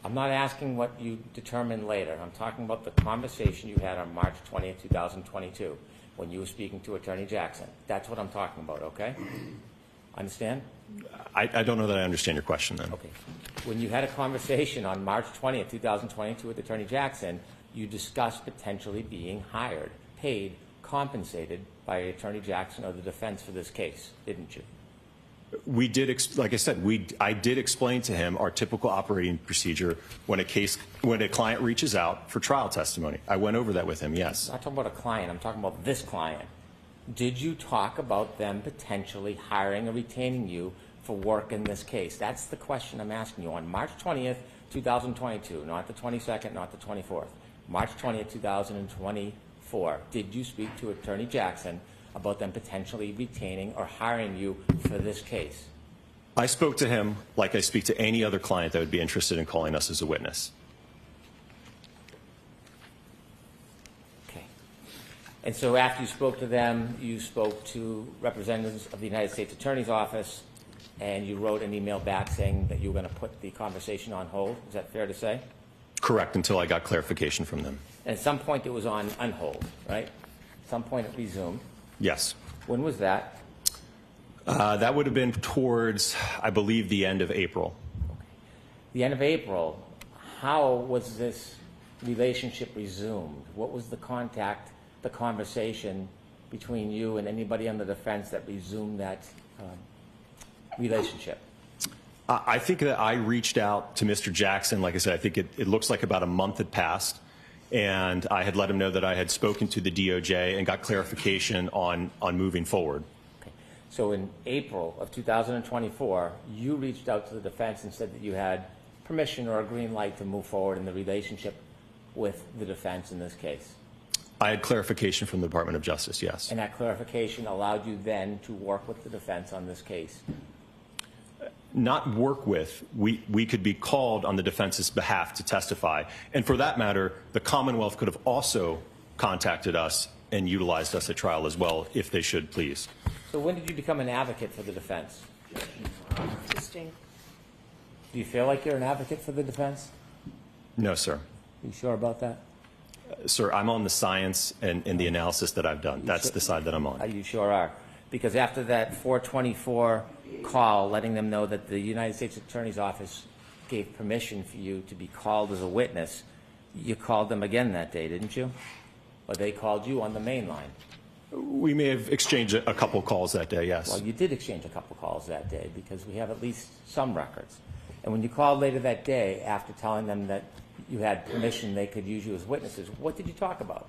I'm not asking what you determined later. I'm talking about the conversation you had on March 20th, 2022, when you were speaking to Attorney Jackson. That's what I'm talking about, okay? Understand? I don't know that I understand your question then. Okay. When you had a conversation on March 20th, 2022 with Attorney Jackson, you discussed potentially being hired, paid, compensated by Attorney Jackson or the defense for this case, didn't you? We did, like I said, I did explain to him our typical operating procedure when a client reaches out for trial testimony. I went over that with him, yes. I'm not talking about a client. I'm talking about this client. Did you talk about them potentially hiring or retaining you for work in this case? That's the question I'm asking you. On March 20th, 2022, not the 22nd, not the 24th, March 20th, 2024, did you speak to Attorney Jackson about them potentially retaining or hiring you for this case? I spoke to him like I speak to any other client that would be interested in calling us as a witness. Okay. And so after you spoke to them, you spoke to representatives of the United States Attorney's Office, and you wrote an email back saying that you were going to put the conversation on hold. Is that fair to say? Correct, until I got clarification from them. And at some point it was on hold, right? At some point it resumed. Yes. When was that? That would have been towards, I believe, the end of April. Okay. The end of April. How was this relationship resumed? What was the conversation between you and anybody on the defense that resumed that relationship? I think that I reached out to Mr. Jackson. Like I said, I think it looks like about a month had passed. And I had let him know that I had spoken to the DOJ and got clarification on moving forward. Okay. So in April of 2024, you reached out to the defense and said that you had permission or a green light to move forward in the relationship with the defense in this case. I had clarification from the Department of Justice, yes. And that clarification allowed you then to work with the defense on this case? Not work with. We could be called on the defense's behalf to testify. And for that matter, the Commonwealth could have also contacted us and utilized us at trial as well, if they should, please. So when did you become an advocate for the defense? Interesting. Do you feel like you're an advocate for the defense? No, sir. Are you sure about that? Sir, I'm on the science and the analysis that I've done. That's the side that I'm on. You sure are. Because after that 424 call letting them know that the United States Attorney's Office gave permission for you to be called as a witness, you called them again that day, didn't you? Or they called you on the main line? We may have exchanged a couple calls that day, yes. Well, you did exchange a couple calls that day because we have at least some records. And when you called later that day after telling them that you had permission they could use you as witnesses, what did you talk about?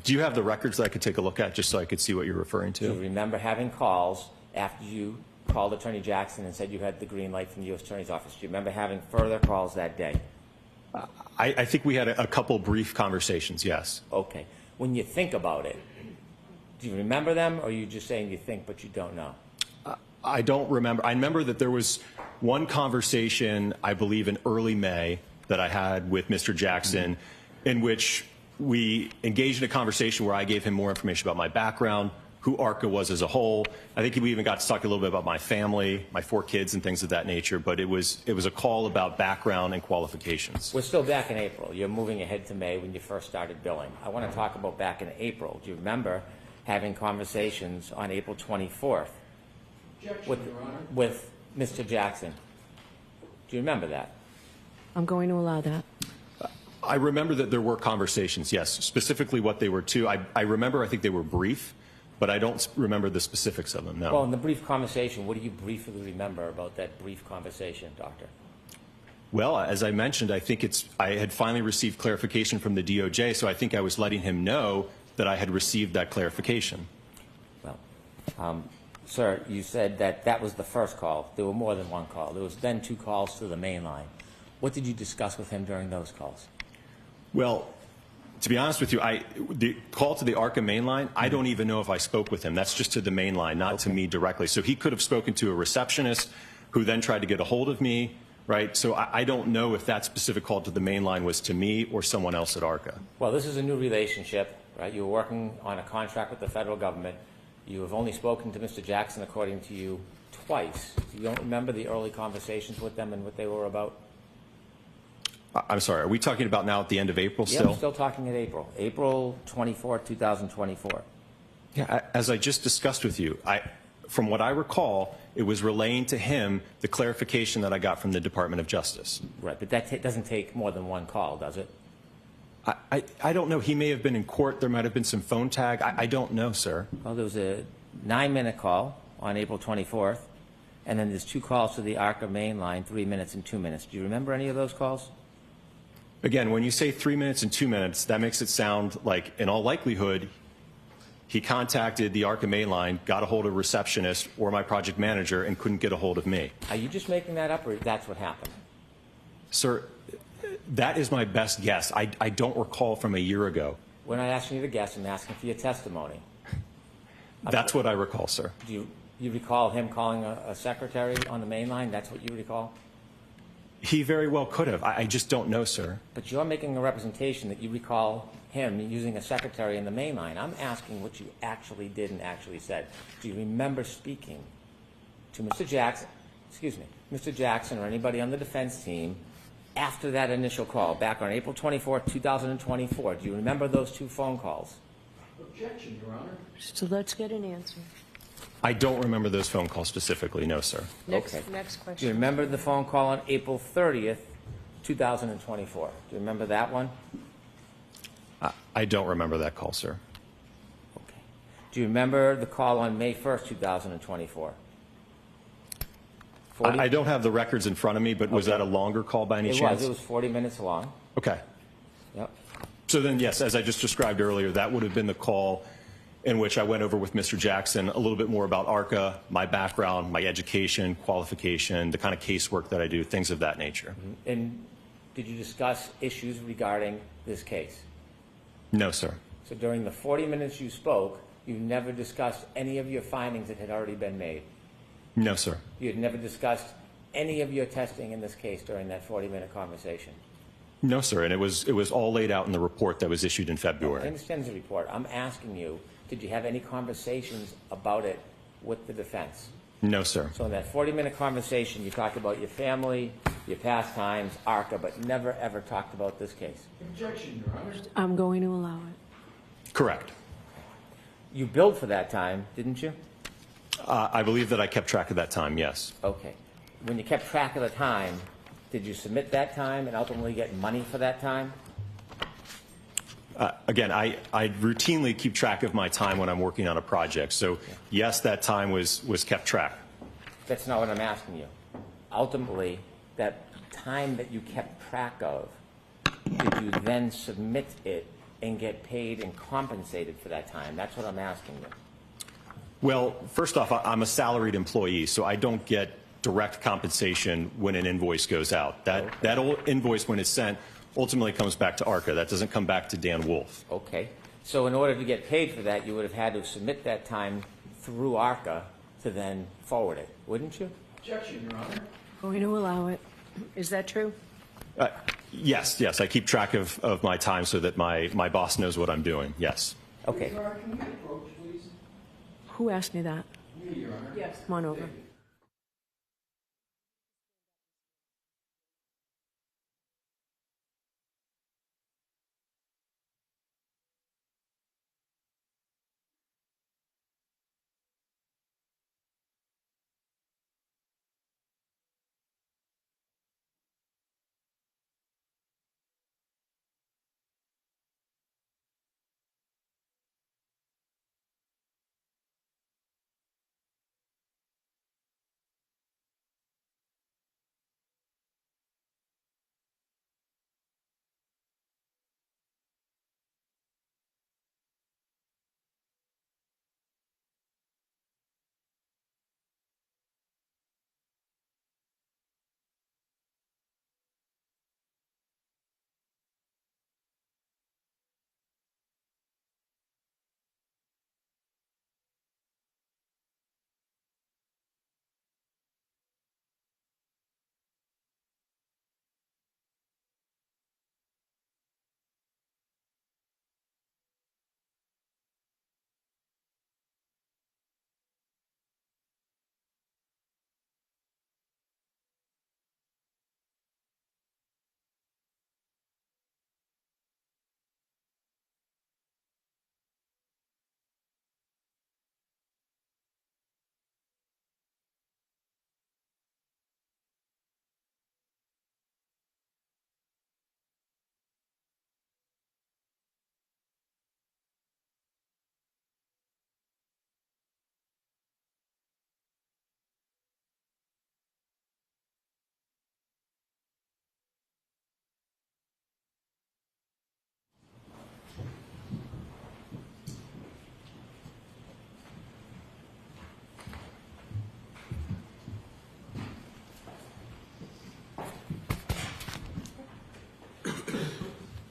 Do you have the records that I could take a look at just so I could see what you're referring to? Do you remember having calls after you called Attorney Jackson and said you had the green light from the U.S. Attorney's Office? Do you remember having further calls that day? I think we had a couple brief conversations, yes. Okay. When you think about it, do you remember them, or are you just saying you think but you don't know? I don't remember. I remember that there was one conversation, I believe in early May, that I had with Mr. Jackson, in which we engaged in a conversation where I gave him more information about my background, who ARCA was as a whole. I think we even got to talk a little bit about my family, my 4 kids, and things of that nature. But it was a call about background and qualifications. We're still back in April. You're moving ahead to May when you first started billing. I want to talk about back in April. Do you remember having conversations on April 24th with Mr. Jackson? Do you remember that? I'm going to allow that. I remember that there were conversations, yes. Specifically what they were to. I remember, I think they were brief, but I don't remember the specifics of them, no. Well, in the brief conversation, what do you briefly remember about that brief conversation, Doctor? Well, as I mentioned, I think I had finally received clarification from the DOJ, so I think I was letting him know that I had received that clarification. Well, sir, you said that that was the first call. There were more than one call. There was then 2 calls to the main line. What did you discuss with him during those calls? Well, to be honest with you, the call to the ARCA main line, I don't even know if I spoke with him. That's just to the main line, not to me directly. So he could have spoken to a receptionist who then tried to get a hold of me, right? So I don't know if that specific call to the main line was to me or someone else at ARCA. Well, this is a new relationship, right? You were working on a contract with the federal government. You have only spoken to Mr. Jackson, according to you, twice. You don't remember the early conversations with them and what they were about? I'm sorry, are we talking about now at the end of April still? Yeah, we're still talking at April. April 24, 2024. Yeah, as I just discussed with you, from what I recall, it was relaying to him the clarification that I got from the Department of Justice. Right, but that doesn't take more than one call, does it? I don't know. He may have been in court. There might have been some phone tag. I don't know, sir. Well, there was a 9-minute call on April 24th, and then there's 2 calls to the ARCA main line, 3 minutes and 2 minutes. Do you remember any of those calls? Again, when you say 3 minutes and 2 minutes, that makes it sound like, in all likelihood, he contacted the ARCA main line, got a hold of a receptionist or my project manager, and couldn't get a hold of me. Are you just making that up, or that's what happened? Sir, that is my best guess. I don't recall from a year ago. We're not asking you to guess. I'm asking for your testimony. That's what I recall, sir. Do you recall him calling a secretary on the main line? That's what you recall? He very well could have. I just don't know, sir. But you're making a representation that you recall him using a secretary in the main line. I'm asking what you actually did and actually said. Do you remember speaking to Mr. Jackson, Mr. Jackson or anybody on the defense team after that initial call, back on April 24, 2024? Do you remember those 2 phone calls? Objection, Your Honor. So let's get an answer. I don't remember those phone calls specifically, no, sir. Next Do you question. remember the phone call on April 30th, 2024? Do you remember that one? I don't remember that call, sir. Okay. Do you remember the call on May 1st, 2024? I don't have the records in front of me, but was that a longer call by any chance? It was 40 minutes long. Okay. Yep. So then, yes, as I just described earlier, that would have been the call in which I went over with Mr. Jackson a little bit more about ARCA, my background, my education, qualification, the kind of casework that I do, things of that nature. And did you discuss issues regarding this case? No, sir. So during the 40 minutes you spoke, you never discussed any of your findings that had already been made? No, sir. You had never discussed any of your testing in this case during that 40-minute conversation? No, sir. And it was all laid out in the report that was issued in February. I understand the report. I'm asking you, did you have any conversations about it with the defense? No, sir. So in that 40-minute conversation, you talked about your family, your pastimes, ARCA, but never, ever talked about this case? Objection, Your Honor. I'm going to allow it. Correct. You billed for that time, didn't you? I believe that I kept track of that time, yes. Okay. When you kept track of the time, did you submit that time and ultimately get money for that time? Again, I routinely keep track of my time when I'm working on a project. So, yes, that time was kept track. That's not what I'm asking you. Ultimately, that time that you kept track of, did you then submit it and get paid and compensated for that time? That's what I'm asking you. Well, first off, I'm a salaried employee, so I don't get direct compensation when an invoice goes out. That old invoice, when it's sent, ultimately comes back to ARCA. That doesn't come back to Dan Wolf. Okay. So in order to get paid for that, you would have had to submit that time through ARCA to then forward it, wouldn't you? Objection, Your Honor. Going to allow it. Is that true? Yes, I keep track of my time so that my boss knows what I'm doing, yes. Okay. Your Honor, can we approach, please? Who asked me that? Me, Your Honor. Yes. Come on over.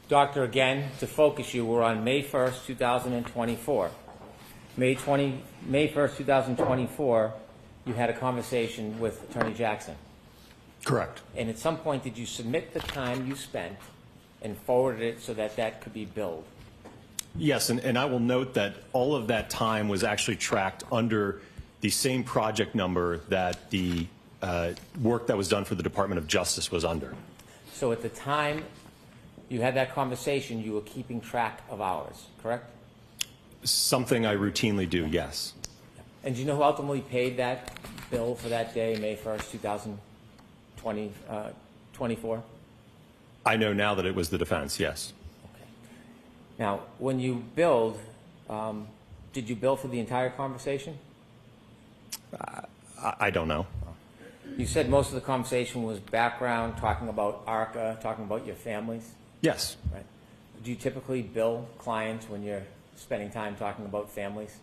Doctor, again, to focus you, we're on May 1st, 2024. May 1st, 2024, you had a conversation with Attorney Jackson. Correct. And at some point, did you submit the time you spent and forwarded it so that that could be billed? Yes, and I will note that all of that time was actually tracked under the same project number that the work that was done for the Department of Justice was under. So at the time you had that conversation, you were keeping track of hours, correct? Something I routinely do, yes. And do you know who ultimately paid that bill for that day, May 1st, 2024? I know now that it was the defense, yes. Okay. Now, when you billed, did you bill for the entire conversation? I don't know. You said most of the conversation was background, talking about ARCA, talking about your families? Yes. Right. Do you typically bill clients when you're spending time talking about families?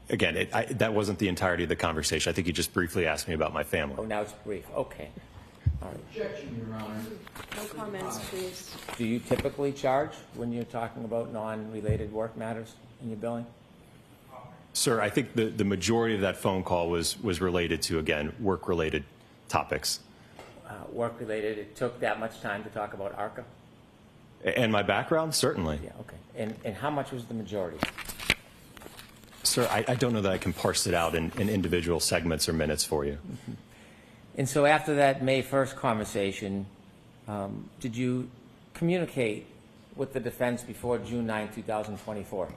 Again, that wasn't the entirety of the conversation. I think you just briefly asked me about my family. Oh, now it's brief. Okay. All right. Objection, Your Honor. No comments, please. Do you typically charge when you're talking about non-related work matters in your billing? Sir, I think the majority of that phone call was related to, again, work-related topics. Work-related, it took that much time to talk about ARCA? And my background? Certainly. Yeah, okay. And how much was the majority? Sir, I don't know that I can parse it out in individual segments or minutes for you. Mm-hmm. And so after that May 1st conversation, did you communicate with the defense before June 9, 2024?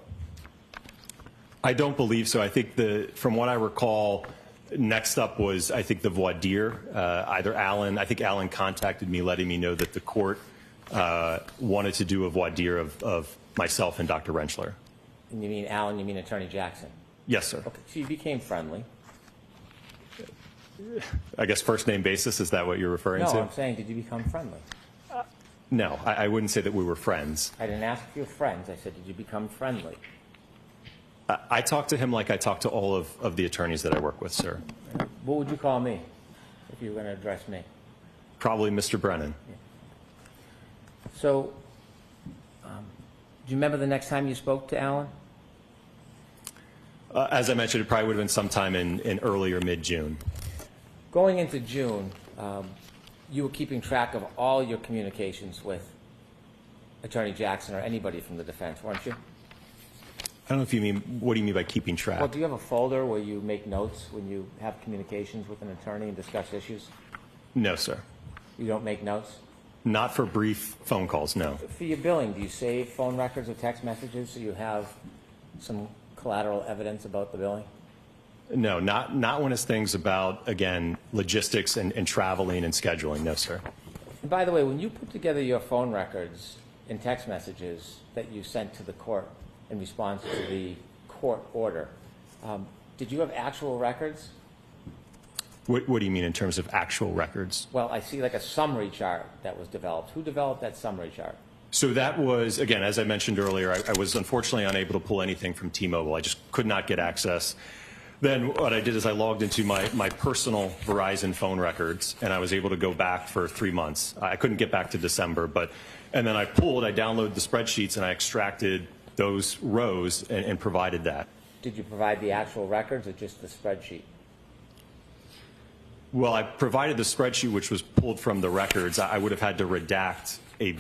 I don't believe so. I think from what I recall, next up was, I think, the voir dire. Either Alan, I think Alan contacted me letting me know that the court wanted to do a voir dire of myself and Dr. Wrenchler. And you mean Alan, you mean Attorney Jackson? Yes, sir. Okay, so you became friendly. I guess first name basis, is that what you're referring to? No, I'm saying, did you become friendly? No, I wouldn't say that we were friends. I didn't ask if you were friends. I said, did you become friendly? I talk to him like I talk to all of the attorneys that I work with, sir. What would you call me if you were going to address me? Probably Mr. Brennan. Yeah. So, do you remember the next time you spoke to Alan? As I mentioned, it probably would have been sometime in early or mid-June. Going into June, you were keeping track of all your communications with Attorney Jackson or anybody from the defense, weren't you? I don't know if you mean, what do you mean by keeping track? Well, do you have a folder where you make notes when you have communications with an attorney and discuss issues? No, sir. You don't make notes? Not for brief phone calls, no. For your billing, do you save phone records or text messages so you have some collateral evidence about the billing? No, not when it's things about, again, logistics and traveling and scheduling. No, sir. And by the way, when you put together your phone records and text messages that you sent to the court in response to the court order, did you have actual records? What do you mean in terms of actual records? Well, I see like a summary chart that was developed. Who developed that summary chart? So that was, again, as I mentioned earlier, I was unfortunately unable to pull anything from T-Mobile. I just could not get access. Then what I did is I logged into my personal Verizon phone records, and I was able to go back for 3 months. I couldn't get back to December, and then I downloaded the spreadsheets, and I extracted those rows and provided that. Did you provide the actual records or just the spreadsheet? Well, I provided the spreadsheet, which was pulled from the records. I would have had to redact a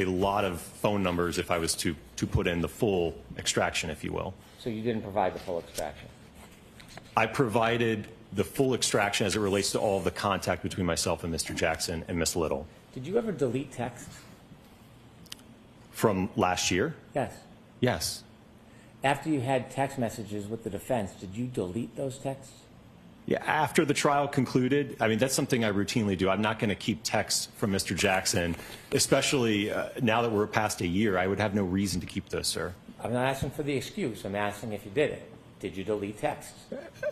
lot of phone numbers if I was to put in the full extraction, if you will. So you didn't provide the full extraction? I provided the full extraction as it relates to all of the contact between myself and Mr. Jackson and Miss Little. Did you ever delete text? From last year? Yes. Yes. After you had text messages with the defense, did you delete those texts? Yeah, after the trial concluded, I mean, that's something I routinely do. I'm not going to keep texts from Mr. Jackson, especially now that we're past a year. I would have no reason to keep those, sir. I'm not asking for the excuse. I'm asking if you did it. Did you delete texts?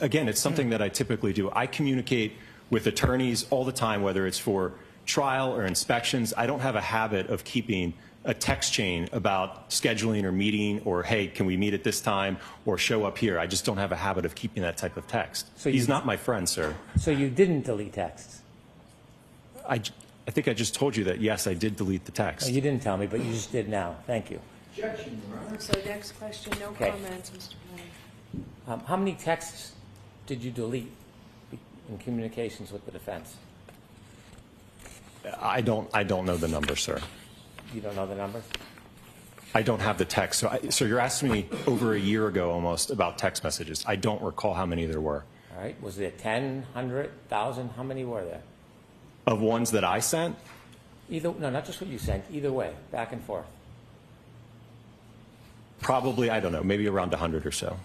Again, it's something that I typically do. I communicate with attorneys all the time, whether it's for trial or inspections. I don't have a habit of keeping a text chain about scheduling or meeting or, hey, can we meet at this time or show up here. I just don't have a habit of keeping that type of text. So he's not my friend, sir. So you didn't delete texts? I think I just told you that, yes, I did delete the text. No, you didn't tell me, but you just did now. Thank you. Objection, Your Honor. So next question, no comments, Mr. Blaney. How many texts did you delete in communications with the defense? I don't know the number, sir. You don't know the numbers? I don't have the text. So you're asking me over a year ago almost about text messages. I don't recall how many there were. All right. Was there 10, 100, 1,000? How many were there? Of ones that I sent? No, not just what you sent. Either way, back and forth. Probably, I don't know, maybe around 100 or so.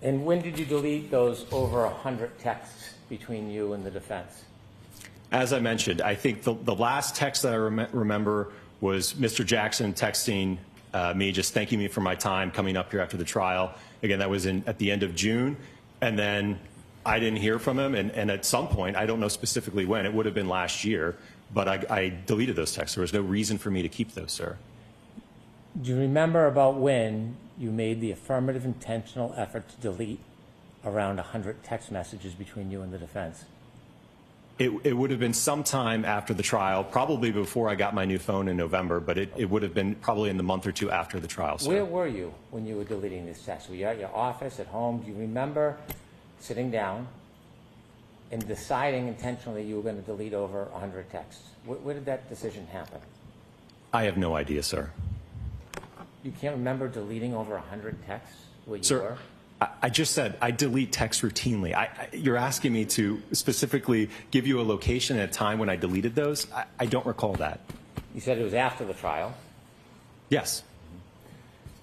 And when did you delete those over 100 texts between you and the defense? As I mentioned, I think the last text that I remember was Mr. Jackson texting me, just thanking me for my time coming up here after the trial. Again, that was at the end of June. And then I didn't hear from him. And at some point, I don't know specifically when, it would have been last year, but I deleted those texts. There was no reason for me to keep those, sir. Do you remember about when you made the affirmative intentional effort to delete around 100 text messages between you and the defense? It would have been sometime after the trial, probably before I got my new phone in November, but it would have been probably in the month or two after the trial, sir. Where were you when you were deleting these texts? Were you at your office, at home? Do you remember sitting down and deciding intentionally you were going to delete over 100 texts? Where did that decision happen? I have no idea, sir. You can't remember deleting over 100 texts where you Sir, were? I just said I delete text routinely. You're asking me to specifically give you a location and a time when I deleted those? I don't recall that. You said it was after the trial. Yes.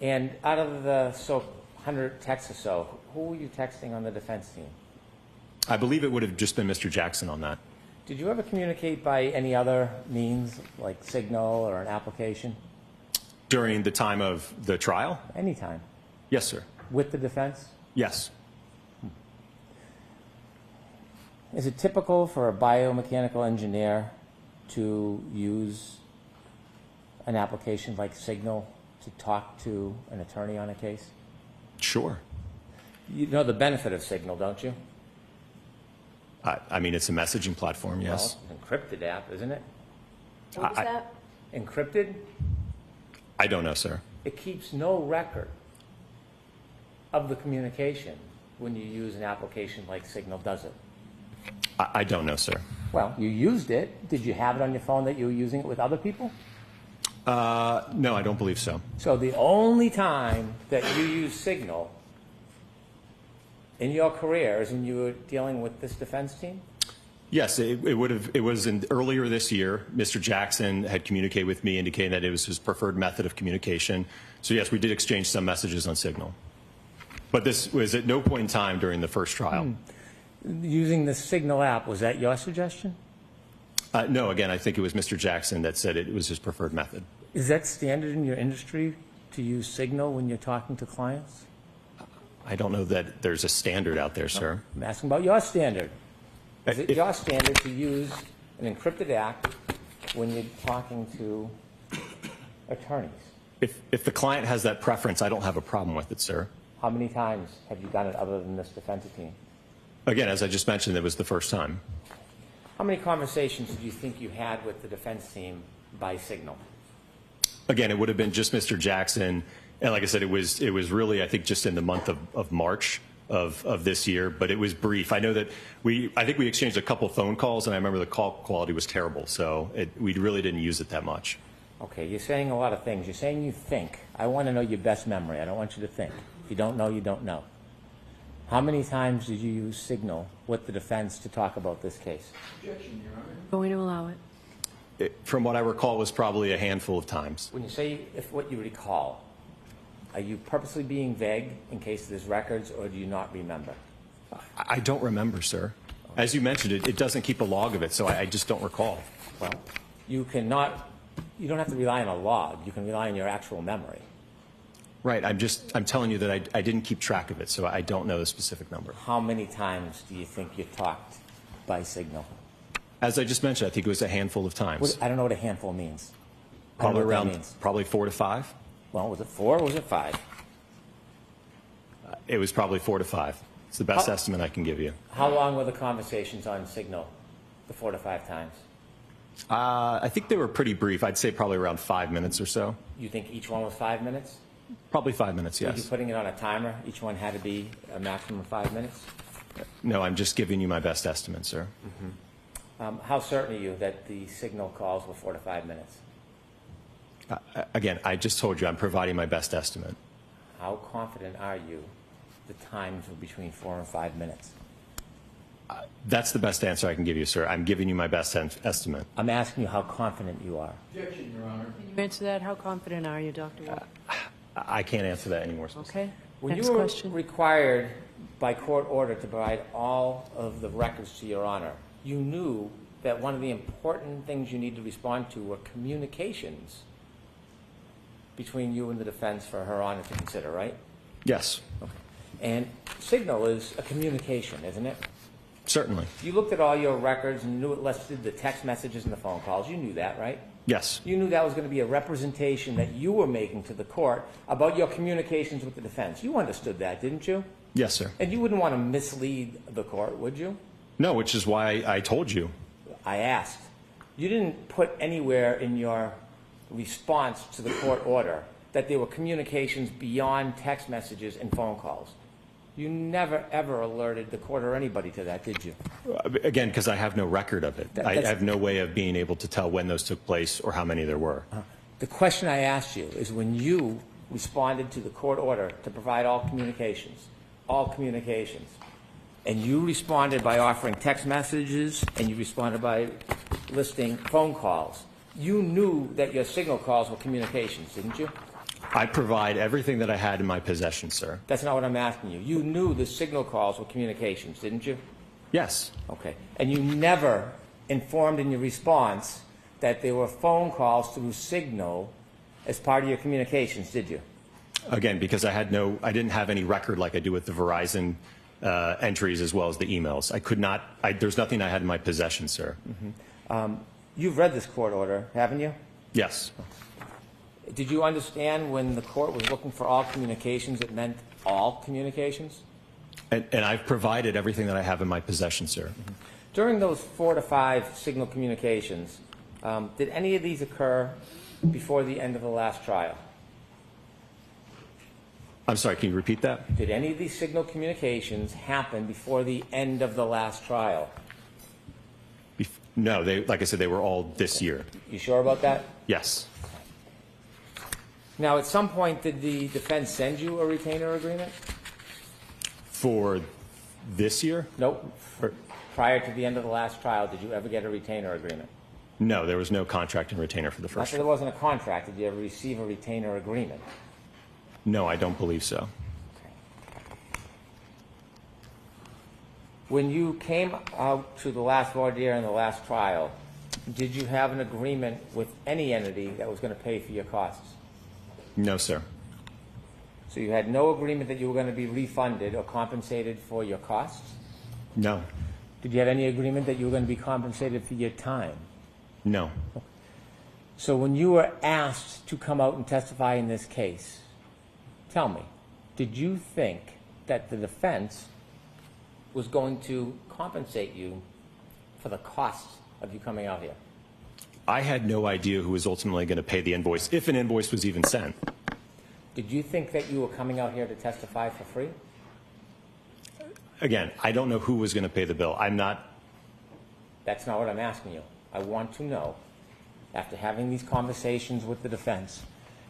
And out of the 100 texts or so, who were you texting on the defense team? I believe it would have just been Mr. Jackson on that. Did you ever communicate by any other means, like signal or an application? During the time of the trial? Anytime. Yes, sir. With the defense? Yes. Is it typical for a biomechanical engineer to use an application like Signal to talk to an attorney on a case? Sure. You know the benefit of Signal, don't you? I mean, it's a messaging platform, yes. Well, it's an encrypted app, isn't it? What was that? Encrypted? I don't know, sir. It keeps no record of the communication when you use an application like Signal, does it? I don't know, sir. Well, you used it. Did you have it on your phone that you were using it with other people? No, I don't believe so. So the only time that you use Signal in your career is when you were dealing with this defense team? Yes, it was earlier this year. Mr. Jackson had communicated with me, indicating that it was his preferred method of communication. So yes, we did exchange some messages on Signal. But this was at no point in time during the first trial. Using the Signal app, was that your suggestion? No, again, I think it was Mr. Jackson that said it was his preferred method. Is that standard in your industry to use Signal when you're talking to clients? I don't know that there's a standard out there, sir. I'm asking about your standard. Is it your standard to use an encrypted app when you're talking to attorneys? If the client has that preference, I don't have a problem with it, sir. How many times have you done it other than this defense team? Again, as I just mentioned, it was the first time. How many conversations do you think you had with the defense team by Signal? Again, it would have been just Mr. Jackson. And like I said, it was really, I think, just in the month of March of this year, but it was brief. I know that I think we exchanged a couple phone calls, and I remember the call quality was terrible, so we really didn't use it that much. Okay, you're saying a lot of things. You're saying you think. I want to know your best memory. I don't want you to think. If you don't know, you don't know. How many times did you use Signal with the defense to talk about this case? Going to allow it. From what I recall, it was probably a handful of times. When you say what you recall, are you purposely being vague in case there's records, or do you not remember? I don't remember, sir. As you mentioned, it doesn't keep a log of it, so I just don't recall. Well, you don't have to rely on a log. You can rely on your actual memory. Right. I'm telling you that I didn't keep track of it, so I don't know the specific number. How many times do you think you talked by Signal? As I just mentioned, I think it was a handful of times. I don't know what a handful means. I don't know what that means. Probably 4 to 5. Well, was it 4 or was it 5? It was probably 4 to 5. It's the best estimate I can give you. How long were the conversations on Signal, the 4 to 5 times? I think they were pretty brief. I'd say probably around 5 minutes or so. You think each one was 5 minutes? Probably 5 minutes, Were you yes. putting it on a timer? Each one had to be a maximum of 5 minutes? No, I'm just giving you my best estimate, sir. How certain are you that the Signal calls were 4 to 5 minutes? Again, I just told you I'm providing my best estimate. How confident are you the times were between 4 and 5 minutes? That's the best answer I can give you, sir. I'm giving you my best estimate. I'm asking you how confident you are. Can you answer that? How confident are you, Dr. Wolf? I can't answer that anymore. Okay. When Next you were question. required by court order to provide all of the records to your honor, you knew that one of the important things you need to respond to were communications between you and the defense for her honor to consider, right? Yes, Okay. And Signal is a communication, isn't it? certainly. You looked at all your records and knew it listed the text messages and the phone calls. You knew that, right? Yes, You knew that was going to be a representation that you were making to the court about your communications with the defense. You understood that, didn't you? yes, sir. And you wouldn't want to mislead the court, would you? No, which is why I told you. I asked. You didn't put anywhere in your response to the court order that there were communications beyond text messages and phone calls. You never, ever alerted the court or anybody to that, did you? Again, because I have no record of it. I That's- have no way of being able to tell when those took place or how many there were. The question I asked you is when you responded to the court order to provide all communications, and you responded by offering text messages and you responded by listing phone calls, you knew that your Signal calls were communications, didn't you? I provide everything that I had in my possession, sir. That's not what I'm asking you. You knew the Signal calls were communications, didn't you? Yes, Okay. And you never informed in your response that there were phone calls through Signal as part of your communications, did you? again, because I didn't have any record like I do with the Verizon entries as well as the emails. I could not, there's nothing I had in my possession, sir. You've read this court order, haven't you? Yes, Did you understand when the court was looking for all communications, it meant all communications? and I've provided everything that I have in my possession, sir. During those 4 to 5 Signal communications, Did any of these occur before the end of the last trial? I'm sorry, can you repeat that? Did any of these signal communications happen before the end of the last trial? No, like I said, they were all this year. You sure about that? Yes. Now, at some point, did the defense send you a retainer agreement? For this year? Nope. Prior to the end of the last trial, did you ever get a retainer agreement? No, there was no contract and retainer for the Not first that there wasn't a contract. Did you ever receive a retainer agreement? No, I don't believe so. When you came out to the last voir dire and the last trial, did you have an agreement with any entity that was going to pay for your costs? No, sir. So you had no agreement that you were going to be refunded or compensated for your costs? No. Did you have any agreement that you were going to be compensated for your time? No. So when you were asked to come out and testify in this case, tell me, did you think that the defense was going to compensate you for the costs of you coming out here? I had no idea who was ultimately going to pay the invoice, if an invoice was even sent. Did you think that you were coming out here to testify for free? Again, I don't know who was going to pay the bill. I'm not. That's not what I'm asking you. I want to know, after having these conversations with the defense,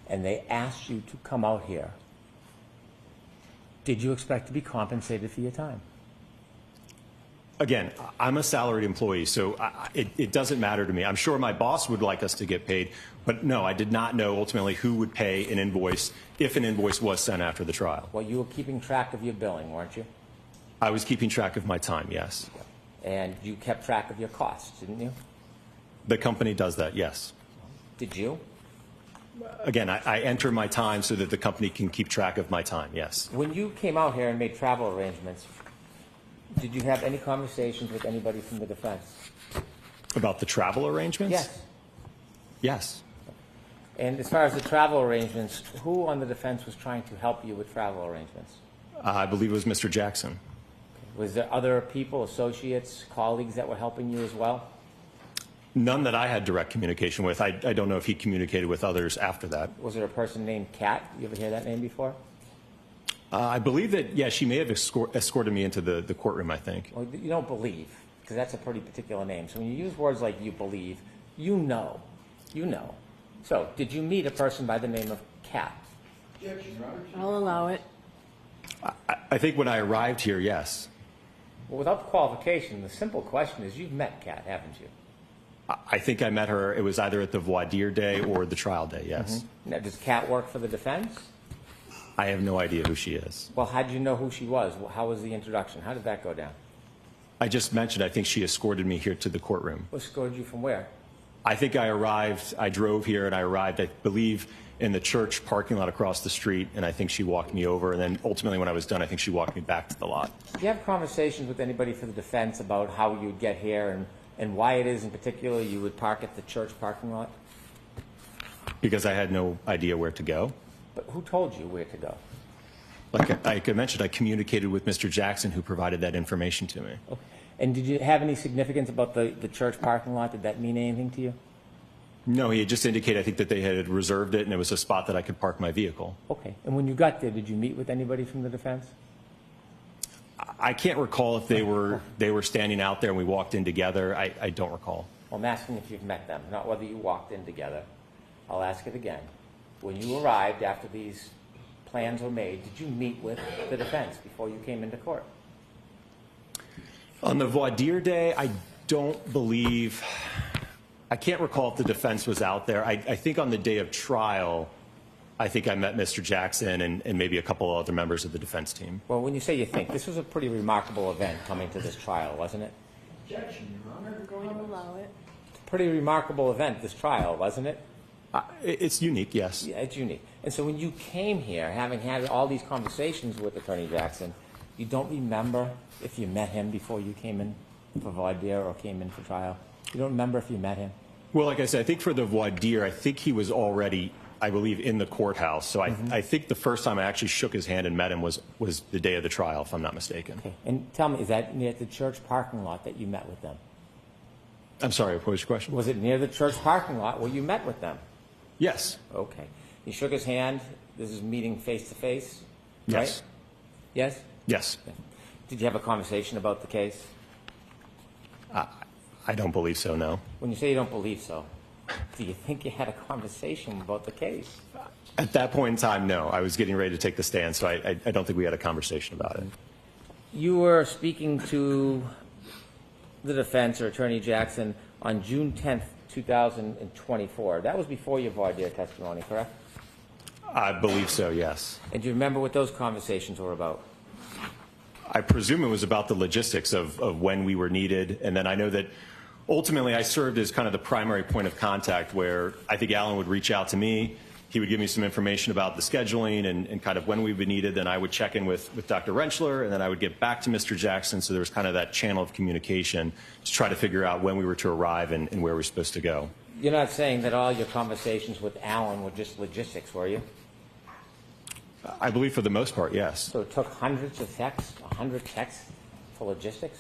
and they asked you to come out here, did you expect to be compensated for your time? Again, I'm a salaried employee, so it doesn't matter to me. I'm sure my boss would like us to get paid, but no, I did not know ultimately who would pay an invoice if an invoice was sent after the trial. Well, you were keeping track of your billing, weren't you? I was keeping track of my time, yes. And you kept track of your costs, didn't you? The company does that, yes. Did you? Again, I enter my time so that the company can keep track of my time, yes. When you came out here and made travel arrangements, did you have any conversations with anybody from the defense? About the travel arrangements? Yes. Yes. And as far as the travel arrangements, who on the defense was trying to help you with travel arrangements? I believe it was Mr. Jackson. Was there other people, associates, colleagues that were helping you as well? None that I had direct communication with. I don't know if he communicated with others after that. Was there a person named Kat? You ever hear that name before? I believe that, yeah, she may have escorted me into the courtroom, I think. Well, you don't believe, because that's a pretty particular name. So when you use words like you believe, you know. You know. So, did you meet a person by the name of Kat? I'll allow it. I think when I arrived here, yes. Well, without qualification, the simple question is, you've met Kat, haven't you? I think I met her, it was either at the voir dire day or the trial day, yes. Mm-hmm. Now, does Kat work for the defense? I have no idea who she is. Well, how did you know who she was? How was the introduction? How did that go down? I just mentioned, I think she escorted me here to the courtroom. Escorted you from where? I think I arrived, I drove here and I arrived, I believe, in the church parking lot across the street, and I think she walked me over, and then ultimately when I was done, I think she walked me back to the lot. Do you have conversations with anybody for the defense about how you'd get here and why it is in particular you would park at the church parking lot? Because I had no idea where to go. But who told you where to go? Like I mentioned, I communicated with Mr. Jackson, who provided that information to me. Okay. And did you have any significance about the church parking lot? Did that mean anything to you? No, he had just indicated, I think, that they had reserved it, and it was a spot that I could park my vehicle. Okay. And when you got there, did you meet with anybody from the defense? I can't recall if they were standing out there and we walked in together. I don't recall. Well, I'm asking if you've met them, not whether you walked in together. I'll ask it again. When you arrived after these plans were made, did you meet with the defense before you came into court? On the voir dire day, I don't believe, I can't recall if the defense was out there. I think on the day of trial, I think I met Mr. Jackson and maybe a couple of other members of the defense team. Well, when you say you think, this was a pretty remarkable event coming to this trial, wasn't it? Objection, Your Honor. I'll allow it. It's a pretty remarkable event, this trial, wasn't it? It's unique, yes. Yeah, it's unique. And so when you came here, having had all these conversations with Attorney Jackson, you don't remember if you met him before you came in for voir dire or came in for trial? You don't remember if you met him? Well, like I said, I think for the voir dire, I think he was already, I believe, in the courthouse. So I think the first time I actually shook his hand and met him was the day of the trial, if I'm not mistaken. Okay. And tell me, is that near the church parking lot that you met with them? I'm sorry, what was your question? Was it near the church parking lot where you met with them? Yes. Okay. You shook his hand. This is meeting face to face, Yes. right? Yes? Yes. Did you have a conversation about the case? I don't believe so, no. When you say you don't believe so, do you think you had a conversation about the case? At that point in time, no. I was getting ready to take the stand, so I don't think we had a conversation about it. You were speaking to the defense, or Attorney Jackson, on June 10th, 2024. That was before your voir dire testimony, correct? I believe so, yes. And do you remember what those conversations were about? I presume it was about the logistics of when we were needed, and then I know that ultimately I served as kind of the primary point of contact where I think Alan would reach out to me. He would give me some information about the scheduling and kind of when we would be needed. Then I would check in with Dr. Wrenchler, and then I would get back to Mr. Jackson. So there was kind of that channel of communication to try to figure out when we were to arrive and where we were supposed to go. You're not saying that all your conversations with Alan were just logistics, were you? I believe for the most part, yes. So it took hundreds of texts, 100 texts for logistics?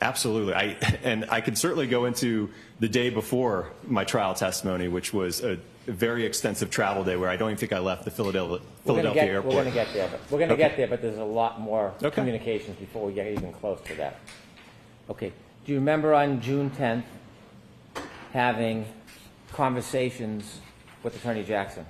Absolutely. And I could certainly go into the day before my trial testimony, which was a very extensive travel day where I don't even think I left the Philadelphia airport. We're going to get there, but get there, but there's a lot more Okay. communications before we get even close to that. Okay. Do you remember on June 10th having conversations with Attorney Jackson?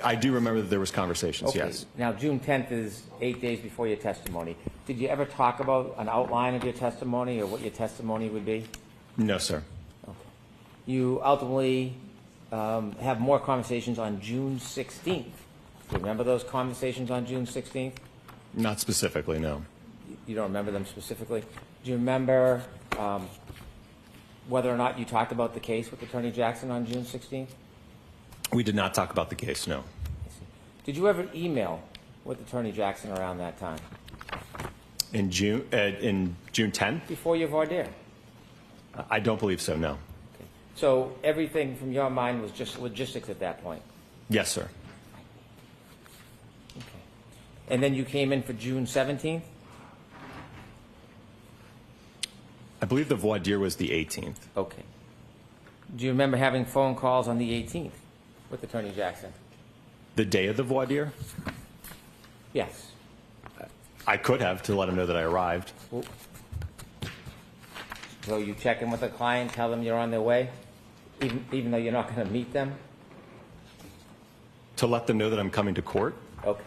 I do remember that there was conversations, Okay. yes. Now, June 10th is 8 days before your testimony. Did you ever talk about an outline of your testimony or what your testimony would be? No, sir. Okay. You ultimately have more conversations on June 16th. Do you remember those conversations on June 16th? Not specifically, no. You don't remember them specifically? Do you remember whether or not you talked about the case with Attorney Jackson on June 16th? We did not talk about the case, no. Did you ever email with Attorney Jackson around that time? In June 10th? Before your voir dire? I don't believe so, no. Okay. So everything from your mind was just logistics at that point? Yes, sir. Okay. And then you came in for June 17th? I believe the voir dire was the 18th. Okay. Do you remember having phone calls on the 18th with Attorney Jackson? The day of the voir dire? Yes. I could have to let him know that I arrived. Well, so you check in with the client, tell them you're on their way, even though you're not going to meet them? To let them know that I'm coming to court? Okay.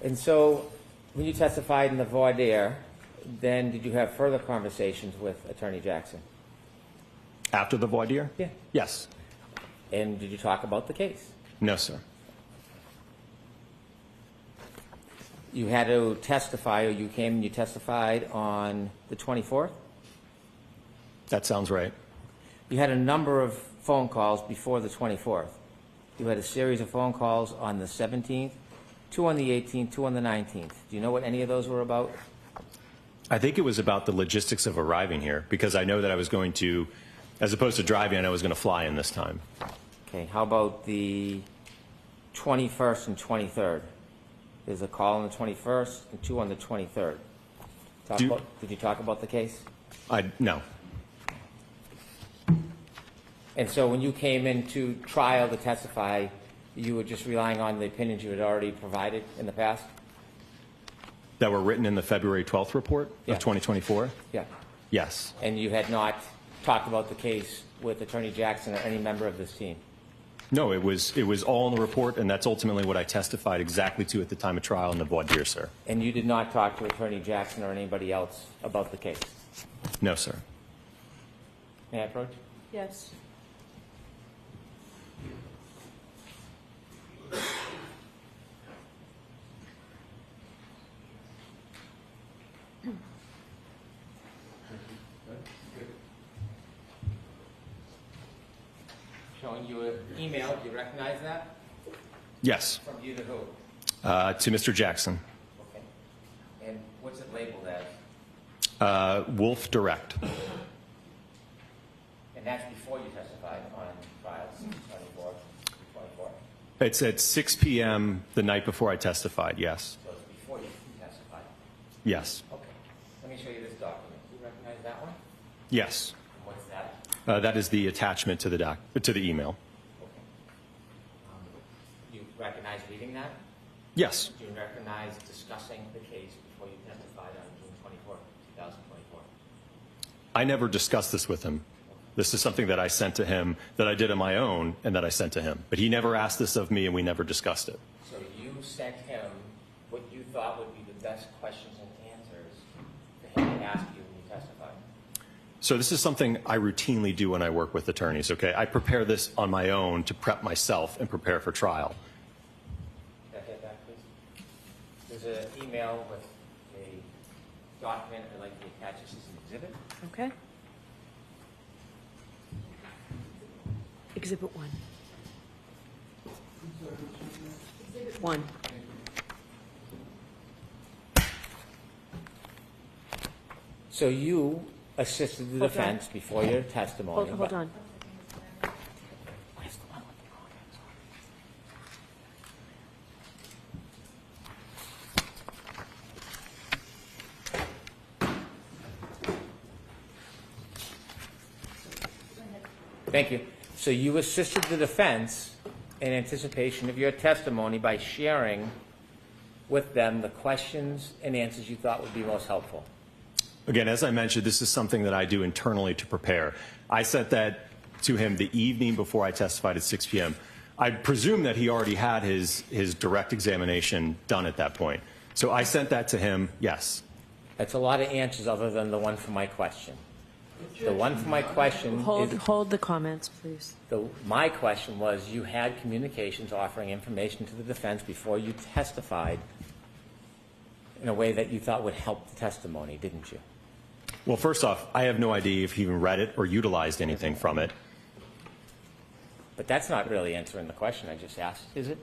And so when you testified in the voir dire, then did you have further conversations with Attorney Jackson? After the voir dire? Yeah. Yes. And did you talk about the case? No, sir. You had to testify, or you came and you testified on the 24th? That sounds right. You had a number of phone calls before the 24th. You had a series of phone calls on the 17th, 2 on the 18th, 2 on the 19th. Do you know what any of those were about? I think it was about the logistics of arriving here, because I know that I was going to, as opposed to driving, I was going to fly in this time. Okay, how about the 21st and 23rd? There's a call on the 21st and 2 on the 23rd. Did you talk about the case? No. And so when you came into trial to testify, you were just relying on the opinions you had already provided in the past? That were written in the February 12th report Yeah. of 2024? Yeah. Yes. And you had not talked about the case with Attorney Jackson or any member of this team? No, it was all in the report, and that's ultimately what I testified exactly to at the time of trial in the voir dire, sir. And you did not talk to Attorney Jackson or anybody else about the case? No, sir. May I approach? Yes. Showing you an email. Do you recognize that? Yes. From you to who? To Mr. Jackson. Okay. And what's it labeled as? Wolf Direct. And that's before you testified on trial, 24. It's at 6 p.m. the night before I testified, yes. So it's before you testified. Yes. Okay. Let me me show you this document. Do you recognize that one? Yes. What's that? That is the attachment to the email. Okay. You recognize reading that? Yes. Do you recognize discussing the case before you testified on June 24, 2024? I never discussed this with him. This is something that I sent to him, that I did on my own, and that I sent to him. But he never asked this of me, and we never discussed it. So you sent him what you thought would be the best questions and answers for him to ask you when you testified? So this is something I routinely do when I work with attorneys, okay? I prepare this on my own to prep myself and prepare for trial. Can I get that, please? There's an email with a document I'd like to attach this as an exhibit. Okay. Exhibit 1. Exhibit 1. So you assisted the defense before your testimony. Hold on. Where's the one with the comments on? Thank you. So you assisted the defense in anticipation of your testimony by sharing with them the questions and answers you thought would be most helpful. Again, as I mentioned, this is something that I do internally to prepare. I sent that to him the evening before I testified at 6 p.m. I presume that he already had his direct examination done at that point. So I sent that to him, yes. That's a lot of answers other than the one for my question. The one for my question Hold the comments, please. my question was, you had communications offering information to the defense before you testified in a way that you thought would help the testimony, didn't you? Well, first off, I have no idea if he even read it or utilized anything from it. But that's not really answering the question I just asked, is it?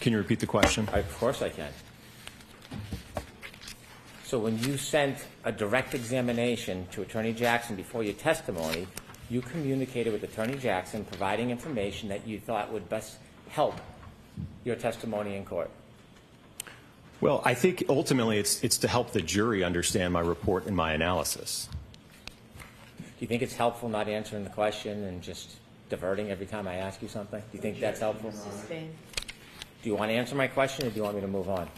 Can you repeat the question? Of course I can. So when you sent a direct examination to Attorney Jackson before your testimony, you communicated with Attorney Jackson, providing information that you thought would best help your testimony in court. Well, I think ultimately it's to help the jury understand my report and my analysis. Do you think it's helpful not answering the question and just diverting every time I ask you something? Do you think that's helpful? Sustain. Do you want to answer my question, or do you want me to move on?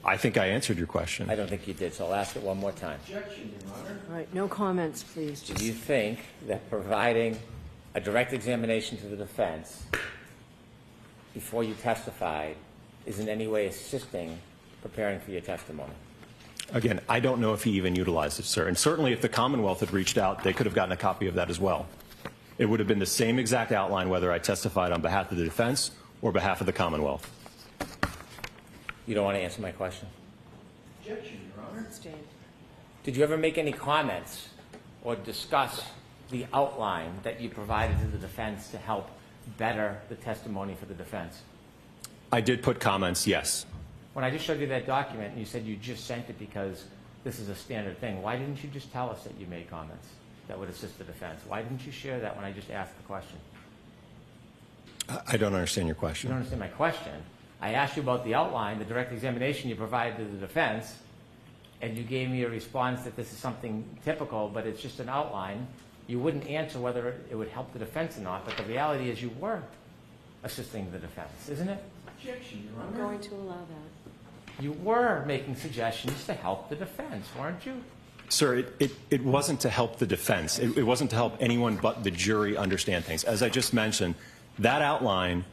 I think I answered your question. I don't think you did, so I'll ask it one more time. All right, no comments, please. Do you think that providing a direct examination to the defense before you testified is in any way assisting preparing for your testimony? Again, I don't know if he even utilized it, sir. And certainly if the Commonwealth had reached out, they could have gotten a copy of that as well. It would have been the same exact outline whether I testified on behalf of the defense or behalf of the Commonwealth. You don't want to answer my question? Objection, Your Honor. Sustain. Did you ever make any comments or discuss the outline that you provided to the defense to help better the testimony for the defense? I did put comments, yes. When I just showed you that document and you said you just sent it because this is a standard thing, why didn't you just tell us that you made comments that would assist the defense? Why didn't you share that when I just asked the question? I don't understand your You question. don't understand my question. I asked you about the outline, the direct examination you provided to the defense, and you gave me a response that this is something typical, but it's just an outline. You wouldn't answer whether it would help the defense or not, but the reality is you were assisting the defense, isn't it? Objection, Your Honor. I'm going to allow that. You were making suggestions to help the defense, weren't you? Sir, it wasn't to help the defense. It wasn't to help anyone but the jury understand things. As I just mentioned, that outline,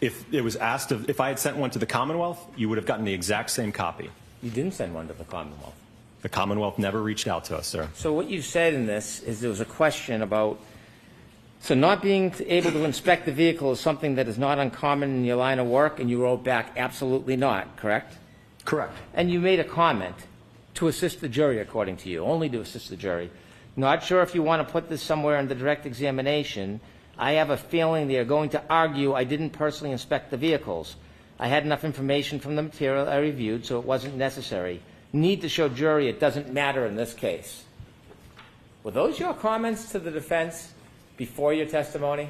if it was asked if I had sent one to the Commonwealth, you would have gotten the exact same copy. You didn't send one to the Commonwealth. The Commonwealth never reached out to us, sir. So what you said in this is there was a question about, so not being able to inspect the vehicle is something that is not uncommon in your line of work, and you wrote back, absolutely not, correct? Correct. And you made a comment to assist the jury, according to you, only to assist the jury. Not sure if you want to put this somewhere in the direct examination. I have a feeling they are going to argue I didn't personally inspect the vehicles. I had enough information from the material I reviewed, so it wasn't necessary. Need to show jury it doesn't matter in this case. Were those your comments to the defense before your testimony?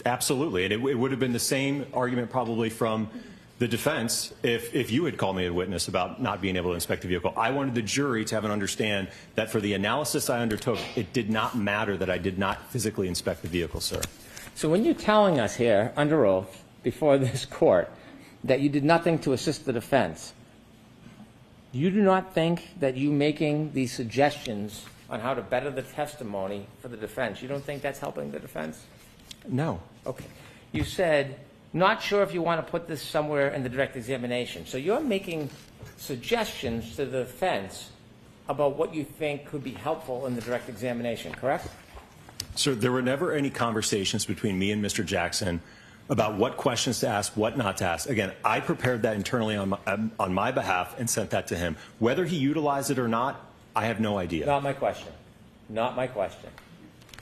Absolutely. And it would have been the same argument probably from The defense, if you had called me a witness about not being able to inspect the vehicle, I wanted the jury to have an understand that for the analysis I undertook, it did not matter that I did not physically inspect the vehicle, sir. So when you're telling us here, under oath, before this court, that you did nothing to assist the defense, you do not think that you making these suggestions on how to better the testimony for the defense, you don't think that's helping the defense? No. Okay. You said, not sure if you want to put this somewhere in the direct examination. So you're making suggestions to the defense about what you think could be helpful in the direct examination, correct? Sir, there were never any conversations between me and Mr. Jackson about what questions to ask, what not to ask. Again, I prepared that internally on my behalf and sent that to him. Whether he utilized it or not, I have no idea. Not my question. Not my question.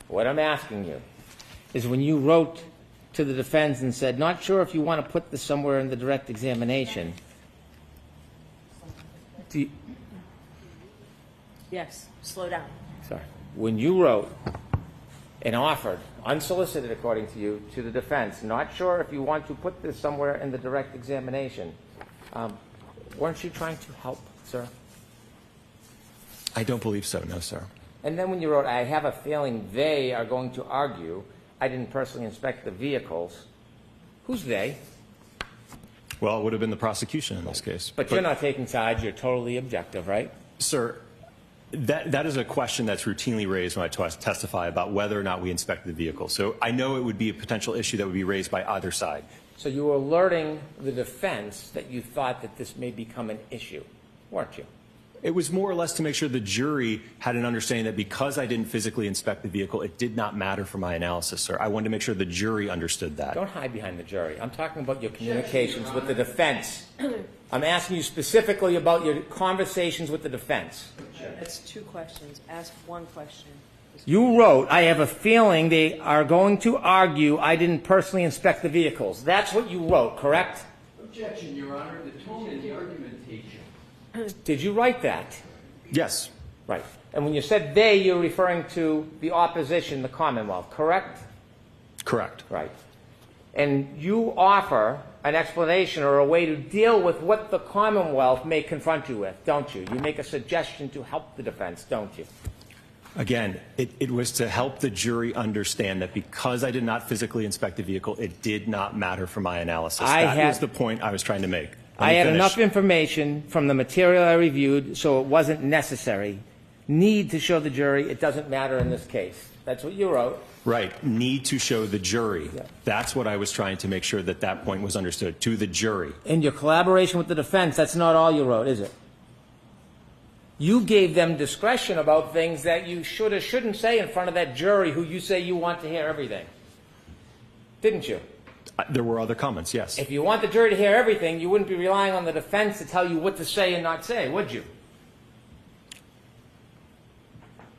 What I'm asking you is when you wrote to the defense and said, not sure if you want to put this somewhere in the direct examination, Yes, slow down. sorry, when you wrote and offered, unsolicited according to you, to the defense, not sure if you want to put this somewhere in the direct examination, weren't you trying to help, sir? I don't believe so, no, sir. And then when you wrote, I have a feeling they are going to argue, I didn't personally inspect the vehicles, who's they? Well, it would have been the prosecution in this case. But you're not taking sides, you're totally objective, right? Sir, that is a question that's routinely raised when I testify about whether or not we inspected the vehicle. So I know it would be a potential issue that would be raised by either side. So you were alerting the defense that you thought that this may become an issue, weren't you? It was more or less to make sure the jury had an understanding that because I didn't physically inspect the vehicle, it did not matter for my analysis, sir. I wanted to make sure the jury understood that. Don't hide behind the jury. I'm talking about your communications with the defense. I'm asking you specifically about your conversations with the defense. That's two questions. Ask one question. You wrote, I have a feeling they are going to argue I didn't personally inspect the vehicles. That's what you wrote, correct? Objection, Your Honor. The tone in the argumentation. Did you write that? Yes. Right. And when you said they, you're referring to the opposition, the Commonwealth, correct? Correct. Right. And you offer an explanation or a way to deal with what the Commonwealth may confront you with, don't you? You make a suggestion to help the defense, don't you? Again, it was to help the jury understand that because I did not physically inspect the vehicle, it did not matter for my analysis. That was the point I was trying to make. I had enough information from the material I reviewed, so it wasn't necessary. Need to show the jury it doesn't matter in this case. That's what you wrote. Right. Need to show the jury. Yeah. That's what I was trying to make sure that that point was understood, to the jury. In your collaboration with the defense, that's not all you wrote, is it? You gave them discretion about things that you should or shouldn't say in front of that jury who you say you want to hear everything. Didn't you? There were other comments, yes. If you want the jury to hear everything, you wouldn't be relying on the defense to tell you what to say and not say, would you?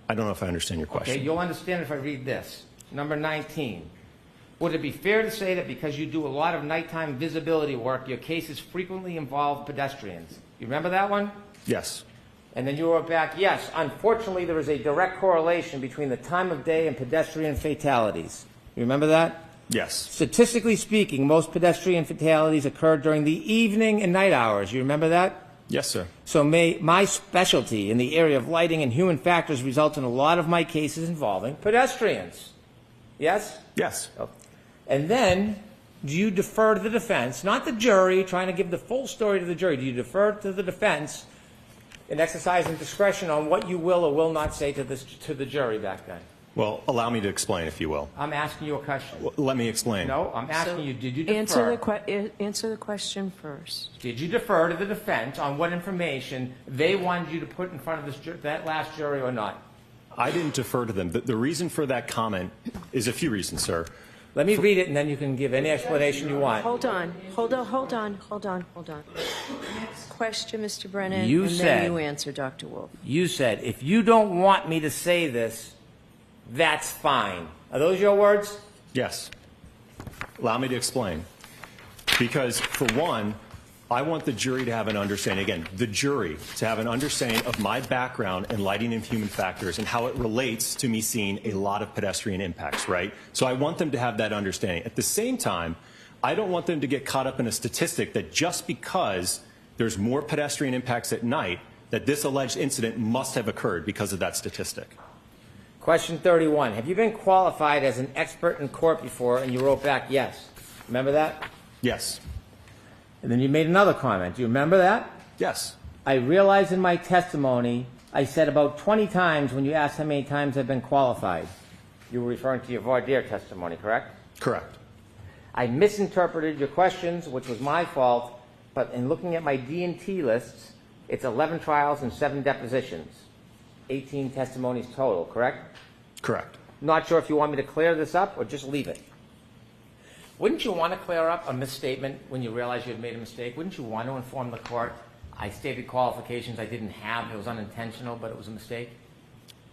I don't know if I understand your question. Okay, you'll understand if I read this. Number 19. Would it be fair to say that because you do a lot of nighttime visibility work, your cases frequently involve pedestrians? You remember that one? Yes. And then you wrote back, yes, unfortunately there is a direct correlation between the time of day and pedestrian fatalities. You remember that? Yes. Statistically speaking, most pedestrian fatalities occur during the evening and night hours. You remember that? Yes, sir. So my specialty in the area of lighting and human factors results in a lot of my cases involving pedestrians. Yes? Yes. Oh. And then, do you defer to the defense, not the jury, trying to give the full story to the jury, do you defer to the defense in exercising discretion on what you will or will not say to the jury back then? Well, allow me to explain, if you will. I'm asking you a question. Well, let me explain. No, I'm asking you, did you defer? Answer the question first. Did you defer to the defense on what information they wanted you to put in front of that last jury or not? I didn't defer to them. The reason for that comment is a few reasons, sir. Let me read it, and then you can give any explanation you want. Hold on. Next question, Mr. Brennan, You and said- then you answer, Dr. Wolf. You said, if you don't want me to say this, that's fine. Are those your words? Yes. Allow me to explain. Because, for one, I want the jury to have an understanding, again, the jury to have an understanding of my background in lighting and human factors and how it relates to me seeing a lot of pedestrian impacts, right? So I want them to have that understanding. At the same time, I don't want them to get caught up in a statistic that just because there's more pedestrian impacts at night, that this alleged incident must have occurred because of that statistic. Question 31. Have you been qualified as an expert in court before? And you wrote back, yes. Remember that? Yes. And then you made another comment. Do you remember that? Yes. I realized in my testimony, I said about 20 times when you asked how many times I've been qualified. You were referring to your voir dire testimony, correct? Correct. I misinterpreted your questions, which was my fault, but in looking at my D&T lists, it's 11 trials and 7 depositions. 18 testimonies total, correct? Correct. Not sure if you want me to clear this up or just leave it. Wouldn't you want to clear up a misstatement when you realize you had made a mistake? Wouldn't you want to inform the court, I stated qualifications I didn't have, it was unintentional, but it was a mistake?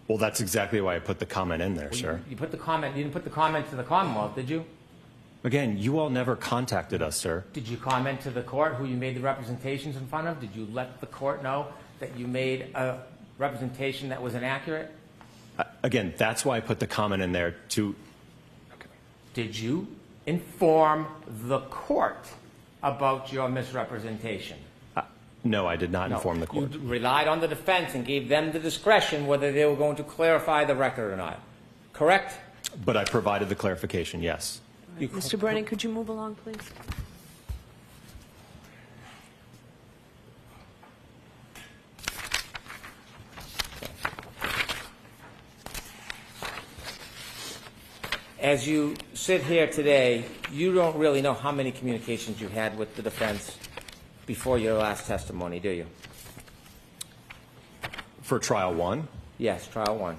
Well, that's exactly why I put the comment in there, sir. You put the comment, you didn't put the comment to the Commonwealth, did you? Again, you all never contacted us, sir. Did you comment to the court who you made the representations in front of? Did you let the court know that you made a representation that was inaccurate? Again, that's why I put the comment in there to... Okay. Did you inform the court about your misrepresentation? No, I did not inform the court. You relied on the defense and gave them the discretion whether they were going to clarify the record or not. Correct? But I provided the clarification, yes. Mr. Brennan, could you move along, please? As you sit here today, you don't really know how many communications you had with the defense before your last testimony, do you? For trial 1? Yes, trial 1.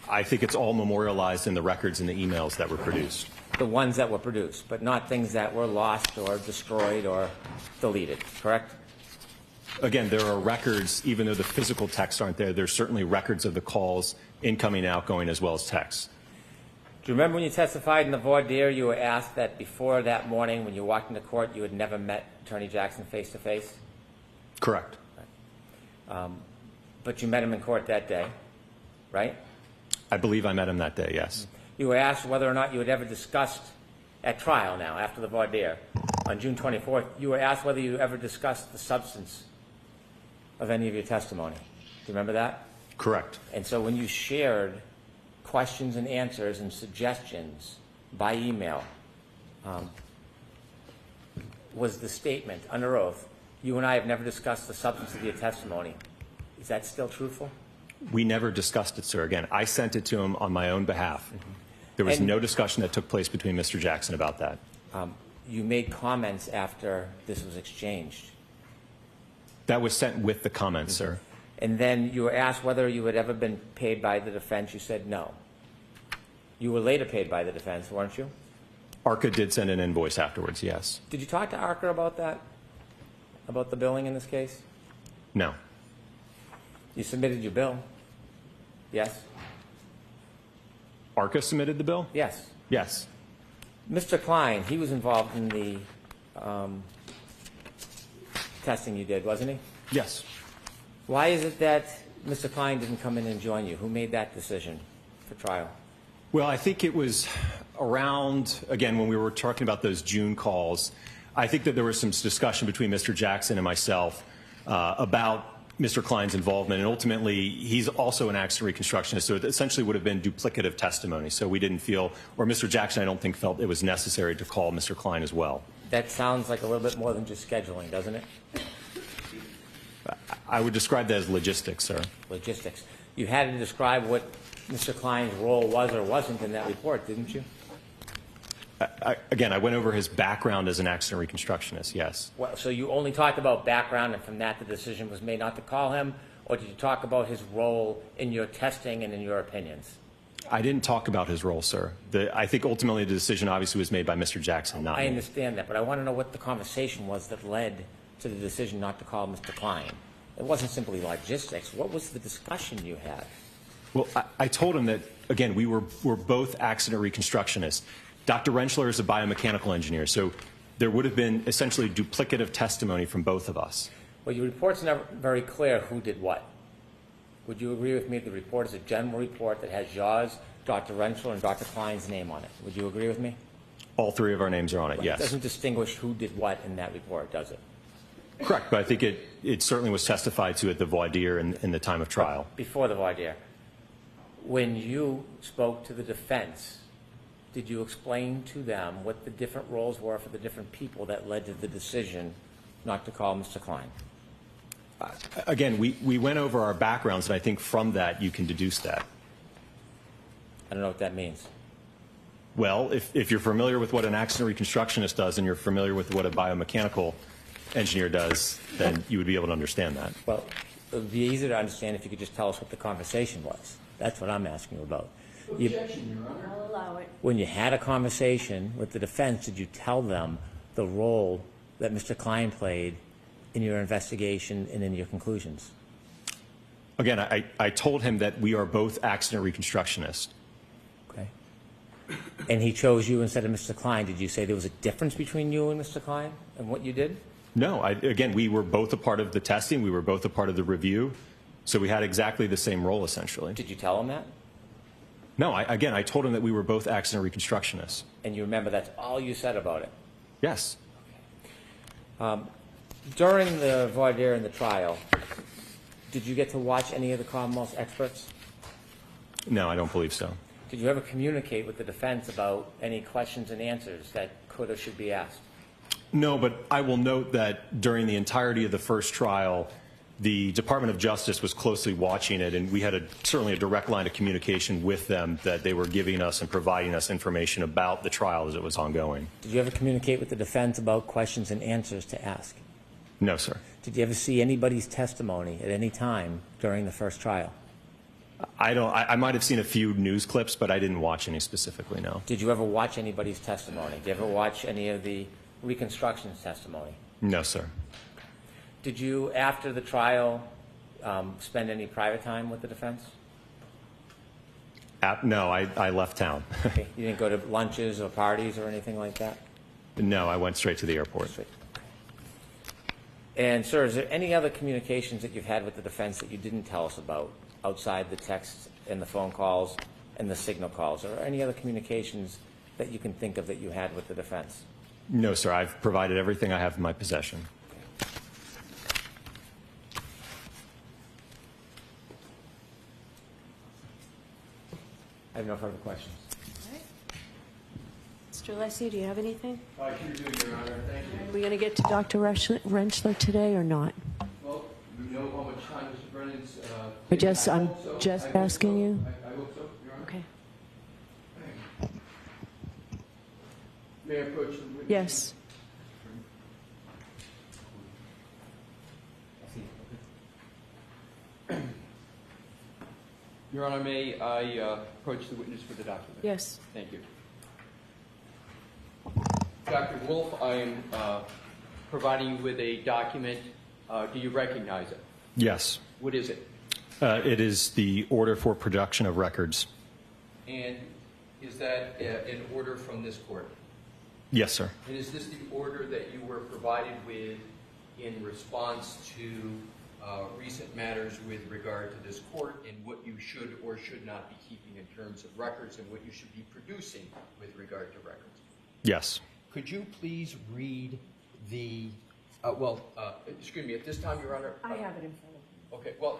I think it's all memorialized in the records and the emails that were produced. The ones that were produced, but not things that were lost or destroyed or deleted, correct? Again, there are records, even though the physical texts aren't there, there's certainly records of the calls, incoming, outgoing, as well as texts. Do you remember when you testified in the voir dire, you were asked that before that morning when you walked into court, you had never met Attorney Jackson face-to-face? Correct. But you met him in court that day, right? I believe I met him that day, yes. You were asked whether or not you had ever discussed, at trial now, after the voir dire, on June 24th, you were asked whether you ever discussed the substance of any of your testimony. Do you remember that? Correct. And so when you shared questions and answers and suggestions by email, was the statement, under oath, you and I have never discussed the substance of your testimony. Is that still truthful? We never discussed it, sir. Again, I sent it to him on my own behalf. There was no discussion that took place between Mr. Jackson about that. You made comments after this was exchanged. That was sent with the comments, sir. And then you were asked whether you had ever been paid by the defense. You said no. You were later paid by the defense, weren't you? ARCA did send an invoice afterwards, yes. Did you talk to ARCA about that? About the billing in this case? No. You submitted your bill. Yes? ARCA submitted the bill? Yes. Yes. Mr. Klein, he was involved in the testing you did, wasn't he? Yes. Why is it that Mr. Klein didn't come in and join you? Who made that decision for trial? Well, I think it was around, again, when we were talking about those June calls, I think that there was some discussion between Mr. Jackson and myself about Mr. Klein's involvement, and ultimately, he's also an accident reconstructionist, so it essentially would have been duplicative testimony. So we didn't feel, or Mr. Jackson, I don't think, felt it was necessary to call Mr. Klein as well. That sounds like a little bit more than just scheduling, doesn't it? I would describe that as logistics, sir. Logistics. You had to describe what Mr. Klein's role was or wasn't in that report, didn't you? Again, I went over his background as an accident reconstructionist, yes. Well, so you only talked about background, and from that the decision was made not to call him, or did you talk about his role in your testing and in your opinions? I didn't talk about his role, sir. I think ultimately the decision obviously was made by Mr. Jackson, not me. I understand that, but I want to know what the conversation was that led to the decision not to call Mr. Klein. It wasn't simply logistics. What was the discussion you had? Well, I told him that, again, we're both accident reconstructionists. Dr. Wrenchler is a biomechanical engineer, so there would have been essentially duplicative testimony from both of us. Well, your report's never very clear who did what. Would you agree with me that the report is a general report that has yours, Dr. Wrenchler, and Dr. Klein's name on it? Would you agree with me? All three of our names are on it, It yes. doesn't distinguish who did what in that report, does it? Correct, but I think it certainly was testified to at the voir dire in the time of trial. Before the voir dire, when you spoke to the defense, did you explain to them what the different roles were for the different people that led to the decision not to call Mr. Klein? Again, we went over our backgrounds, and I think from that you can deduce that. I don't know what that means. Well, if you're familiar with what an accident reconstructionist does and you're familiar with what a biomechanical engineer does, then you would be able to understand that. Well, it would be easier to understand if you could just tell us what the conversation was. That's what I'm asking you about. I'll allow it. When you had a conversation with the defense, did you tell them the role that Mr. Klein played in your investigation and in your conclusions? Again, I told him that we are both accident reconstructionists. Okay. And he chose you instead of Mr. Klein. Did you say there was a difference between you and Mr. Klein and what you did? No, again, we were both a part of the testing. We were both a part of the review. So we had exactly the same role, essentially. Did you tell him that? No, I told him that we were both accident reconstructionists. And you remember that's all you said about it? Yes. During the voir dire and the trial, did you get to watch any of the Commonwealth's experts? No, I don't believe so. Did you ever communicate with the defense about any questions and answers that could or should be asked? No, but I will note that during the entirety of the first trial, the Department of Justice was closely watching it, and we had certainly a direct line of communication with them that they were giving us and providing us information about the trial as it was ongoing. Did you ever communicate with the defense about questions and answers to ask? No, sir. Did you ever see anybody's testimony at any time during the first trial? I might have seen a few news clips, but I didn't watch any specifically, no. Did you ever watch anybody's testimony? Did you ever watch any of the reconstruction's testimony? No, sir. Did you, after the trial, spend any private time with the defense? No, I left town. Okay. You didn't go to lunches or parties or anything like that? No, I went straight to the airport. Straight. And, sir, is there any other communications that you've had with the defense that you didn't tell us about outside the texts and the phone calls and the signal calls? Or any other communications that you can think of that you had with the defense? No, sir. I've provided everything I have in my possession. I have no further questions. Mr. Alessi, do you have anything? I sure do, Your Honor. Thank you. Are we going to get to Dr. Wrenchler today or not? Well, you know how much time Mr. Brennan's... I'm just asking you. I hope so, Your Honor. Okay. May I approach the witness? Yes. Your Honor, may I approach the witness for the document? Yes. Thank you. Dr. Wolf, I am providing you with a document. Do you recognize it? Yes. What is it? It is the order for production of records. And is that an order from this court? Yes, sir. And is this the order that you were provided with in response to recent matters with regard to this court and what you should or should not be keeping in terms of records and what you should be producing with regard to records? Yes. Could you please read the, excuse me, at this time, Your Honor? I have it in front of me. Okay, well,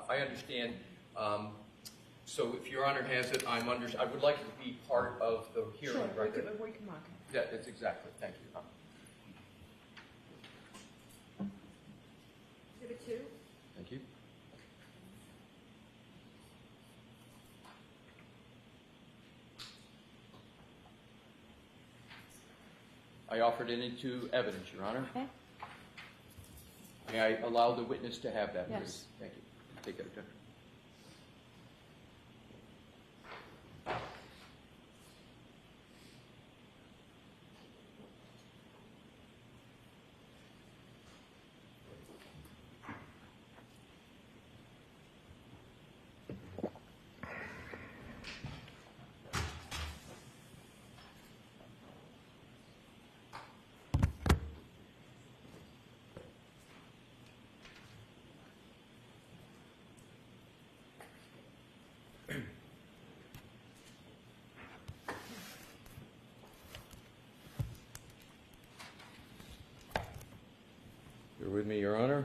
I understand. So if Your Honor has it, I would like it to be part of the hearing Sure, record. we can mark it. Yeah, that's exactly. Thank you. Exhibit 2. Thank you. I offered it into evidence, Your Honor. Okay. May I allow the witness to have that, please? Yes. Thank you. Take that, Judge. with me, Your Honor.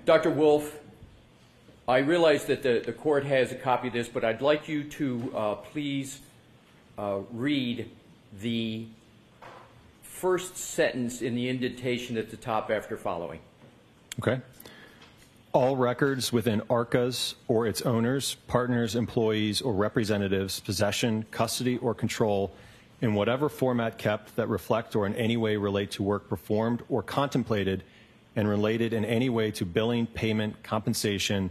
Dr. Wolf, I realize that the court has a copy of this, but I'd like you to please read the first sentence in the indentation at the top after following. Okay. All records within ARCA's or its owners, partners, employees, or representatives' possession, custody, or control in whatever format kept that reflect or in any way relate to work performed or contemplated and related in any way to billing, payment, compensation,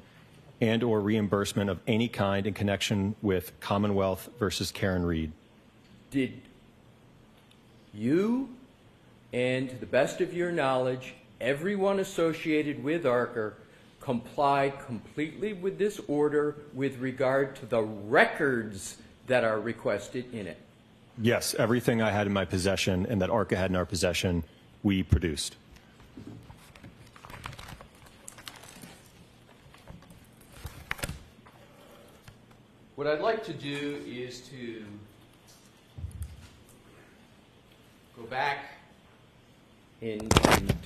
and or reimbursement of any kind in connection with Commonwealth versus Karen Reed. Did you, and to the best of your knowledge, everyone associated with ARCA comply completely with this order with regard to the records that are requested in it? Yes, everything I had in my possession and that ARCA had in our possession, we produced. What I'd like to do is to go back in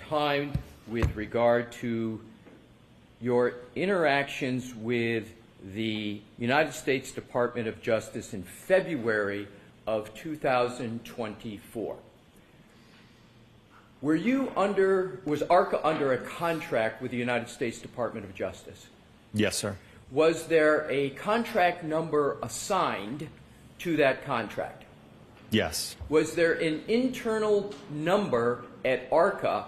time with regard to your interactions with the United States Department of Justice in February of 2024. Was ARCA under a contract with the United States Department of Justice? Yes, sir. Was there a contract number assigned to that contract? Yes. Was there an internal number at ARCA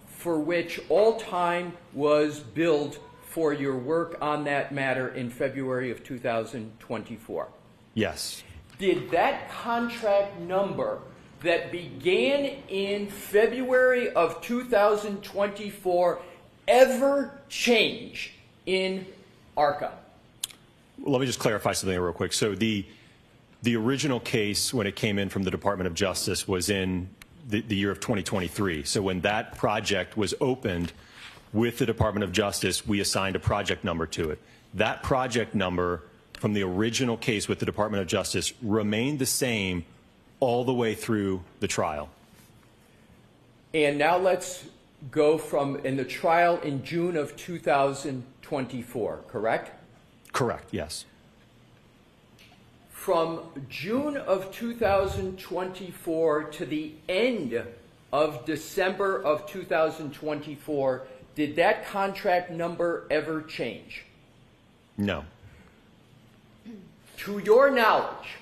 for which all time was billed for your work on that matter in February of 2024? Yes. Did that contract number that began in February of 2024 ever change in ARCA? Well, let me just clarify something real quick. So the original case, when it came in from the Department of Justice, was in the year of 2023. So when that project was opened with the Department of Justice, we assigned a project number to it. That project number from the original case with the Department of Justice remained the same all the way through the trial. And now let's go from in the trial in June of 2024, correct? Correct, yes. From June of 2024 to the end of December of 2024, did that contract number ever change? No. To your knowledge,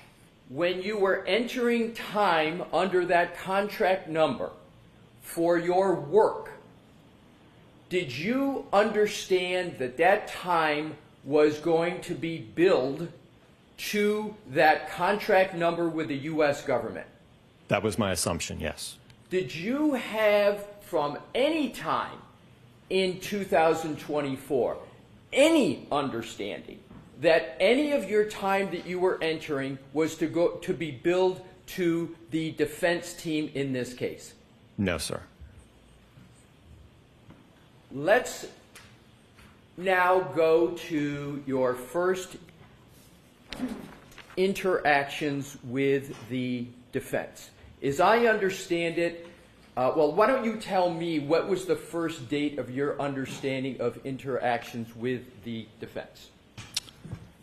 when you were entering time under that contract number for your work, did you understand that that time was going to be billed to that contract number with the U.S. government? That was my assumption, yes. Did you have, from any time in 2024, any understanding that any of your time that you were entering was to be billed to the defense team in this case? No, sir. Let's now go to your first interactions with the defense. As I understand it, well, why don't you tell me what was the first date of your understanding of interactions with the defense?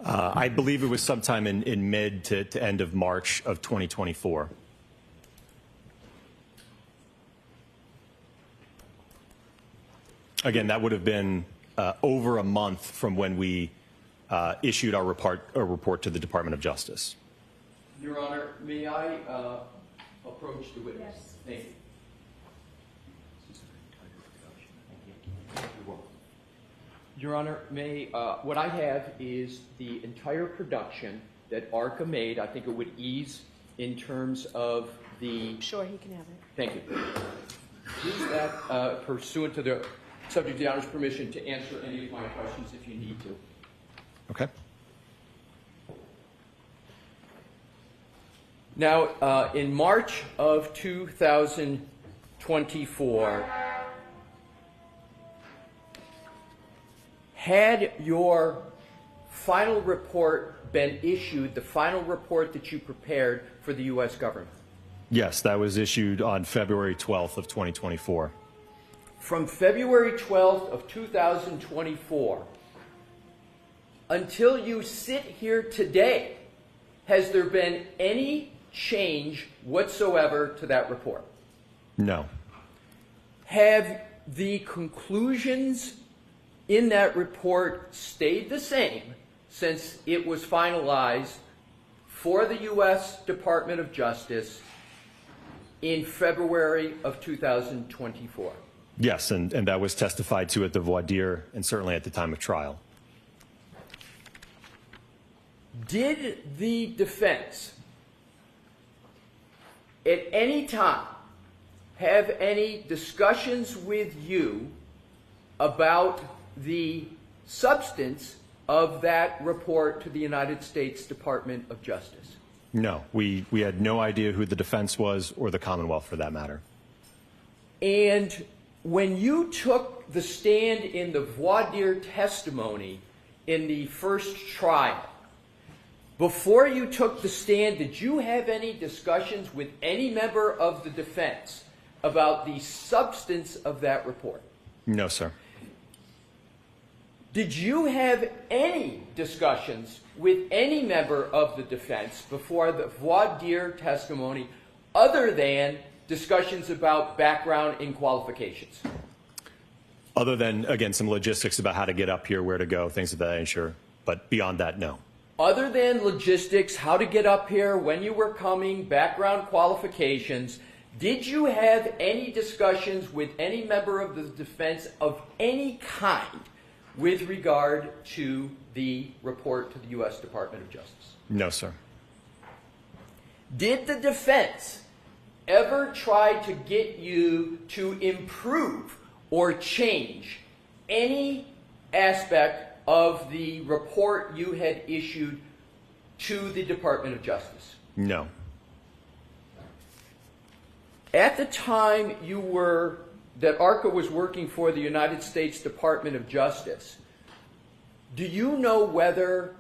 I believe it was sometime in mid to end of March of 2024. Again, that would have been over a month from when we issued our report to the Department of Justice. Your Honor, may I approach the witness? Yes. Thank you. Your Honor, what I have is the entire production that ARCA made. I think it would ease in terms of the... Sure, he can have it. Thank you. Use that pursuant to the subject of the Honor's permission to answer any of my questions if you need to. Okay. Now, in March of 2024, Had your final report been issued, the final report that you prepared for the U.S. government? Yes, that was issued on February 12th of 2024. From February 12th of 2024 until you sit here today, has there been any change whatsoever to that report? No. Have the conclusions in that report stayed the same since it was finalized for the U.S. Department of Justice in February of 2024? Yes, and that was testified to at the voir dire and certainly at the time of trial. Did the defense at any time have any discussions with you about the substance of that report to the United States Department of Justice? No, we had no idea who the defense was or the Commonwealth for that matter. And when you took the stand in the voir dire testimony in the first trial, before you took the stand, did you have any discussions with any member of the defense about the substance of that report? No, sir. Did you have any discussions with any member of the defense before the voir dire testimony other than discussions about background and qualifications? Other than, again, some logistics about how to get up here, where to go, things of that nature. But beyond that, no. Other than logistics, how to get up here, when you were coming, background qualifications, did you have any discussions with any member of the defense of any kind with regard to the report to the U.S. Department of Justice? No, sir. Did the defense ever try to get you to improve or change any aspect of the report you had issued to the Department of Justice? No. At the time that ARCA was working for the United States Department of Justice, do you know whether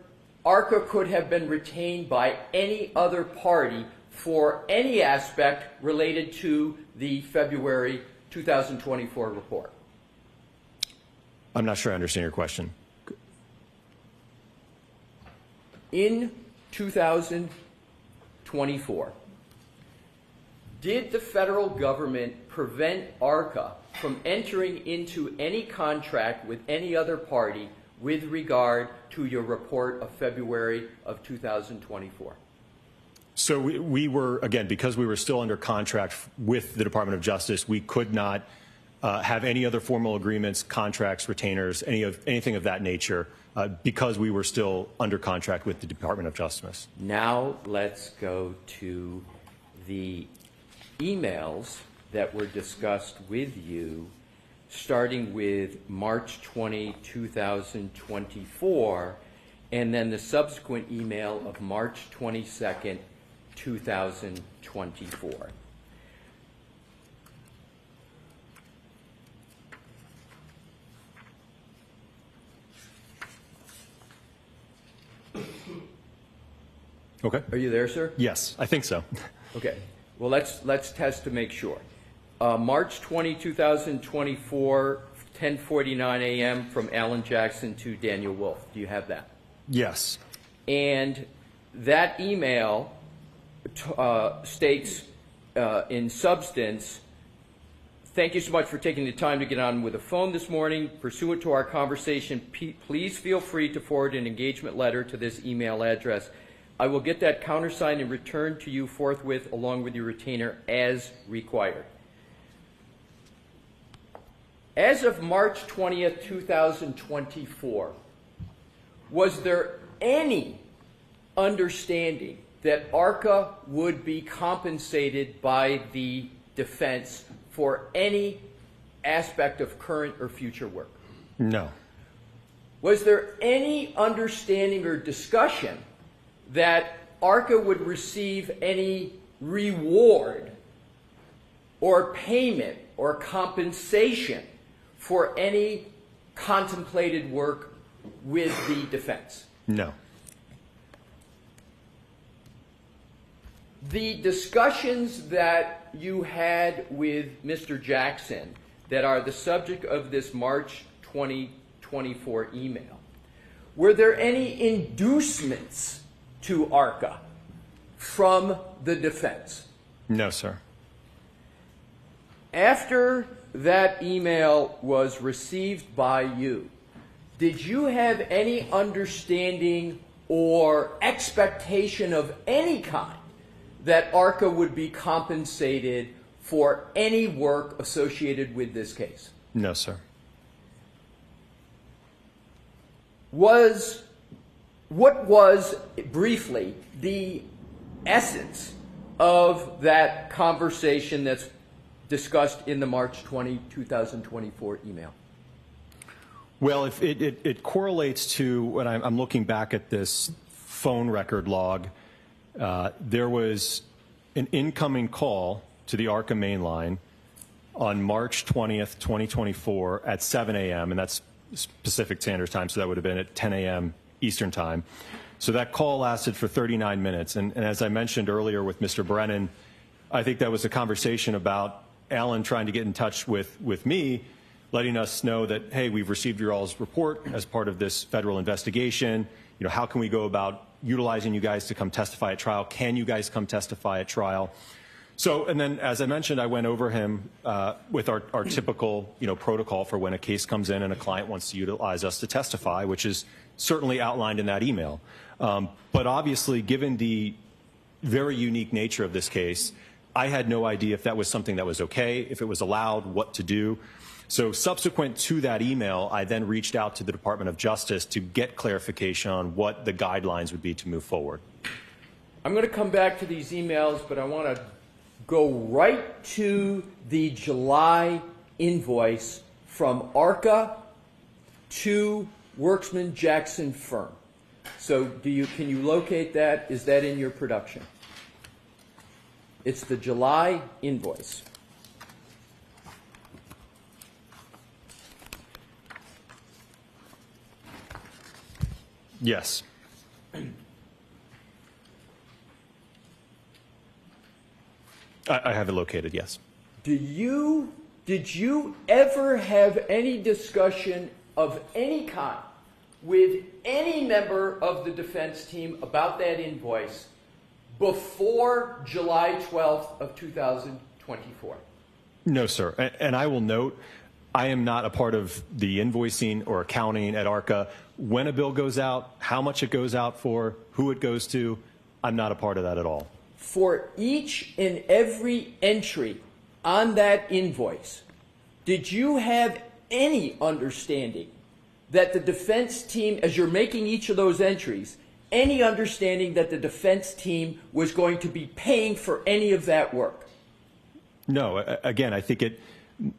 ARCA could have been retained by any other party for any aspect related to the February 2024 report? I'm not sure I understand your question. In 2024, did the federal government prevent ARCA from entering into any contract with any other party with regard to your report of February of 2024? So we were, again, because we were still under contract with the Department of Justice, we could not have any other formal agreements, contracts, retainers, anything of that nature, because we were still under contract with the Department of Justice. Now let's go to the emails that were discussed with you starting with March 20, 2024, and then the subsequent email of March 22nd, 2024. Okay. Are you there, sir? Yes, I think so. Okay. Well, let's test to make sure. March 20, 2024, 10:49 a.m. from Alan Jackson to Daniel Wolf. Do you have that? Yes. And that email states in substance, thank you so much for taking the time to get on with the phone this morning. Pursuant to our conversation, please feel free to forward an engagement letter to this email address. I will get that countersigned and returned to you forthwith along with your retainer as required. As of March 20th, 2024, was there any understanding that ARCA would be compensated by the defense for any aspect of current or future work? No. Was there any understanding or discussion that ARCA would receive any reward or payment or compensation for any contemplated work with the defense? No. The discussions that you had with Mr. Jackson that are the subject of this March 2024 email, were there any inducements to ARCA from the defense? No, sir. After that email was received by you, did you have any understanding or expectation of any kind that ARCA would be compensated for any work associated with this case? No, sir. What was, briefly, the essence of that conversation that's discussed in the March 20, 2024 email? Well, if it correlates to when I'm looking back at this phone record log, there was an incoming call to the ARCA main line on March 20th, 2024 at 7 a.m., and that's Pacific Standard Time, so that would have been at 10 a.m. Eastern Time. So that call lasted for 39 minutes. And as I mentioned earlier with Mr. Brennan, I think that was a conversation about Alan trying to get in touch with me, letting us know that, hey, we've received your all's report as part of this federal investigation. You know, how can we go about utilizing you guys to come testify at trial? Can you guys come testify at trial? So, and then, as I mentioned, I went over him with our typical, protocol for when a case comes in and a client wants to utilize us to testify, which is certainly outlined in that email. But obviously, given the very unique nature of this case, I had no idea if that was something that was okay, if it was allowed, what to do. So subsequent to that email, I then reached out to the Department of Justice to get clarification on what the guidelines would be to move forward. I'm going to come back to these emails, but I want to go right to the July invoice from ARCA to Worksman Jackson Firm. So can you locate that? Is that in your production? It's the July invoice. Yes. I have it located, yes. Did you ever have any discussion of any kind with any member of the defense team about that invoice before July 12th of 2024? No, sir. And I will note, I am not a part of the invoicing or accounting at ARCA. When a bill goes out, how much it goes out for, who it goes to, I'm not a part of that at all. For each and every entry on that invoice, did you have any understanding that the defense team, as you're making each of those entries, any understanding that the defense team was going to be paying for any of that work? No. Again, I think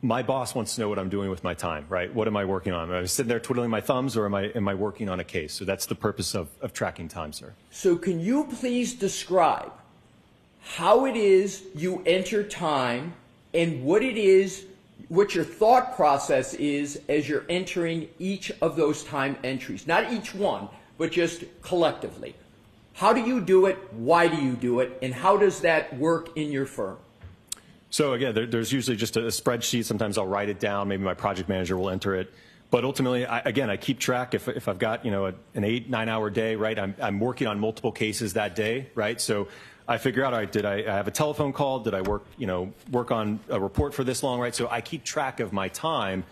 my boss wants to know what I'm doing with my time, right? What am I working on? Am I sitting there twiddling my thumbs, or am I working on a case? So that's the purpose of tracking time, sir. So can you please describe how it is you enter time and what your thought process is as you're entering each of those time entries? Not each one, but just collectively. How do you do it? Why do you do it? And how does that work in your firm? So again, there's usually just a spreadsheet. Sometimes I'll write it down. Maybe my project manager will enter it. But ultimately, I keep track. If I've got an 8-9 hour day, right? I'm working on multiple cases that day, right? So I figure out, all right, did I have a telephone call? Did I work on a report for this long, right? So I keep track of my time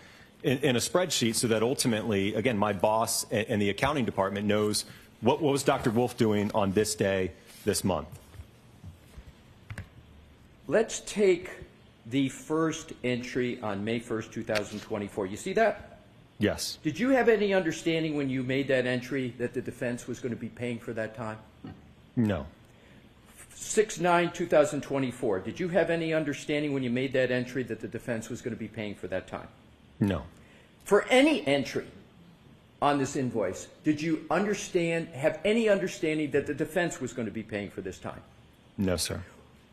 in a spreadsheet so that ultimately, again, my boss and the accounting department knows what was Dr. Wolf doing on this day, this month. Let's take the first entry on May 1st, 2024. You see that? Yes. Did you have any understanding when you made that entry that the defense was going to be paying for that time? No. 6/9/2024. Did you have any understanding when you made that entry that the defense was going to be paying for that time? No. For any entry on this invoice, did you have any understanding that the defense was going to be paying for this time? No, sir.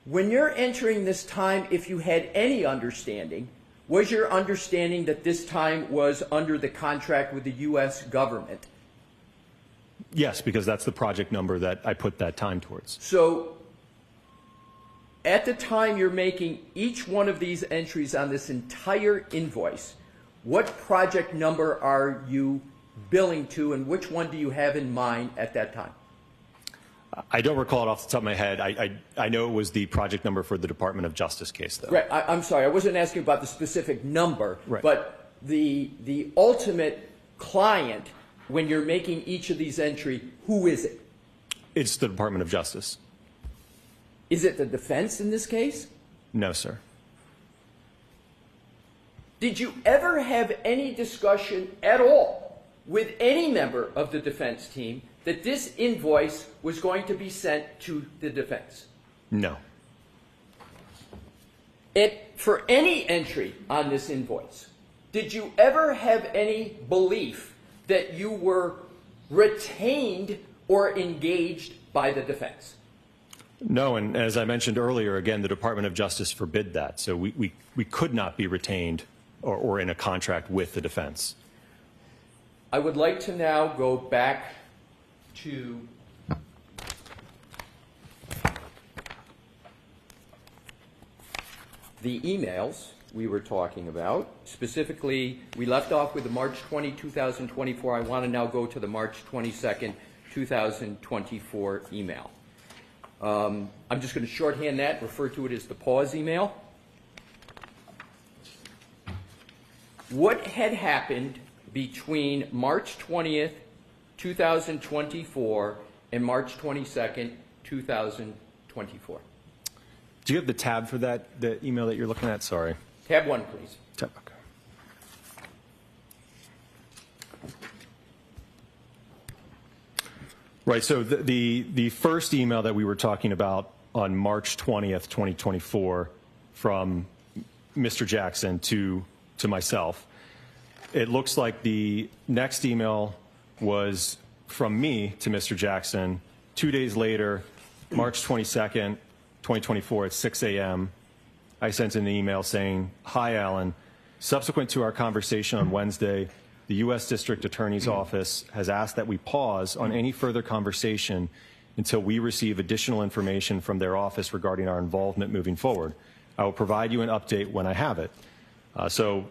When you're entering this time, if you had any understanding, was your understanding that this time was under the contract with the U.S. government? Yes, because that's the project number that I put that time towards. So at the time you're making each one of these entries on this entire invoice, what project number are you billing to, and which one do you have in mind at that time? I don't recall it off the top of my head. I know it was the project number for the Department of Justice case, though. Right. I'm sorry. I wasn't asking about the specific number, right, but the ultimate client, when you're making each of these entries, who is it? It's the Department of Justice. Is it the defense in this case? No, sir. Did you ever have any discussion at all with any member of the defense team that this invoice was going to be sent to the defense? No. For any entry on this invoice, did you ever have any belief that you were retained or engaged by the defense? No, and as I mentioned earlier, again, the Department of Justice forbid that. So we could not be retained or in a contract with the defense. I would like to now go back to the emails we were talking about. Specifically, we left off with the March 20, 2024. I want to now go to the March 22nd, 2024 email. I'm just going to shorthand that, refer to it as the pause email. What had happened between March 20th, 2024 and March 22nd, 2024? Do you have the tab for that, the email that you're looking at? Sorry. Tab 1, please. Tab, okay. Right, so the first email that we were talking about on March 20th, 2024 from Mr. Jackson to myself, it looks like the next email was from me to Mr. Jackson 2 days later, March 22nd, 2024 at 6 a.m. I sent an email saying, "Hi, Alan. Subsequent to our conversation on Wednesday, the U.S. District Attorney's Office has asked that we pause on any further conversation until we receive additional information from their office regarding our involvement moving forward. I will provide you an update when I have it." So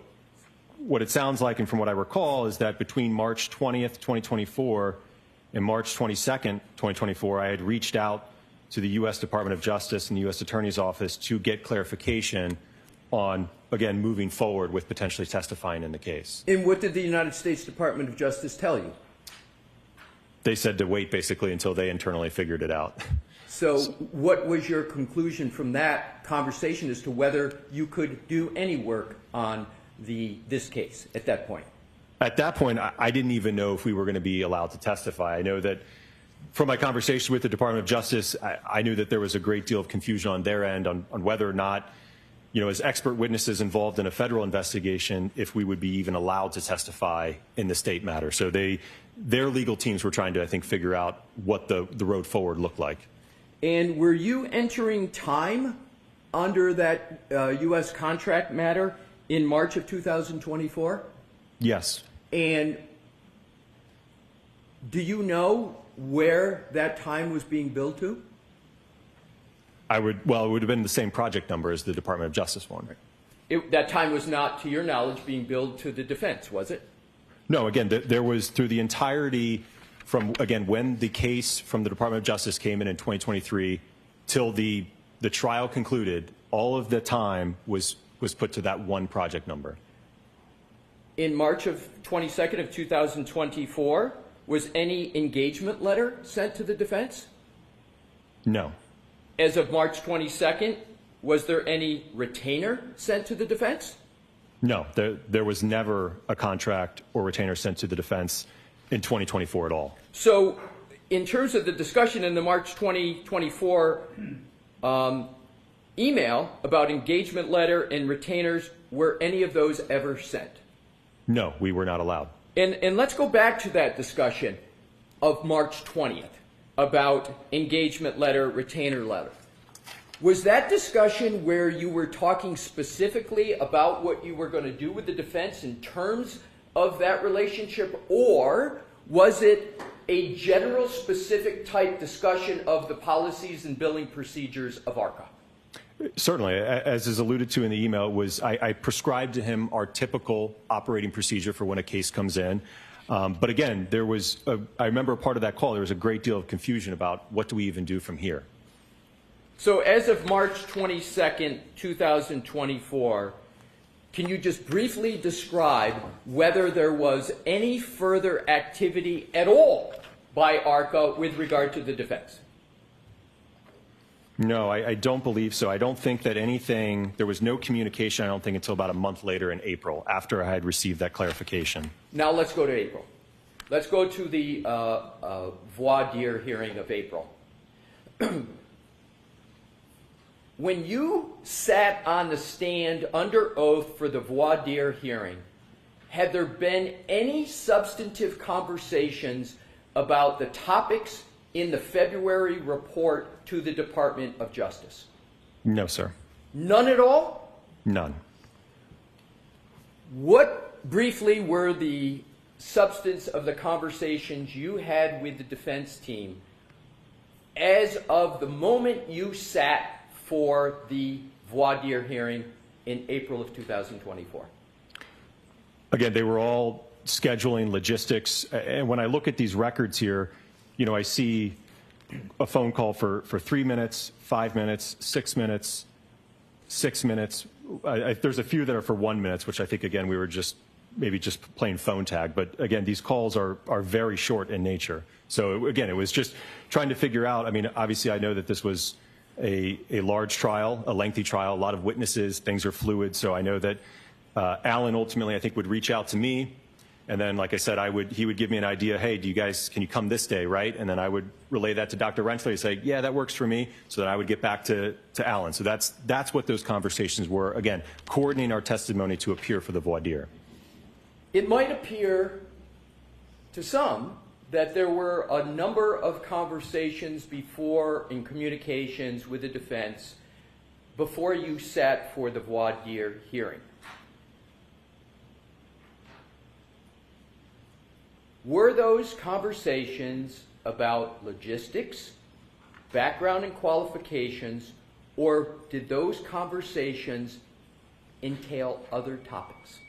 what it sounds like, and from what I recall, is that between March 20th, 2024 and March 22nd, 2024, I had reached out to the U.S. Department of Justice and the U.S. Attorney's Office to get clarification on, again, moving forward with potentially testifying in the case. And what did the United States Department of Justice tell you? They said to wait, basically, until they internally figured it out. So what was your conclusion from that conversation as to whether you could do any work on this case at that point? At that point, I didn't even know if we were going to be allowed to testify. I know that from my conversation with the Department of Justice, I knew that there was a great deal of confusion on their end on whether or not, you know, as expert witnesses involved in a federal investigation, if we would be even allowed to testify in the state matter. So their legal teams were trying to, I think, figure out what the road forward looked like. And were you entering time under that U.S. contract matter in March of 2024? Yes. And do you know where that time was being billed to? Well, it would have been the same project number as the Department of Justice one. That time was not, to your knowledge, being billed to the defense, was it? No, again, there was through the entirety from, again, when the case from the Department of Justice came in 2023 till the trial concluded, all of the time was put to that one project number. In March of 22nd of 2024, was any engagement letter sent to the defense? No. As of March 22nd, was there any retainer sent to the defense? No, there was never a contract or retainer sent to the defense in 2024 at all. So in terms of the discussion in the March 2024 email about engagement letter and retainers, were any of those ever sent? No, we were not allowed. And let's go back to that discussion of March 20th about engagement letter, retainer letter. Was that discussion where you were talking specifically about what you were going to do with the defense in terms of that relationship, or was it a general specific type discussion of the policies and billing procedures of ARCA? Certainly, as is alluded to in the email, I prescribed to him our typical operating procedure for when a case comes in. But again, I remember a part of that call, there was a great deal of confusion about what do we even do from here. So as of March 22nd, 2024, can you just briefly describe whether there was any further activity at all by ARCA with regard to the defense? No, I don't believe so. I don't think that there was no communication, I don't think, until about a month later in April, after I had received that clarification. Now let's go to April. Let's go to the voir dire hearing of April. When you sat on the stand under oath for the voir dire hearing, had there been any substantive conversations about the topics in the February report to the Department of Justice? No, sir. None at all? None. What briefly were the substance of the conversations you had with the defense team as of the moment you sat for the voir dire hearing in April of 2024? Again, they were all scheduling, logistics, and when I look at these records here, I see a phone call for 3 minutes, 5 minutes, 6 minutes, 6 minutes. There's a few that are for 1 minute, which I think, again, we were maybe just playing phone tag. But again, these calls are very short in nature. So again, it was just trying to figure out, obviously I know that this was a large trial, a lengthy trial, a lot of witnesses, things are fluid. So I know that Alan ultimately, I think, would reach out to me. And then, like I said, he would give me an idea, hey, can you come this day, right? And then I would relay that to Dr. Wrenchler and say, yeah, that works for me. So then I would get back to Alan. So that's what those conversations were. Again, coordinating our testimony to appear for the voir dire. It might appear to some that there were a number of conversations before in communications with the defense before you sat for the voir dire hearing. Were those conversations about logistics, background and qualifications, or did those conversations entail other topics?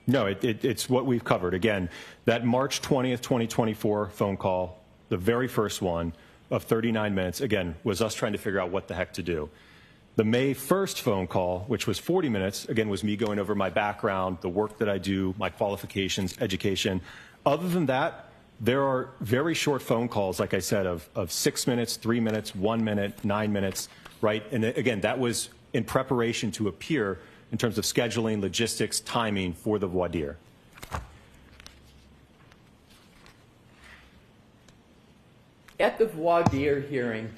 No, it's what we've covered. Again, that March 20th, 2024 phone call, the very first one of 39 minutes, again, was us trying to figure out what the heck to do. The May 1st phone call, which was 40 minutes, again, was me going over my background, the work that I do, my qualifications, education. Other than that, there are very short phone calls, like I said, of 6 minutes, 3 minutes, 1 minute, 9 minutes, right? And again, that was in preparation to appear in terms of scheduling, logistics, timing for the voir dire. At the voir dire hearing,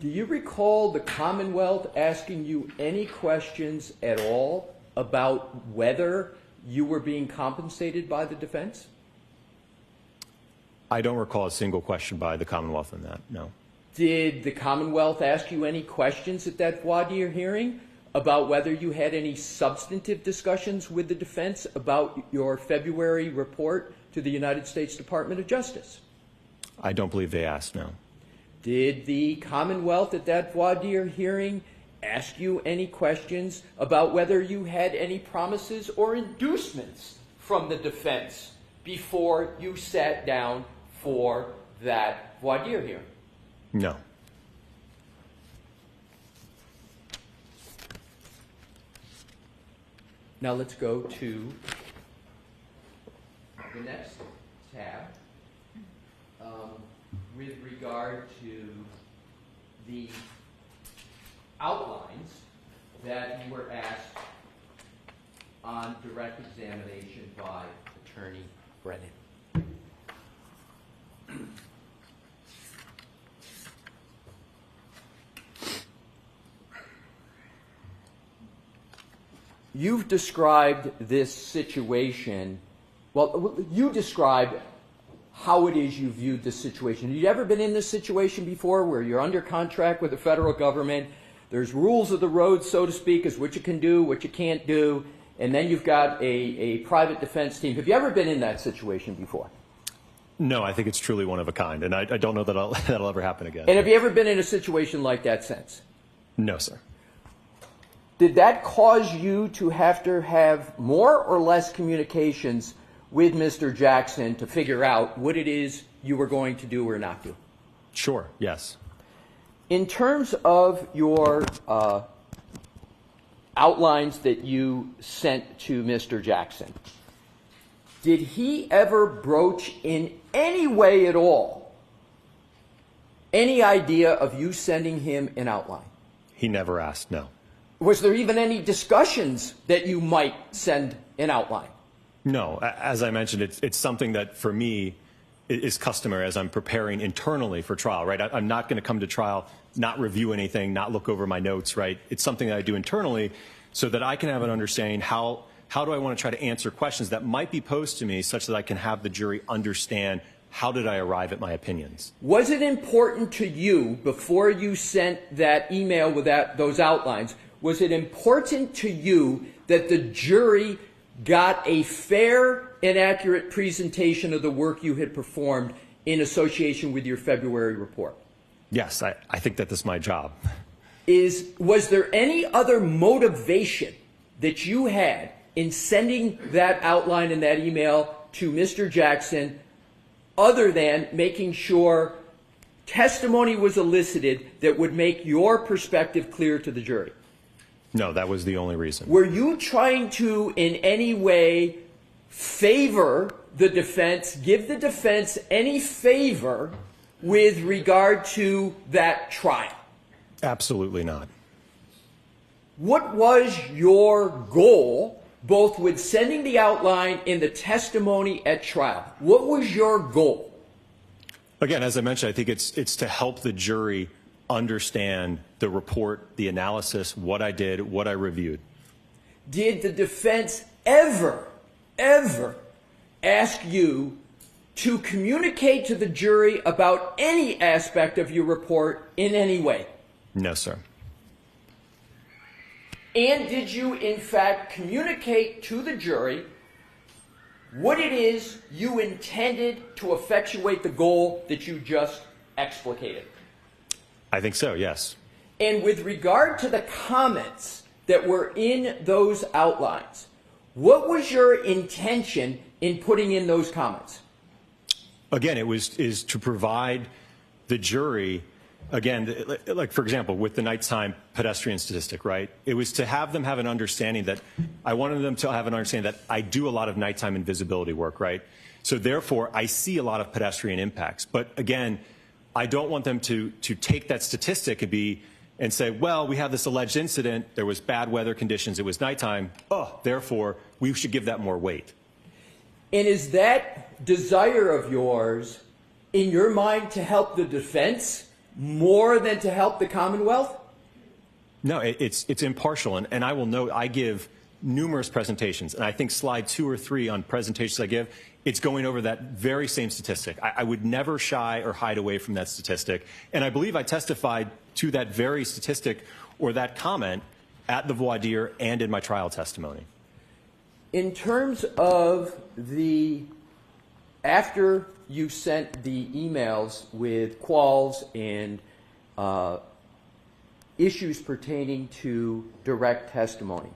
do you recall the Commonwealth asking you any questions at all about whether you were being compensated by the defense? I don't recall a single question by the Commonwealth on that, no. Did the Commonwealth ask you any questions at that voir dire hearing about whether you had any substantive discussions with the defense about your February report to the United States Department of Justice? I don't believe they asked, no. Did the Commonwealth at that voir dire hearing ask you any questions about whether you had any promises or inducements from the defense before you sat down for that voir dire hearing? No. Now let's go to the next tab with regard to the outlines that you were asked on direct examination by Attorney Brennan. You've described this situation, well, you described how it is you viewed this situation. Have you ever been in this situation before where you're under contract with the federal government, There's rules of the road, so to speak, as what you can do, what you can't do, and then you've got a private defense team. Have you ever been in that situation before? No, I think it's truly one of a kind, and I don't know that that'll ever happen again. And have you ever been in a situation like that since? No, sir. Did that cause you to have more or less communications with Mr. Jackson to figure out what it is you were going to do or not do? Sure, yes. In terms of your outlines that you sent to Mr. Jackson, did he ever broach in any way at all any idea of you sending him an outline? He never asked, no. Was there even any discussions that you might send an outline? No. As I mentioned, it's something that for me is customary as I'm preparing internally for trial, right? I'm not going to come to trial, not review anything, not look over my notes, right? It's something that I do internally so that I can have an understanding how do I want to try to answer questions that might be posed to me such that I can have the jury understand how did I arrive at my opinions. Was it important to you, before you sent that email with those outlines, was it important to you that the jury got a fair and accurate presentation of the work you had performed in association with your February report? Yes, I think that this is my job. Was there any other motivation that you had in sending that outline and that email to Mr. Jackson other than making sure testimony was elicited that would make your perspective clear to the jury? No, that was the only reason. Were you trying to, in any way, favor the defense, give the defense any favor with regard to that trial? Absolutely not. What was your goal, both with sending the outline and the testimony at trial? What was your goal? Again, as I mentioned, I think it's to help the jury understand the report, the analysis, what I did, what I reviewed. Did the defense ever ask you to communicate to the jury about any aspect of your report in any way? No, sir. And did you, in fact, communicate to the jury what it is you intended to effectuate the goal that you just explicated? I think so, yes. And with regard to the comments that were in those outlines, what was your intention in putting in those comments? Again, is to provide the jury, again, like for example, with the nighttime pedestrian statistic, right? It was to have them have an understanding that, I wanted them to have an understanding that I do a lot of nighttime invisibility work, right? So therefore, I see a lot of pedestrian impacts. But again, I don't want them to take that statistic and say, well, we have this alleged incident, there was bad weather conditions, it was nighttime, therefore, we should give that more weight. And is that desire of yours, in your mind, to help the defense more than to help the Commonwealth? No, it's impartial, and I will note I give numerous presentations, and I think slide 2 or 3 on presentations I give, it's going over that very same statistic. I would never shy or hide away from that statistic, and I believe I testified to that very statistic or that comment at the voir dire and in my trial testimony. In terms of after you sent the emails with quals and issues pertaining to direct testimony,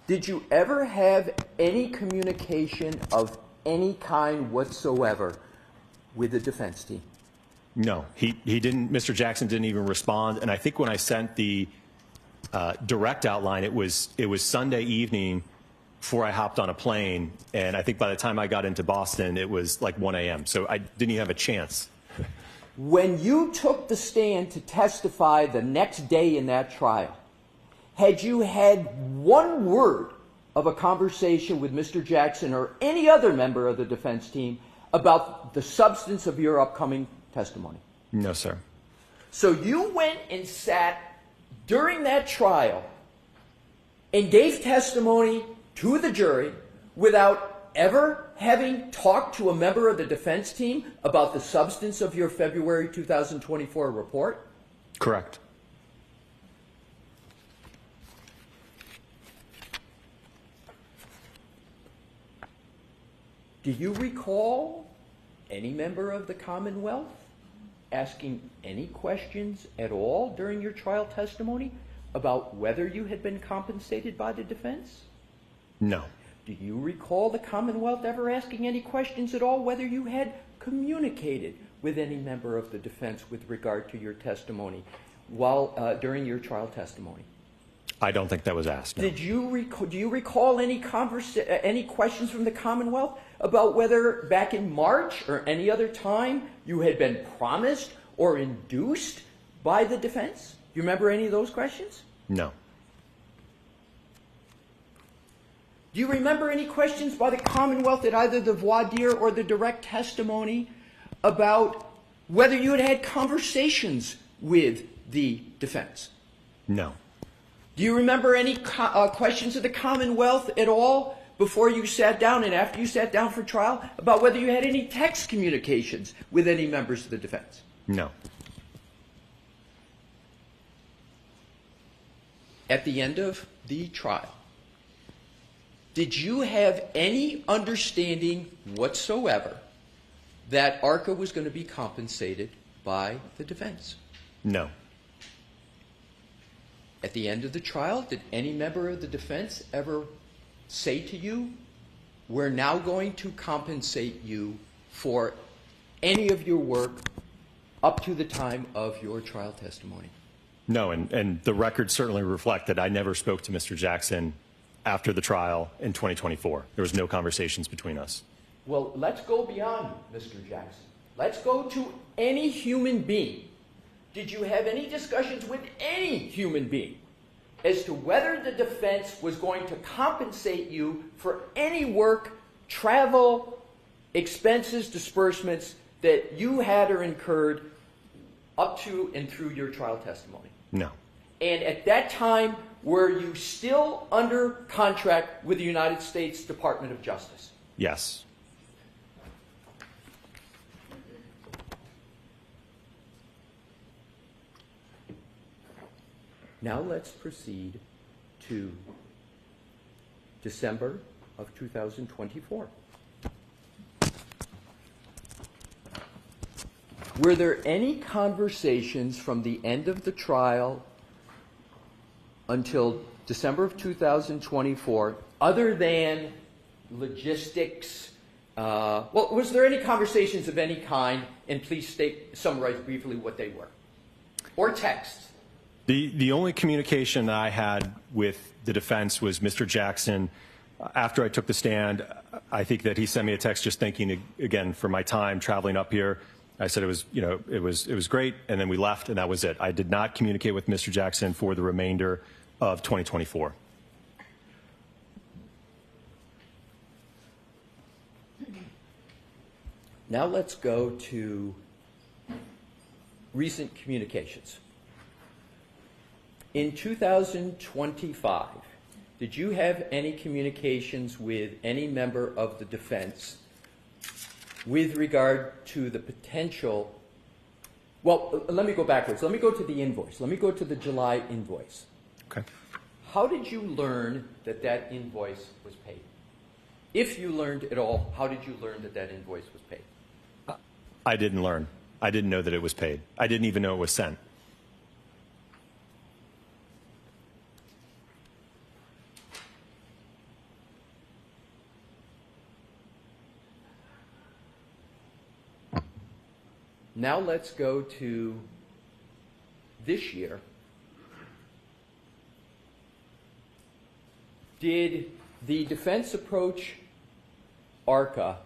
did you ever have any communication of any kind whatsoever with the defense team? No, he didn't. Mr. Jackson didn't even respond. And I think when I sent the direct outline, it was Sunday evening before I hopped on a plane. And I think by the time I got into Boston, it was like 1 a.m. So I didn't even have a chance. When you took the stand to testify the next day in that trial, had you had one word of a conversation with Mr. Jackson or any other member of the defense team about the substance of your upcoming testimony? No, sir. So you went and sat during that trial and gave testimony to the jury without ever having talked to a member of the defense team about the substance of your February 2024 report? Correct. Do you recall any member of the Commonwealth asking any questions at all during your trial testimony about whether you had been compensated by the defense? No. Do you recall the Commonwealth ever asking any questions at all whether you had communicated with any member of the defense with regard to your testimony while during your trial testimony? I don't think that was asked. No. Do you recall any questions from the Commonwealth about whether back in March or any other time you had been promised or induced by the defense? Do you remember any of those questions? No. Do you remember any questions by the Commonwealth at either the voir dire or the direct testimony about whether you had had conversations with the defense? No. Do you remember any questions of the Commonwealth at all before you sat down and after you sat down for trial about whether you had any text communications with any members of the defense? No. At the end of the trial, did you have any understanding whatsoever that ARCA was going to be compensated by the defense? No. At the end of the trial, did any member of the defense ever say to you, we're now going to compensate you for any of your work up to the time of your trial testimony? No, and the records certainly reflect that I never spoke to Mr. Jackson after the trial in 2024. There was no conversations between us. Well, let's go beyond Mr. Jackson. Let's go to any human being. Did you have any discussions with any human being as to whether the defense was going to compensate you for any work, travel, expenses, disbursements that you had or incurred up to and through your trial testimony? No. And at that time, were you still under contract with the United States Department of Justice? Yes. Now let's proceed to December of 2024. Were there any conversations from the end of the trial until December of 2024 other than logistics? Was there any conversations of any kind? And please summarize briefly what they were. Or text. The only communication that I had with the defense was Mr. Jackson. After I took the stand, I think that he sent me a text just thanking again for my time traveling up here. I said it was great, and then we left, and that was it. I did not communicate with Mr. Jackson for the remainder of 2024. Now let's go to recent communications. In 2025, did you have any communications with any member of the defense with regard to the potential? Well, let me go backwards. Let me go to the invoice. Let me go to the July invoice. Okay. How did you learn that that invoice was paid? If you learned at all, how did you learn that that invoice was paid? I didn't learn. I didn't know that it was paid. I didn't even know it was sent. Now let's go to this year. Did the defense approach ARCA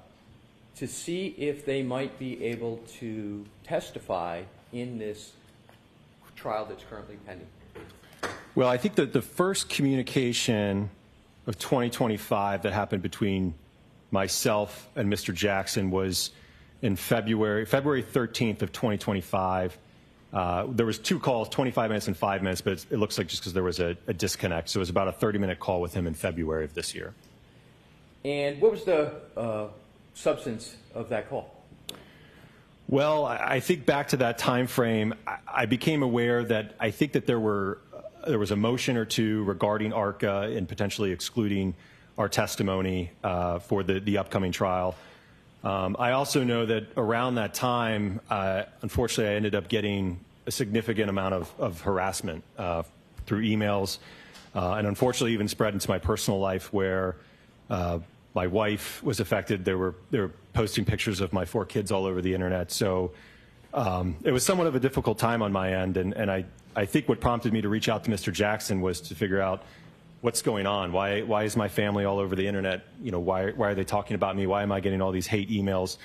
to see if they might be able to testify in this trial that's currently pending? Well, I think that the first communication of 2025 that happened between myself and Mr. Jackson was in February 13th of 2025. There was 2 calls, 25 minutes and 5 minutes, but it looks like just because there was a disconnect. So it was about a 30-minute call with him in February of this year. And what was the substance of that call? Well, I think back to that time frame, I became aware that I think that there was a motion or two regarding ARCA and potentially excluding our testimony for the upcoming trial. I also know that around that time, unfortunately, I ended up getting a significant amount of harassment through emails, and unfortunately even spread into my personal life where my wife was affected. They were posting pictures of my 4 kids all over the internet. So it was somewhat of a difficult time on my end, and I think what prompted me to reach out to Mr. Jackson was to figure out what's going on. Why is my family all over the internet? You know, why are they talking about me? Why am I getting all these hate emails?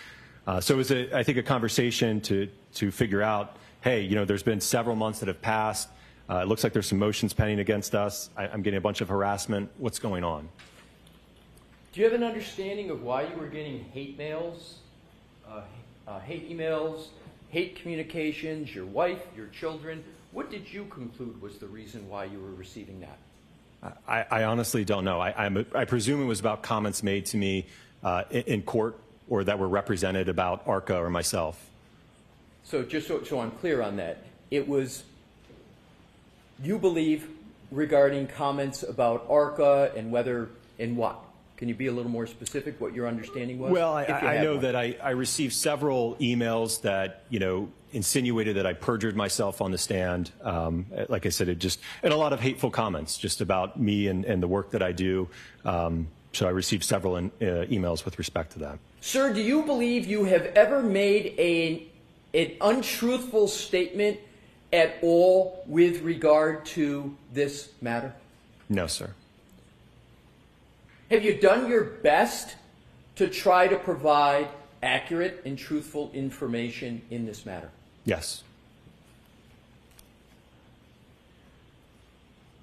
So it was, I think, a conversation to figure out, hey, you know, there's been several months that have passed. It looks like there's some motions pending against us. I'm getting a bunch of harassment. What's going on? Do you have an understanding of why you were getting hate mails, hate emails, hate communications, your wife, your children? What did you conclude was the reason why you were receiving that? I honestly don't know. I presume it was about comments made to me in court or that were represented about ARCA or myself. So just so I'm clear on that, it was, you believe, regarding comments about ARCA and whether and what? Can you be a little more specific what your understanding was? Well, I know that I received several emails that, you know, insinuated that I perjured myself on the stand. Like I said, and a lot of hateful comments just about me and the work that I do. So I received several emails with respect to that. Sir, do you believe you have ever made an untruthful statement at all with regard to this matter? No, sir. Have you done your best to try to provide accurate and truthful information in this matter? Yes.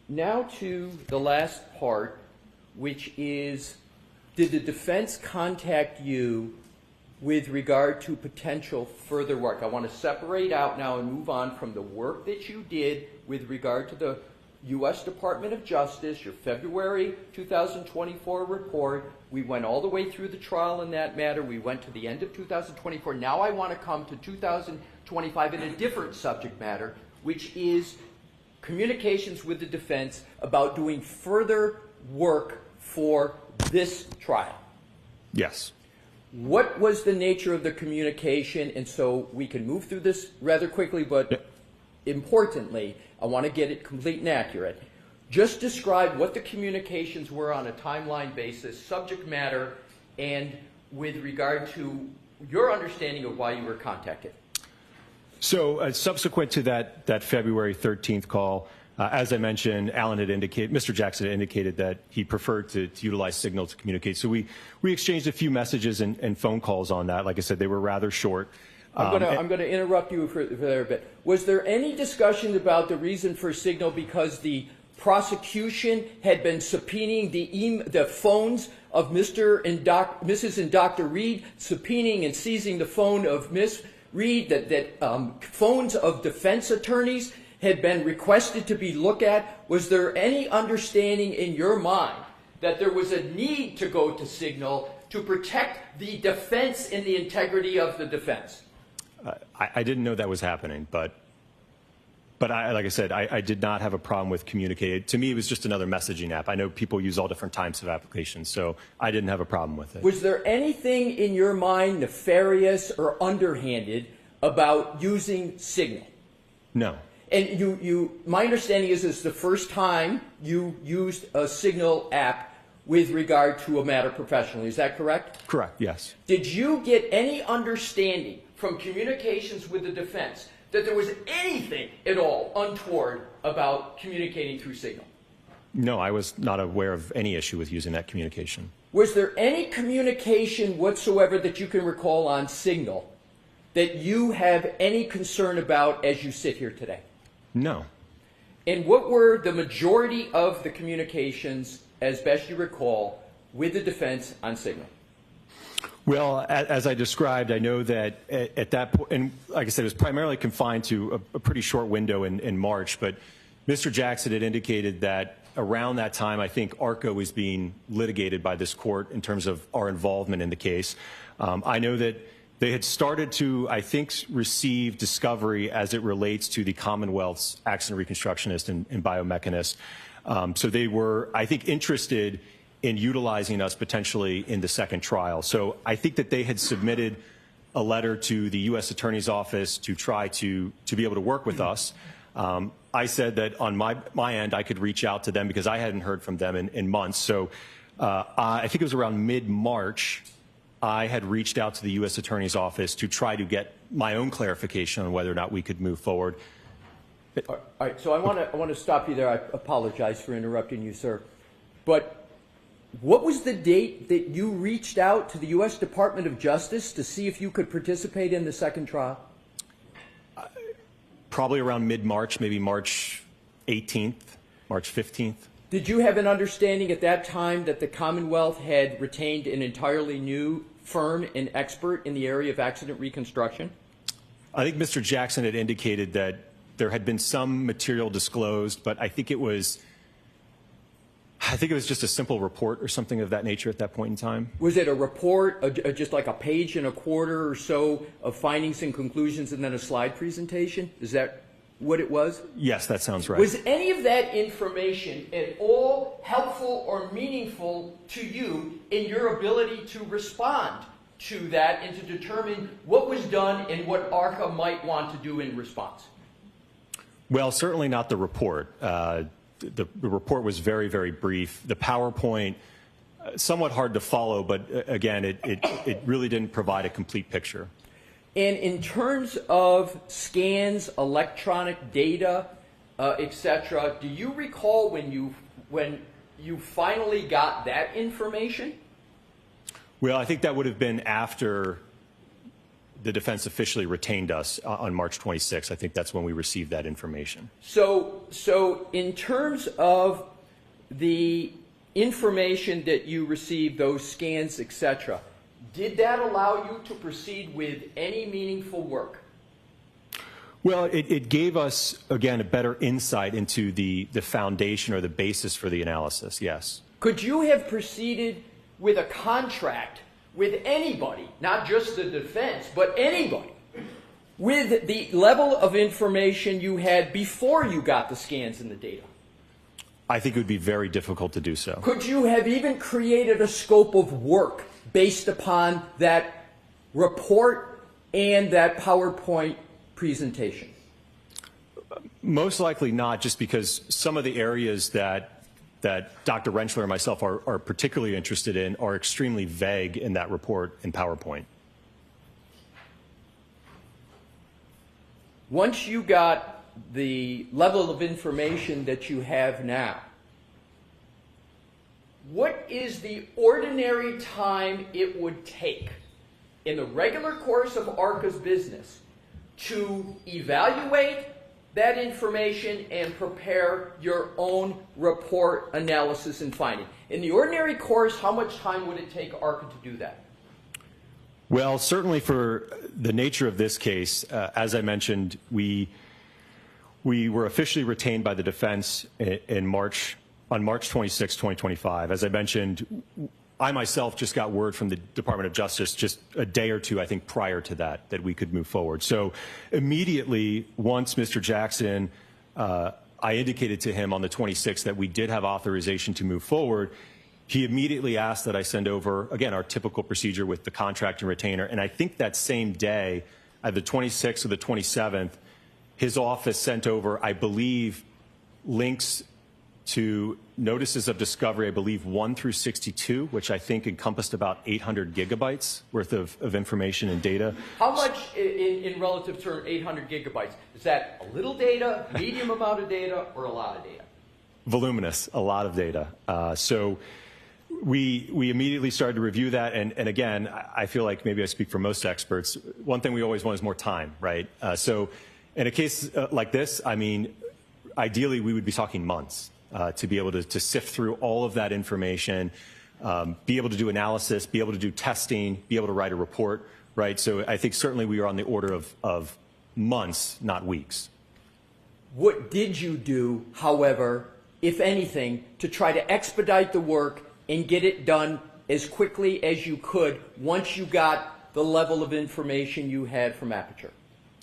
Now to the last part, which is, did the defense contact you with regard to potential further work? I want to separate out now and move on from the work that you did with regard to the U.S. Department of Justice, your February 2024 report. We went all the way through the trial in that matter. We went to the end of 2024. Now I want to come to 2025 in a different subject matter, which is communications with the defense about doing further work for this trial. Yes. What was the nature of the communication? And so we can move through this rather quickly, but importantly, I want to get it complete and accurate. Just describe what the communications were on a timeline basis, subject matter, and with regard to your understanding of why you were contacted. So subsequent to that February 13th call, as I mentioned, Mr. Jackson had indicated that he preferred to utilize Signal to communicate. So we exchanged a few messages and phone calls on that. Like I said, they were rather short. I'm going to interrupt you for there a bit. Was there any discussion about the reason for Signal because the prosecution had been subpoenaing the phones of Mrs. and Dr. Reed, subpoenaing and seizing the phone of Ms. Reed, that phones of defense attorneys had been requested to be looked at? Was there any understanding in your mind that there was a need to go to Signal to protect the defense and the integrity of the defense? I didn't know that was happening, but like I said, I did not have a problem with communicating. To me, it was just another messaging app. I know people use all different types of applications, so I didn't have a problem with it. Was there anything in your mind nefarious or underhanded about using Signal? No. And my understanding is this is the first time you used a Signal app with regard to a matter professionally. Is that correct? Correct, yes. Did you get any understanding from communications with the defense that there was anything at all untoward about communicating through Signal? No, I was not aware of any issue with using that communication. Was there any communication whatsoever that you can recall on Signal that you have any concern about as you sit here today? No. And what were the majority of the communications, as best you recall, with the defense on Signal? Well, as I described, I know that at that point, and like I said, it was primarily confined to a pretty short window in March, but Mr. Jackson had indicated that around that time, I think ARCA was being litigated by this court in terms of our involvement in the case. I know that they had started to, I think, receive discovery as it relates to the Commonwealth's accident reconstructionist and biomechanist. So they were, I think, interested in utilizing us potentially in the second trial. So I think that they had submitted a letter to the U.S. Attorney's Office to try to be able to work with us. I said that on my end, I could reach out to them because I hadn't heard from them in months. So I think it was around mid-March, I had reached out to the U.S. Attorney's Office to try to get my own clarification on whether or not we could move forward. All right, so I want to stop you there. I apologize for interrupting you, sir. But what was the date that you reached out to the U.S. Department of Justice to see if you could participate in the second trial? Probably around mid-March, maybe March 18th, March 15th. Did you have an understanding at that time that the Commonwealth had retained an entirely new firm and expert in the area of accident reconstruction? I think Mr. Jackson had indicated that there had been some material disclosed, but I think it was just a simple report or something of that nature at that point in time. Was it a report, just like a page and a quarter or so of findings and conclusions and then a slide presentation? Is that what it was? Yes, that sounds right. Was any of that information at all helpful or meaningful to you in your ability to respond to that and to determine what was done and what ARCA might want to do in response? Well, certainly not the report. The report was very, very brief. The PowerPoint, somewhat hard to follow, but again, it really didn't provide a complete picture. And in terms of scans, electronic data, etc., do you recall when you finally got that information? Well, I think that would have been after the defense officially retained us on March 26th. I think that's when we received that information. So in terms of the information that you received, those scans, etc., did that allow you to proceed with any meaningful work? Well, it gave us, again, a better insight into the foundation or the basis for the analysis, yes. Could you have proceeded with a contract with anybody, not just the defense, but anybody, with the level of information you had before you got the scans and the data? I think it would be very difficult to do so. Could you have even created a scope of work based upon that report and that PowerPoint presentation? Most likely not, just because some of the areas that Dr. Wrenchler and myself are particularly interested in are extremely vague in that report and PowerPoint. Once you got the level of information that you have now, what is the ordinary time it would take in the regular course of ARCA's business to evaluate that information and prepare your own report, analysis, and finding? In the ordinary course, how much time would it take ARCA to do that? Well, certainly for the nature of this case, as I mentioned, we were officially retained by the defense on March 26, 2025. As I mentioned, I myself just got word from the Department of Justice just a day or two, I think, prior to that we could move forward. So immediately, once Mr. Jackson, I indicated to him on the 26th that we did have authorization to move forward, he immediately asked that I send over, again, our typical procedure with the contract and retainer. And I think that same day, the 26th or the 27th, his office sent over, I believe, links to notices of discovery, I believe 1 through 62, which I think encompassed about 800 gigabytes worth of information and data. How much in relative term, 800 gigabytes? Is that a little data, medium amount of data, or a lot of data? Voluminous, a lot of data. So we immediately started to review that. And again, I feel like maybe I speak for most experts. One thing we always want is more time, right? So in a case like this, I mean, ideally we would be talking months. To be able to sift through all of that information, be able to do analysis, be able to do testing, be able to write a report, right? So I think certainly we are on the order of months, not weeks. What did you do, however, if anything, to try to expedite the work and get it done as quickly as you could once you got the level of information you had from Aperture?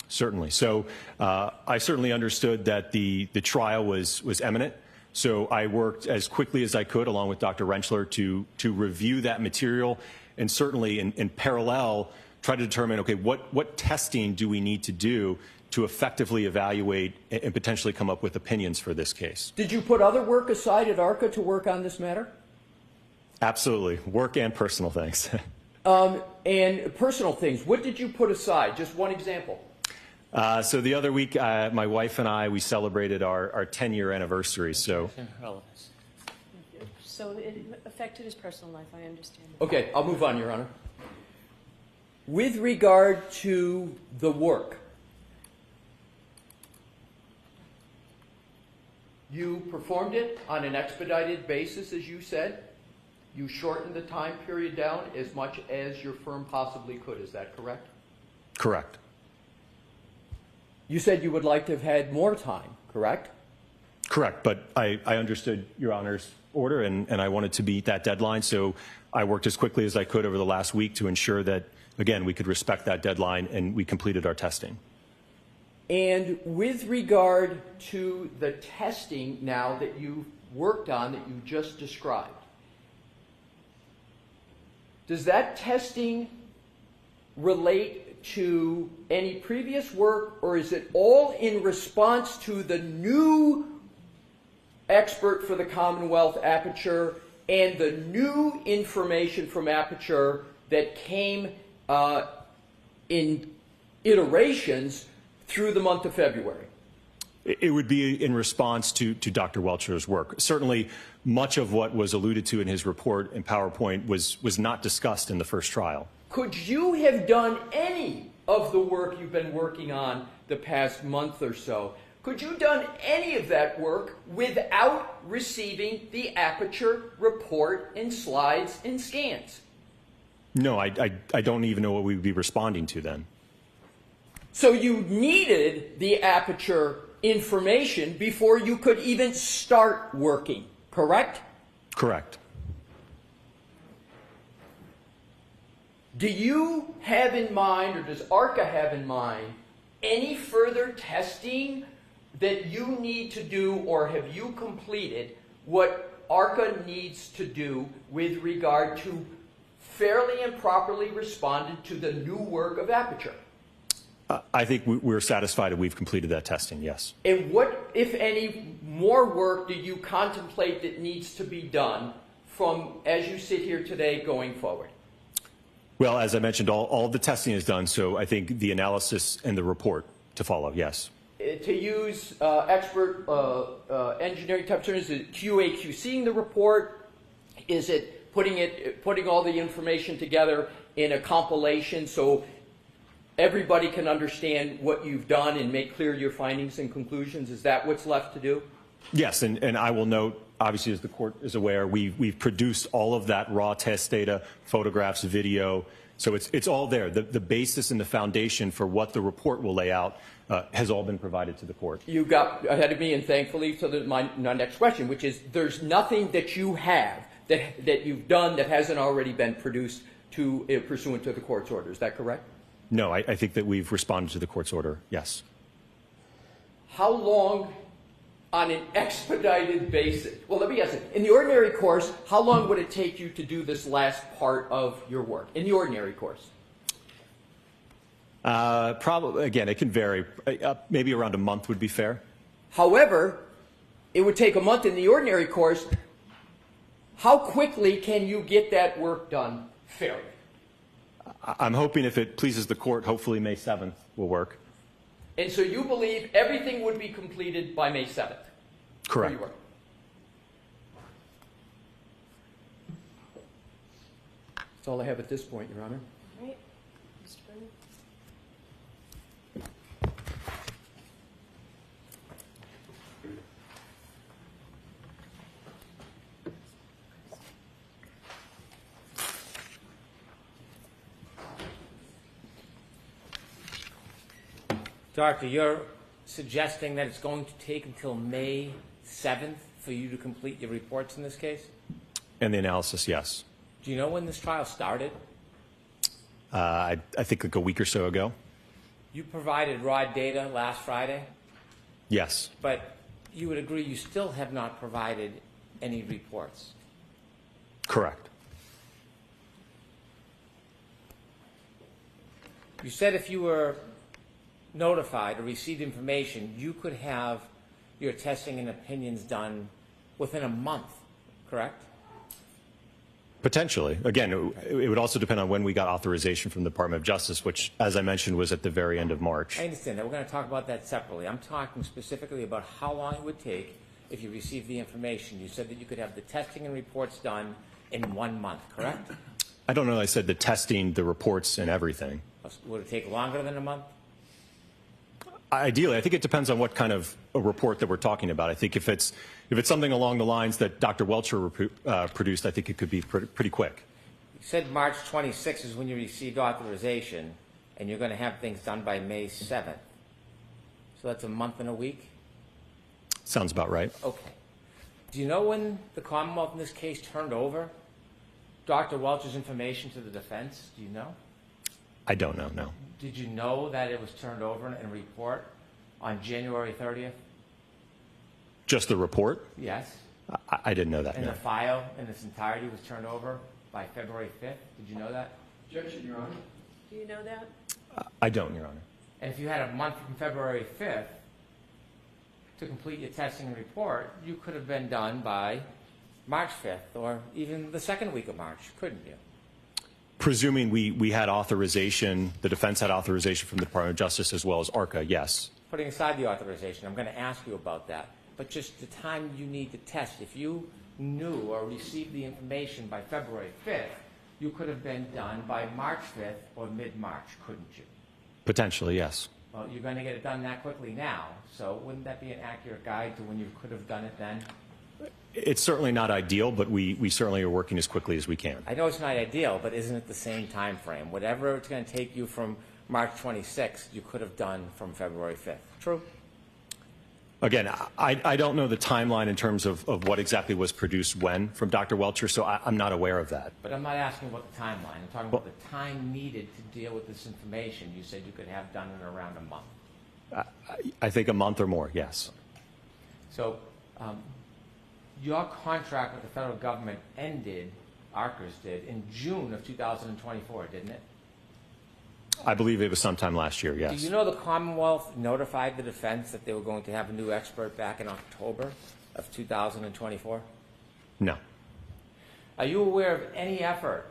Certainly. So I certainly understood that the trial was imminent. So I worked as quickly as I could, along with Dr. Wrenchler, to review that material, and certainly in parallel, try to determine, okay, what testing do we need to do to effectively evaluate and potentially come up with opinions for this case. Did you put other work aside at ARCA to work on this matter? Absolutely. Work and personal things. And personal things. What did you put aside? Just one example. So the other week, my wife and I, we celebrated our 10-year anniversary. So it affected his personal life, I understand that. Okay, I'll move on, Your Honor. With regard to the work, you performed it on an expedited basis, as you said. You shortened the time period down as much as your firm possibly could. Is that correct? correct. You said you would like to have had more time, correct? Correct, but I understood Your Honor's order, and I wanted to meet that deadline, so I worked as quickly as I could over the last week to ensure that, again, we could respect that deadline, and we completed our testing. And with regard to the testing now that you've worked on, that you just described, does that testing relate to any previous work, or is it all in response to the new expert for the Commonwealth, Aperture, and the new information from Aperture that came in iterations through the month of February? It would be in response to Dr. Welcher's work. Certainly, much of what was alluded to in his report and PowerPoint was not discussed in the first trial. Could you have done any of the work you've been working on the past month or so? Could you have done any of that work without receiving the Aperture report and slides and scans? No, I don't even know what we would be responding to then. So you needed the Aperture information before you could even start working, correct? Correct. Do you have in mind, or does ARCA have in mind, any further testing that you need to do, or have you completed what ARCA needs to do with regard to fairly and properly responding to the new work of Aperture? I think we're satisfied that we've completed that testing, yes. And what, if any, more work do you contemplate that needs to be done from, as you sit here today, going forward? Well, as I mentioned, all the testing is done, so I think the analysis and the report to follow, yes. To use expert engineering type terms, is it QA/QCing the report? Is it putting all the information together in a compilation so everybody can understand what you've done and make clear your findings and conclusions? Is that what's left to do? Yes, and I will note, obviously, as the court is aware, we've produced all of that raw test data, photographs, video, so it's all there. The basis and the foundation for what the report will lay out has all been provided to the court. You got ahead of me, and thankfully, so that my next question, which is, there's nothing that you have that you've done that hasn't already been produced to pursuant to the court's order. Is that correct? No, I think that we've responded to the court's order, yes. How long on an expedited basis? Well, let me ask you, in the ordinary course, how long would it take you to do this last part of your work, in the ordinary course? Probably, again, it can vary. Maybe around a month would be fair. However, it would take a month in the ordinary course. How quickly can you get that work done fairly? I'm hoping, if it pleases the court, hopefully May 7th will work. And so you believe everything would be completed by May 7th? Correct. That's all I have at this point, Your Honor. All right. Mr. Brennan? Doctor, you're suggesting that it's going to take until May 7th for you to complete your reports in this case? And the analysis, yes. Do you know when this trial started? I think like a week or so ago. You provided raw data last Friday, Yes. but you would agree you still have not provided any reports. Correct. You said if you were notified or received information, you could have your testing and opinions done within a month, correct? Potentially. Again, it would also depend on when we got authorization from the Department of Justice, which, as I mentioned, was at the very end of March. I understand that. We're going to talk about that separately. I'm talking specifically about how long it would take if you received the information. You said that you could have the testing and reports done in 1 month, correct? I don't know. I said the testing, the reports, and everything. Would it take longer than a month? Ideally, I think it depends on what kind of a report that we're talking about. I think if it's something along the lines that Dr. Wrenchler produced, I think it could be pretty quick. You said March 26th is when you received authorization, and you're going to have things done by May 7th. So that's a month and a week? Sounds about right. Okay. Do you know when the Commonwealth in this case turned over Dr. Welch's information to the defense? Do you know? I don't know, no. Did you know that it was turned over in a report on January 30th? Just the report? Yes. I didn't know that, And no. the file in its entirety was turned over by February 5th? Did you know that? Objection, Your Honor. Do you know that? I don't, Your Honor. And if you had a month from February 5th to complete your testing and report, you could have been done by March 5th or even the second week of March, couldn't you? Presuming we had authorization, the defense had authorization from the Department of Justice as well as ARCA, yes. Putting aside the authorization, I'm going to ask you about that. But just the time you need to test, if you knew or received the information by February 5th, you could have been done by March 5th or mid-March, couldn't you? Potentially, yes. Well, you're going to get it done that quickly now, so wouldn't that be an accurate guide to when you could have done it then? It's certainly not ideal, but we certainly are working as quickly as we can. I know it's not ideal, but isn't it the same time frame? Whatever it's going to take you from March 26th, you could have done from February 5th. True? Again, I don't know the timeline in terms of what exactly was produced when from Dr. Wrenchler, so I'm not aware of that. But I'm not asking about the timeline. I'm talking about the time needed to deal with this information. You said you could have done in around a month. I think a month or more, yes. So your contract with the federal government ended, ARCA's did, in June of 2024, didn't it? I believe it was sometime last year, yes. Do you know the Commonwealth notified the defense that they were going to have a new expert back in October of 2024? No. Are you aware of any effort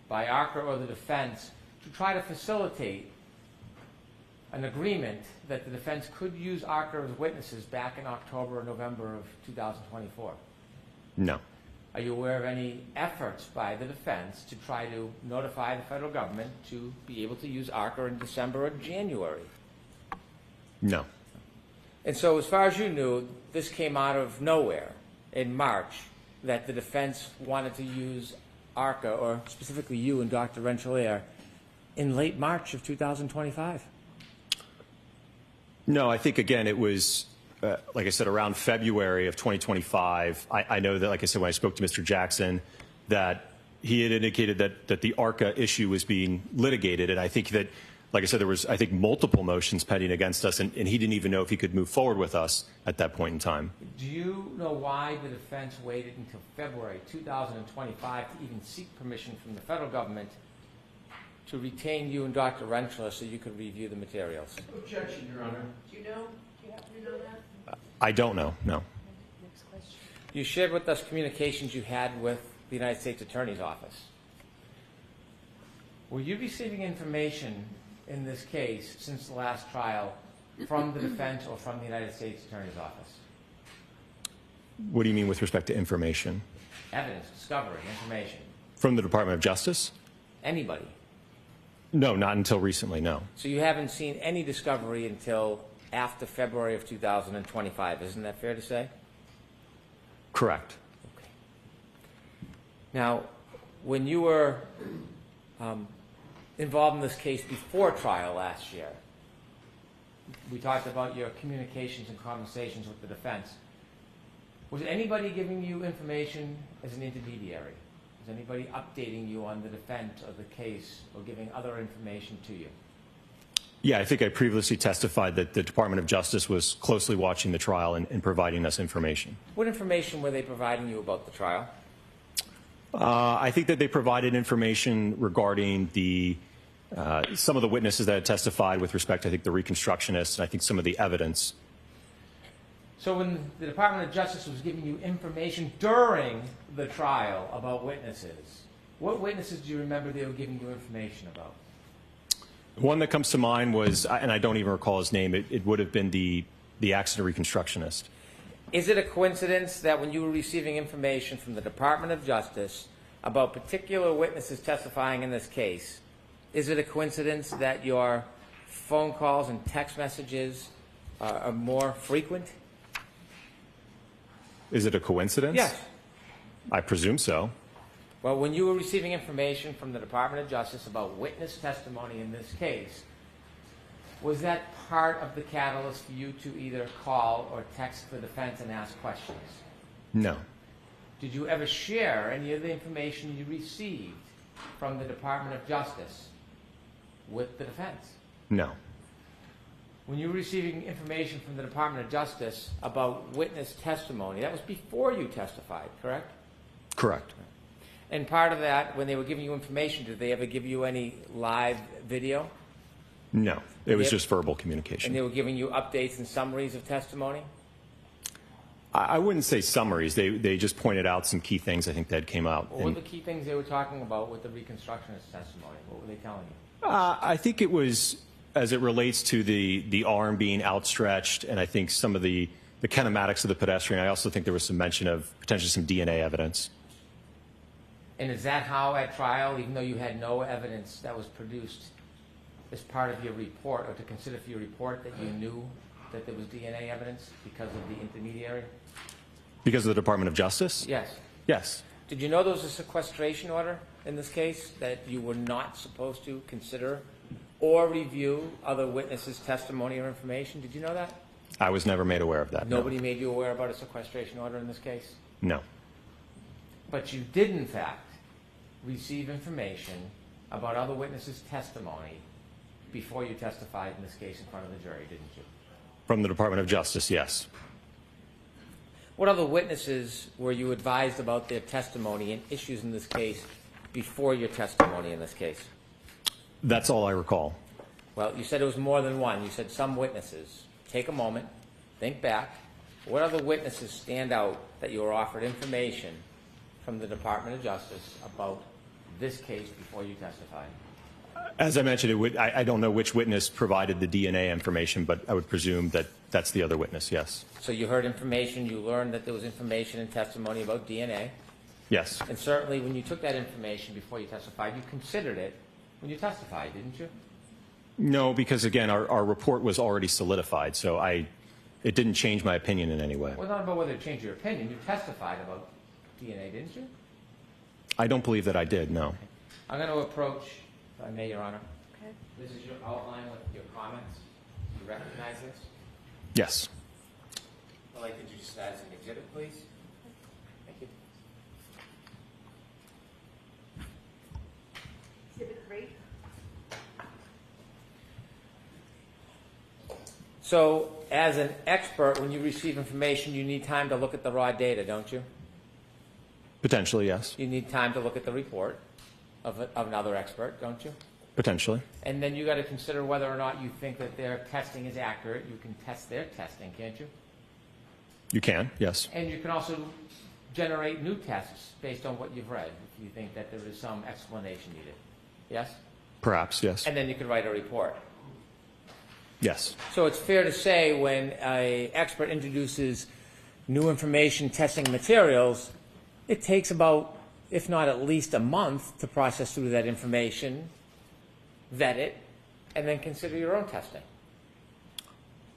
by ARCA or the defense to try to facilitate an agreement that the defense could use ARCA as witnesses back in October or November of 2024? No. Are you aware of any efforts by the defense to try to notify the federal government to be able to use ARCA in December or January? No. And so as far as you knew, this came out of nowhere in March, that the defense wanted to use ARCA, or specifically you and Dr. Wrenchler, in late March of 2025? No, I think, again, it was, like I said, around February of 2025. I know that, like I said, when I spoke to Mr. Jackson, that he had indicated that the ARCA issue was being litigated. And I think that, like I said, there was, I think, multiple motions pending against us, and he didn't even know if he could move forward with us at that point in time. Do you know why the defense waited until February 2025 to even seek permission from the federal government to retain you and Dr. Wrenchler so you could review the materials? Objection, Your Honor. Do you know? Do you happen to know that? I don't know, no. Next question. You shared with us communications you had with the United States Attorney's Office. Were you receiving information in this case since the last trial from the defense or from the United States Attorney's Office? What do you mean with respect to information? Evidence, discovery, information. From the Department of Justice? Anybody? No, not until recently, no. So you haven't seen any discovery until after February of 2025. Isn't that fair to say? Correct. Okay. Now, when you were involved in this case before trial last year, we talked about your communications and conversations with the defense. Was anybody giving you information as an intermediary? Was anybody updating you on the defense of the case or giving other information to you? Yeah, I think I previously testified that the Department of Justice was closely watching the trial and providing us information. What information were they providing you about the trial? I think that they provided information regarding some of the witnesses that had testified with respect to, I think, the reconstructionists, and I think some of the evidence. So when the Department of Justice was giving you information during the trial about witnesses, what witnesses do you remember they were giving you information about? One that comes to mind was, and I don't even recall his name, it would have been the accident reconstructionist. Is it a coincidence that when you were receiving information from the Department of Justice about particular witnesses testifying in this case, is it a coincidence that your phone calls and text messages are more frequent? Is it a coincidence? Yes. I presume so. Well, when you were receiving information from the Department of Justice about witness testimony in this case, was that part of the catalyst for you to either call or text the defense and ask questions? No. Did you ever share any of the information you received from the Department of Justice with the defense? No. When you were receiving information from the Department of Justice about witness testimony, that was before you testified, correct? Correct. And part of that, when they were giving you information, did they ever give you any live video? No. It was Yep. just verbal communication. And they were giving you updates and summaries of testimony? I wouldn't say summaries. They just pointed out some key things I think that came out. What were the key things they were talking about with the reconstructionist testimony? What were they telling you? I think it was, as it relates to the arm being outstretched, and I think some of the kinematics of the pedestrian. I also think there was some mention of potentially some DNA evidence. And is that how at trial, even though you had no evidence that was produced as part of your report, or to consider for your report, that you knew that there was DNA evidence because of the intermediary? Because of the Department of Justice? Yes. Yes. Did you know there was a sequestration order in this case that you were not supposed to consider or review other witnesses' testimony or information? Did you know that? I was never made aware of that. no. Nobody made you aware about a sequestration order in this case? No. But you did, in fact, receive information about other witnesses' testimony before you testified in this case in front of the jury, didn't you? From the Department of Justice, yes. What other witnesses were you advised about their testimony and issues in this case before your testimony in this case? That's all I recall. Well, you said it was more than one. You said some witnesses. Take a moment, think back. What other witnesses stand out that you were offered information from the Department of Justice about this case before you testified? As I mentioned, I don't know which witness provided the DNA information, but I would presume that that's the other witness, yes. So you heard information, you learned that there was information and testimony about DNA. Yes. And certainly when you took that information before you testified, you considered it when you testified, didn't you? No, because again, our report was already solidified, so it didn't change my opinion in any way. Well, not about whether it changed your opinion. You testified about DNA, didn't you? I don't believe that I did, no. Okay. I'm going to approach, if I may, Your Honor. Okay. This is your outline with your comments. You recognize this? Yes. I'd like to introduce that as an exhibit, please. Thank you. Exhibit 3. So, as an expert, when you receive information, you need time to look at the raw data, don't you? Potentially, yes. You need time to look at the report of another expert, don't you? Potentially. And then you got to consider whether or not you think that their testing is accurate. You can test their testing, can't you? You can, yes. And you can also generate new tests based on what you've read if you think that there is some explanation needed. Yes? Perhaps, yes. And then you can write a report. Yes. So it's fair to say when an expert introduces new information, testing materials, it takes about, if not at least a month, to process through that information, vet it, and then consider your own testing.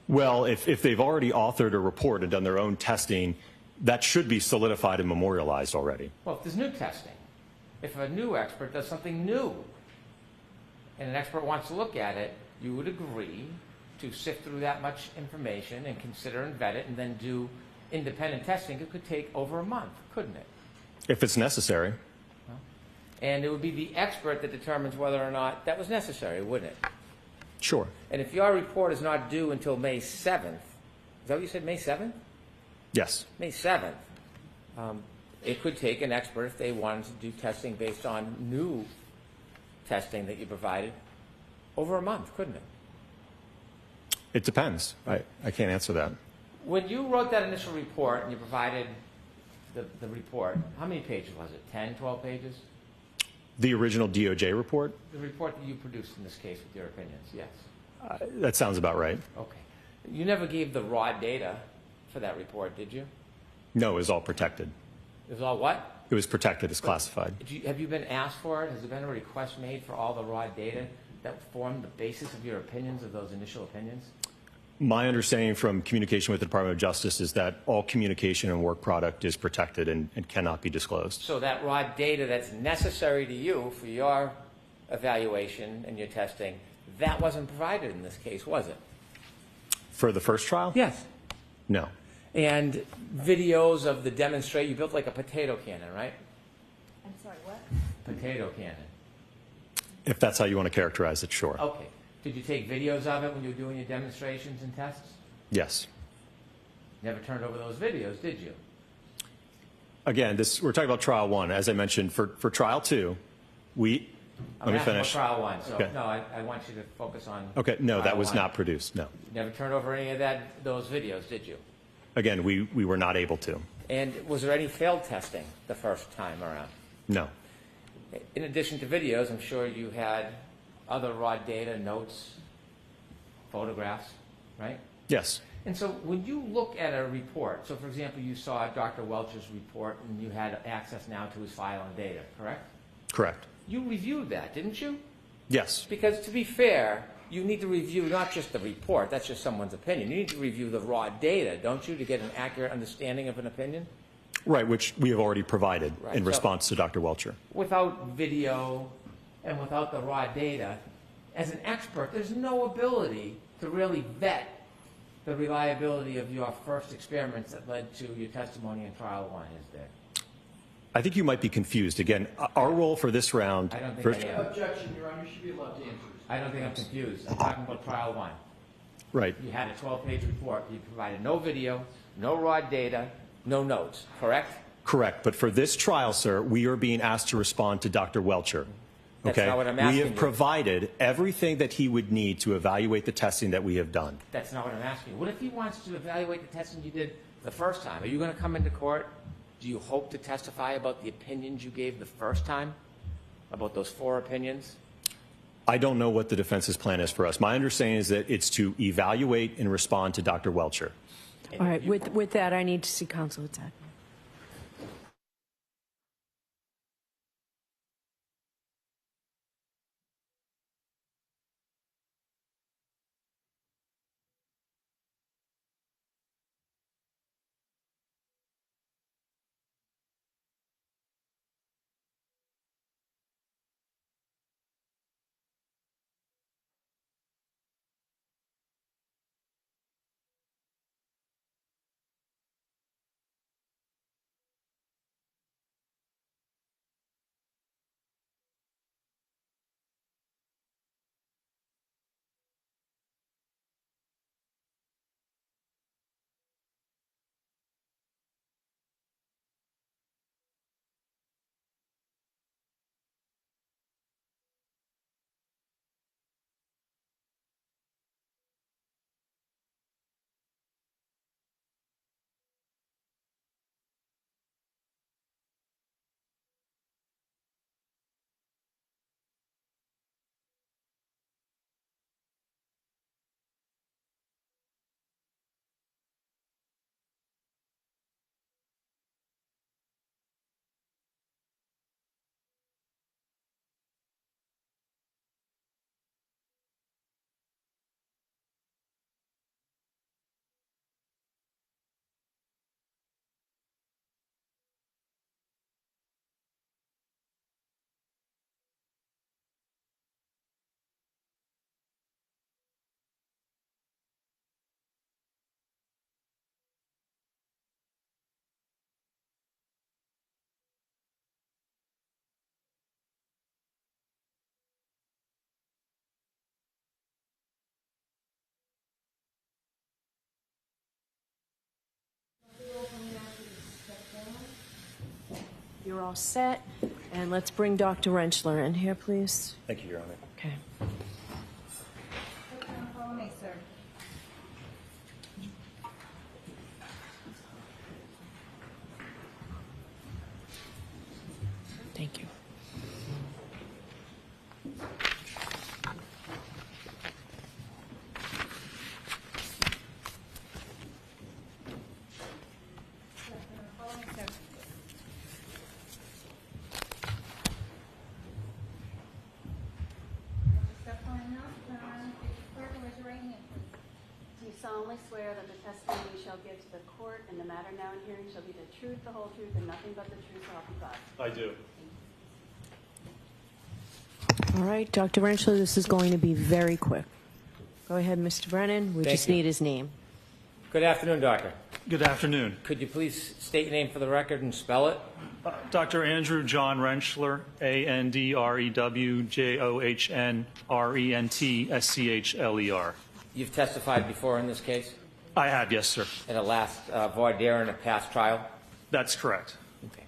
Well, if they've already authored a report and done their own testing, that should be solidified and memorialized already. Well, if there's new testing, if a new expert does something new, and an expert wants to look at it, you would agree to sift through that much information and consider and vet it and then do independent testing. It could take over a month, couldn't it? If it's necessary. And it would be the expert that determines whether or not that was necessary, wouldn't it? Sure. And if your report is not due until May 7th, is that what you said, May 7th? Yes. May 7th. It could take an expert, if they wanted to do testing based on new testing that you provided, over a month, couldn't it? It depends. I can't answer that. When you wrote that initial report and you provided the report, how many pages was it? 10, 12 pages? The original DOJ report? The report that you produced in this case with your opinions, yes. That sounds about right. Okay. You never gave the raw data for that report, did you? No, it was all protected. It was all what? It was protected as classified. Have you been asked for it? Has there been a request made for all the raw data that formed the basis of your opinions, of those initial opinions? My understanding from communication with the Department of Justice is that all communication and work product is protected and cannot be disclosed. So that raw data that's necessary to you for your evaluation and your testing, that wasn't provided in this case, was it? For the first trial? Yes. No. And videos of the demonstration, you built like a potato cannon, right? I'm sorry, what? Potato cannon. If that's how you want to characterize it, sure. Okay. Did you take videos of it when you were doing your demonstrations and tests? Yes. Never turned over those videos, did you? Again, we're talking about trial one. As I mentioned, for trial two, let me finish. Trial one. So Okay. no, I want you to focus on. Okay, no, that trial was one. not produced, no. Never turned over any of those videos, did you? Again, we were not able to. And was there any failed testing the first time around? No. In addition to videos, I'm sure you had other raw data, notes, photographs, right? Yes. And so when you look at a report, so for example, you saw Dr. Welch's report and you had access now to his file and data, correct? Correct. You reviewed that, didn't you? Yes. Because to be fair, you need to review not just the report, that's just someone's opinion. You need to review the raw data, don't you, to get an accurate understanding of an opinion? Right, which we have already provided Right. in So- response to Dr. Welcher. Without video and without the raw data, as an expert, there's no ability to really vet the reliability of your first experiments that led to your testimony in trial one, is there? I think you might be confused. Again, our role for this round. I don't think first- I am. Objection, Your Honor, you should be allowed to answer. I don't think I'm confused. I'm talking about trial one. Right. You had a 12-page report. You provided no video, no raw data, no notes, correct? Correct. But for this trial, sir, we are being asked to respond to Dr. Welcher. That's Okay? not what I'm We asking have you. provided everything that he would need to evaluate the testing that we have done. That's not what I'm asking you. What if he wants to evaluate the testing you did the first time? Are you going to come into court? Do you hope to testify about the opinions you gave the first time? About those 4 opinions? I don't know what the defense's plan is for us. My understanding is that it's to evaluate and respond to Dr. Welcher. All right, with that, I need to see counsel attack. You're all set. And let's bring Dr. Wrenchler in here, please. Thank you, Your Honor. Okay. Follow me, sir. Thank you. Follow me, sir. Step on now, face the clerk and raise your right hand, please. Do you solemnly swear that the testimony you shall give to the court in the matter now in hearing shall be the truth, the whole truth, and nothing but the truth, so help you God? I do. All right, Dr. Wrenchler, this is going to be very quick. Go ahead, Mr. Brennan. We Thank just you. need his name. Good afternoon, Doctor. Good afternoon. Could you please state your name for the record and spell it? Dr. Andrew John Wrenchler, ANDREWJOHNRENTSCHLER. You've testified before in this case? I have, yes, sir. In a last voir dire in a past trial? That's correct. Okay.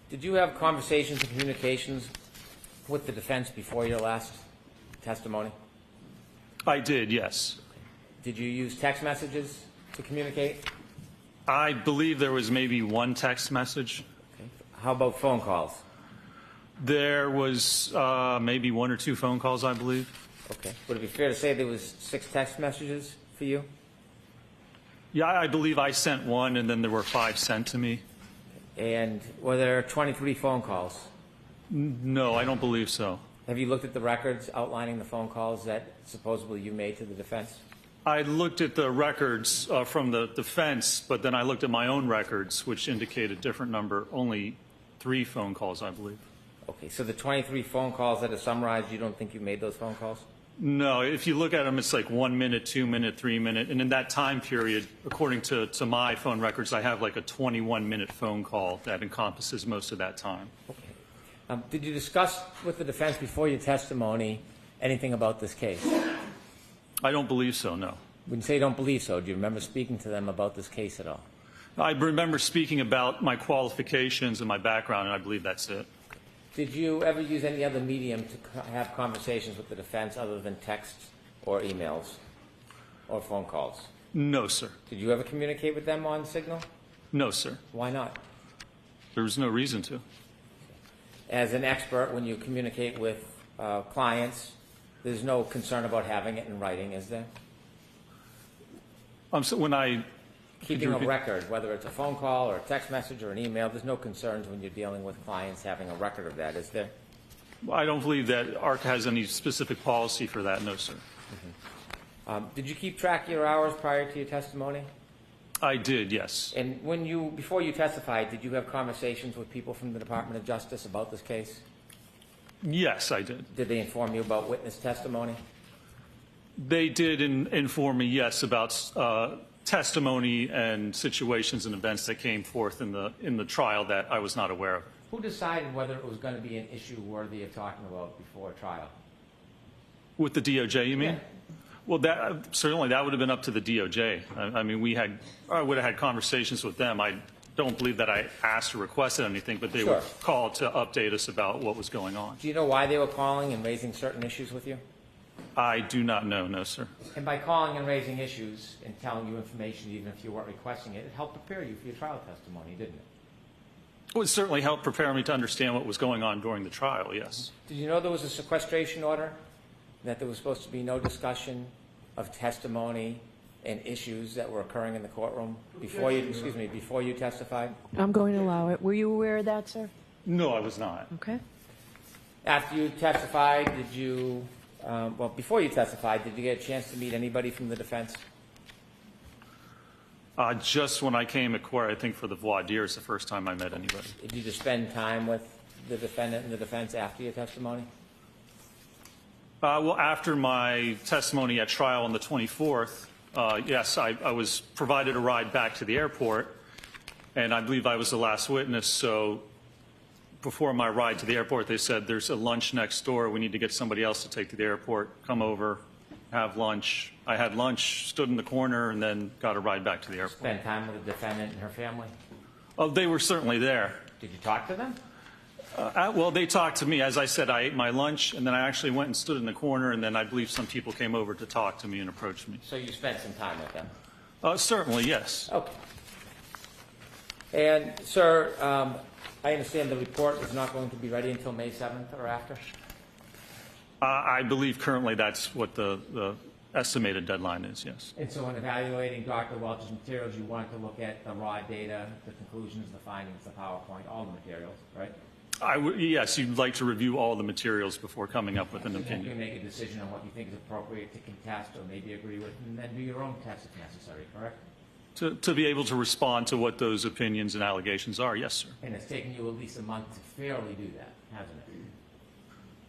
Did you have conversations and communications with the defense before your last testimony? I did, yes. Did you use text messages to communicate? I believe there was maybe one text message. Okay. How about phone calls? There was maybe one or two phone calls, I believe. Okay. Would it be fair to say there was 6 text messages for you? Yeah, I believe I sent one, and then there were 5 sent to me. And were there 23 phone calls? No, I don't believe so. Have you looked at the records outlining the phone calls that supposedly you made to the defense? I looked at the records from the defense, but then I looked at my own records, which indicate a different number, only 3 phone calls, I believe. Okay, so the 23 phone calls that are summarized, you don't think you made those phone calls? No, if you look at them, it's like 1 minute, 2 minute, 3 minute. And in that time period, according to my phone records, I have like a 21-minute phone call that encompasses most of that time. Okay. Did you discuss with the defense before your testimony anything about this case? I don't believe so, no. When you say you don't believe so, do you remember speaking to them about this case at all? I remember speaking about my qualifications and my background, and I believe that's it. Did you ever use any other medium to have conversations with the defense other than text or emails or phone calls? No, sir. Did you ever communicate with them on Signal? No, sir. Why not? There was no reason to. As an expert, when you communicate with clients, there's no concern about having it in writing, is there? So when I... Keeping a record, whether it's a phone call or a text message or an email, there's no concerns when you're dealing with clients having a record of that, is there? I don't believe that ARC has any specific policy for that, no, sir. Did you keep track of your hours prior to your testimony? I did, yes. And before you testified, did you have conversations with people from the Department of Justice about this case? Yes, I did. Did they inform you about witness testimony? They did inform me, yes, about testimony and situations and events that came forth in the trial that I was not aware of. Who decided whether it was going to be an issue worthy of talking about before trial? With the DOJ, you mean? Yeah. Well, certainly that would have been up to the DOJ. I mean, I would have had conversations with them. I don't believe that I asked or requested anything, but they were called to update us about what was going on. Do you know why they were calling and raising certain issues with you? I do not know, no, sir. And by calling and raising issues and telling you information, even if you weren't requesting it, it helped prepare you for your trial testimony, didn't it? It would certainly help prepare me to understand what was going on during the trial, yes. Did you know there was a sequestration order, that there was supposed to be no discussion of testimony and issues that were occurring in the courtroom before you testified? I'm going to allow it. Were you aware of that, sir? No, I was not. Okay. After you testified, before you testified, did you get a chance to meet anybody from the defense? Just when I came to court, I think for the voir dire is the first time I met anybody. Did you just spend time with the defendant and the defense after your testimony? Well, after my testimony at trial on the 24th, yes, I was provided a ride back to the airport, and I believe I was the last witness. So before my ride to the airport, they said, there's a lunch next door. We need to get somebody else to take to the airport. Come over, have lunch. I had lunch, stood in the corner, and then got a ride back to the airport. Spend time with the defendant and her family? Oh, they were certainly there. Did you talk to them? Well, they talked to me. As I said, I ate my lunch, and then I actually went and stood in the corner, and then I believe some people came over to talk to me and approach me. So you spent some time with them? Certainly, yes. Okay. And, sir, I understand the report is not going to be ready until May 7th or after? I believe currently that's what the estimated deadline is, yes. And so in evaluating Dr. Welch's materials, you wanted to look at the raw data, the conclusions, the findings, the PowerPoint, all the materials, right? Yes, you'd like to review all the materials before coming up with an You opinion. make a decision on what you think is appropriate to contest or maybe agree with, and then do your own test if necessary, correct? To be able to respond to what those opinions and allegations are, yes, sir. And it's taken you at least a month to fairly do that, hasn't it?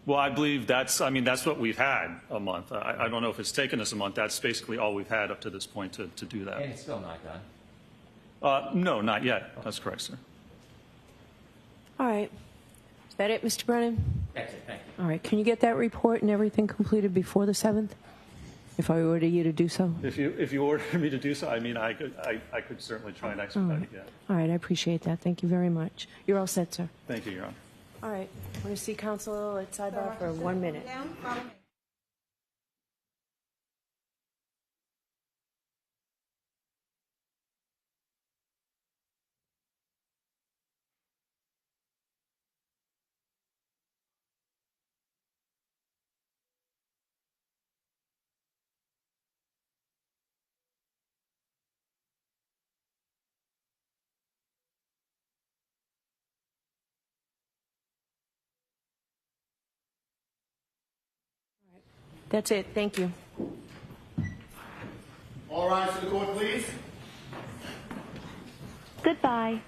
Well, I believe that's what we've had, a month. I don't know if it's taken us a month. That's basically all we've had up to this point to do that. And it's still not done? No, not yet. That's correct, sir. All right. Is that it, Mr. Brennan? That's it, thank you. All right. Can you get that report and everything completed before the 7th? If I order you to do so? If you order me to do so, I mean, I could certainly try and expedite it. Yeah. All right. I appreciate that. Thank you very much. You're all set, sir. Thank you, Your Honor. All right. I want to see counsel at sidebar for 1 minute. Down, follow me. That's it. Thank you. All rise to the court, please. Goodbye.